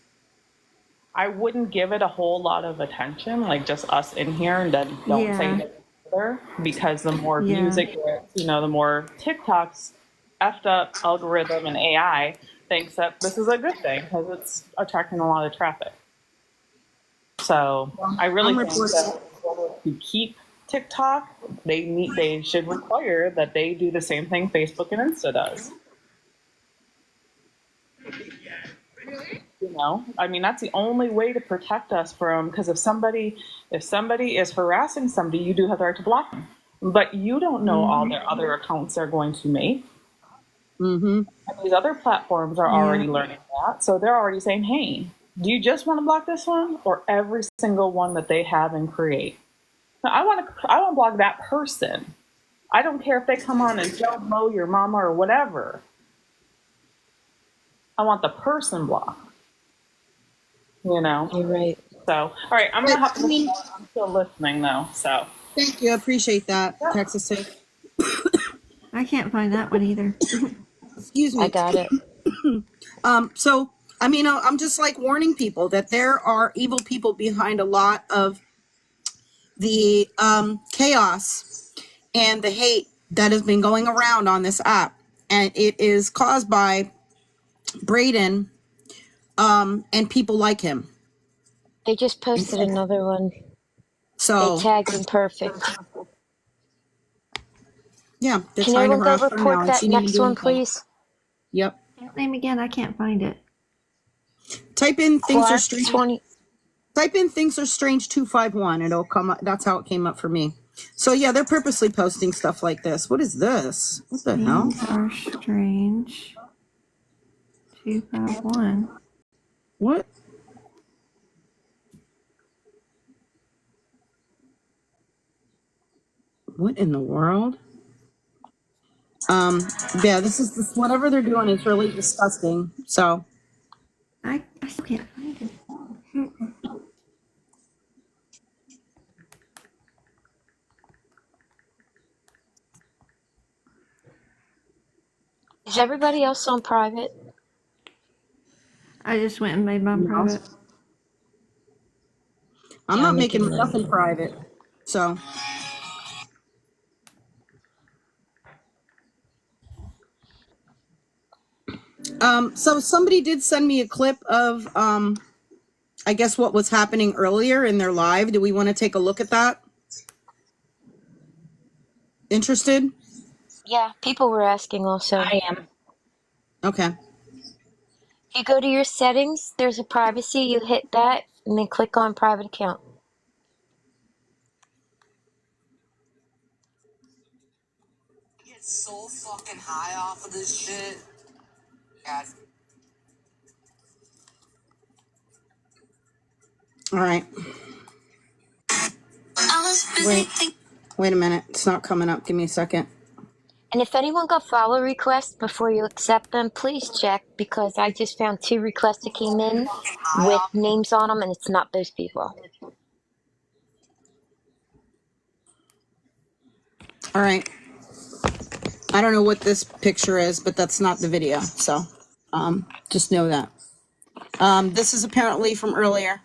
I wouldn't give it a whole lot of attention, like just us in here, and then don't say Yeah. anything further, because the more Yeah. views it gets, the more TikTok's effed up algorithm and AI thinks that this is a good thing because it's attracting a lot of traffic. So I really think that to keep TikTok, they should require that they do the same thing Facebook and Insta does. I mean, that's the only way to protect us from, because if somebody is harassing somebody, you do have the right to block them. But you don't know all their other accounts they're going to make. Mm-hmm. And these other platforms are already learning that. So they're already saying, hey, do you just want to block this one or every single one that they have and create? Now, I want to block that person. I don't care if they come on and don't know your mama or whatever. I want the person blocked. You're right. So, all right, I'm gonna have to. I'm still listening though. So, thank you. I appreciate that, Texas Safe. I can't find that one either. Excuse me. I got it. So I mean, I'm just like warning people that there are evil people behind a lot of the chaos and the hate that has been going around on this app, and it is caused by Braden and people like him. They just posted another one. So they tagged Imperfect. Yeah, they're Can trying to everyone go harass her now, report and that she didn't even next do one, anything. please? Yep. Name again? I can't find it. Type in Things Are Clark Strange. 20. Type in Things Are Strange 251. It'll come up. That's how it came up for me. So yeah, they're purposely posting stuff like this. What is this? What the hell? Things Are Strange 251. What? What in the world? Yeah, this is whatever they're doing is really disgusting. So I still can't find it. Is everybody else on private? I just went and made mine private. I'm Yeah, not I'm making making nothing private. So so somebody did send me a clip of I guess what was happening earlier in their live. Do we want to take a look at that? Interested? Yeah, people were asking also. I am. Okay. If you go to your settings, there's a privacy, you hit that, and then click on private account. Get so fucking high off of this shit. God. All right. Wait a minute. It's not coming up. Give me a second. And if anyone got follow requests before you accept them, please check, because I just found 2 requests that came in with names on them, and it's not those people. All right. I don't know what this picture is, but that's not the video. So just know that. This is apparently from earlier.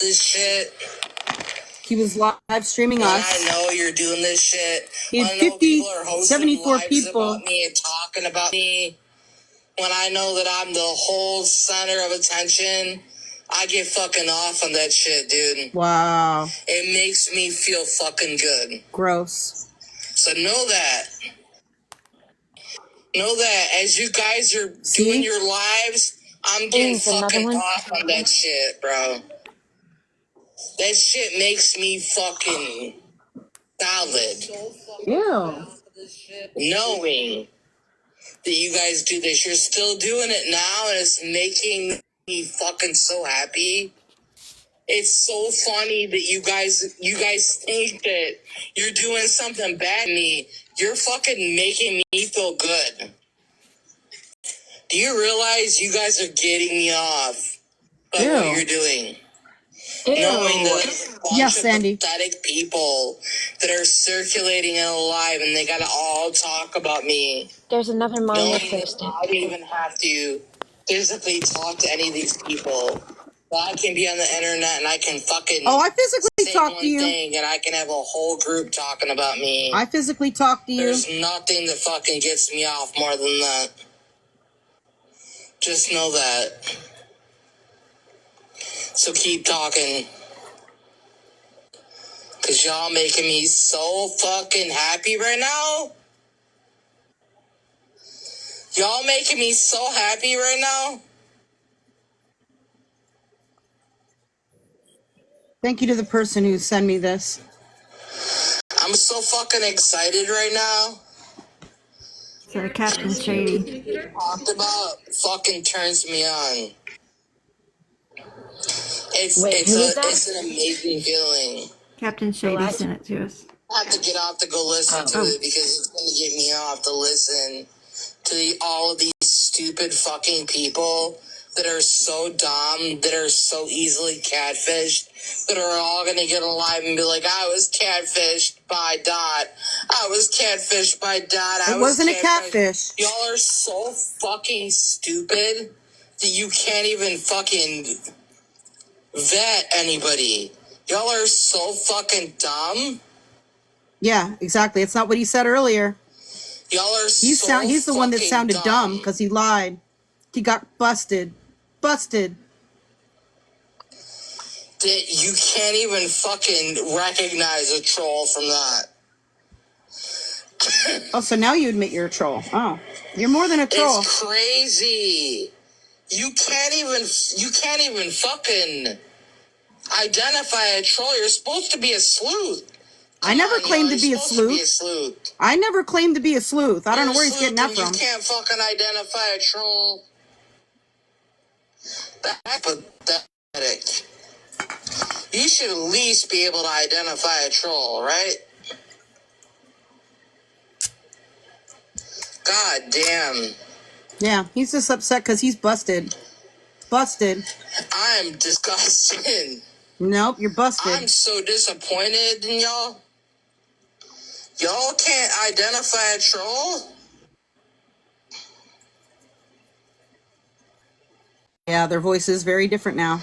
This shit. He was live streaming us. I know you're doing this shit. He had I know 50, people are hosting 74 lives people. about me and talking about me. when I know that I'm the whole center of attention, I get fucking off on that shit, dude. Wow. It makes me feel fucking good. Gross. So know that. Know that as you guys are doing your lives, I'm getting There's another fucking one. off on that shit, bro. That shit makes me fucking solid. Ew. Knowing that you guys do this. You're still doing it now, and it's making me fucking so happy. It's so funny that you guys think that you're doing something bad to me. You're fucking making me feel good. Do you realize you guys are getting me off by what you're doing? Knowing that there's a bunch of pathetic people that are circulating and alive, and they gotta all talk about me. There's another minor Knowing that posted. I don't even have to physically talk to any of these people. But I can be on the internet and I can fucking I physically say talk one to you. thing and I can have a whole group talking about me. I physically talk to you. There's nothing that fucking gets me off more than that. Just know that. So keep talking. Cause y'all making me so fucking happy right now. Y'all making me so happy right now. Thank you to the person who sent me this. I'm so fucking excited right now. So Captain Shady. Talked about fucking turns me on. It's an amazing feeling. Captain Shady sent it to us. I have to get off to go listen to it because it's gonna get me off to listen to all of these stupid fucking people that are so dumb, that are so easily catfished, that are all gonna get alive and be like, I was catfished by Dot. I was catfished by Dot. It wasn't a catfish. Y'all are so fucking stupid that you can't even fucking vet anybody. Y'all are so fucking dumb. Yeah, exactly. It's not what he said earlier. Y'all are He's the one that sounded dumb because he lied. He got busted. Busted. That you can't even fucking recognize a troll from that. Oh, so now you admit you're a troll. Oh, you're more than a troll. It's crazy. You can't even fucking identify a troll. You're supposed to be a sleuth. I never claimed to be a sleuth. I never claimed to be a sleuth. I don't know where he's getting that from. You can't fucking identify a troll. That's pathetic. You should at least be able to identify a troll, right? God damn. Yeah, he's just upset because he's busted. Busted. I'm disgusted. Nope, you're busted. I'm so disappointed in y'all. Y'all can't identify a troll? Yeah, their voice is very different now.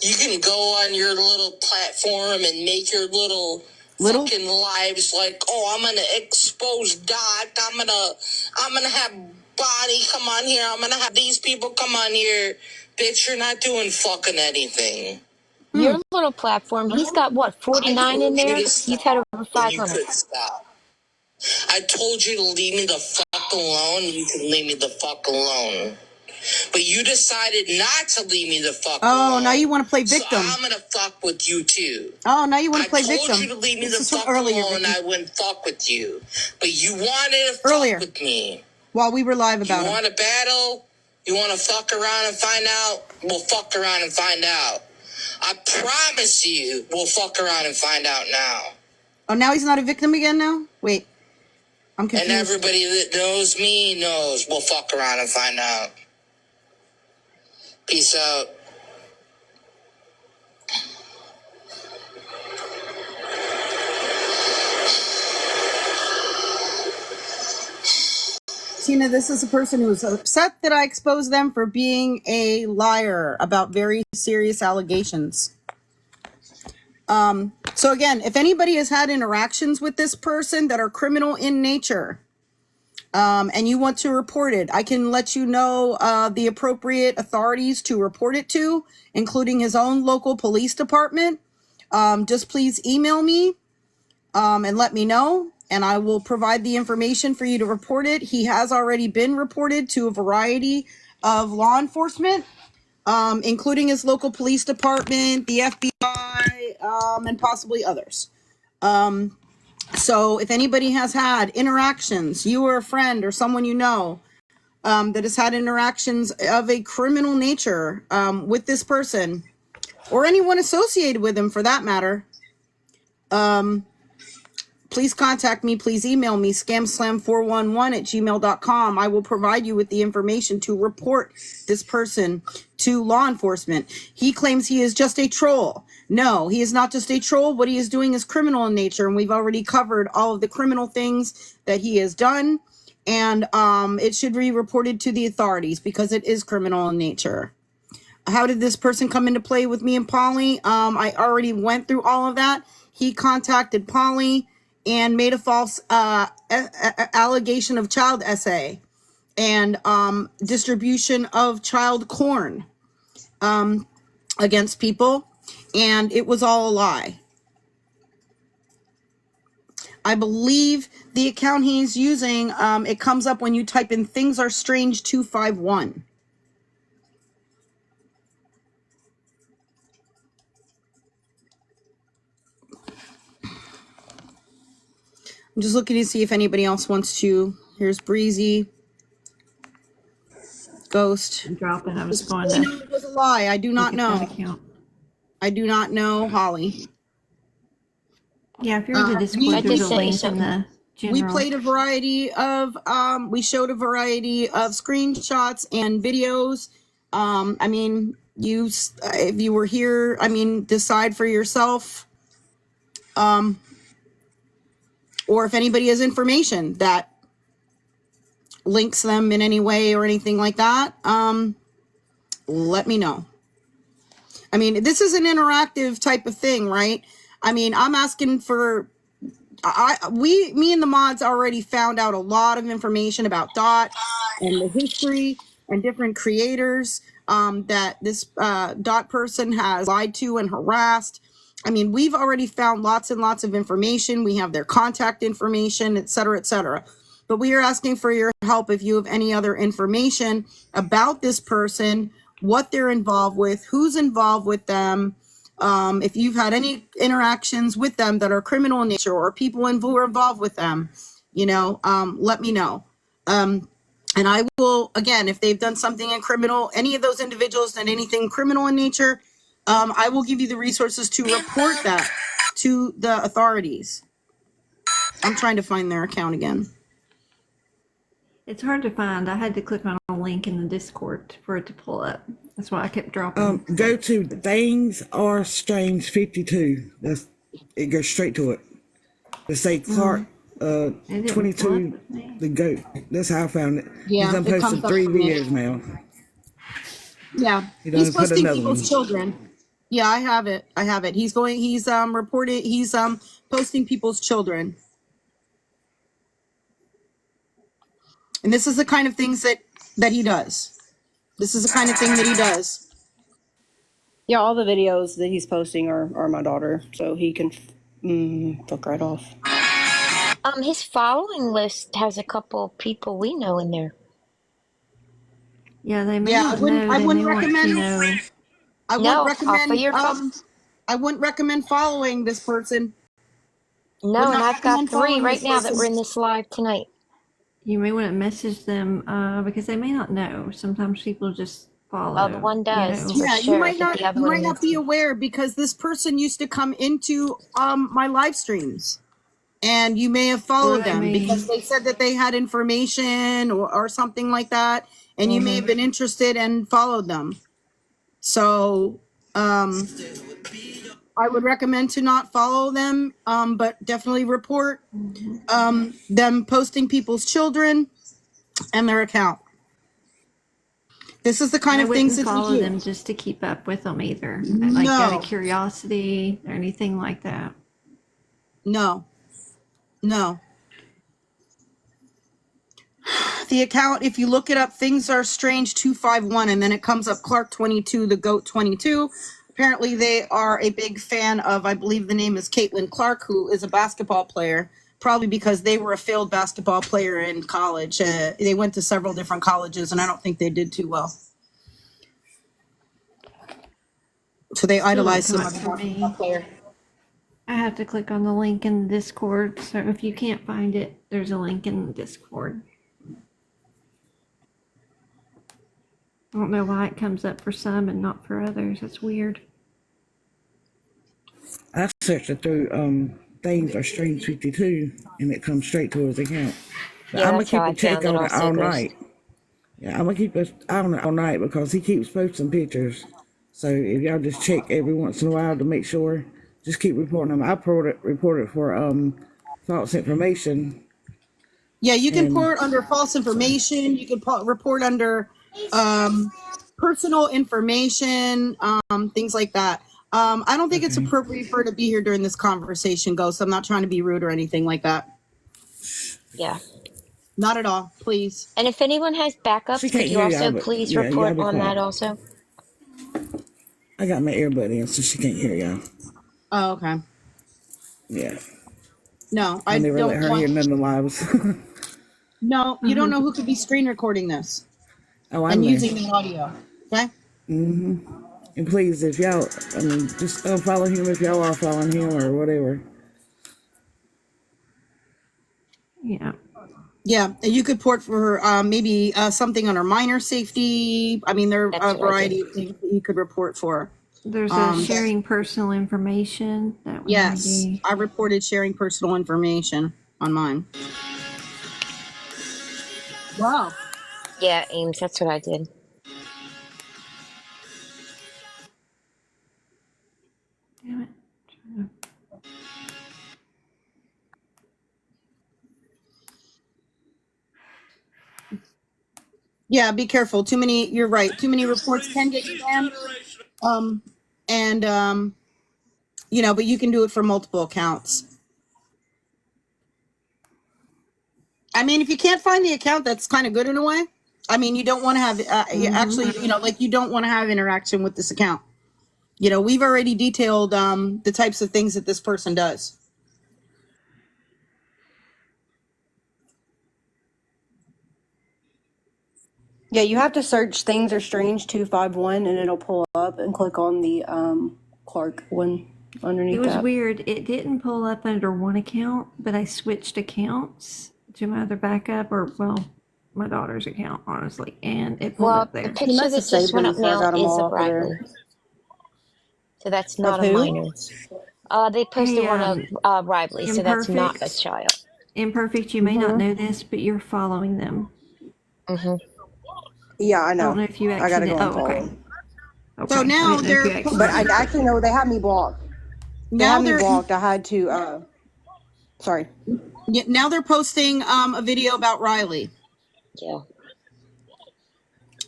You can go on your little platform and make your little fucking lives like, oh, I'm gonna expose Dot. I'm gonna have Bonnie come on here. I'm gonna have these people come on here. Bitch, you're not doing fucking anything. Your little platform, he's got what, 49 in there? You've had over 500. You could stop. I told you to leave me the fuck alone. You can leave me the fuck alone. But you decided not to leave me the fuck alone. Oh, now you want to play victim. So I'm gonna fuck with you too. Oh, now you want to play victim. I told you to leave me the fuck alone and I wouldn't fuck with you. But you wanted to fuck with me. While we were live about it. You want to battle? You want to fuck around and find out? We'll fuck around and find out. I promise you we'll fuck around and find out now. Oh, now he's not a victim again now? Wait. I'm confused. And everybody that knows me knows we'll fuck around and find out. Peace out. Tina, this is a person who's upset that I exposed them for being a liar about very serious allegations. So again, if anybody has had interactions with this person that are criminal in nature, and you want to report it, I can let you know the appropriate authorities to report it to, including his own local police department. Just please email me and let me know, and I will provide the information for you to report it. He has already been reported to a variety of law enforcement, including his local police department, the FBI, and possibly others. So if anybody has had interactions, you or a friend or someone you know, that has had interactions of a criminal nature with this person, or anyone associated with him for that matter, please contact me. Please email me, scamslam411@gmail.com. I will provide you with the information to report this person to law enforcement. He claims he is just a troll. No, he is not just a troll. What he is doing is criminal in nature, and we've already covered all of the criminal things that he has done. And it should be reported to the authorities because it is criminal in nature. How did this person come into play with me and Polly? I already went through all of that. He contacted Polly and made a false allegation of child essay and distribution of child corn against people, and it was all a lie. I believe the account he's using, it comes up when you type in Things Are Strange 251. I'm just looking to see if anybody else wants to. Here's Breezy. Ghost. I'm dropping. I was going It was a lie. I do not know. I do not know Holly. Yeah, if you're in the Discord, there's a link in the general. We played a variety of, we showed a variety of screenshots and videos. I mean, if you were here, I mean, decide for yourself. Or if anybody has information that links them in any way or anything like that, let me know. I mean, this is an interactive type of thing, right? I mean, I'm asking for, me and the mods already found out a lot of information about Dot and the history and different creators that this Dot person has lied to and harassed. I mean, we've already found lots and lots of information. We have their contact information, et cetera, et cetera. But we are asking for your help if you have any other information about this person, what they're involved with, who's involved with them, if you've had any interactions with them that are criminal in nature or people who are involved with them, you know, let me know. And I will, again, if they've done something in criminal, any of those individuals done anything criminal in nature, I will give you the resources to report that to the authorities. I'm trying to find their account again. It's hard to find. I had to click on a link in the Discord for it to pull up. That's why I kept dropping. Go to Things Are Strange 52. It goes straight to it. It say Clark 22 the goat. That's how I found it. Yeah, he's done it posted comes up 3 for me. videos now. Yeah, he's posting people's children. Yeah, I have it. He's posting people's children. And this is the kind of things that he does. This is the kind of thing that he does. Yeah, all the videos that he's posting are my daughter, so he can fuck right off. His following list has a couple of people we know in there. Yeah, they may Yeah, not I wouldn't, know. I They wouldn't may want to recommend. know. I wouldn't No, recommend. offer your I wouldn't recommend following this person. No, Would and not I've got recommend 3 following right this now that person. were in this live tonight. You may want to message them because they may not know. Sometimes people just follow. Oh, the one does. You know. Yeah, sure, you might but not. the other You one might not needs be to. aware because this person used to come into my live streams, and you may have followed them because they said that they had information or something like that, and you may have been interested and followed them. So I would recommend to not follow them, but definitely report them posting people's children and their account. This is the kind I of things wouldn't that follow we do. them just to keep up with them either. Like out No. of curiosity or anything like that. No, no. The account, if you look it up, Things Are Strange 251, and then it comes up Clark 22, the Goat 22. Apparently, they are a big fan of, I believe the name is Caitlin Clark, who is a basketball player, probably because they were a failed basketball player in college. They went to several different colleges, and I don't think they did too well. So they idolize some other basketball player. I have to click on the link in the Discord. So if you can't find it, there's a link in the Discord. I don't know why it comes up for some and not for others. That's weird. I searched it through Things Are Strange 52, and it comes straight to his account. But Yeah, I'm gonna that's keep how a I check found it on it also, all Ghost. night. Yeah, I'm gonna keep an eye on it all night because he keeps posting pictures. So if y'all just check every once in a while to make sure, just keep reporting them. I reported for false information. Yeah, you can And- report under false information. You can report under personal information, things like that. I don't think it's appropriate for her to be here during this conversation, Ghost. I'm not trying to be rude or anything like that. Yeah. Not at all, please. And if anyone has backups, could you also please report on that also? I got my earbud in, so she can't hear y'all. Oh, okay. Yeah. No, I never don't let her hear none of the lives. No, you don't know who could be screen recording this. Oh, I and know. using the audio. Okay? Mm-hmm. And please, if y'all, just follow him if y'all are following him or whatever. Yeah. Yeah, and you could port for maybe something under minor safety. I mean, there are a variety of things that you could report for. There's a sharing personal information. That would Yes, be... I reported sharing personal information on mine. Wow. Yeah, Ames, that's what I did. Damn it. Yeah, be careful. Too many, you're right. Too many reports can get spammed. But you can do it for multiple accounts. I mean, if you can't find the account, that's kind of good in a way. I mean, you don't want to have, you don't want to have interaction with this account. We've already detailed the types of things that this person does. Yeah, you have to search Things Are Strange 251 and it'll pull up and click on the Clark one underneath. It was that. weird. It didn't pull up under one account, but I switched accounts to my other backup, my daughter's account, honestly, and it pulled up there. The picture that just went up now is of Riley. So that's not a minor. They posted one of Riley, so that's not a child. Imperfect, you may not know this, but you're following them. Mm-hmm. Yeah, I know. I don't know if you I gotta go and follow. follow. Okay. So now but I actually know they had me blocked. They had me blocked. I had to. Sorry. Yeah, now they're posting a video about Riley. Yeah.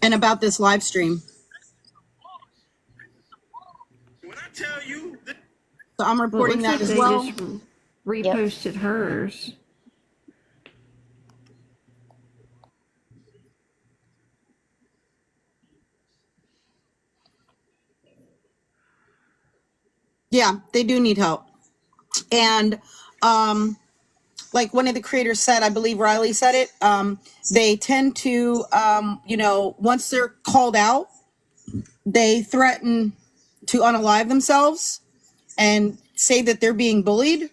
And about this live stream. So I'm reporting that as well. They just reposted hers. Yeah, they do need help. And like one of the creators said, I believe Riley said it, they tend to, once they're called out, they threaten to unalive themselves and say that they're being bullied,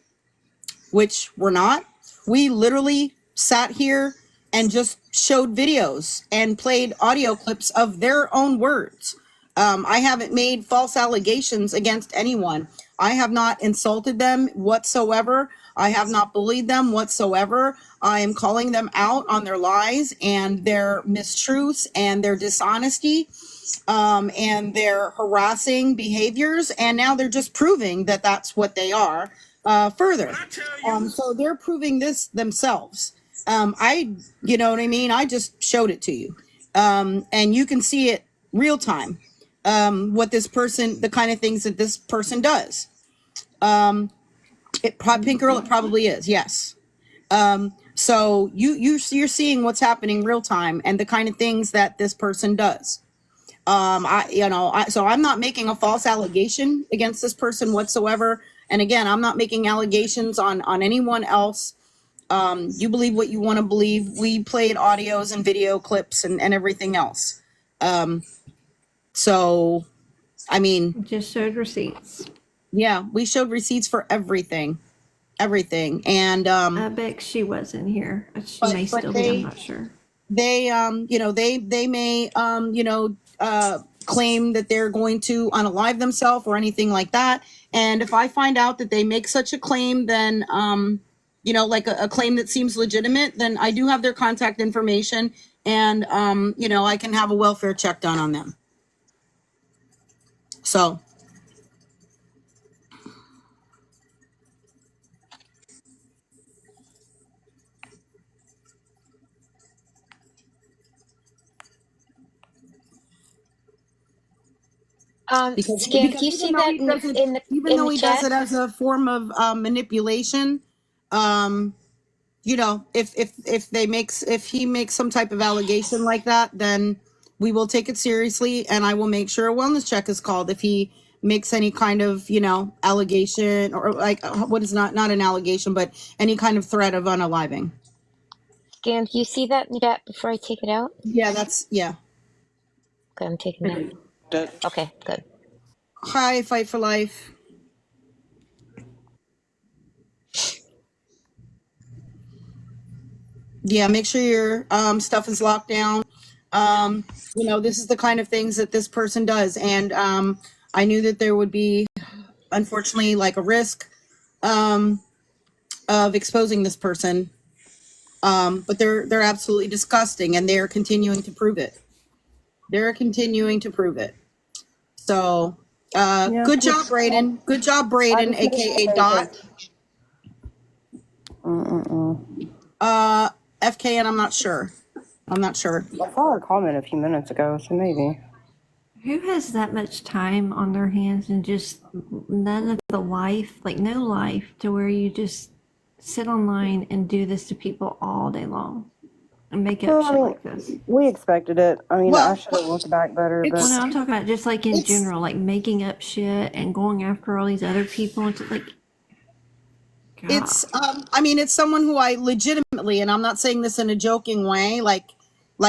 which we're not. We literally sat here and just showed videos and played audio clips of their own words. I haven't made false allegations against anyone. I have not insulted them whatsoever. I have not bullied them whatsoever. I am calling them out on their lies and their mistruths and their dishonesty and their harassing behaviors. And now they're just proving that that's what they are further. So they're proving this themselves. You know what I mean? I just showed it to you. And you can see it real time. What this person, the kind of things that this person does. Pink Girl, it probably is. Yes. So you're seeing what's happening real time and the kind of things that this person does. So I'm not making a false allegation against this person whatsoever. And again, I'm not making allegations on anyone else. You believe what you want to believe. We played audios and video clips and everything else. So, I mean, just showed receipts. Yeah, we showed receipts for everything. And I bet she wasn't here. She may still be, I'm not sure. They they may claim that they're going to unalive themselves or anything like that. And if I find out that they make such a claim, then like a claim that seems legitimate, then I do have their contact information, and I can have a welfare check done on them. So because Scam, do you even see though that he does it, in even though the he chat? does it as a form of manipulation, if he makes some type of allegation like that, then we will take it seriously, and I will make sure a wellness check is called if he makes any kind of allegation, or like what is not an allegation, but any kind of threat of unaliving. Scam, do you see that in the chat before I take it out? Yeah, okay, I'm taking it out. Okay, good. Hi, Fight for Life. Yeah, make sure your stuff is locked down. This is the kind of things that this person does, and I knew that there would be, unfortunately, like a risk of exposing this person, but they're absolutely disgusting, and they're continuing to prove it. So good job, Brayden. Good job, Brayden, aka Dot. FKN, I'm not sure. I saw a comment a few minutes ago, so maybe. Who has that much time on their hands and just none of the life, like no life, to where you just sit online and do this to people all day long and make up shit like this? We expected it. I mean, I should have looked back better, but... Well, no, I'm talking about just like in general, like making up shit and going after all these other people. It's like... God. It's it's someone who I legitimately, and I'm not saying this in a joking way, like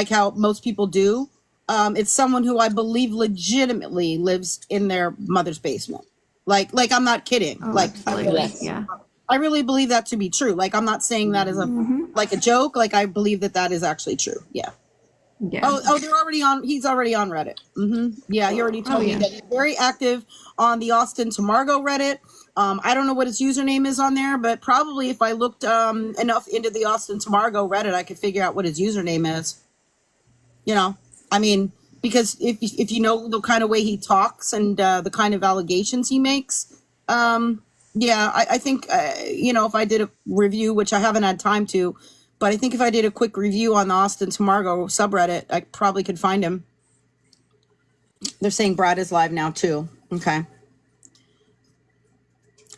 how most people do. It's someone who I believe legitimately lives in their mother's basement. Like I'm not kidding. I really believe that to be true. Like, I'm not saying that as a joke. Like, I believe that is actually true. Yeah. Oh, they're already on. He's already on Reddit. Yeah, he already told me that he's very active on the Austin to Margot Reddit. I don't know what his username is on there, but probably if I looked enough into the Austin to Margot Reddit, I could figure out what his username is. Because if you know the kind of way he talks and the kind of allegations he makes, I think if I did a review, which I haven't had time to, but I think if I did a quick review on the Austin to Margot subreddit, I probably could find him. They're saying Brad is live now too. Okay.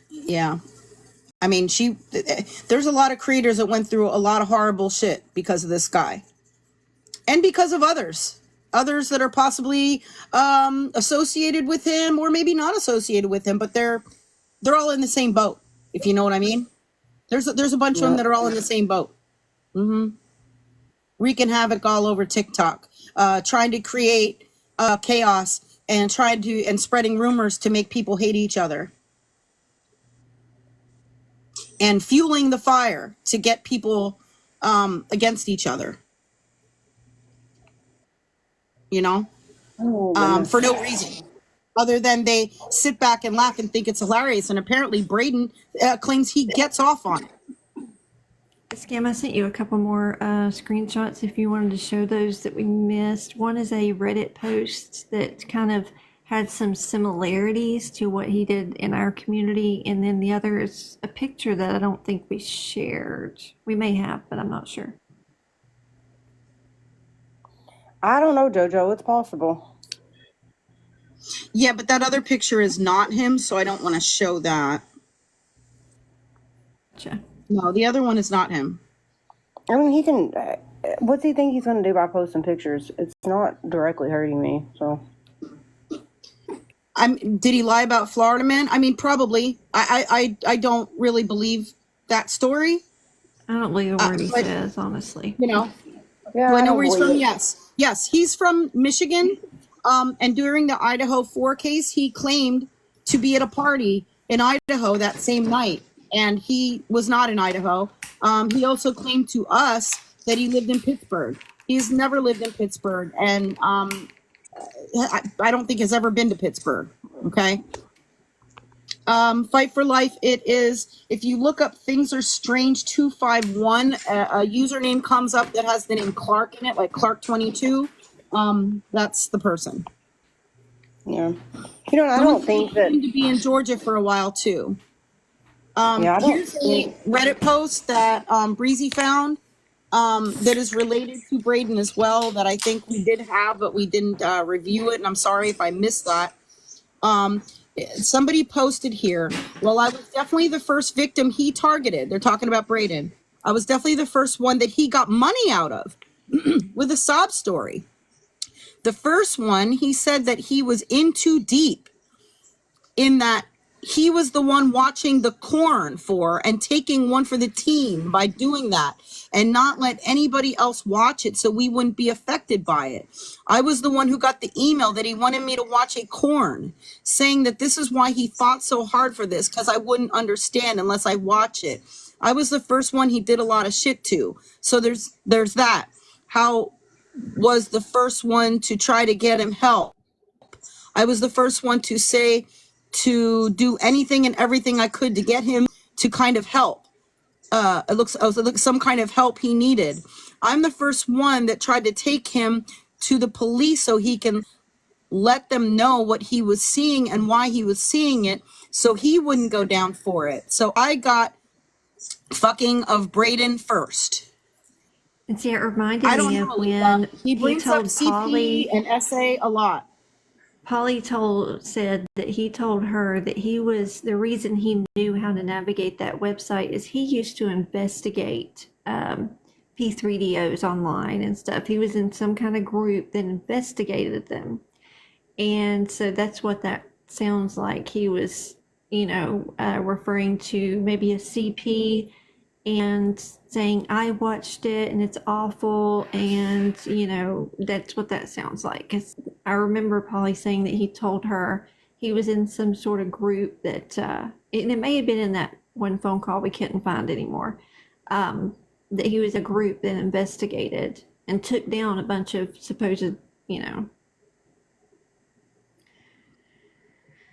Yeah. There's a lot of creators that went through a lot of horrible shit because of this guy. And because of others that are possibly associated with him, or maybe not associated with him, but they're all in the same boat, if you know what I mean. There's a bunch of them that are all in the same boat. Wreaking havoc all over TikTok, trying to create chaos and spreading rumors to make people hate each other. And fueling the fire to get people against each other. For no reason. Other than they sit back and laugh and think it's hilarious. And apparently Brayden claims he gets off on it. Scam, I sent you a couple more screenshots if you wanted to show those that we missed. One is a Reddit post that kind of had some similarities to what he did in our community, and then the other is a picture that I don't think we shared. We may have, but I'm not sure. I don't know, JoJo. It's possible. Yeah, but that other picture is not him, so I don't want to show that. Gotcha. No, the other one is not him. I mean, he can. What's he think he's going to do by posting pictures? It's not directly hurting me, so. Did he lie about Florida Man? I mean, probably. I don't really believe that story. I don't believe a word he says, honestly. You know, Yeah, do I I know don't where he's believe from? it. Yes, he's from Michigan. And during the Idaho 4 case, he claimed to be at a party in Idaho that same night, and he was not in Idaho. He also claimed to us that he lived in Pittsburgh. He's never lived in Pittsburgh, and I don't think has ever been to Pittsburgh. Okay. Fight for Life. It is, if you look up Things Are Strange 251, a username comes up that has the name Clark in it, like Clark22. That's the person. Yeah. You know, I don't think that. To be in Georgia for a while too. Yeah, I don't Here's a Reddit post that Breezy found that is related to Braden as well, that I think we did have, but we didn't review it, and I'm sorry if I missed that. Somebody posted here, well, I was definitely the first victim he targeted. They're talking about Braden. I was definitely the first one that he got money out of with a sob story. The first one, he said that he was in too deep, in that he was the one watching the corn for and taking one for the team by doing that, and not let anybody else watch it so we wouldn't be affected by it. I was the one who got the email that he wanted me to watch a corn, saying that this is why he fought so hard for this, because I wouldn't understand unless I watch it. I was the first one he did a lot of shit to. So there's that. How was the first one to try to get him help. I was the first one to say to do anything and everything I could to get him to kind of help. It looks some kind of help he needed. I'm the first one that tried to take him to the police so he can let them know what he was seeing and why he was seeing it, so he wouldn't go down for it. So I got fucking of Braden first. And see, it reminded I don't me know, of when he brings up told CP Polly and SA a lot. Polly said that he told her that he was, the reason he knew how to navigate that website is he used to investigate P3DOs online and stuff. He was in some kind of group that investigated them. And so that's what that sounds like. He was, referring to maybe a CP and saying, I watched it and it's awful. And, that's what that sounds like. 'Cause I remember Polly saying that he told her he was in some sort of group that, and it may have been in that one phone call we couldn't find anymore, that he was a group that investigated and took down a bunch of supposed,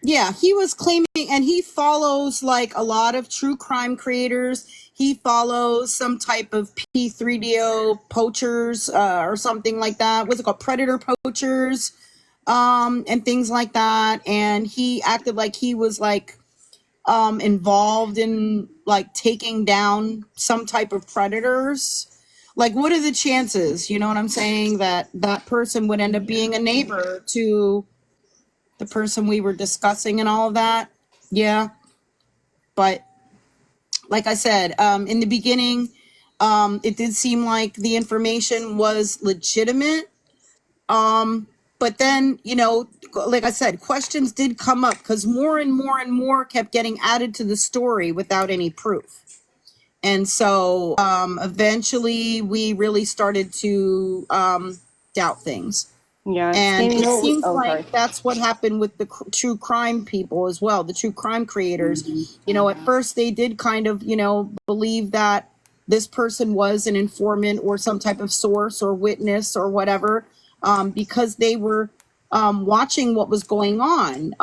Yeah, he was claiming, and he follows like a lot of true crime creators. He follows some type of P3DO poachers or something like that. What's it called? Predator poachers and things like that. And he acted like he was like involved in like taking down some type of predators. Like, what are the chances, you know what I'm saying, that that person would end up being a neighbor to the person we were discussing and all of that? Yeah. But like I said, in the beginning, it did seem like the information was legitimate. But then, like I said, questions did come up because more and more and more kept getting added to the story without any proof. And so eventually we really started to doubt things. Yeah, And it seems like that's what happened with the true crime people as well, the true crime creators. At first they did kind of, believe that this person was an informant or some type of source or witness or whatever, because they were watching what was going on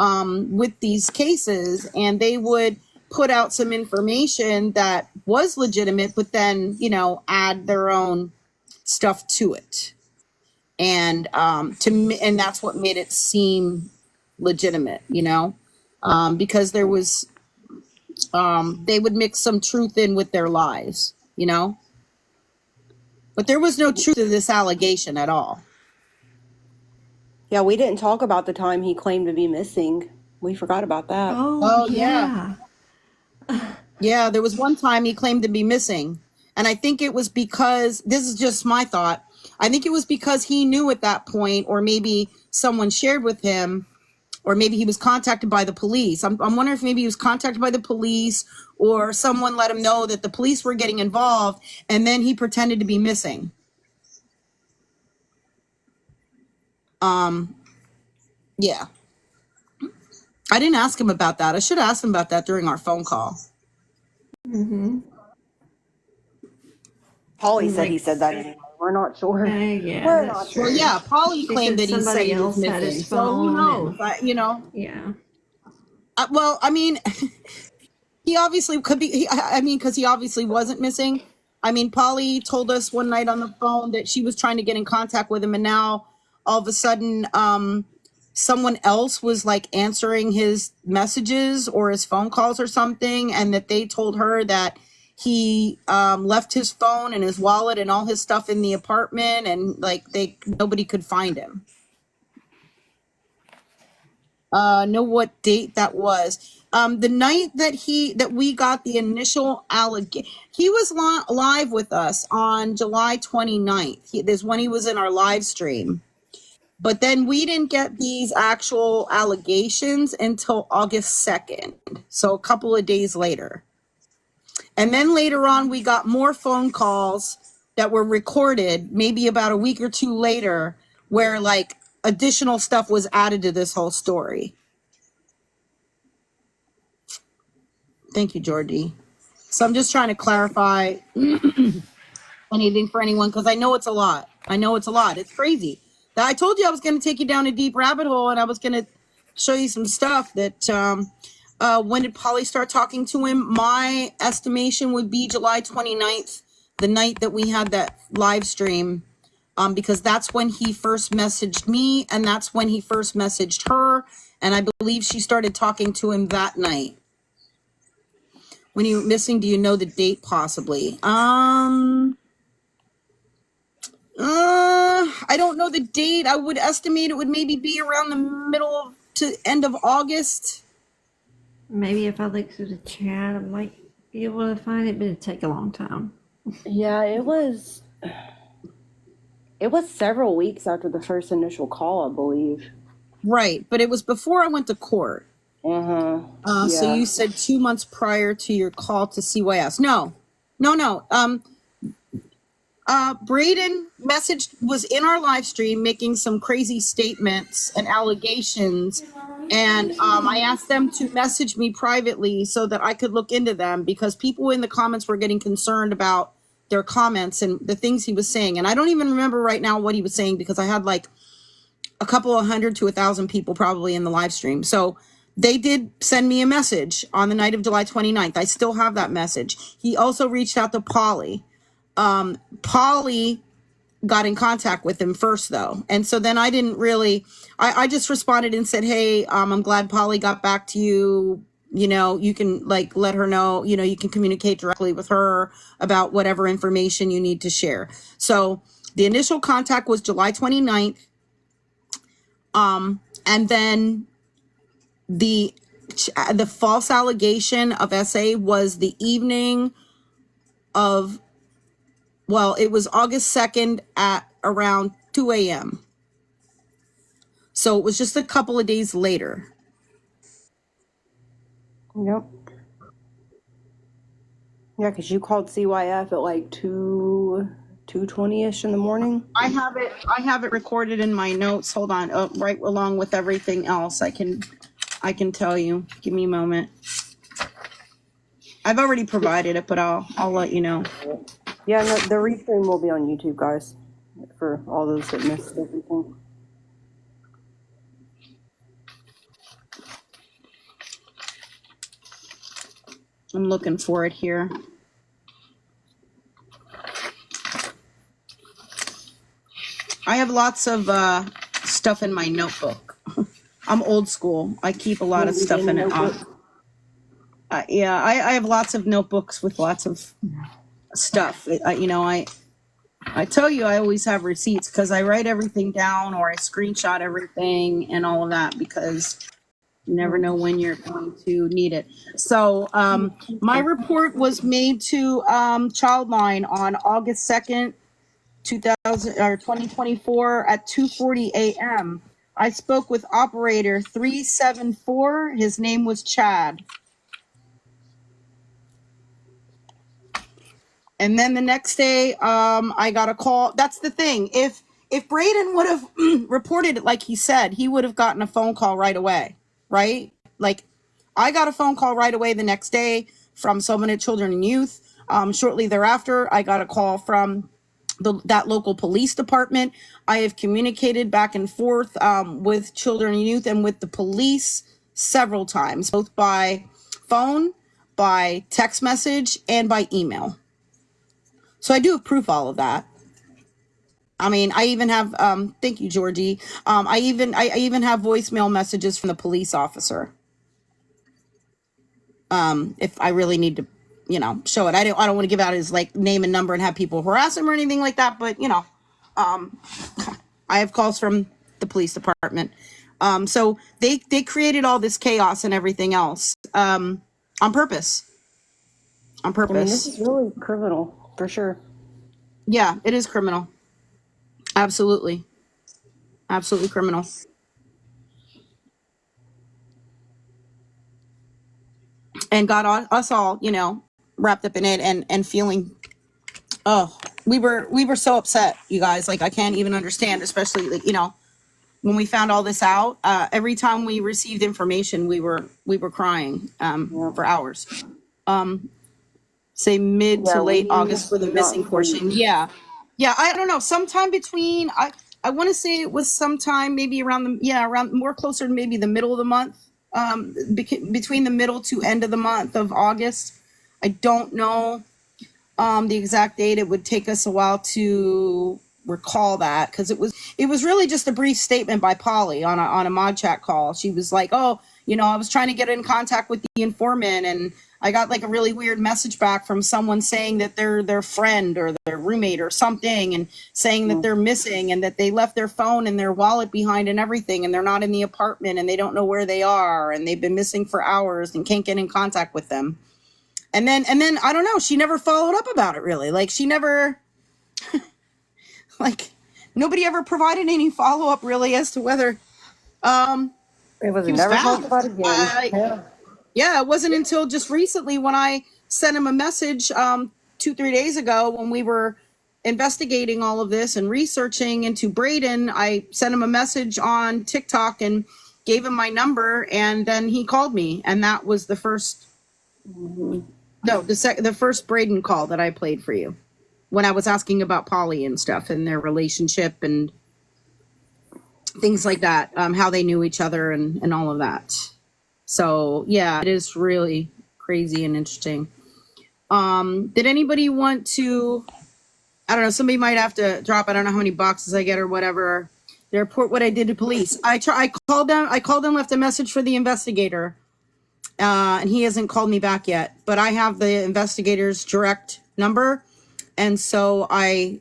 with these cases, and they would put out some information that was legitimate, but then, add their own stuff to it. And and that's what made it seem legitimate, because there was they would mix some truth in with their lies, but there was no truth to this allegation at all. Yeah, we didn't talk about the time he claimed to be missing. We forgot about that. Oh yeah. Yeah, there was one time he claimed to be missing. And I think it was because, this is just my thought, I think it was because he knew at that point, or maybe someone shared with him, or maybe he was contacted by the police. I'm wondering if maybe he was contacted by the police, or someone let him know that the police were getting involved, and then he pretended to be missing. Yeah. I didn't ask him about that. I should have asked him about that during our phone call. Mm-hmm. Polly said he said that anyway. We're not sure. Yeah, We're that's not true. sure. Well, yeah, Polly She claimed said that he said somebody he was else had missing. his So who phone, knows? and yeah. Well, I mean, he obviously could be. Because he obviously wasn't missing. I mean, Polly told us one night on the phone that she was trying to get in contact with him, and now all of a sudden, someone else was like answering his messages or his phone calls or something, and that they told her that he left his phone and his wallet and all his stuff in the apartment, and like nobody could find him. Know what date that was. The night that we got the initial allegation, he was live with us on July 29th. There's when he was in our live stream. But then we didn't get these actual allegations until August 2nd. So a couple of days later. And then later on, we got more phone calls that were recorded, maybe about a week or two later, where like additional stuff was added to this whole story. Thank you, Georgie. So I'm just trying to clarify anything for anyone, because I know it's a lot. It's crazy. I told you I was going to take you down a deep rabbit hole, and I was going to show you some stuff that when did Polly start talking to him? My estimation would be July 29th, the night that we had that live stream, because that's when he first messaged me, and that's when he first messaged her, and I believe she started talking to him that night. When you were missing, do you know the date possibly? I don't know the date. I would estimate it would maybe be around the middle to end of August. Maybe if I look through the chat, I might be able to find it, but it'd take a long time. Yeah, it was several weeks after the first initial call, I believe. Right, but it was before I went to court. Yeah. So you said 2 months prior to your call to CYS. No. Braden was in our live stream making some crazy statements and allegations, and I asked them to message me privately so that I could look into them, because people in the comments were getting concerned about their comments and the things he was saying. And I don't even remember right now what he was saying, because I had like a couple of 100 to 1,000 people probably in the live stream. So they did send me a message on the night of July 29th. I still have that message. He also reached out to Polly. Polly got in contact with him first, though. And so then I didn't really, I just responded and said, hey, I'm glad Polly got back to you. You know, you can like let her know, you know, you can communicate directly with her about whatever information you need to share. So the initial contact was July 29th. And then the false allegation of SA was the evening of, well, it was August 2nd at around 2 a.m. So it was just a couple of days later. Yep. Yeah, because you called CYF at like 2:20ish in the morning. I have it recorded in my notes. Hold on. Right along with everything else. I can tell you. Give me a moment. I've already provided it, but I'll let you know. Yeah, no, the restream will be on YouTube, guys, for all those that missed everything. I'm looking for it here. I have lots of stuff in my notebook. I'm old school. I keep a lot of stuff in it. Yeah, I have lots of notebooks with lots of stuff. I tell you, I always have receipts because I write everything down, or I screenshot everything and all of that, because You never know when you're going to need it. So my report was made to Childline on August 2nd, 2024 at 2:40 a.m. I spoke with operator 374. His name was Chad. And then the next day, I got a call. That's the thing. If Braden would have reported it like he said, he would have gotten a phone call right away, right? Like, I got a phone call right away the next day from So Many Children and Youth. Shortly thereafter, I got a call from that local police department. I have communicated back and forth with children and youth and with the police several times, both by phone, by text message, and by email. So I do have proof all of that. I mean, I even have thank you, Georgie. I even have voicemail messages from the police officer. If I really need to, show it. I don't want to give out his like name and number and have people harass him or anything like that, but I have calls from the police department. So they created all this chaos and everything else on purpose. On purpose. I mean, this is really criminal, for sure. Yeah, it is criminal. Absolutely. Absolutely criminal. And got us all, wrapped up in it and feeling, we were so upset, you guys. Like, I can't even understand, especially, like, when we found all this out. Every time we received information, we were crying for hours. Say mid to late August for the missing portion. Yeah. I don't know. Sometime between, I want to say it was sometime maybe around more closer to maybe the middle of the month, between the middle to end of the month of August. I don't know the exact date. It would take us a while to recall that, because it was really just a brief statement by Polly on a mod chat call. She was like, I was trying to get in contact with the informant, and I got like a really weird message back from someone saying that they're their friend or their roommate or something, and saying that they're missing and that they left their phone and their wallet behind and everything, and they're not in the apartment and they don't know where they are, and they've been missing for hours and can't get in contact with them. And then I don't know, she never followed up about it really. Like, she never like, nobody ever provided any follow-up really as to whether it was never talked about again. Yeah, it wasn't until just recently when I sent him a message 2-3 days ago when we were investigating all of this and researching into Braden. I sent him a message on TikTok and gave him my number, and then he called me, and that was the first the first Braden call that I played for you, when I was asking about Polly and stuff and their relationship and things like that, how they knew each other and all of that. So yeah, it is really crazy and interesting. Did anybody want to, I don't know, somebody might have to drop, I don't know how many boxes I get or whatever, they report what I did to police. I called them, left a message for the investigator, and he hasn't called me back yet, but I have the investigator's direct number. And so I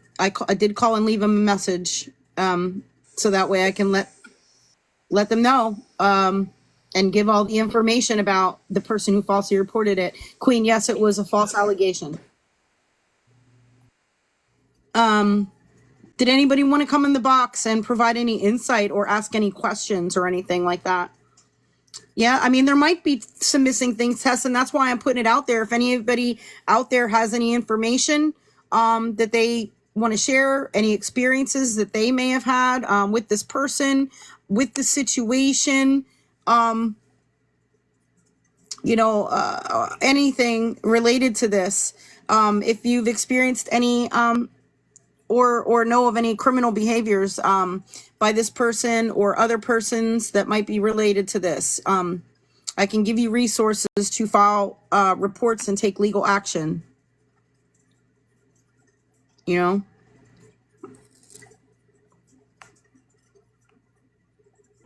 did call and leave him a message, so that way I can let them know, and give all the information about the person who falsely reported it. Queen, yes, it was a false allegation. Did anybody want to come in the box and provide any insight or ask any questions or anything like that? Yeah, I mean, there might be some missing things, Tess, and that's why I'm putting it out there. If anybody out there has any information that they want to share, any experiences that they may have had with this person, with the situation, anything related to this, if you've experienced any or know of any criminal behaviors by this person or other persons that might be related to this, I can give you resources to file reports and take legal action. I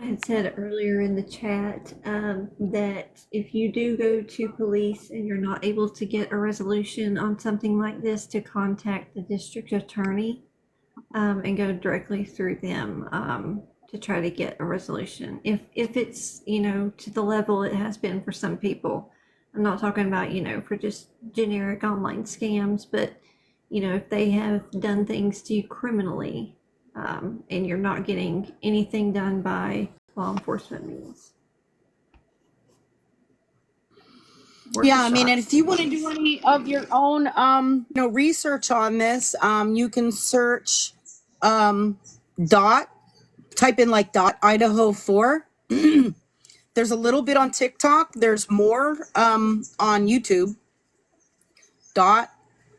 had said earlier in the chat that if you do go to police and you're not able to get a resolution on something like this, to contact the district attorney and go directly through them to try to get a resolution. If it's, to the level it has been for some people. I'm not talking about, for just generic online scams, but, if they have done things to you criminally, and you're not getting anything done by law enforcement means. Yeah, I mean, and if you want to do any of your own, research on this, you can search dot, type in like dot Idaho 4. There's a little bit on TikTok. There's more on YouTube. Dot,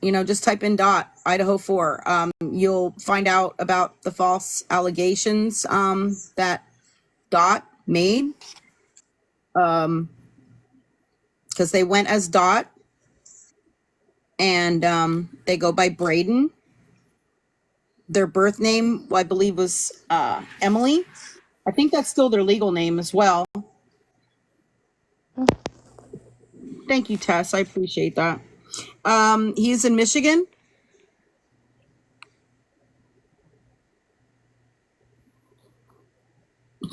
just type in dot Idaho 4. You'll find out about the false allegations that Dot made. Because they went as Dot, and they go by Braden. Their birth name, I believe, was Emily. I think that's still their legal name as well. Thank you, Tess. I appreciate that. He's in Michigan.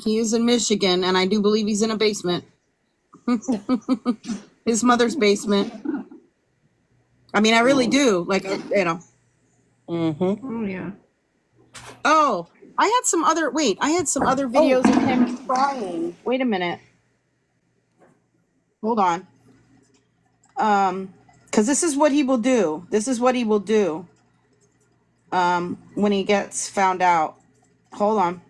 He is in Michigan, and I do believe he's in a basement. His mother's basement. I mean, I really do. Like, Mm-hmm. Oh, yeah. Oh, I had some other videos of him crying. Wait a minute. Hold on. Because this is what he will do. When he gets found out. Hold on.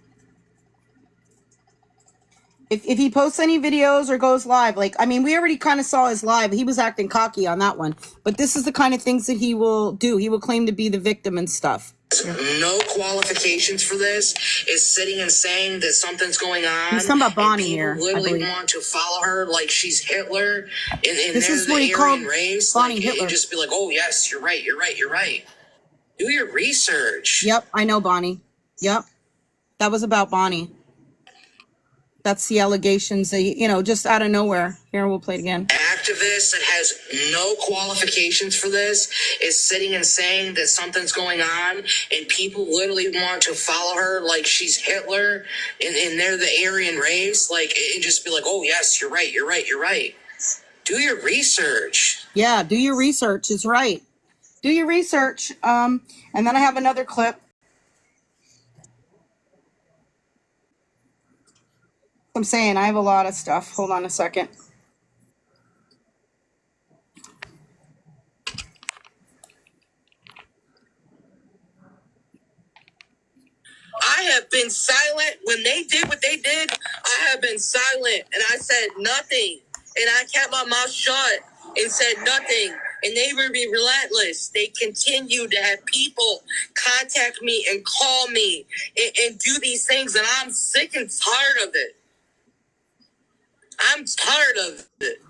If he posts any videos or goes live, we already kind of saw his live. He was acting cocky on that one. But this is the kind of things that he will do. He will claim to be the victim and stuff. No qualifications for this, is sitting and saying that something's going on. He's talking about Bonnie here. Literally want to follow her like she's Hitler. And this is what he called Bonnie Hitler. And just be like, oh, yes, you're right. Do your research. Yep, I know Bonnie. Yep. That was about Bonnie. That's the allegations that, just out of nowhere. Here, we'll play it again. Activist that has no qualifications for this is sitting and saying that something's going on, and people literally want to follow her like she's Hitler, and they're the Aryan race, and just be like, oh, yes, you're right. Do your research. Yeah, do your research is right. Do your research. And then I have another clip. I'm saying I have a lot of stuff. Hold on a second. I have been silent when they did what they did. I have been silent, and I said nothing, and I kept my mouth shut and said nothing. And they were being relentless. They continued to have people contact me and call me and do these things, and I'm sick and tired of it. I'm tired of it.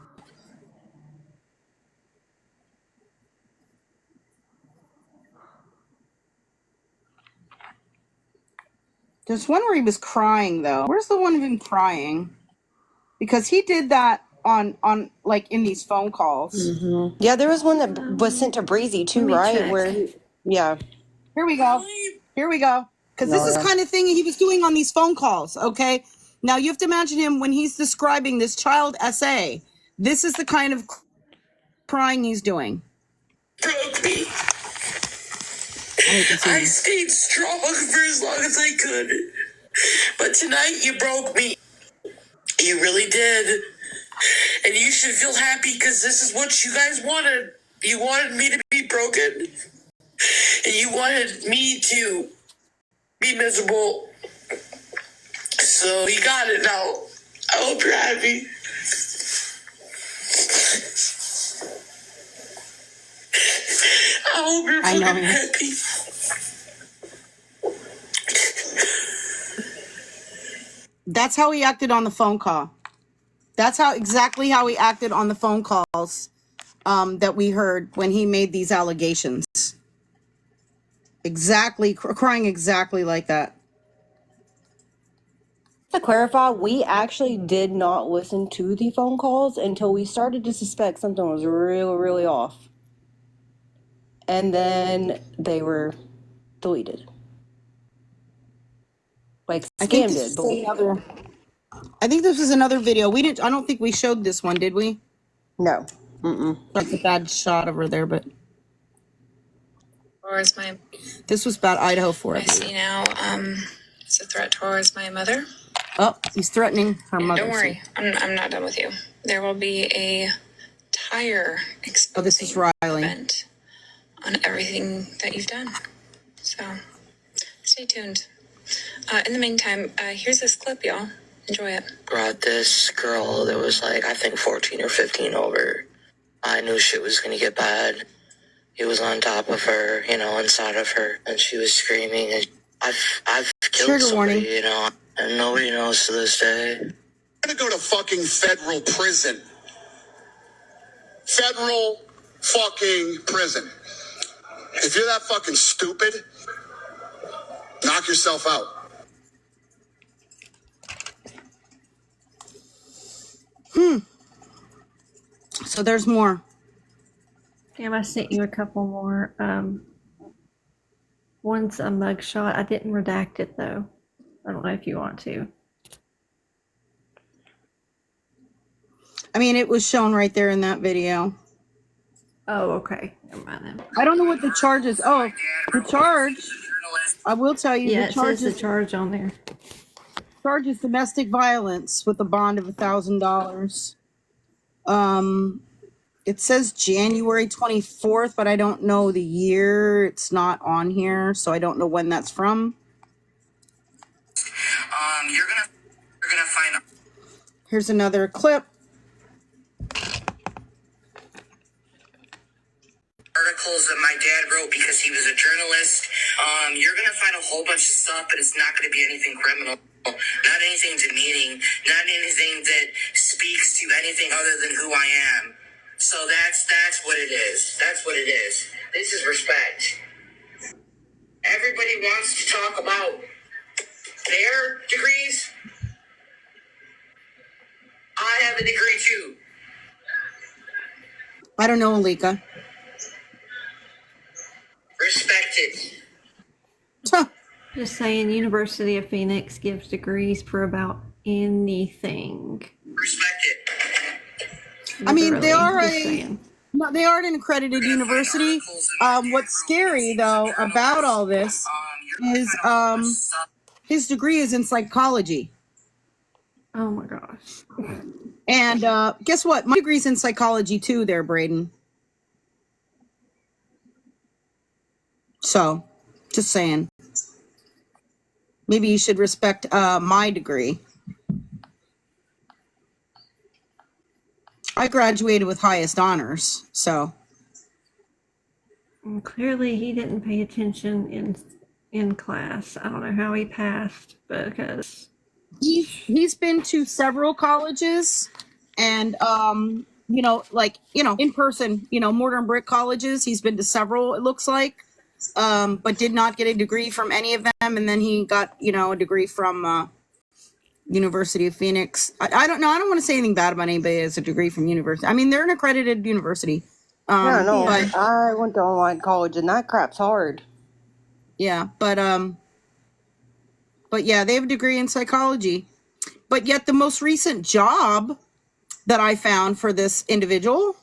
There's one where he was crying, though. Where's the one of him crying? Because he did that on in these phone calls. Mm-hmm. Yeah, there was one that was sent to Breezy too, right? Check. Yeah. Here we go. Because this is kind of thing he was doing on these phone calls, okay? Now, you have to imagine him when he's describing this child essay. This is the kind of crying he's doing. Broke me. I stayed strong for as long as I could. But tonight you broke me. You really did. And you should feel happy because this is what you guys wanted. You wanted me to be broken. And you wanted me to be miserable. So you got it now. I hope you're happy. I hope you're fucking happy. That's how he acted on the phone call. That's exactly how he acted on the phone calls that we heard when he made these allegations. Exactly, crying exactly like that. To clarify, we actually did not listen to the phone calls until we started to suspect something was really, really off. And then they were deleted. like I think Scam this did. is But another. I think this is another video. We didn't. I don't think we showed this one, did we? no. That's a bad shot over there, but Towards my, this was about Idaho 4. I see now, it's a threat towards my mother. Oh, he's threatening her mother. Don't worry, I'm not done with you. There will be a tire Oh, this is Riley. event on everything that you've done. So stay tuned. In the meantime, here's this clip, y'all. Enjoy it. Brought this girl that was like, I think 14 or 15 over. I knew shit was gonna get bad. He was on top of her, you know, inside of her, and she was screaming. And I've killed Trigger somebody, warning. you know, and nobody knows to this day. I'm gonna go to fucking federal prison. Federal fucking prison. If you're that fucking stupid, knock yourself out. So there's more. Damn, I sent you a couple more. One's a mugshot. I didn't redact it though. I don't know if you want to. I mean, it was shown right there in that video. Oh, okay. Never mind then. I don't know what the charge is. Oh, the charge. I will tell you, Yeah, the it charge says is the charge on there. Domestic violence with a bond of $1,000. It says January 24th, but I don't know the year. It's not on here, so I don't know when that's from. You're gonna find Here's another clip. articles that my dad wrote because he was a journalist. You're gonna find a whole bunch of stuff, but it's not gonna be anything criminal. Not anything demeaning, not anything that speaks to anything other than who I am. So that's what it is. That's what it is. This is respect. Everybody wants to talk about their degrees. I have a degree too. I don't know, Alika. Respect it. Just saying, University of Phoenix gives degrees for about anything. Respect it. I mean, they are Just saying. they are an accredited university. What's scary though about all this is his degree is in psychology. Oh my gosh. And guess what? My degree's in psychology too there, Braden. So, just saying. Maybe you should respect my degree. I graduated with highest honors, so. And clearly he didn't pay attention in class. I don't know how he passed, because He's been to several colleges and in person, mortar and brick colleges. He's been to several, it looks like, but did not get a degree from any of them. And then he got, a degree from University of Phoenix. I don't know. I don't want to say anything bad about anybody that has a degree from university. I mean, they're an accredited university. Yeah, no, But, I went to online college and that crap's hard. yeah, but yeah, they have a degree in psychology. But yet the most recent job that I found for this individual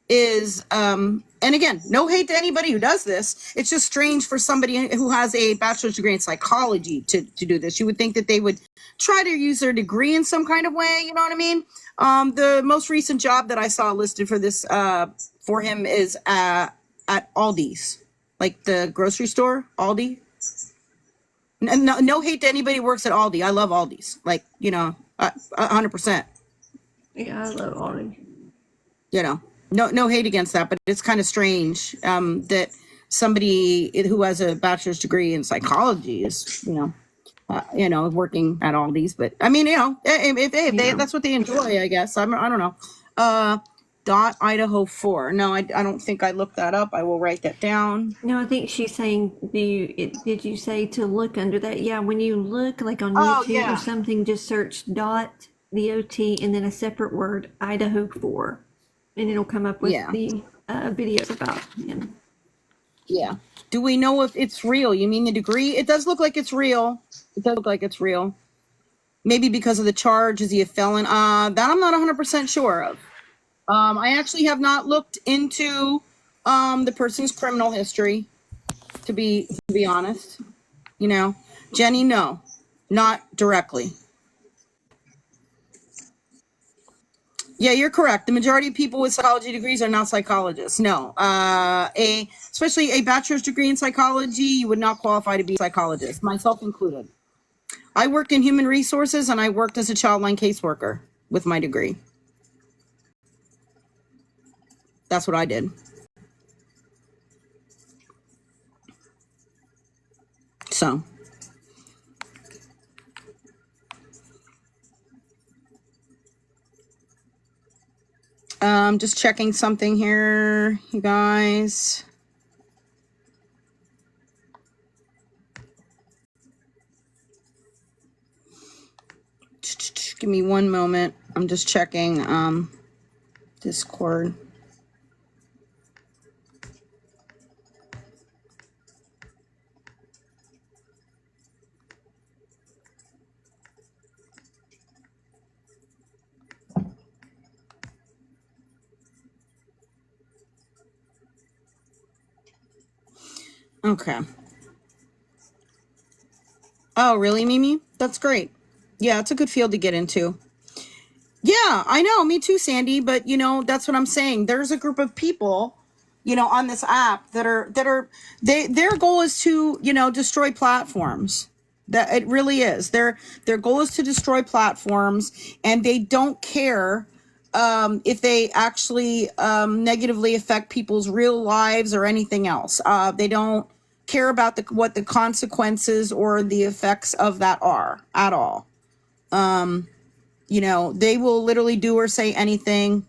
is, and again, no hate to anybody who does this. It's just strange for somebody who has a bachelor's degree in psychology to do this. You would think that they would try to use their degree in some kind of way. You know what I mean? The most recent job that I saw listed for this, for him is at Aldi's, like the grocery store, Aldi. No hate to anybody who works at Aldi. I love Aldi's, 100%. yeah, I love Aldi. No hate against that, but it's kind of strange that somebody who has a bachelor's degree in psychology is, working at Aldi's. But I mean, if that's what they enjoy, I guess. I don't know. Idaho 4. No, I don't think I looked that up. I will write that down. No, I think she's saying, did you say to look under that? Yeah, when you look like on YouTube or something, just search .dot, and then a separate word, Idaho 4. And it'll come up with the videos about him. Yeah. Do we know if it's real? You mean the degree? It does look like it's real. It does look like it's real. Maybe because of the charge. Is he a felon? That I'm not 100% sure of. I actually have not looked into the person's criminal history, to be honest. You know, Jenny, no, not directly. Yeah, you're correct. The majority of people with psychology degrees are not psychologists. No, especially a bachelor's degree in psychology, you would not qualify to be a psychologist, myself included. I worked in human resources and I worked as a childline caseworker with my degree. That's what I did. So. Just checking something here, you guys. Give me one moment. I'm just checking Discord. Okay. Oh, really, Mimi? That's great. Yeah, it's a good field to get into. Yeah, I know. Me too, Sandy. But, you know, that's what I'm saying. There's a group of people, you know, on this app their goal is to, you know, destroy platforms. That it really is. Their goal is to destroy platforms, and they don't care if they actually negatively affect people's real lives or anything else. They don't care about what the consequences or the effects of that are at all. You know, they will literally do or say anything.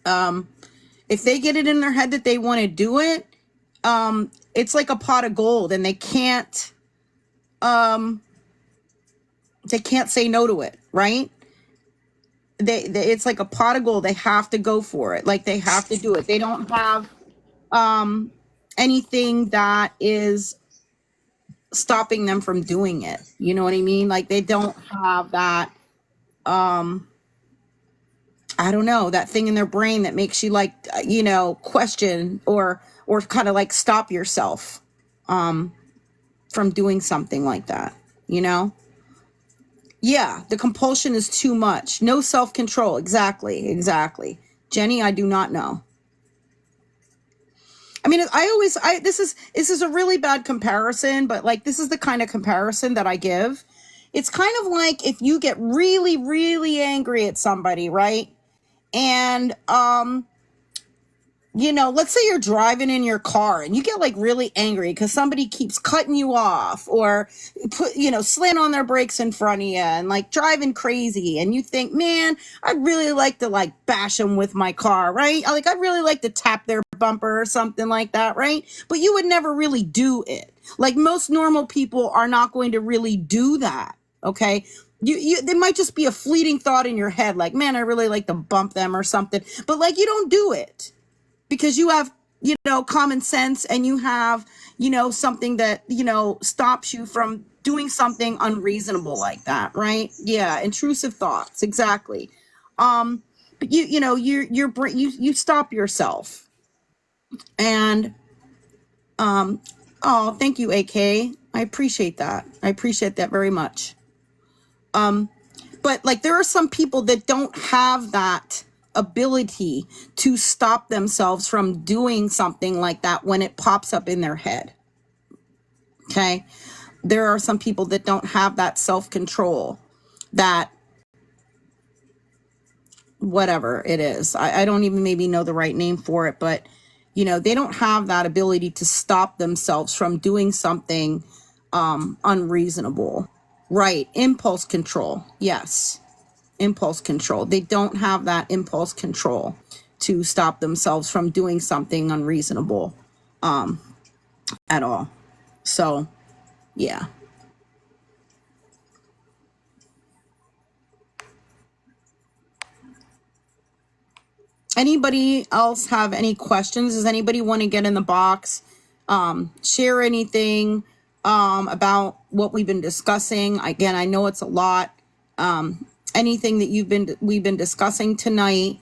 If they get it in their head that they want to do it, it's like a pot of gold, and they can't say no to it, right? They it's like a pot of gold. They have to go for it. Like, they have to do it. They don't have anything that is stopping them from doing it. You know what I mean? Like, they don't have that I don't know, that thing in their brain that makes you, like, you know, question or kind of like stop yourself from doing something like that, you know? Yeah, the compulsion is too much. No self-control. Exactly. Jenny, I do not know. I mean, this is a really bad comparison, but, like, this is the kind of comparison that I give. It's kind of like if you get really, really angry at somebody, right? And, you know, let's say you're driving in your car and you get, like, really angry because somebody keeps cutting you off or slam on their brakes in front of you and, like, driving crazy. And you think, man, I'd really like to, like, bash them with my car, right? Like, I'd really like to tap their bumper or something like that, right? But you would never really do it. Like, most normal people are not going to really do that, okay? There might just be a fleeting thought in your head, like, man, I really like to bump them or something. But, like, you don't do it. Because you have, you know, common sense, and you have, you know, something that, you know, stops you from doing something unreasonable like that, right? Yeah, intrusive thoughts, exactly. But you stop yourself. And oh, thank you, AK. I appreciate that. I appreciate that very much. But, like, there are some people that don't have that ability to stop themselves from doing something like that when it pops up in their head. Okay? There are some people that don't have that self-control, that whatever it is. I don't even maybe know the right name for it, but, you know, they don't have that ability to stop themselves from doing something unreasonable. Right. Impulse control. Yes. Impulse control. They don't have that impulse control to stop themselves from doing something unreasonable at all. So, yeah. Anybody else have any questions? Does anybody want to get in the box? Share anything? about what we've been discussing. Again, I know it's a lot. Anything that we've been discussing tonight,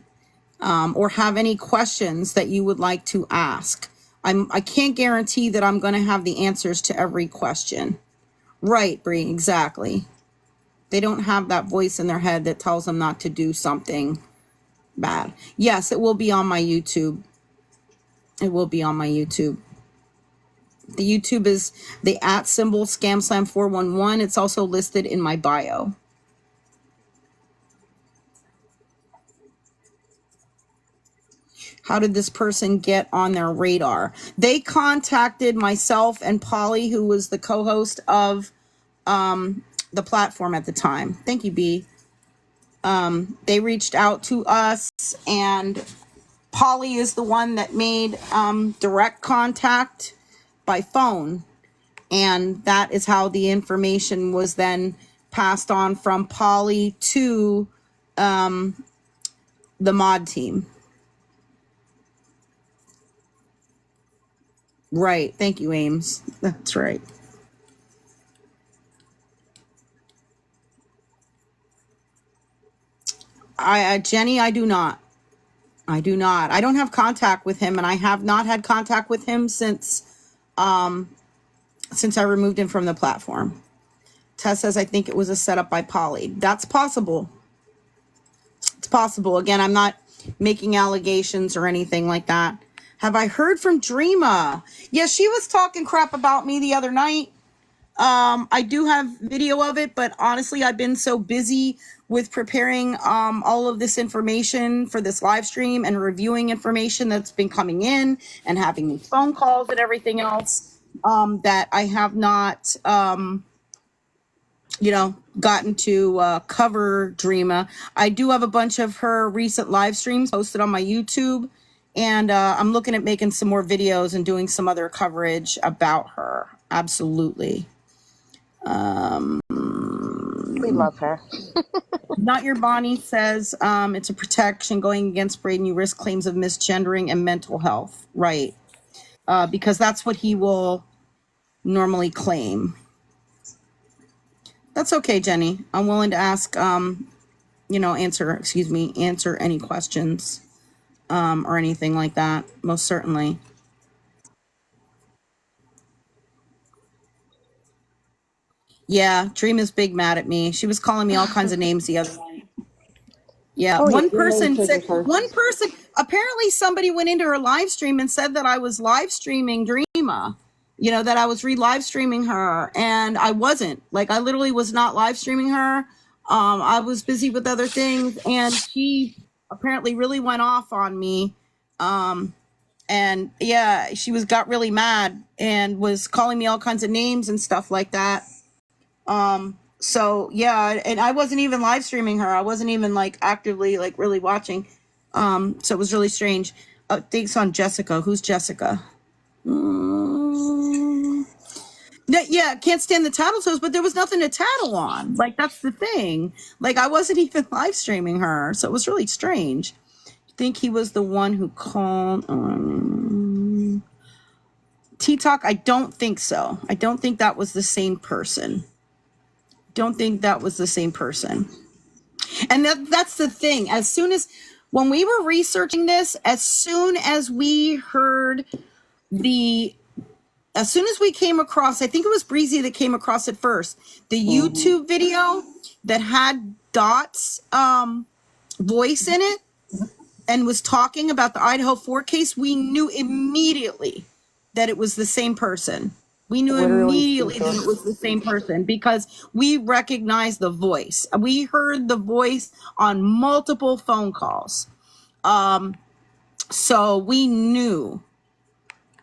or have any questions that you would like to ask. I can't guarantee that I'm going to have the answers to every question. Right, Bree, exactly. They don't have that voice in their head that tells them not to do something bad. Yes, it will be on my YouTube. It will be on my YouTube. The YouTube is the @ Scamslam411. It's also listed in my bio. How did this person get on their radar? They contacted myself and Polly, who was the co-host of the platform at the time. Thank you, B. They reached out to us, and Polly is the one that made direct contact by phone. And that is how the information was then passed on from Polly to the mod team. Right. Thank you, Ames. That's right. Jenny, I do not. I don't have contact with him, and I have not had contact with him since I removed him from the platform. Tess says, I think it was a setup by Polly. That's possible. It's possible. Again, I'm not making allegations or anything like that. Have I heard from Dreama? Yeah, she was talking crap about me the other night. I do have video of it, but honestly, I've been so busy with preparing all of this information for this live stream and reviewing information that's been coming in and having these phone calls and everything else that I have not, gotten to cover Dreama. I do have a bunch of her recent live streams posted on my YouTube, and I'm looking at making some more videos and doing some other coverage about her. Absolutely. We love her. Not Your Bonnie says it's a protection going against Braden. You risk claims of misgendering and mental health. Right. Because that's what he will normally claim. That's okay, Jenny. I'm willing to ask, answer any questions or anything like that. Most certainly. Yeah, Dream is big mad at me. She was calling me all kinds of names the other night. Yeah, Oh, yeah, one your name person triggers her. apparently somebody went into her live stream and said that I was live streaming Dreama, that I was live streaming her, and I wasn't. Like, I literally was not live streaming her. I was busy with other things, and she apparently really went off on me. And yeah, she got really mad and was calling me all kinds of names and stuff like that. So yeah, and I wasn't even live streaming her. I wasn't even actively really watching. So it was really strange. Thanks on Jessica. Who's Jessica? Yeah, can't stand the tattle toes, but there was nothing to tattle on. That's the thing. I wasn't even live streaming her, so it was really strange. I think he was the one who called T-Talk. I don't think so. I don't think that was the same person. And that's the thing. When we were researching this, as soon as we came across, I think it was Breezy that came across it first, the YouTube video that had Dot's voice in it and was talking about the Idaho 4 case, we knew immediately that it was the same person. We knew immediately that it was the same person because we recognized the voice. We heard the voice on multiple phone calls. So we knew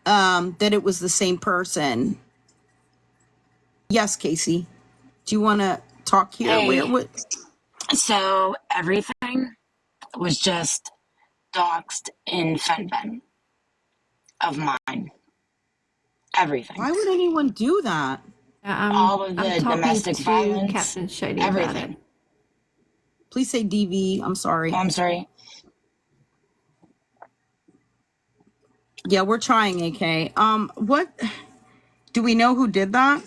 that it was the same person. Yes, Casey. Do you want to talk here? Hey. So everything was just doxed in FenBen of mine. Everything. Why would anyone do that? All of the domestic violence, Captain Shady everything. Please say DV. I'm sorry. Oh, I'm sorry. Yeah, we're trying, AK. Do we know who did that?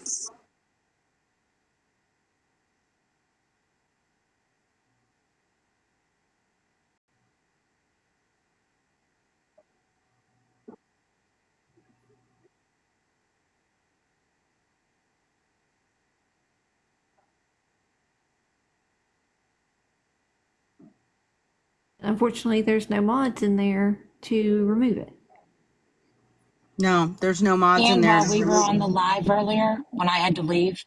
Unfortunately, there's no mods in there to remove it. No, there's no mods in And there. while we were on the live earlier, when I had to leave,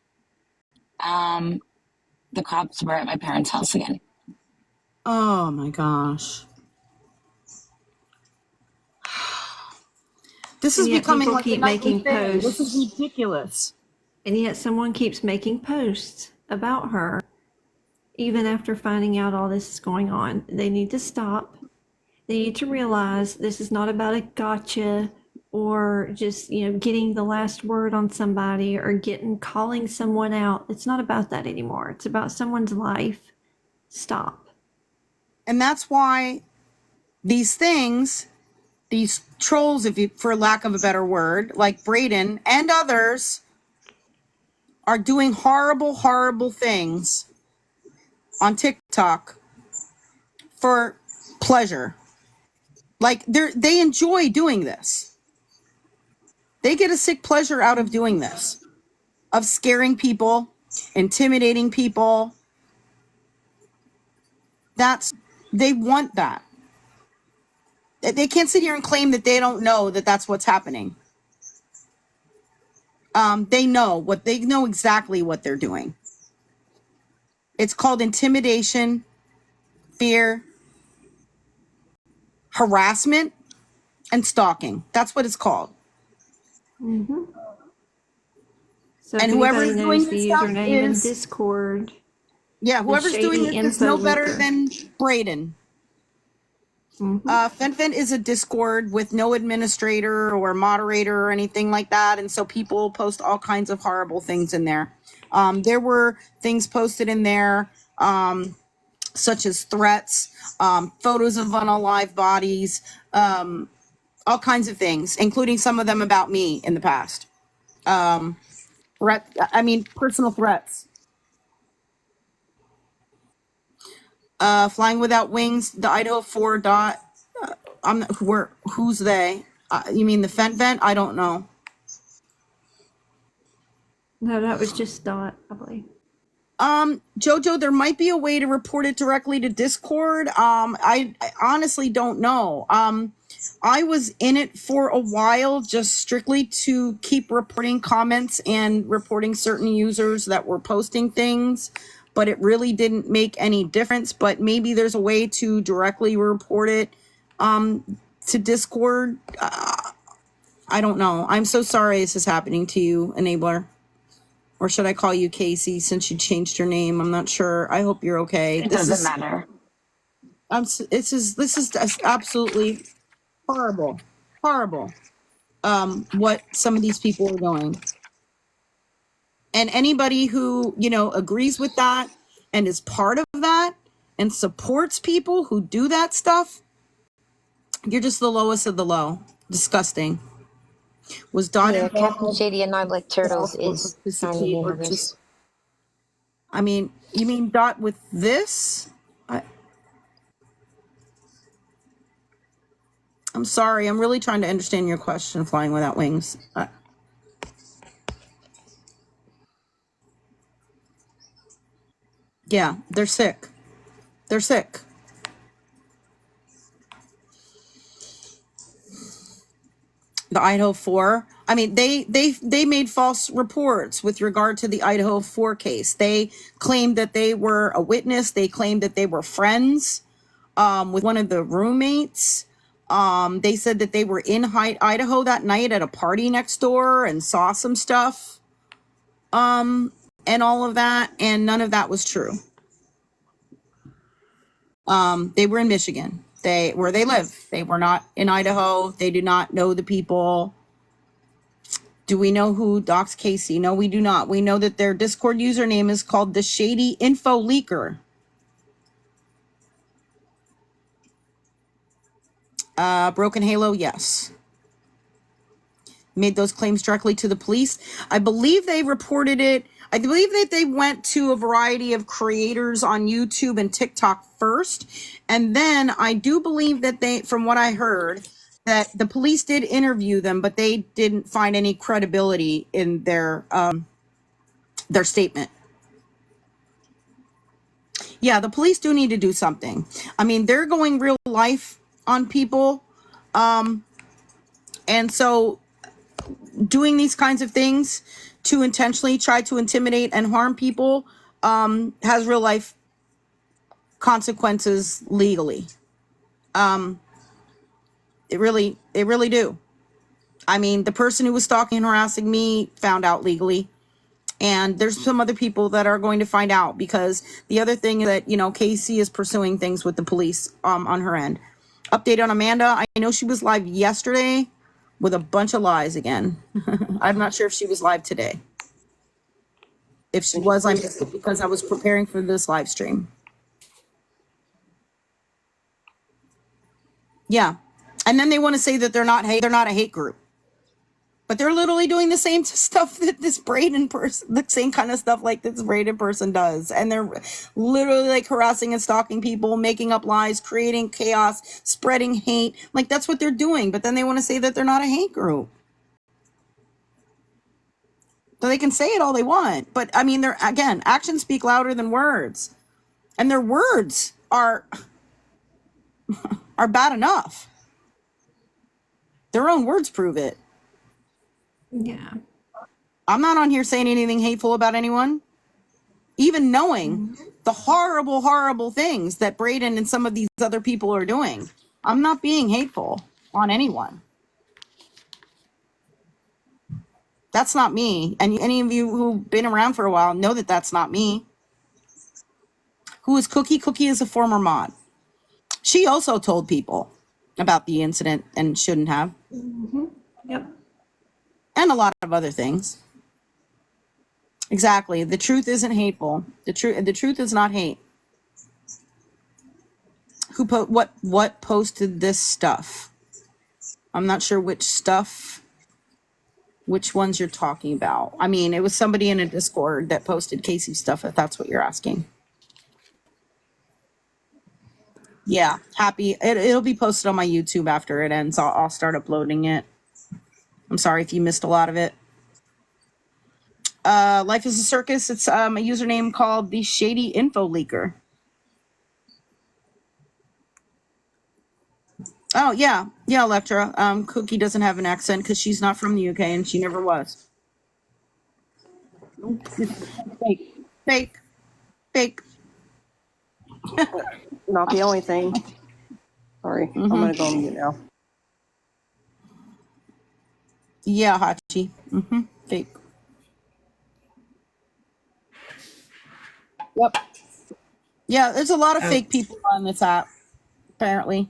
the cops were at my parents' house again. Oh my gosh. This is And yet becoming people like a keep nightly making thing. This posts. is ridiculous. And yet someone keeps making posts about her, even after finding out all this is going on. They need to stop. They need to realize this is not about a gotcha or just, getting the last word on somebody or calling someone out. It's not about that anymore. It's about someone's life. Stop. And that's why these things, these trolls, for lack of a better word, like Braden and others, are doing horrible, horrible things on TikTok for pleasure. Like they enjoy doing this. They get a sick pleasure out of doing this, of scaring people, intimidating people. They want that. They can't sit here and claim that they don't know that that's what's happening. They know exactly what they're doing. It's called intimidation, fear, harassment, and stalking. That's what it's called. Mm-hmm. So And if whoever's anybody doing knows this the stuff username in is, Discord, whoever's doing shady this is no info better leaker. than Braden. FenFen is a Discord with no administrator or moderator or anything like that, and so people post all kinds of horrible things in there. There were things posted in there, such as threats, photos of unalive bodies, all kinds of things, including some of them about me in the past. Personal threats. Flying Without Wings, the Idaho 4 dot. Who's they? You mean the FenVent? I don't know. No, that was just Dot, I believe. Jojo, there might be a way to report it directly to Discord. I honestly don't know. I was in it for a while, just strictly to keep reporting comments and reporting certain users that were posting things, but it really didn't make any difference. But maybe there's a way to directly report it to Discord. I don't know. I'm so sorry this is happening to you, Enabler. Or should I call you Casey since you changed your name? I'm not sure. I hope you're okay. It doesn't matter. This is absolutely horrible. Horrible. What some of these people are doing. And anybody who, agrees with that and is part of that and supports people who do that stuff, you're just the lowest of the low. Disgusting. Was Dot Captain Shady and I like turtles is trying to handle this. I mean, you mean Dot with this? I'm sorry. I'm really trying to understand your question, Flying Without Wings. Yeah, they're sick. They're sick. The Idaho 4. I mean, they made false reports with regard to the Idaho 4 case. They claimed that they were a witness. They claimed that they were friends with one of the roommates. They said that they were in Idaho that night at a party next door and saw some stuff and all of that, and none of that was true. They were in Michigan, where they live. They were not in Idaho. They do not know the people. Do we know who doxed Casey? No, we do not. We know that their Discord username is called the Shady Info Leaker. Broken Halo, yes. made those claims directly to the police. I believe they reported it. I believe that they went to a variety of creators on YouTube and TikTok first. And then I do believe that they, from what I heard, that the police did interview them, but they didn't find any credibility in their statement. Yeah, the police do need to do something. I mean, they're going real life on people. And so doing these kinds of things to intentionally try to intimidate and harm people has real life consequences legally. It really do. I mean, the person who was stalking and harassing me found out legally. And there's some other people that are going to find out, because the other thing is that, you know, Casey is pursuing things with the police on her end. Update on Amanda. I know she was live yesterday with a bunch of lies again. I'm not sure if she was live today. If she was, I missed it because I was preparing for this live stream. Yeah. And then they want to say that they're not a hate group. But they're literally doing the same stuff that this Braden person, the same kind of stuff like this Braden person does. And they're literally like harassing and stalking people, making up lies, creating chaos, spreading hate. Like, that's what they're doing. But then they want to say that they're not a hate group. So they can say it all they want. But I mean, they're, again, actions speak louder than words. And their words are bad enough. Their own words prove it. Yeah. I'm not on here saying anything hateful about anyone. Even knowing the horrible, horrible things that Braden and some of these other people are doing. I'm not being hateful on anyone. That's not me. And any of you who've been around for a while know that that's not me. Who is Cookie? Cookie is a former mod. She also told people about the incident and shouldn't have. Mm-hmm. Yep. And a lot of other things. Exactly. The truth isn't hateful. The truth is not hate. Who what posted this stuff? I'm not sure which stuff, which ones you're talking about. I mean, it was somebody in a Discord that posted Casey's stuff, if that's what you're asking. Yeah, happy. It'll be posted on my YouTube after it ends. I'll start uploading it. I'm sorry if you missed a lot of it. Life is a Circus. It's a username called the Shady Info Leaker. Oh, yeah. Yeah, Electra. Cookie doesn't have an accent because she's not from the UK and she never was. Fake. Fake. Fake. Not the only thing. Sorry. I'm going to go on mute now. Yeah, Hachi. Fake. Yep. Yeah, there's a lot of fake people on this app, apparently.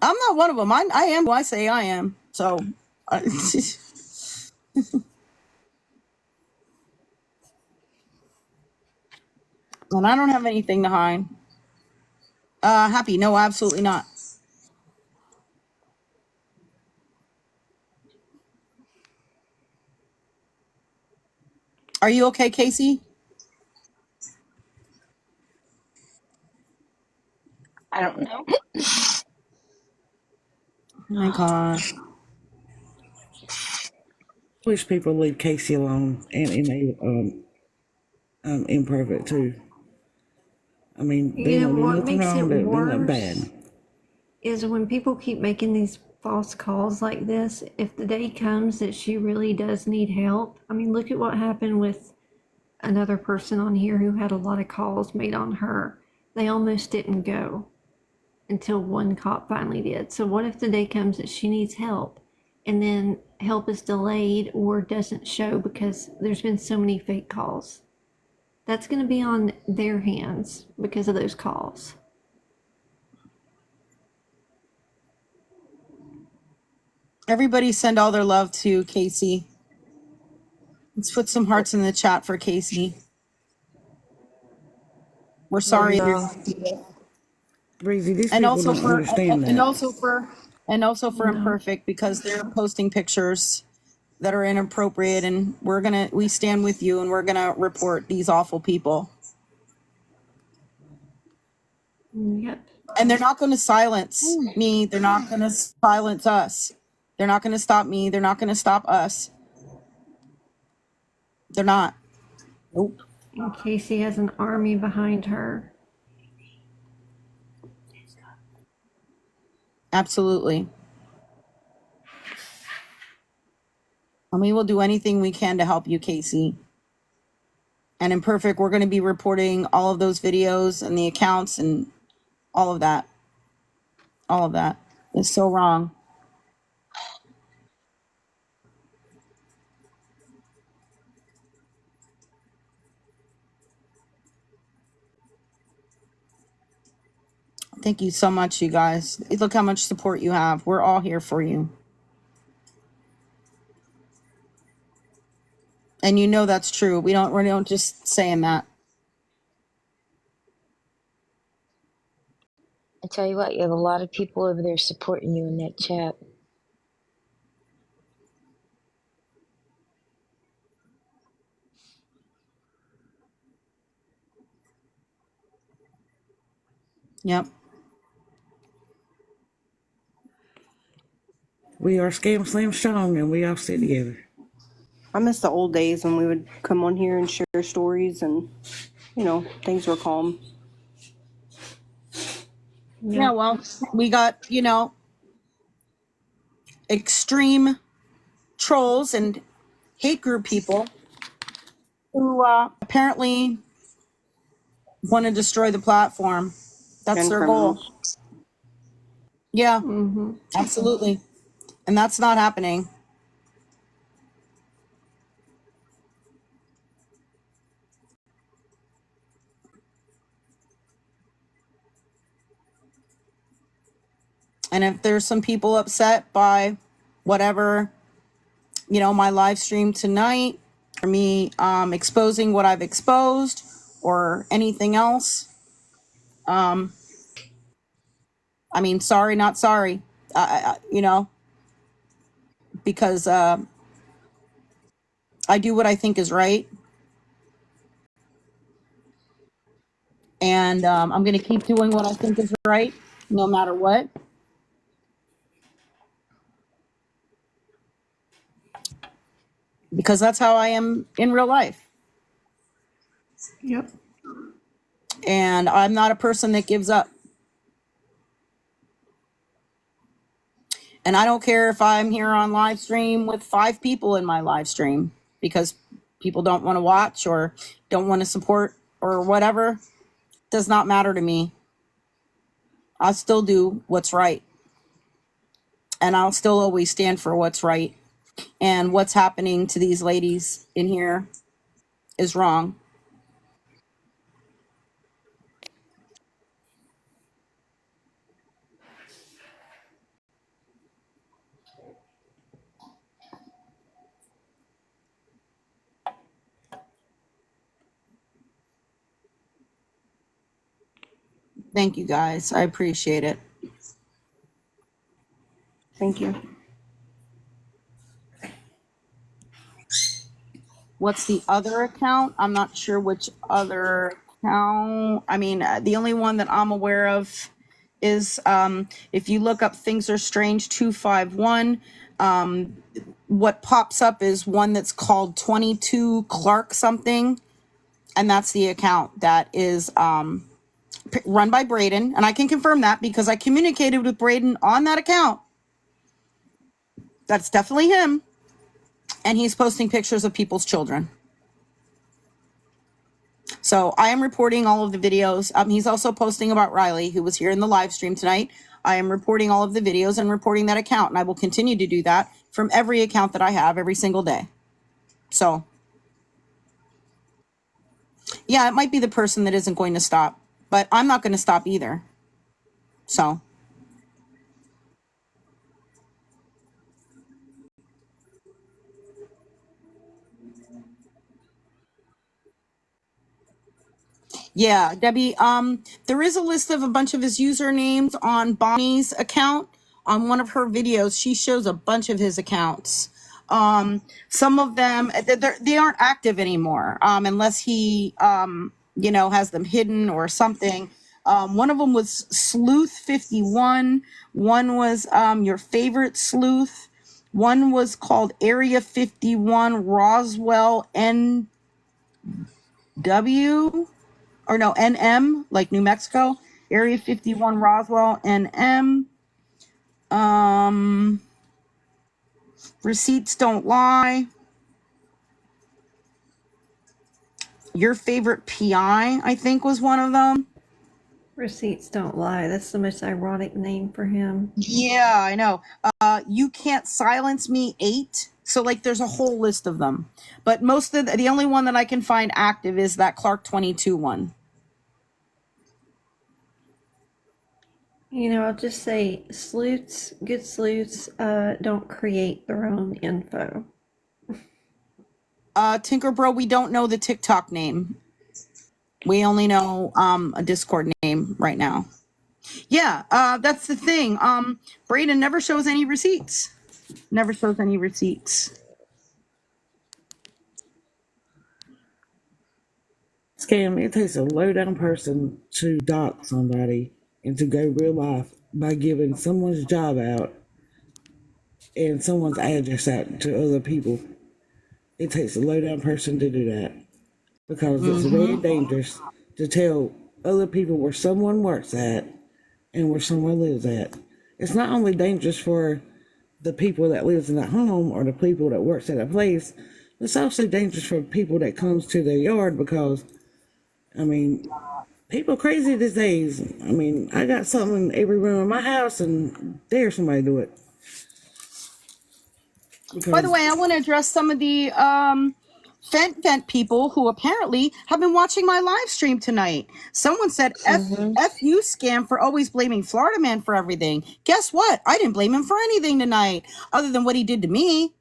I'm not one of them. I am who I say I am. So, and I don't have anything to hide. Happy? No, absolutely not. Are you okay, Casey? I don't know. Oh my gosh. Wish people leave Casey alone and imperfect too. I mean, they don't do what nothing makes wrong, it they're worse not bad. is when people keep making these false calls like this. If the day comes that she really does need help, I mean, look at what happened with another person on here who had a lot of calls made on her. They almost didn't go until one cop finally did. So what if the day comes that she needs help and then help is delayed or doesn't show because there's been so many fake calls? That's going to be on their hands because of those calls. Everybody send all their love to Casey. Let's put some hearts in the chat for Casey. We're sorry. Breezy, these And people also don't for understand that. and also for And also for No. Imperfect, because they're posting pictures that are inappropriate, and we stand with you, and we're gonna report these awful people. Yep. And they're not going to silence me. They're not going to silence us. They're not going to stop me. They're not going to stop us. They're not. Nope. And Casey has an army behind her. Absolutely. And we will do anything we can to help you, Casey. And Imperfect, we're going to be reporting all of those videos and the accounts and all of that. All of that. It's so wrong. Thank you so much, you guys. Look how much support you have. We're all here for you. And you know that's true. We don't just saying that. I tell you what, you have a lot of people over there supporting you in that chat. Yep. We are Scamslam strong, and we all stay together. I miss the old days when we would come on here and share stories, and things were calm. Yeah, well, we got, extreme trolls and hate group people who apparently want to destroy the platform. That's And their criminals. goal. Yeah, absolutely. And that's not happening. And if there's some people upset by whatever, my live stream tonight, or me exposing what I've exposed, or anything else, sorry, not sorry, because I do what I think is right. And I'm going to keep doing what I think is right, no matter what. Because that's how I am in real life. Yep. And I'm not a person that gives up. And I don't care if I'm here on live stream with 5 people in my live stream, because people don't want to watch or don't want to support or whatever. Does not matter to me. I'll still do what's right. And I'll still always stand for what's right. And what's happening to these ladies in here is wrong. Thank you, guys. I appreciate it. Thank you. What's the other account? I'm not sure which other account. The only one that I'm aware of is if you look up Things Are Strange 251, what pops up is one that's called 22 Clark something. And that's the account that is run by Braden. And I can confirm that because I communicated with Braden on that account. That's definitely him. And he's posting pictures of people's children. So I am reporting all of the videos. He's also posting about Riley, who was here in the live stream tonight. I am reporting all of the videos and reporting that account. And I will continue to do that from every account that I have every single day. So, yeah, it might be the person that isn't going to stop. But I'm not going to stop either. So. Yeah, Debbie, there is a list of a bunch of his usernames on Bonnie's account. on one of her videos, she shows a bunch of his accounts. Some of them, they aren't active anymore, unless he, has them hidden or something. One of them was Sleuth 51. One was Your Favorite Sleuth. One was called Area 51 Roswell NW, or no, NM, like New Mexico. Area 51 Roswell NM. Receipts Don't Lie. Your Favorite PI, I think, was one of them. Receipts Don't Lie. That's the most ironic name for him. Yeah, I know. You Can't Silence Me 8. So, like, there's a whole list of them. But most of the only one that I can find active is that Clark 22 one. I'll just say good sleuths, don't create their own info. Tinkerbro, we don't know the TikTok name. We only know a Discord name right now. Yeah, that's the thing. Brayden never shows any receipts. Never shows any receipts. Scam, it takes a low down person to dox somebody and to go real life by giving someone's job out and someone's address out to other people. It takes a low down person to do that because it's very dangerous to tell other people where someone works at and where someone lives at. It's not only dangerous for the people that lives in that home or the people that works at a place, it's also dangerous for people that comes to their yard because, people crazy these days. I got something in every room in my house and dare somebody do it. By the way, I want to address some of the Fent people who apparently have been watching my live stream tonight. Someone said, F you, Scam, for always blaming Florida Man for everything. Guess what? I didn't blame him for anything tonight other than what he did to me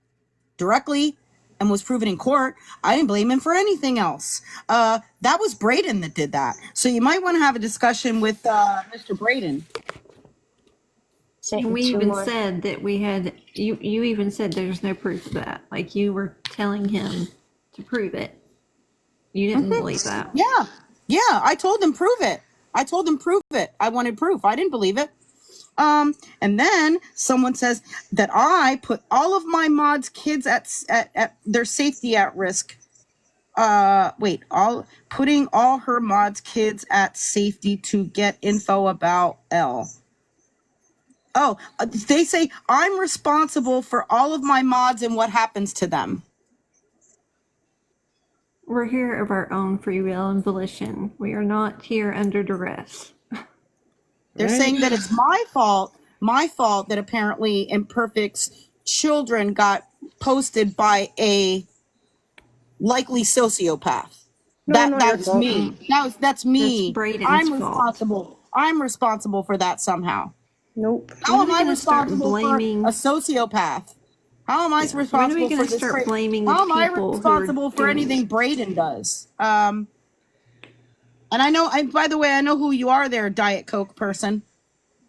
directly and was proven in court. I didn't blame him for anything else. That was Brayden that did that. So you might want to have a discussion with Mr. Brayden. We even said that we had, you even said there's no proof of that. Like, you were telling him to prove it. You didn't believe that. Yeah, I told him prove it. I wanted proof. I didn't believe it. And then someone says that I put all of my mods' kids at their safety at risk. Putting all her mods' kids at safety to get info about L. Oh, they say I'm responsible for all of my mods and what happens to them. We're here of our own free will and volition. We are not here under duress. They're saying that it's my fault that apparently Imperfect's children got posted by a likely sociopath. That's me. That's me. Brayden's fault. I'm responsible for that somehow. Nope. How am I responsible for a sociopath? How am I responsible for this? How am I responsible for anything Brayden does? And I know. By the way, I know who you are, there, Diet Coke person.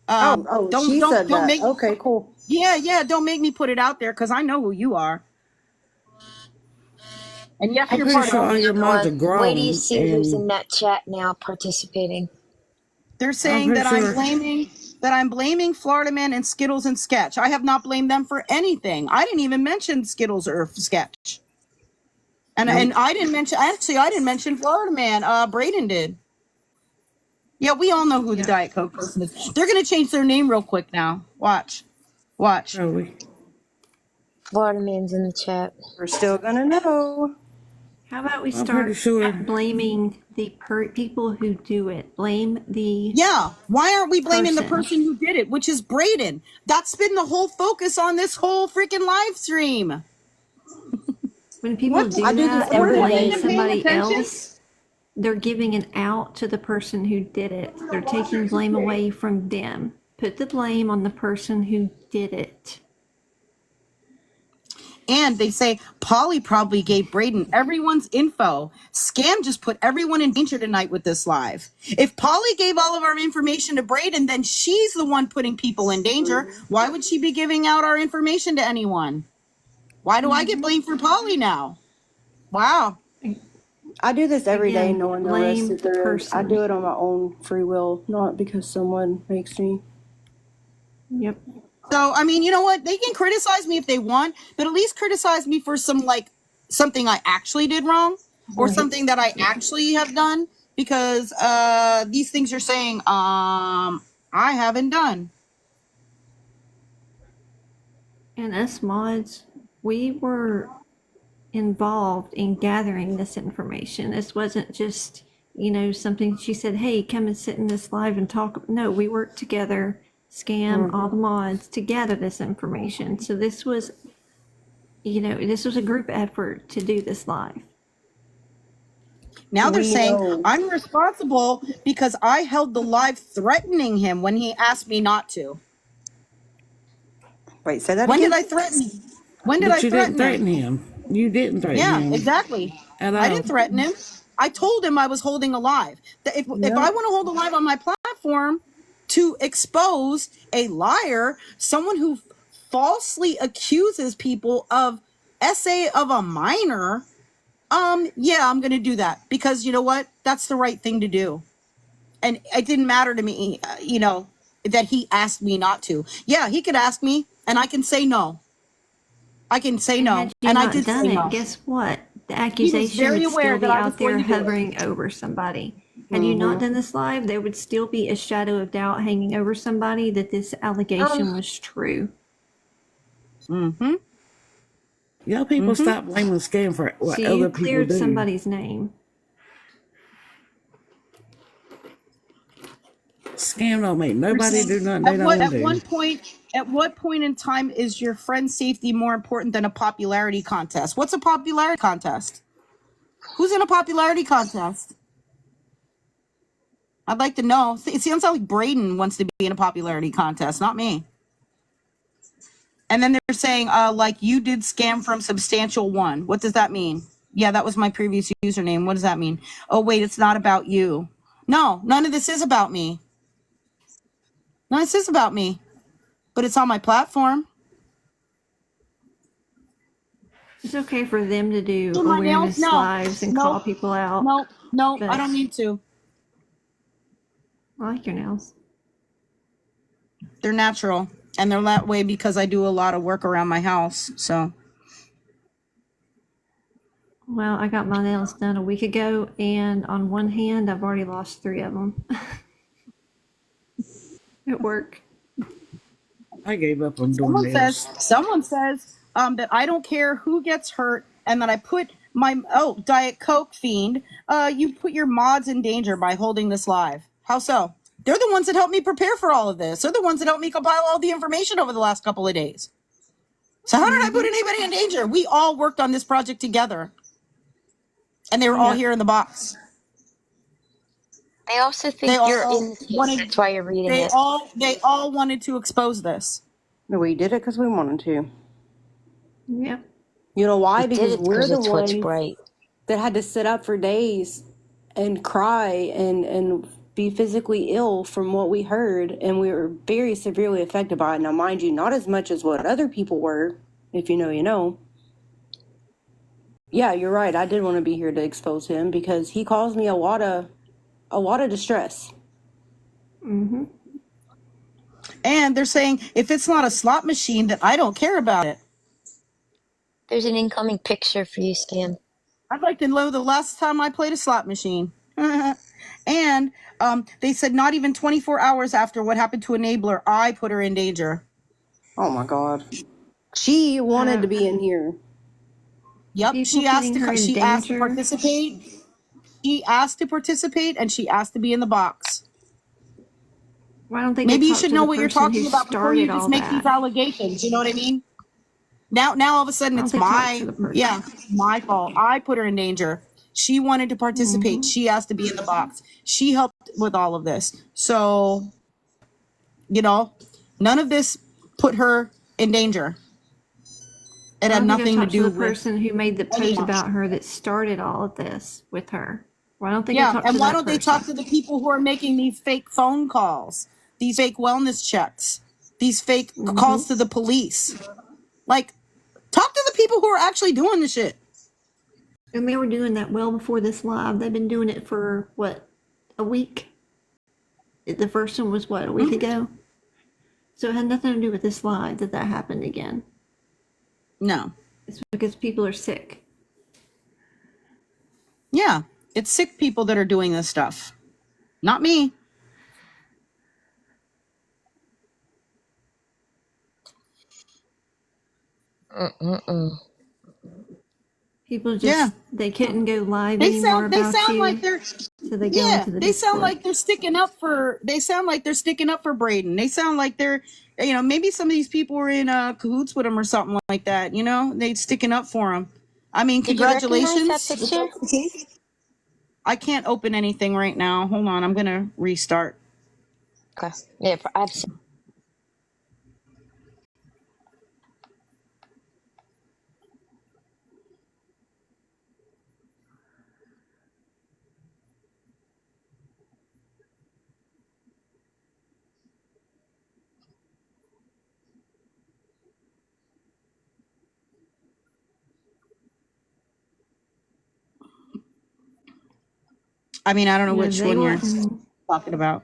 She said that. Okay, cool. Yeah. Don't make me put it out there because I know who you are. And yes, you're part of your mods are grown. Wait do you see who's in that chat now participating? They're saying that I'm blaming Florida Man and Skittles and Sketch. I have not blamed them for anything. I didn't even mention Skittles or Sketch. And I didn't mention Florida Man. Brayden did. Yeah, we all know who the Diet Coke person is. They're going to change their name real quick now. Watch. Florida Man's in the chat. We're still going to know. How about we start blaming the people who do it? Blame the why aren't we blaming the person who did it, which is Brayden? That's been the whole focus on this whole freaking live stream. When people do that and blame somebody else, they're giving an out to the person who did it. They're taking blame away from them. Put the blame on the person who did it. And they say Polly probably gave Braden everyone's info. Scam just put everyone in danger tonight with this live. If Polly gave all of our information to Braden, then she's the one putting people in danger. Why would she be giving out our information to anyone? Why do I get blamed for Polly now? Wow. I do this every day, Again, knowing the blame risk that the there is. I person. do it on my own free will, not because someone makes me. Yep. So, I mean, you know what? They can criticize me if they want, but at least criticize me for something I actually did wrong or Right. something that I actually have done, because these things you're saying I haven't done. And us mods, we were involved in gathering this information. This wasn't just, something she said, hey, come and sit in this live and talk. No, we worked together, all the mods, to gather this information. So this was, this was a group effort to do this live. Now they're We saying know. I'm responsible because I held the live threatening him when he asked me not to. Wait, say that When again? did I threaten him? When did But I you didn't threaten threaten him. You didn't threaten Yeah, him. exactly. At I all. didn't threaten him. I told him I was holding a live. If I want to hold a live on my platform to expose a liar, someone who falsely accuses people of essay of a minor, yeah, I'm going to do that, because you know what? That's the right thing to do. And it didn't matter to me, that he asked me not to. Yeah, he could ask me and I can say no. I can say no. Had you And I not did done say it, no. guess what? The He was accusation very would aware still be that I was out there going to do it. hovering over somebody. Had you not done this live, there would still be a shadow of doubt hanging over somebody that this allegation was true. Mm-hmm. Y'all people stop blaming Scam for what So other you people cleared do. somebody's name. Scam don't make nobody do nothing they don't At do. what point in time is your friend's safety more important than a popularity contest? What's a popularity contest? Who's in a popularity contest? I'd like to know. It sounds like Braden wants to be in a popularity contest, not me. And then they're saying, like, you did Scam from Substantial One. What does that mean? Yeah, that was my previous username. What does that mean? Oh, wait, it's not about you. No, none of this is about me. None of this is about me. But it's on my platform. It's okay for them to do Do my nails? awareness No. lives and call people out. No, but I don't need to. I like your nails. They're natural. And they're that way because I do a lot of work around my house. So, Well, I got my nails done a week ago, and on one hand, I've already lost 3 of them at work. I gave up on doing nails. Someone says that I don't care who gets hurt, and that I put my Diet Coke fiend. You put your mods in danger by holding this live. How so? They're the ones that helped me prepare for all of this. They're the ones that helped me compile all the information over the last couple of days. So how did I put anybody in danger? We all worked on this project together, and they were all here in the box. I also think you're in this. That's why you're reading it. They all wanted to expose this. We did it because we wanted to. Yeah. You know why? We did Because it we're the it's what's ones bright. that had to sit up for days and cry and be physically ill from what we heard, and we were very severely affected by it. Now, mind you, not as much as what other people were. If you know, you know. Yeah, you're right. I did want to be here to expose him because he caused me a lot of distress. Mm-hmm. And they're saying if it's not a slot machine, then I don't care about it. There's an incoming picture for you, Scam. I'd like to know the last time I played a slot machine. And they said not even 24 hours after what happened to Enabler, I put her in danger. Oh my God. She wanted to be in here. Yep, she asked to participate. She asked to participate, and she asked to be in the box. Why don't they Maybe you should know what you're talking about before you started just all make that? these allegations. You know what I mean? Now all of a sudden it's my fault. I put her in danger. She wanted to participate. She asked to be in the box. She helped with all of this. So, none of this put her in danger. It I had don't think I nothing to talked to do the with person who made the post anyone. about her that started all of this with her. Well, I don't think I Yeah, talked and to why that don't they person. talk to the people who are making these fake phone calls, these fake wellness checks, these fake calls to the police? Like, talk to the people who are actually doing the shit. And they were doing that well before this live. They've been doing it for what, a week? The first one was what, a week ago? So it had nothing to do with this live that happened again. No. It's because people are sick. Yeah, it's sick people that are doing this stuff. Not me. People just they couldn't go live anymore They about sound you, like they're so they go into the they sound Discord. like they're sticking up for Braden. They sound like they're, you know, maybe some of these people were in cahoots with him or something like that, you know, they sticking up for him. I mean, Did you recognize that congratulations. picture? I can't open anything right now. Hold on, I'm gonna restart. Okay. Yeah, I've I mean, I don't know Yeah, which they one you're weren't. talking about.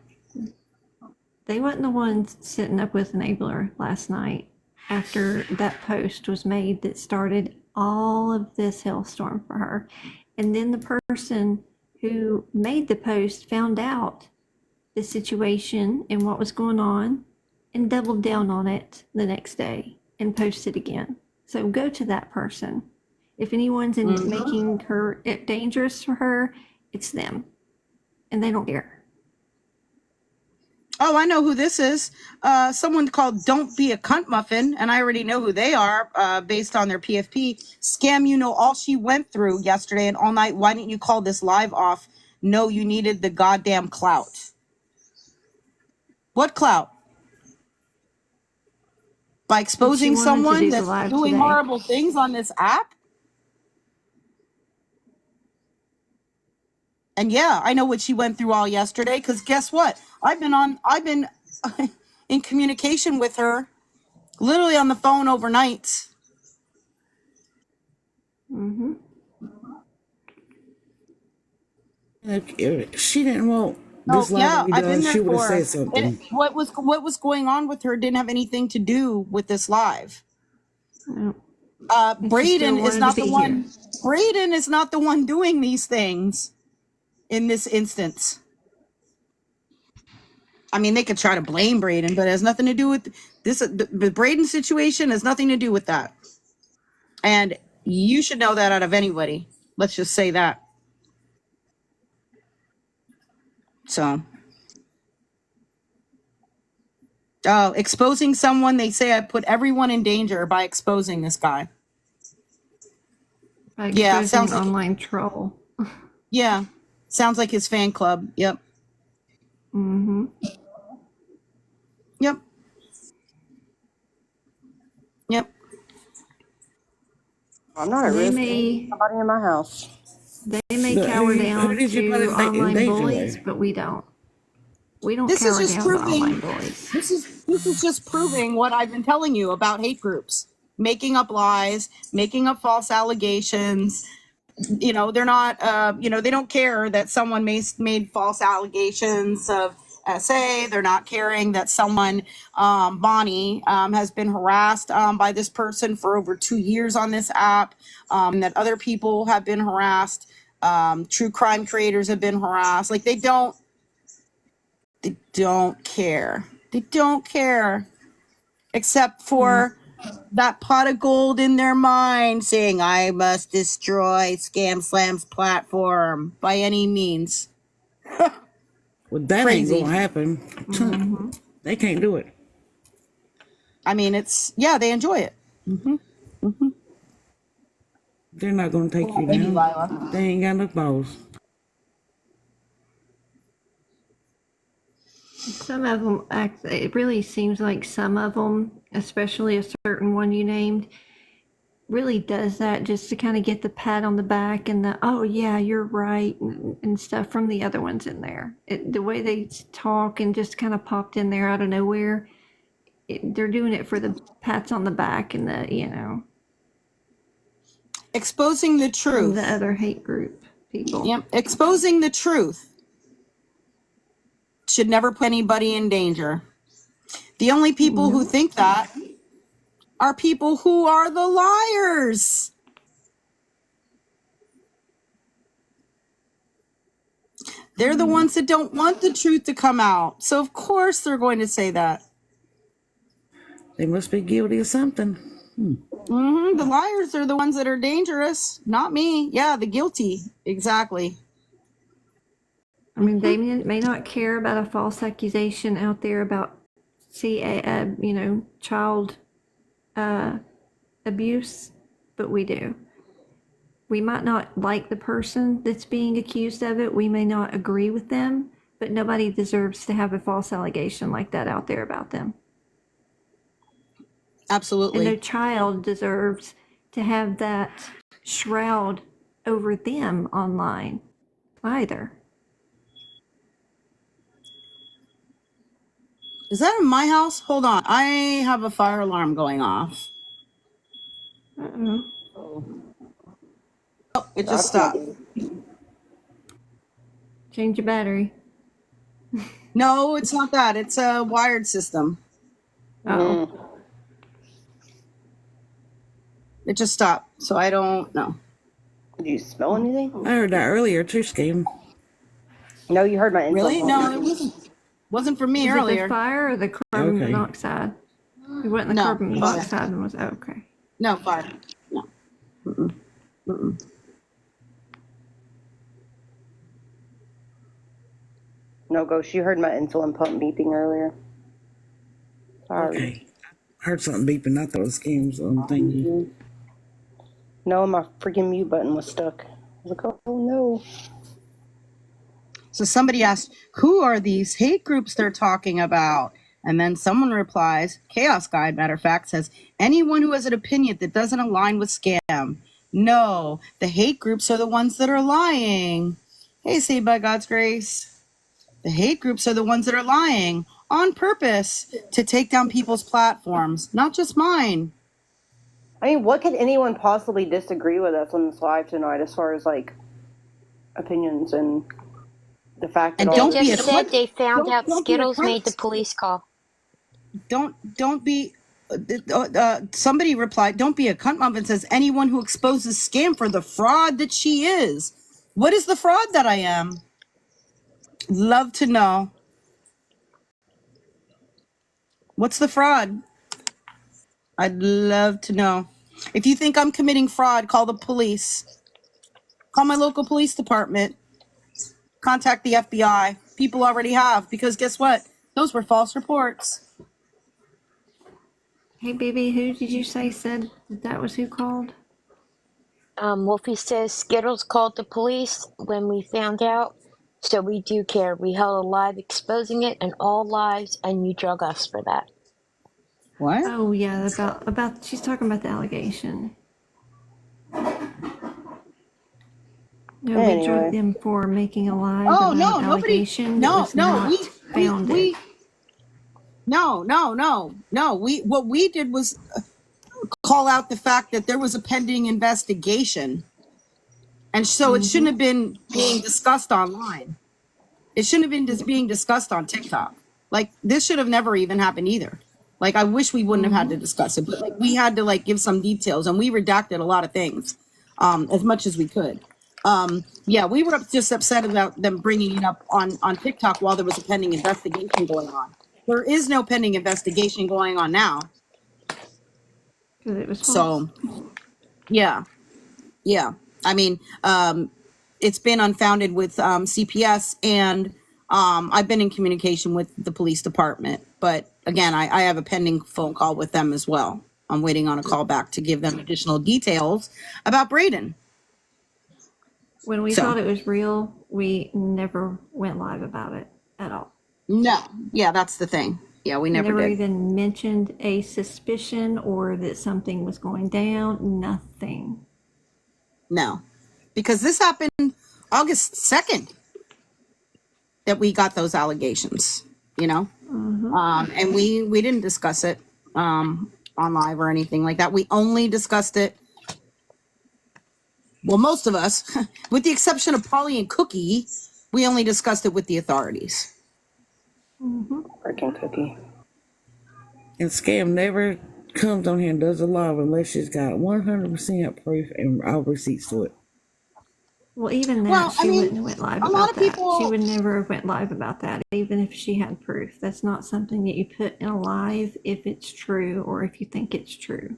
They wasn't the ones sitting up with Enabler last night after that post was made that started all of this hellstorm for her. And then the person who made the post found out the situation and what was going on and doubled down on it the next day and posted again. So go to that person. If anyone's making her it dangerous for her, it's them. And they don't care. Oh, I know who this is. Someone called Don't Be a Cunt Muffin, and I already know who they are based on their PFP. Scam, you know all she went through yesterday and all night. Why didn't you call this live off? No, you needed the goddamn clout. What clout? By exposing someone that's doing horrible things on this app? And yeah, I know what she went through all yesterday, because guess what? I've been in communication with her, literally on the phone overnight. If she didn't want this live to be I've been done, she there would have for her. said something. What was going on with her didn't have anything to do with this live. Braden is not the one. Braden is not the one doing these things in this instance. I mean, they could try to blame Braden, but it has nothing to do with this. The Braden situation has nothing to do with that. And you should know that out of anybody. Let's just say that. So, exposing someone, they say I put everyone in danger by exposing this guy. By exposing online troll. Yeah. Sounds like his fan club. Yep. Yep. Yep. I'm not at risk of somebody in my house. They may cower down to online bullies, but we don't. We don't cower down to online bullies. This is just proving what I've been telling you about hate groups. Making up lies, making up false allegations. You know, they're not, they don't care that someone made false allegations of SA. They're not caring that someone, Bonnie, has been harassed by this person for over 2 years on this app, and that other people have been harassed. True crime creators have been harassed. Like, they don't care. They don't care. Except for that pot of gold in their mind saying, I must destroy Scamslam's platform by any means. Well, that ain't gonna happen. They can't do it. I mean, they enjoy it. They're not gonna take you down. They ain't got no balls. Some of them it really seems like some of them, especially a certain one you named, really does that just to kind of get the pat on the back and the, oh yeah, you're right, and stuff from the other ones in there. The way they talk and just kind of popped in there out of nowhere, they're doing it for the pats on the back and the, Exposing the from truth. the other hate group people. Yep. Exposing the truth should never put anybody in danger. The only people who think that are people who are the liars. They're the ones that don't want the truth to come out. So of course they're going to say that. They must be guilty of something. The liars are the ones that are dangerous, not me. Yeah, the guilty. Exactly. I mean, they may not care about a false accusation out there about child abuse, but we do. We might not like the person that's being accused of it. We may not agree with them, but nobody deserves to have a false allegation like that out there about them. Absolutely. And no child deserves to have that shroud over them online either. Is that in my house? Hold on. I have a fire alarm going off. Uh-oh. Oh, it just stopped. Change your battery. No, it's not that. It's a wired system. Oh. It just stopped, so I don't know. Did you smell anything? I heard that earlier too, Scam. No, you heard my Really? No, it wasn't for me Was earlier. it the fire or the carbon Okay. monoxide? It wasn't the No, carbon fire. monoxide and was okay. No, fire. No. Mm-mm. Mm-mm. No, Ghost, you heard my insulin pump beeping earlier. Sorry. Okay. I heard something beeping. I thought it was Scam's thing. No, my freaking mute button was stuck. I was like, oh no. So somebody asked, who are these hate groups they're talking about? And then someone replies, Chaos Guide, matter of fact, says, anyone who has an opinion that doesn't align with Scam. No, the hate groups are the ones that are lying. Hey, saved by God's grace. The hate groups are the ones that are lying on purpose to take down people's platforms, not just mine. I mean, what could anyone possibly disagree with us on this live tonight as far as, like, opinions and the fact that And They don't be just a said cunt. they found out Don't be a Skittles made the cunt. police call. Don't be. Somebody replied, don't be a cunt mom, and says anyone who exposes Scam for the fraud that she is. What is the fraud that I am? Love to know. What's the fraud? I'd love to know. If you think I'm committing fraud, call the police. Call my local police department. Contact the FBI. People already have, because guess what? Those were false reports. Hey, baby, who did you say said that was who called? Wolfie says Skittles called the police when we found out. So we do care. We held a live exposing it and all lives, and you drug us for that. What? Oh yeah, about she's talking about the allegation. No, we drug them for making a live Oh about no, an nobody. allegation that No, was no, not founded. No. What we did was call out the fact that there was a pending investigation, and so it shouldn't have been being discussed online. It shouldn't have been just being discussed on TikTok. Like, this should have never even happened either. Like, I wish we wouldn't have had to discuss it, but like, we had to like give some details, and we redacted a lot of things, as much as we could. Yeah, we were just upset about them bringing it up on TikTok while there was a pending investigation going on. There is no pending investigation going on now. It was So, yeah. I mean, it's been unfounded with CPS, and I've been in communication with the police department. But again, I have a pending phone call with them as well. I'm waiting on a call back to give them additional details about Braden. When we thought it was real, we never went live about it at all. No. Yeah, that's the thing. Yeah, we never Never did. even mentioned a suspicion or that something was going down. Nothing. No, because this happened August 2nd that we got those allegations, you know? And we didn't discuss it on live or anything like that. We only discussed it, well, most of us, with the exception of Polly and Cookie, we only discussed it with the authorities. Freaking Cookie. And Scam never comes on here and does a live unless she's got 100% proof and all receipts to it. Well, even that, Well, I she mean, wouldn't have went live a lot about of that. people- She would never have went live about that, even if she had proof. That's not something that you put in a live if it's true or if you think it's true.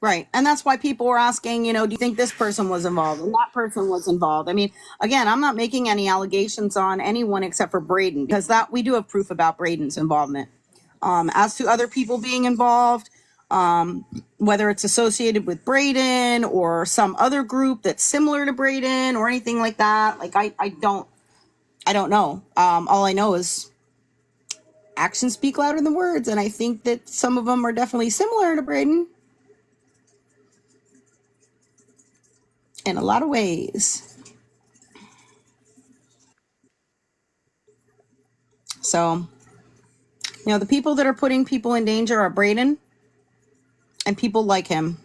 Right. And that's why people were asking, you know, do you think this person was involved and that person was involved? I mean, again, I'm not making any allegations on anyone except for Braden, because that we do have proof about Braden's involvement. As to other people being involved, whether it's associated with Braden or some other group that's similar to Braden or anything like that, like I don't know. All I know is actions speak louder than words, and I think that some of them are definitely similar to Braden in a lot of ways. So, you know, the people that are putting people in danger are Braden and people like him.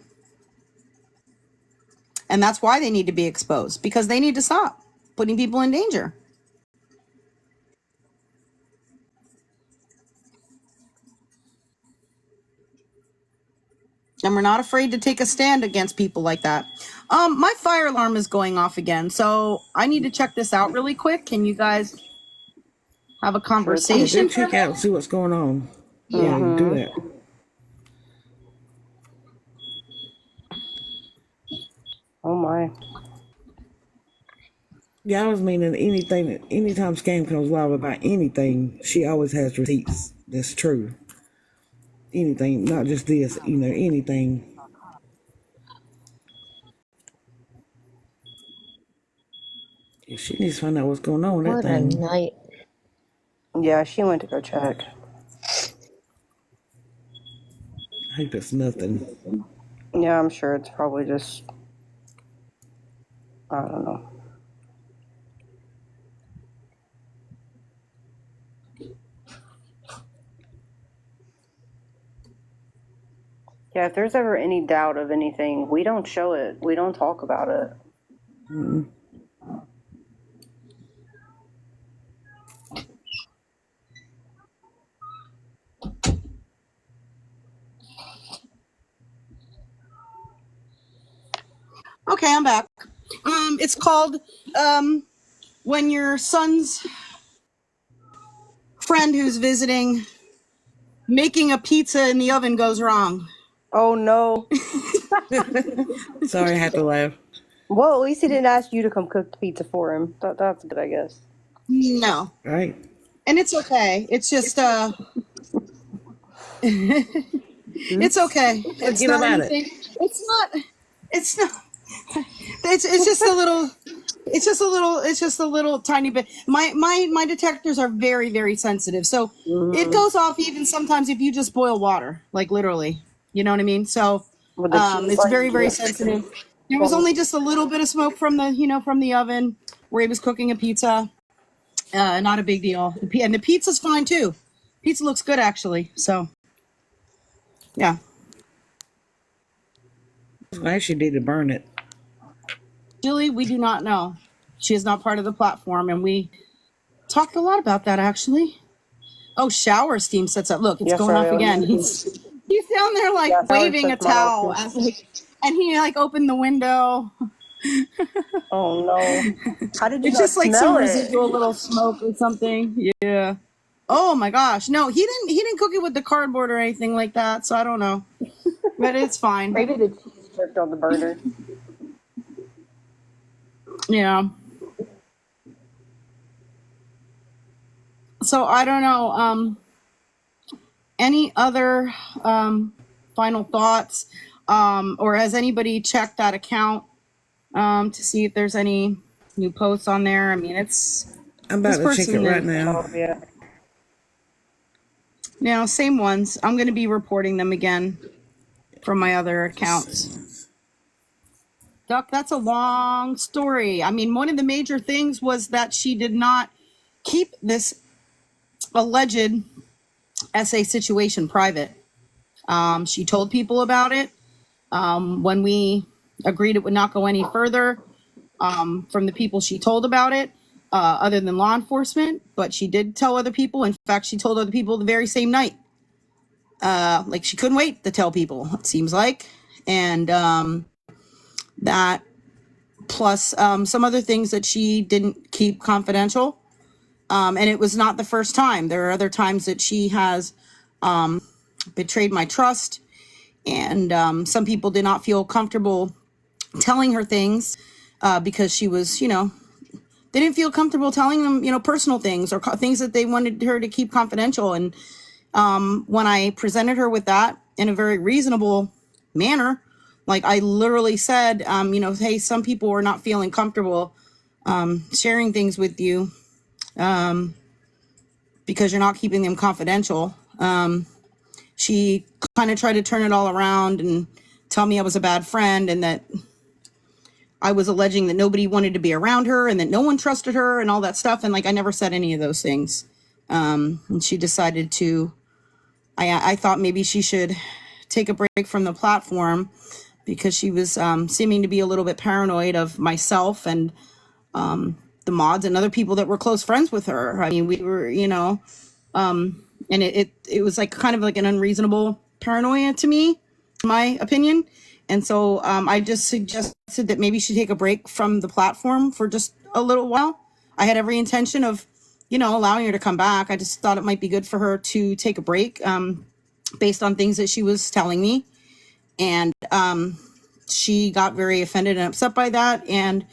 And that's why they need to be exposed, because they need to stop putting people in danger. And we're not afraid to take a stand against people like that. My fire alarm is going off again, so I need to check this out really quick. Can you guys have a conversation? Go check out and see what's going on. Yeah, do that. Oh my. Yeah, I was meaning anything. Anytime Scam comes live about anything, she always has receipts. That's true. Anything, not just this. You know, anything. Yeah, she needs to find out what's going on with that What a thing. night. Yeah, she went to go check. I hope it's nothing. Yeah, I'm sure it's probably just, I don't know. Yeah, if there's ever any doubt of anything, we don't show it. We don't talk about it. Mm-hmm. Okay, I'm back. It's called when your son's friend who's visiting making a pizza in the oven goes wrong. Oh no. Sorry, I had to laugh. Well, at least he didn't ask you to come cook the pizza for him. That's good, I guess. No. Right. And it's okay. It's just it's okay. It's Forget not about anything. It's just a little tiny bit. My detectors are very, very sensitive. So it goes off even sometimes if you just boil water, like literally. You know what I mean? So it's very, very sensitive. There was only just a little bit of smoke from the oven where he was cooking a pizza. Not a big deal. And the pizza's fine too. Pizza looks good actually. So yeah. Why she did to burn it? Julie, we do not know. She is not part of the platform, and we talked a lot about that actually. Oh, shower steam sets up. Look, it's going off again. He's down there like waving a towel as and he like opened the window. Oh no! How did you It's just like smell some it? residual little smoke or something. Yeah. Oh my gosh. No, he didn't cook it with the cardboard or anything like that, so I don't know. But it's fine. Maybe the cheese dripped on the burner. Yeah. So I don't know. Any other final thoughts? Or has anybody checked that account to see if there's any new posts on there? I mean, it's. I'm about to check it right now. Now, same ones. I'm going to be reporting them again from my other accounts. Duck, that's a long story. I mean, one of the major things was that she did not keep this alleged SA situation private. She told people about it. When we agreed it would not go any further, from the people she told about it, other than law enforcement, but she did tell other people. In fact, she told other people the very same night. Like she couldn't wait to tell people, it seems like. And that plus some other things that she didn't keep confidential. And it was not the first time. There are other times that she has betrayed my trust. And some people did not feel comfortable telling her things because she was, they didn't feel comfortable telling them, personal things or things that they wanted her to keep confidential. And when I presented her with that in a very reasonable manner, like I literally said, hey, some people are not feeling comfortable sharing things with you because you're not keeping them confidential. She kind of tried to turn it all around and tell me I was a bad friend and that I was alleging that nobody wanted to be around her and that no one trusted her and all that stuff. And like, I never said any of those things. And she decided to, I thought maybe she should take a break from the platform because she was seeming to be a little bit paranoid of myself and the mods and other people that were close friends with her. I mean, we were, and it was like kind of like an unreasonable paranoia to me, in my opinion. And so I just suggested that maybe she take a break from the platform for just a little while. I had every intention of, allowing her to come back. I just thought it might be good for her to take a break based on things that she was telling me. And she got very offended and upset by that and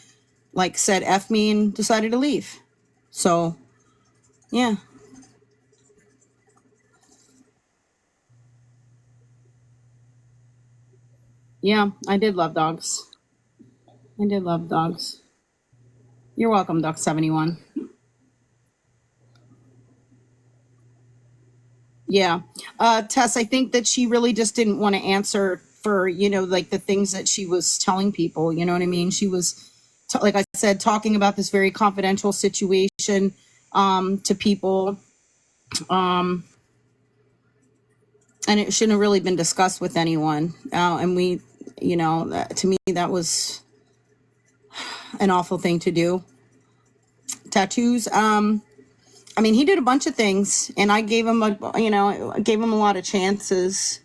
like said F me and decided to leave. So, yeah. Yeah, I did love dogs. I did love dogs. You're welcome, Duck 71. Yeah. Tess, I think that she really just didn't want to answer for, like the things that she was telling people. You know what I mean? She was, like I said, talking about this very confidential situation to people. And it shouldn't have really been discussed with anyone. And we, to me, that was an awful thing to do. Tattoos. I mean, he did a bunch of things, and I gave him a lot of chances,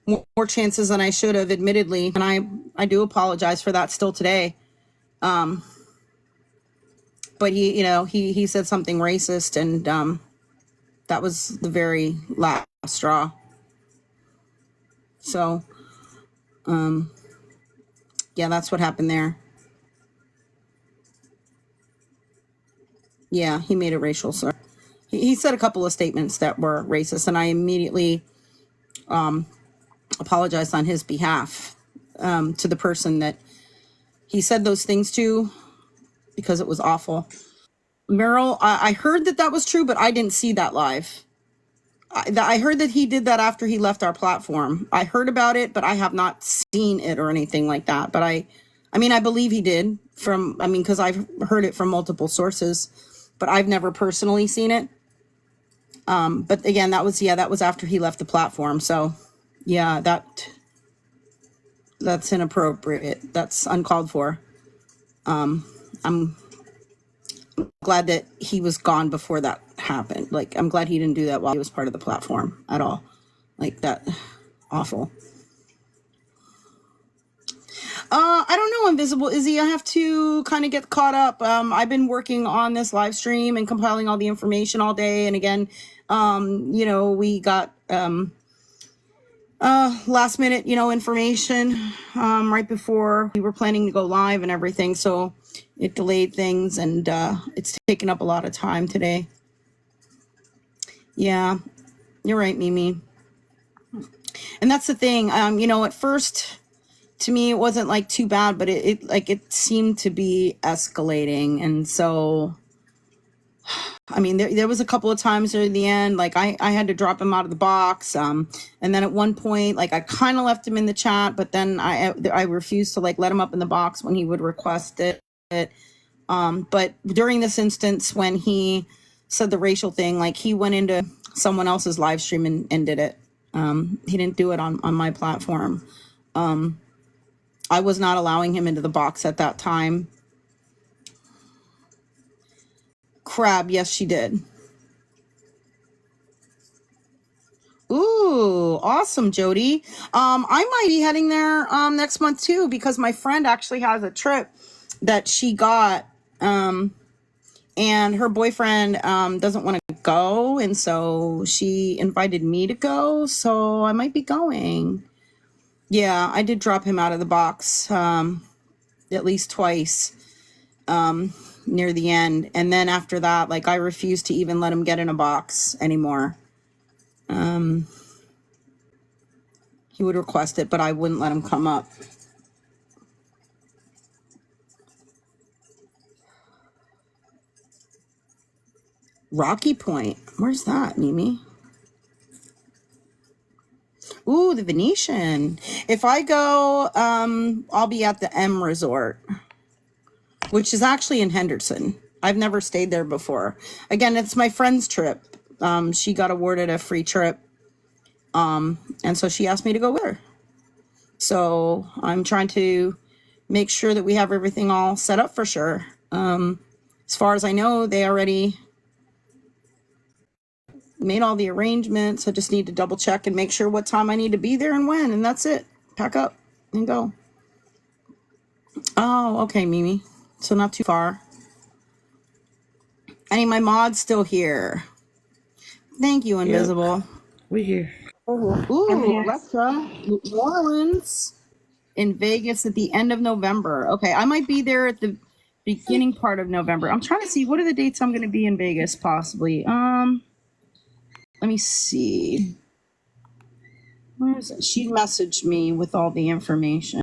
more chances than I should have, admittedly. And I do apologize for that still today. But he said something racist, and that was the very last straw. So, yeah, that's what happened there. Yeah, he made a racial slur. He said a couple of statements that were racist, and I immediately apologized on his behalf to the person that he said those things to because it was awful. Meryl, I heard that was true, but I didn't see that live. I heard that he did that after he left our platform. I heard about it, but I have not seen it or anything like that. But I believe he did because I've heard it from multiple sources, but I've never personally seen it. But again, that was after he left the platform. So yeah, that's inappropriate. That's uncalled for. I'm glad that he was gone before that happened. Like, I'm glad he didn't do that while he was part of the platform at all. Like, that awful. I don't know, Invisible Izzy. I have to kind of get caught up. I've been working on this live stream and compiling all the information all day. And again, we got last minute, information right before we were planning to go live and everything. So it delayed things, and it's taken up a lot of time today. Yeah, you're right, Mimi. And that's the thing. At first, to me, it wasn't like too bad, but it seemed to be escalating. And so I mean, there was a couple of times near the end, like I had to drop him out of the box. And then at one point, like I kind of left him in the chat, but then I refused to like let him up in the box when he would request it. But during this instance, when he said the racial thing, like he went into someone else's live stream and did it. He didn't do it on my platform. I was not allowing him into the box at that time. Crab, yes, she did. Ooh, awesome, Jody. I might be heading there next month too, because my friend actually has a trip that she got, and her boyfriend doesn't want to go, and so she invited me to go, so I might be going. Yeah, I did drop him out of the box at least twice near the end, and then after that, like I refused to even let him get in a box anymore. He would request it, but I wouldn't let him come up. Rocky Point. Where's that, Mimi? Ooh, the Venetian. If I go, I'll be at the M Resort, which is actually in Henderson. I've never stayed there before. Again, it's my friend's trip. She got awarded a free trip. And so she asked me to go with her. So I'm trying to make sure that we have everything all set up for sure. As far as I know, they already made all the arrangements. I just need to double check and make sure what time I need to be there and when, and that's it. Pack up and go. Oh, okay, Mimi. So not too far. I need my mods still here. Thank you, Invisible. Yep. We here. Ooh, Alexa, New Orleans in Vegas at the end of November. Okay, I might be there at the beginning part of November. I'm trying to see what are the dates I'm going to be in Vegas possibly. Let me see. Where is it? She messaged me with all the information.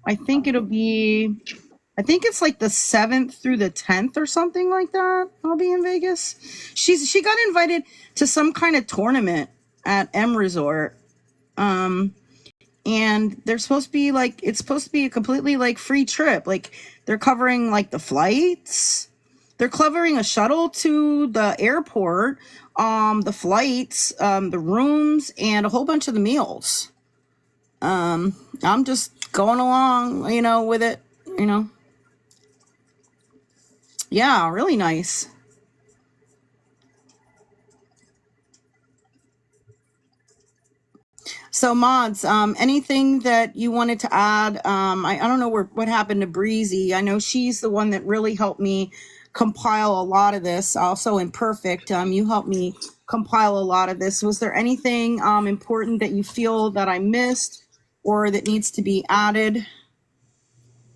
I think it's like the 7th through the 10th or something like that. I'll be in Vegas. She got invited to some kind of tournament at M Resort. And they're supposed to be like, it's supposed to be a completely like free trip. Like they're covering like the flights. They're covering a shuttle to the airport, the flights, the rooms, and a whole bunch of the meals. I'm just going along, with it, Yeah, really nice. So mods, anything that you wanted to add? I don't know what happened to Breezy. I know she's the one that really helped me compile a lot of this. Also Imperfect, you helped me compile a lot of this. Was there anything important that you feel that I missed or that needs to be added?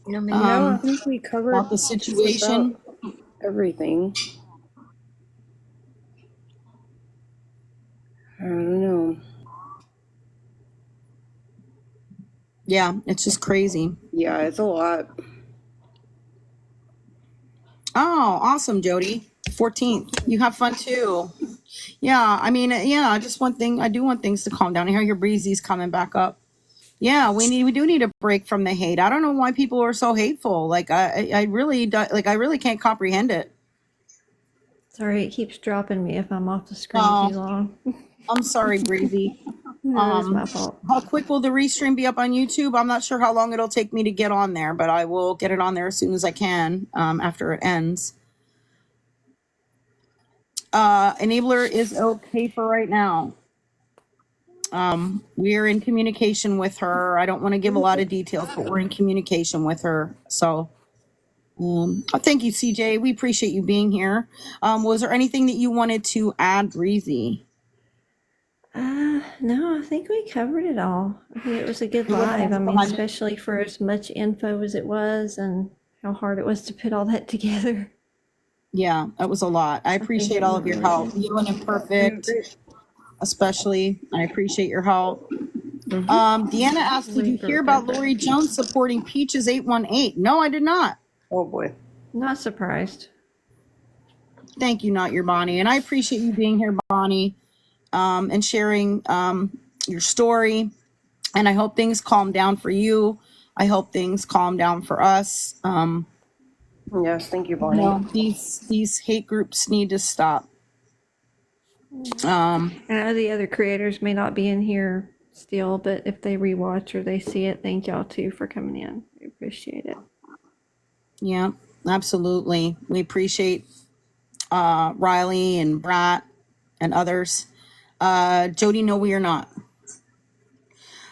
No, I think we covered about the situation. About everything. I don't know. Yeah, it's just crazy. Yeah, it's a lot. Oh, awesome, Jody. 14th. You have fun too. Yeah, I mean, yeah, I do want things to calm down. I hear Breezy's coming back up. Yeah, we do need a break from the hate. I don't know why people are so hateful. Like I really can't comprehend it. Sorry, it keeps dropping me if I'm off the screen too long. I'm sorry, Breezy. It's my fault. How quick will the restream be up on YouTube? I'm not sure how long it'll take me to get on there, but I will get it on there as soon as I can after it ends. Enabler is okay for right now. We're in communication with her. I don't want to give a lot of details, but we're in communication with her. So thank you, CJ. We appreciate you being here. Was there anything that you wanted to add, Breezy? No, I think we covered it all. I think it was a good live. I mean, especially for as much info as it was and how hard it was to put all that together. Yeah, that was a lot. I appreciate all of your help. You and Imperfect, especially. I appreciate your help. Deanna asked, did you hear about Lori Jones supporting Peaches 818? No, I did not. Oh boy. Not surprised. Thank you, Not Your Bonnie. And I appreciate you being here, Bonnie, and sharing your story. And I hope things calm down for you. I hope things calm down for us. Yes, thank you, Bonnie. These hate groups need to stop. I know the other creators may not be in here still, but if they rewatch or they see it, thank y'all too for coming in. We appreciate it. Yeah, absolutely. We appreciate Riley and Brat and others. Jody, no, we are not.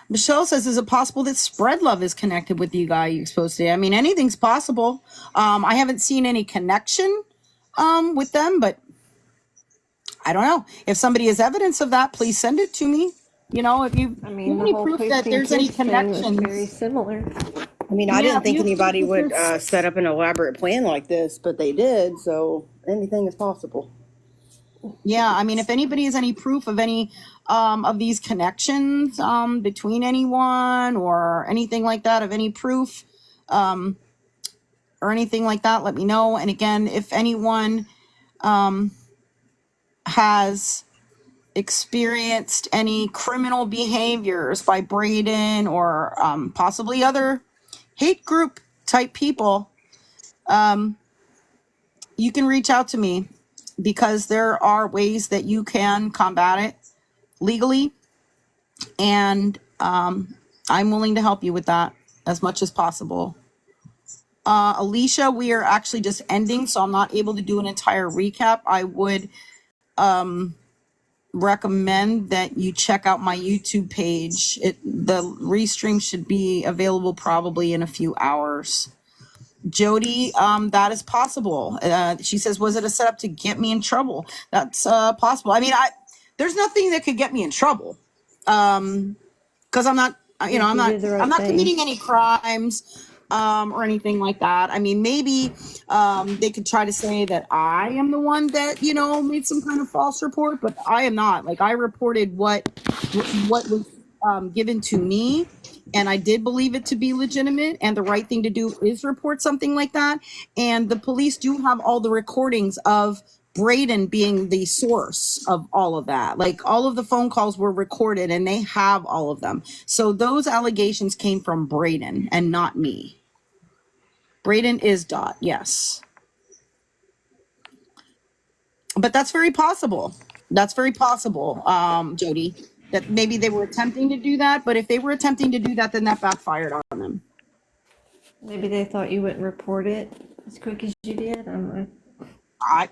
Michelle says, is it possible that Spread Love is connected with you guy you exposed today? I mean, anything's possible. I haven't seen any connection with them, but I don't know. If somebody has evidence of that, please send it to me. You know, if you have any proof that there's any connections. Very similar. I mean, I didn't think anybody would set up an elaborate plan like this, but they did, so anything is possible. Yeah, I mean, if anybody has any proof of any of these connections between anyone or anything like that, of any proof or anything like that, let me know. And again, if anyone has experienced any criminal behaviors by Braden or possibly other hate group type people, you can reach out to me, because there are ways that you can combat it legally, and I'm willing to help you with that as much as possible. Alicia, we are actually just ending, so I'm not able to do an entire recap. I would recommend that you check out my YouTube page. The restream should be available probably in a few hours. Jody, that is possible. She says, was it a setup to get me in trouble? That's possible. I mean, there's nothing that could get me in trouble. Because I'm not, I'm not committing any crimes or anything like that. I mean, maybe they could try to say that I am the one that, made some kind of false report, but I am not. Like, I reported what was given to me, and I did believe it to be legitimate, and the right thing to do is report something like that. And the police do have all the recordings of Braden being the source of all of that. Like, all of the phone calls were recorded, and they have all of them. So those allegations came from Braden and not me. Braden is Dot, yes. But that's very possible. That's very possible, Jody, that maybe they were attempting to do that. But if they were attempting to do that, then that backfired on them. Maybe they thought you wouldn't report it as quick as you did. I don't know.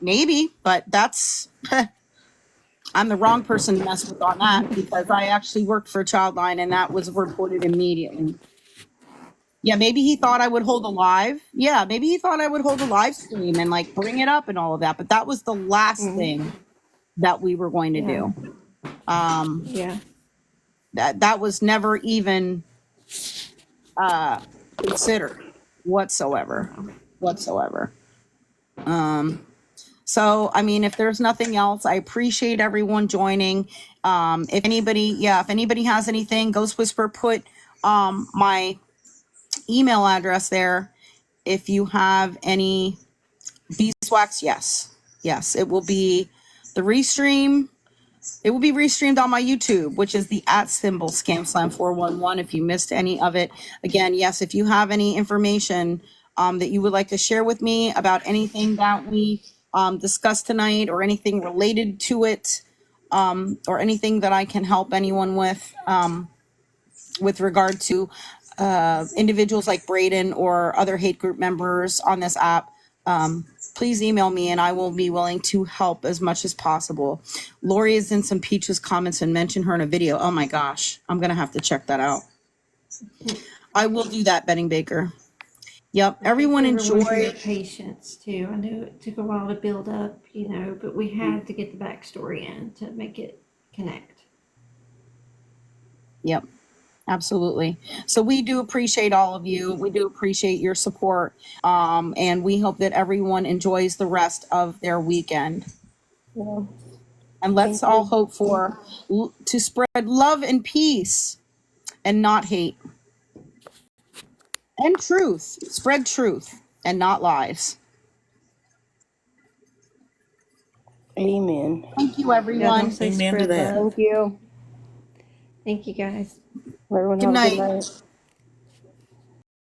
Maybe, but that's I'm the wrong person to mess with on that, because I actually worked for Childline, and that was reported immediately. Yeah, maybe he thought I would hold a live. Yeah, maybe he thought I would hold a live stream and like bring it up and all of that. But that was the last thing that we were going to do. That was never even considered whatsoever. So, I mean, if there's nothing else, I appreciate everyone joining. If anybody has anything, Ghost Whisper put my email address there. If you have any beeswax, yes, it will be the restream. It will be restreamed on my YouTube, which is the @ Scamslam 411. If you missed any of it, again, yes, if you have any information that you would like to share with me about anything that we discussed tonight, or anything related to it, or anything that I can help anyone with regard to individuals like Braden or other hate group members on this app, please email me, and I will be willing to help as much as possible. Lori is in some Peaches comments and mentioned her in a video. Oh my gosh, I'm gonna have to check that out. I will do that, Betting Baker. Yep, everyone enjoy. Patience too. I know it took a while to build up, but we had to get the backstory in to make it connect. Yep, absolutely. So we do appreciate all of you. We do appreciate your support, and we hope that everyone enjoys the rest of their weekend. And let's all hope to spread love and peace and not hate. And truth. Spread truth and not lies. Amen. Thank you, Yeah, everyone. don't say Amen to spread that. love. Thank you. Thank you, guys. Everyone Good have a night. good night.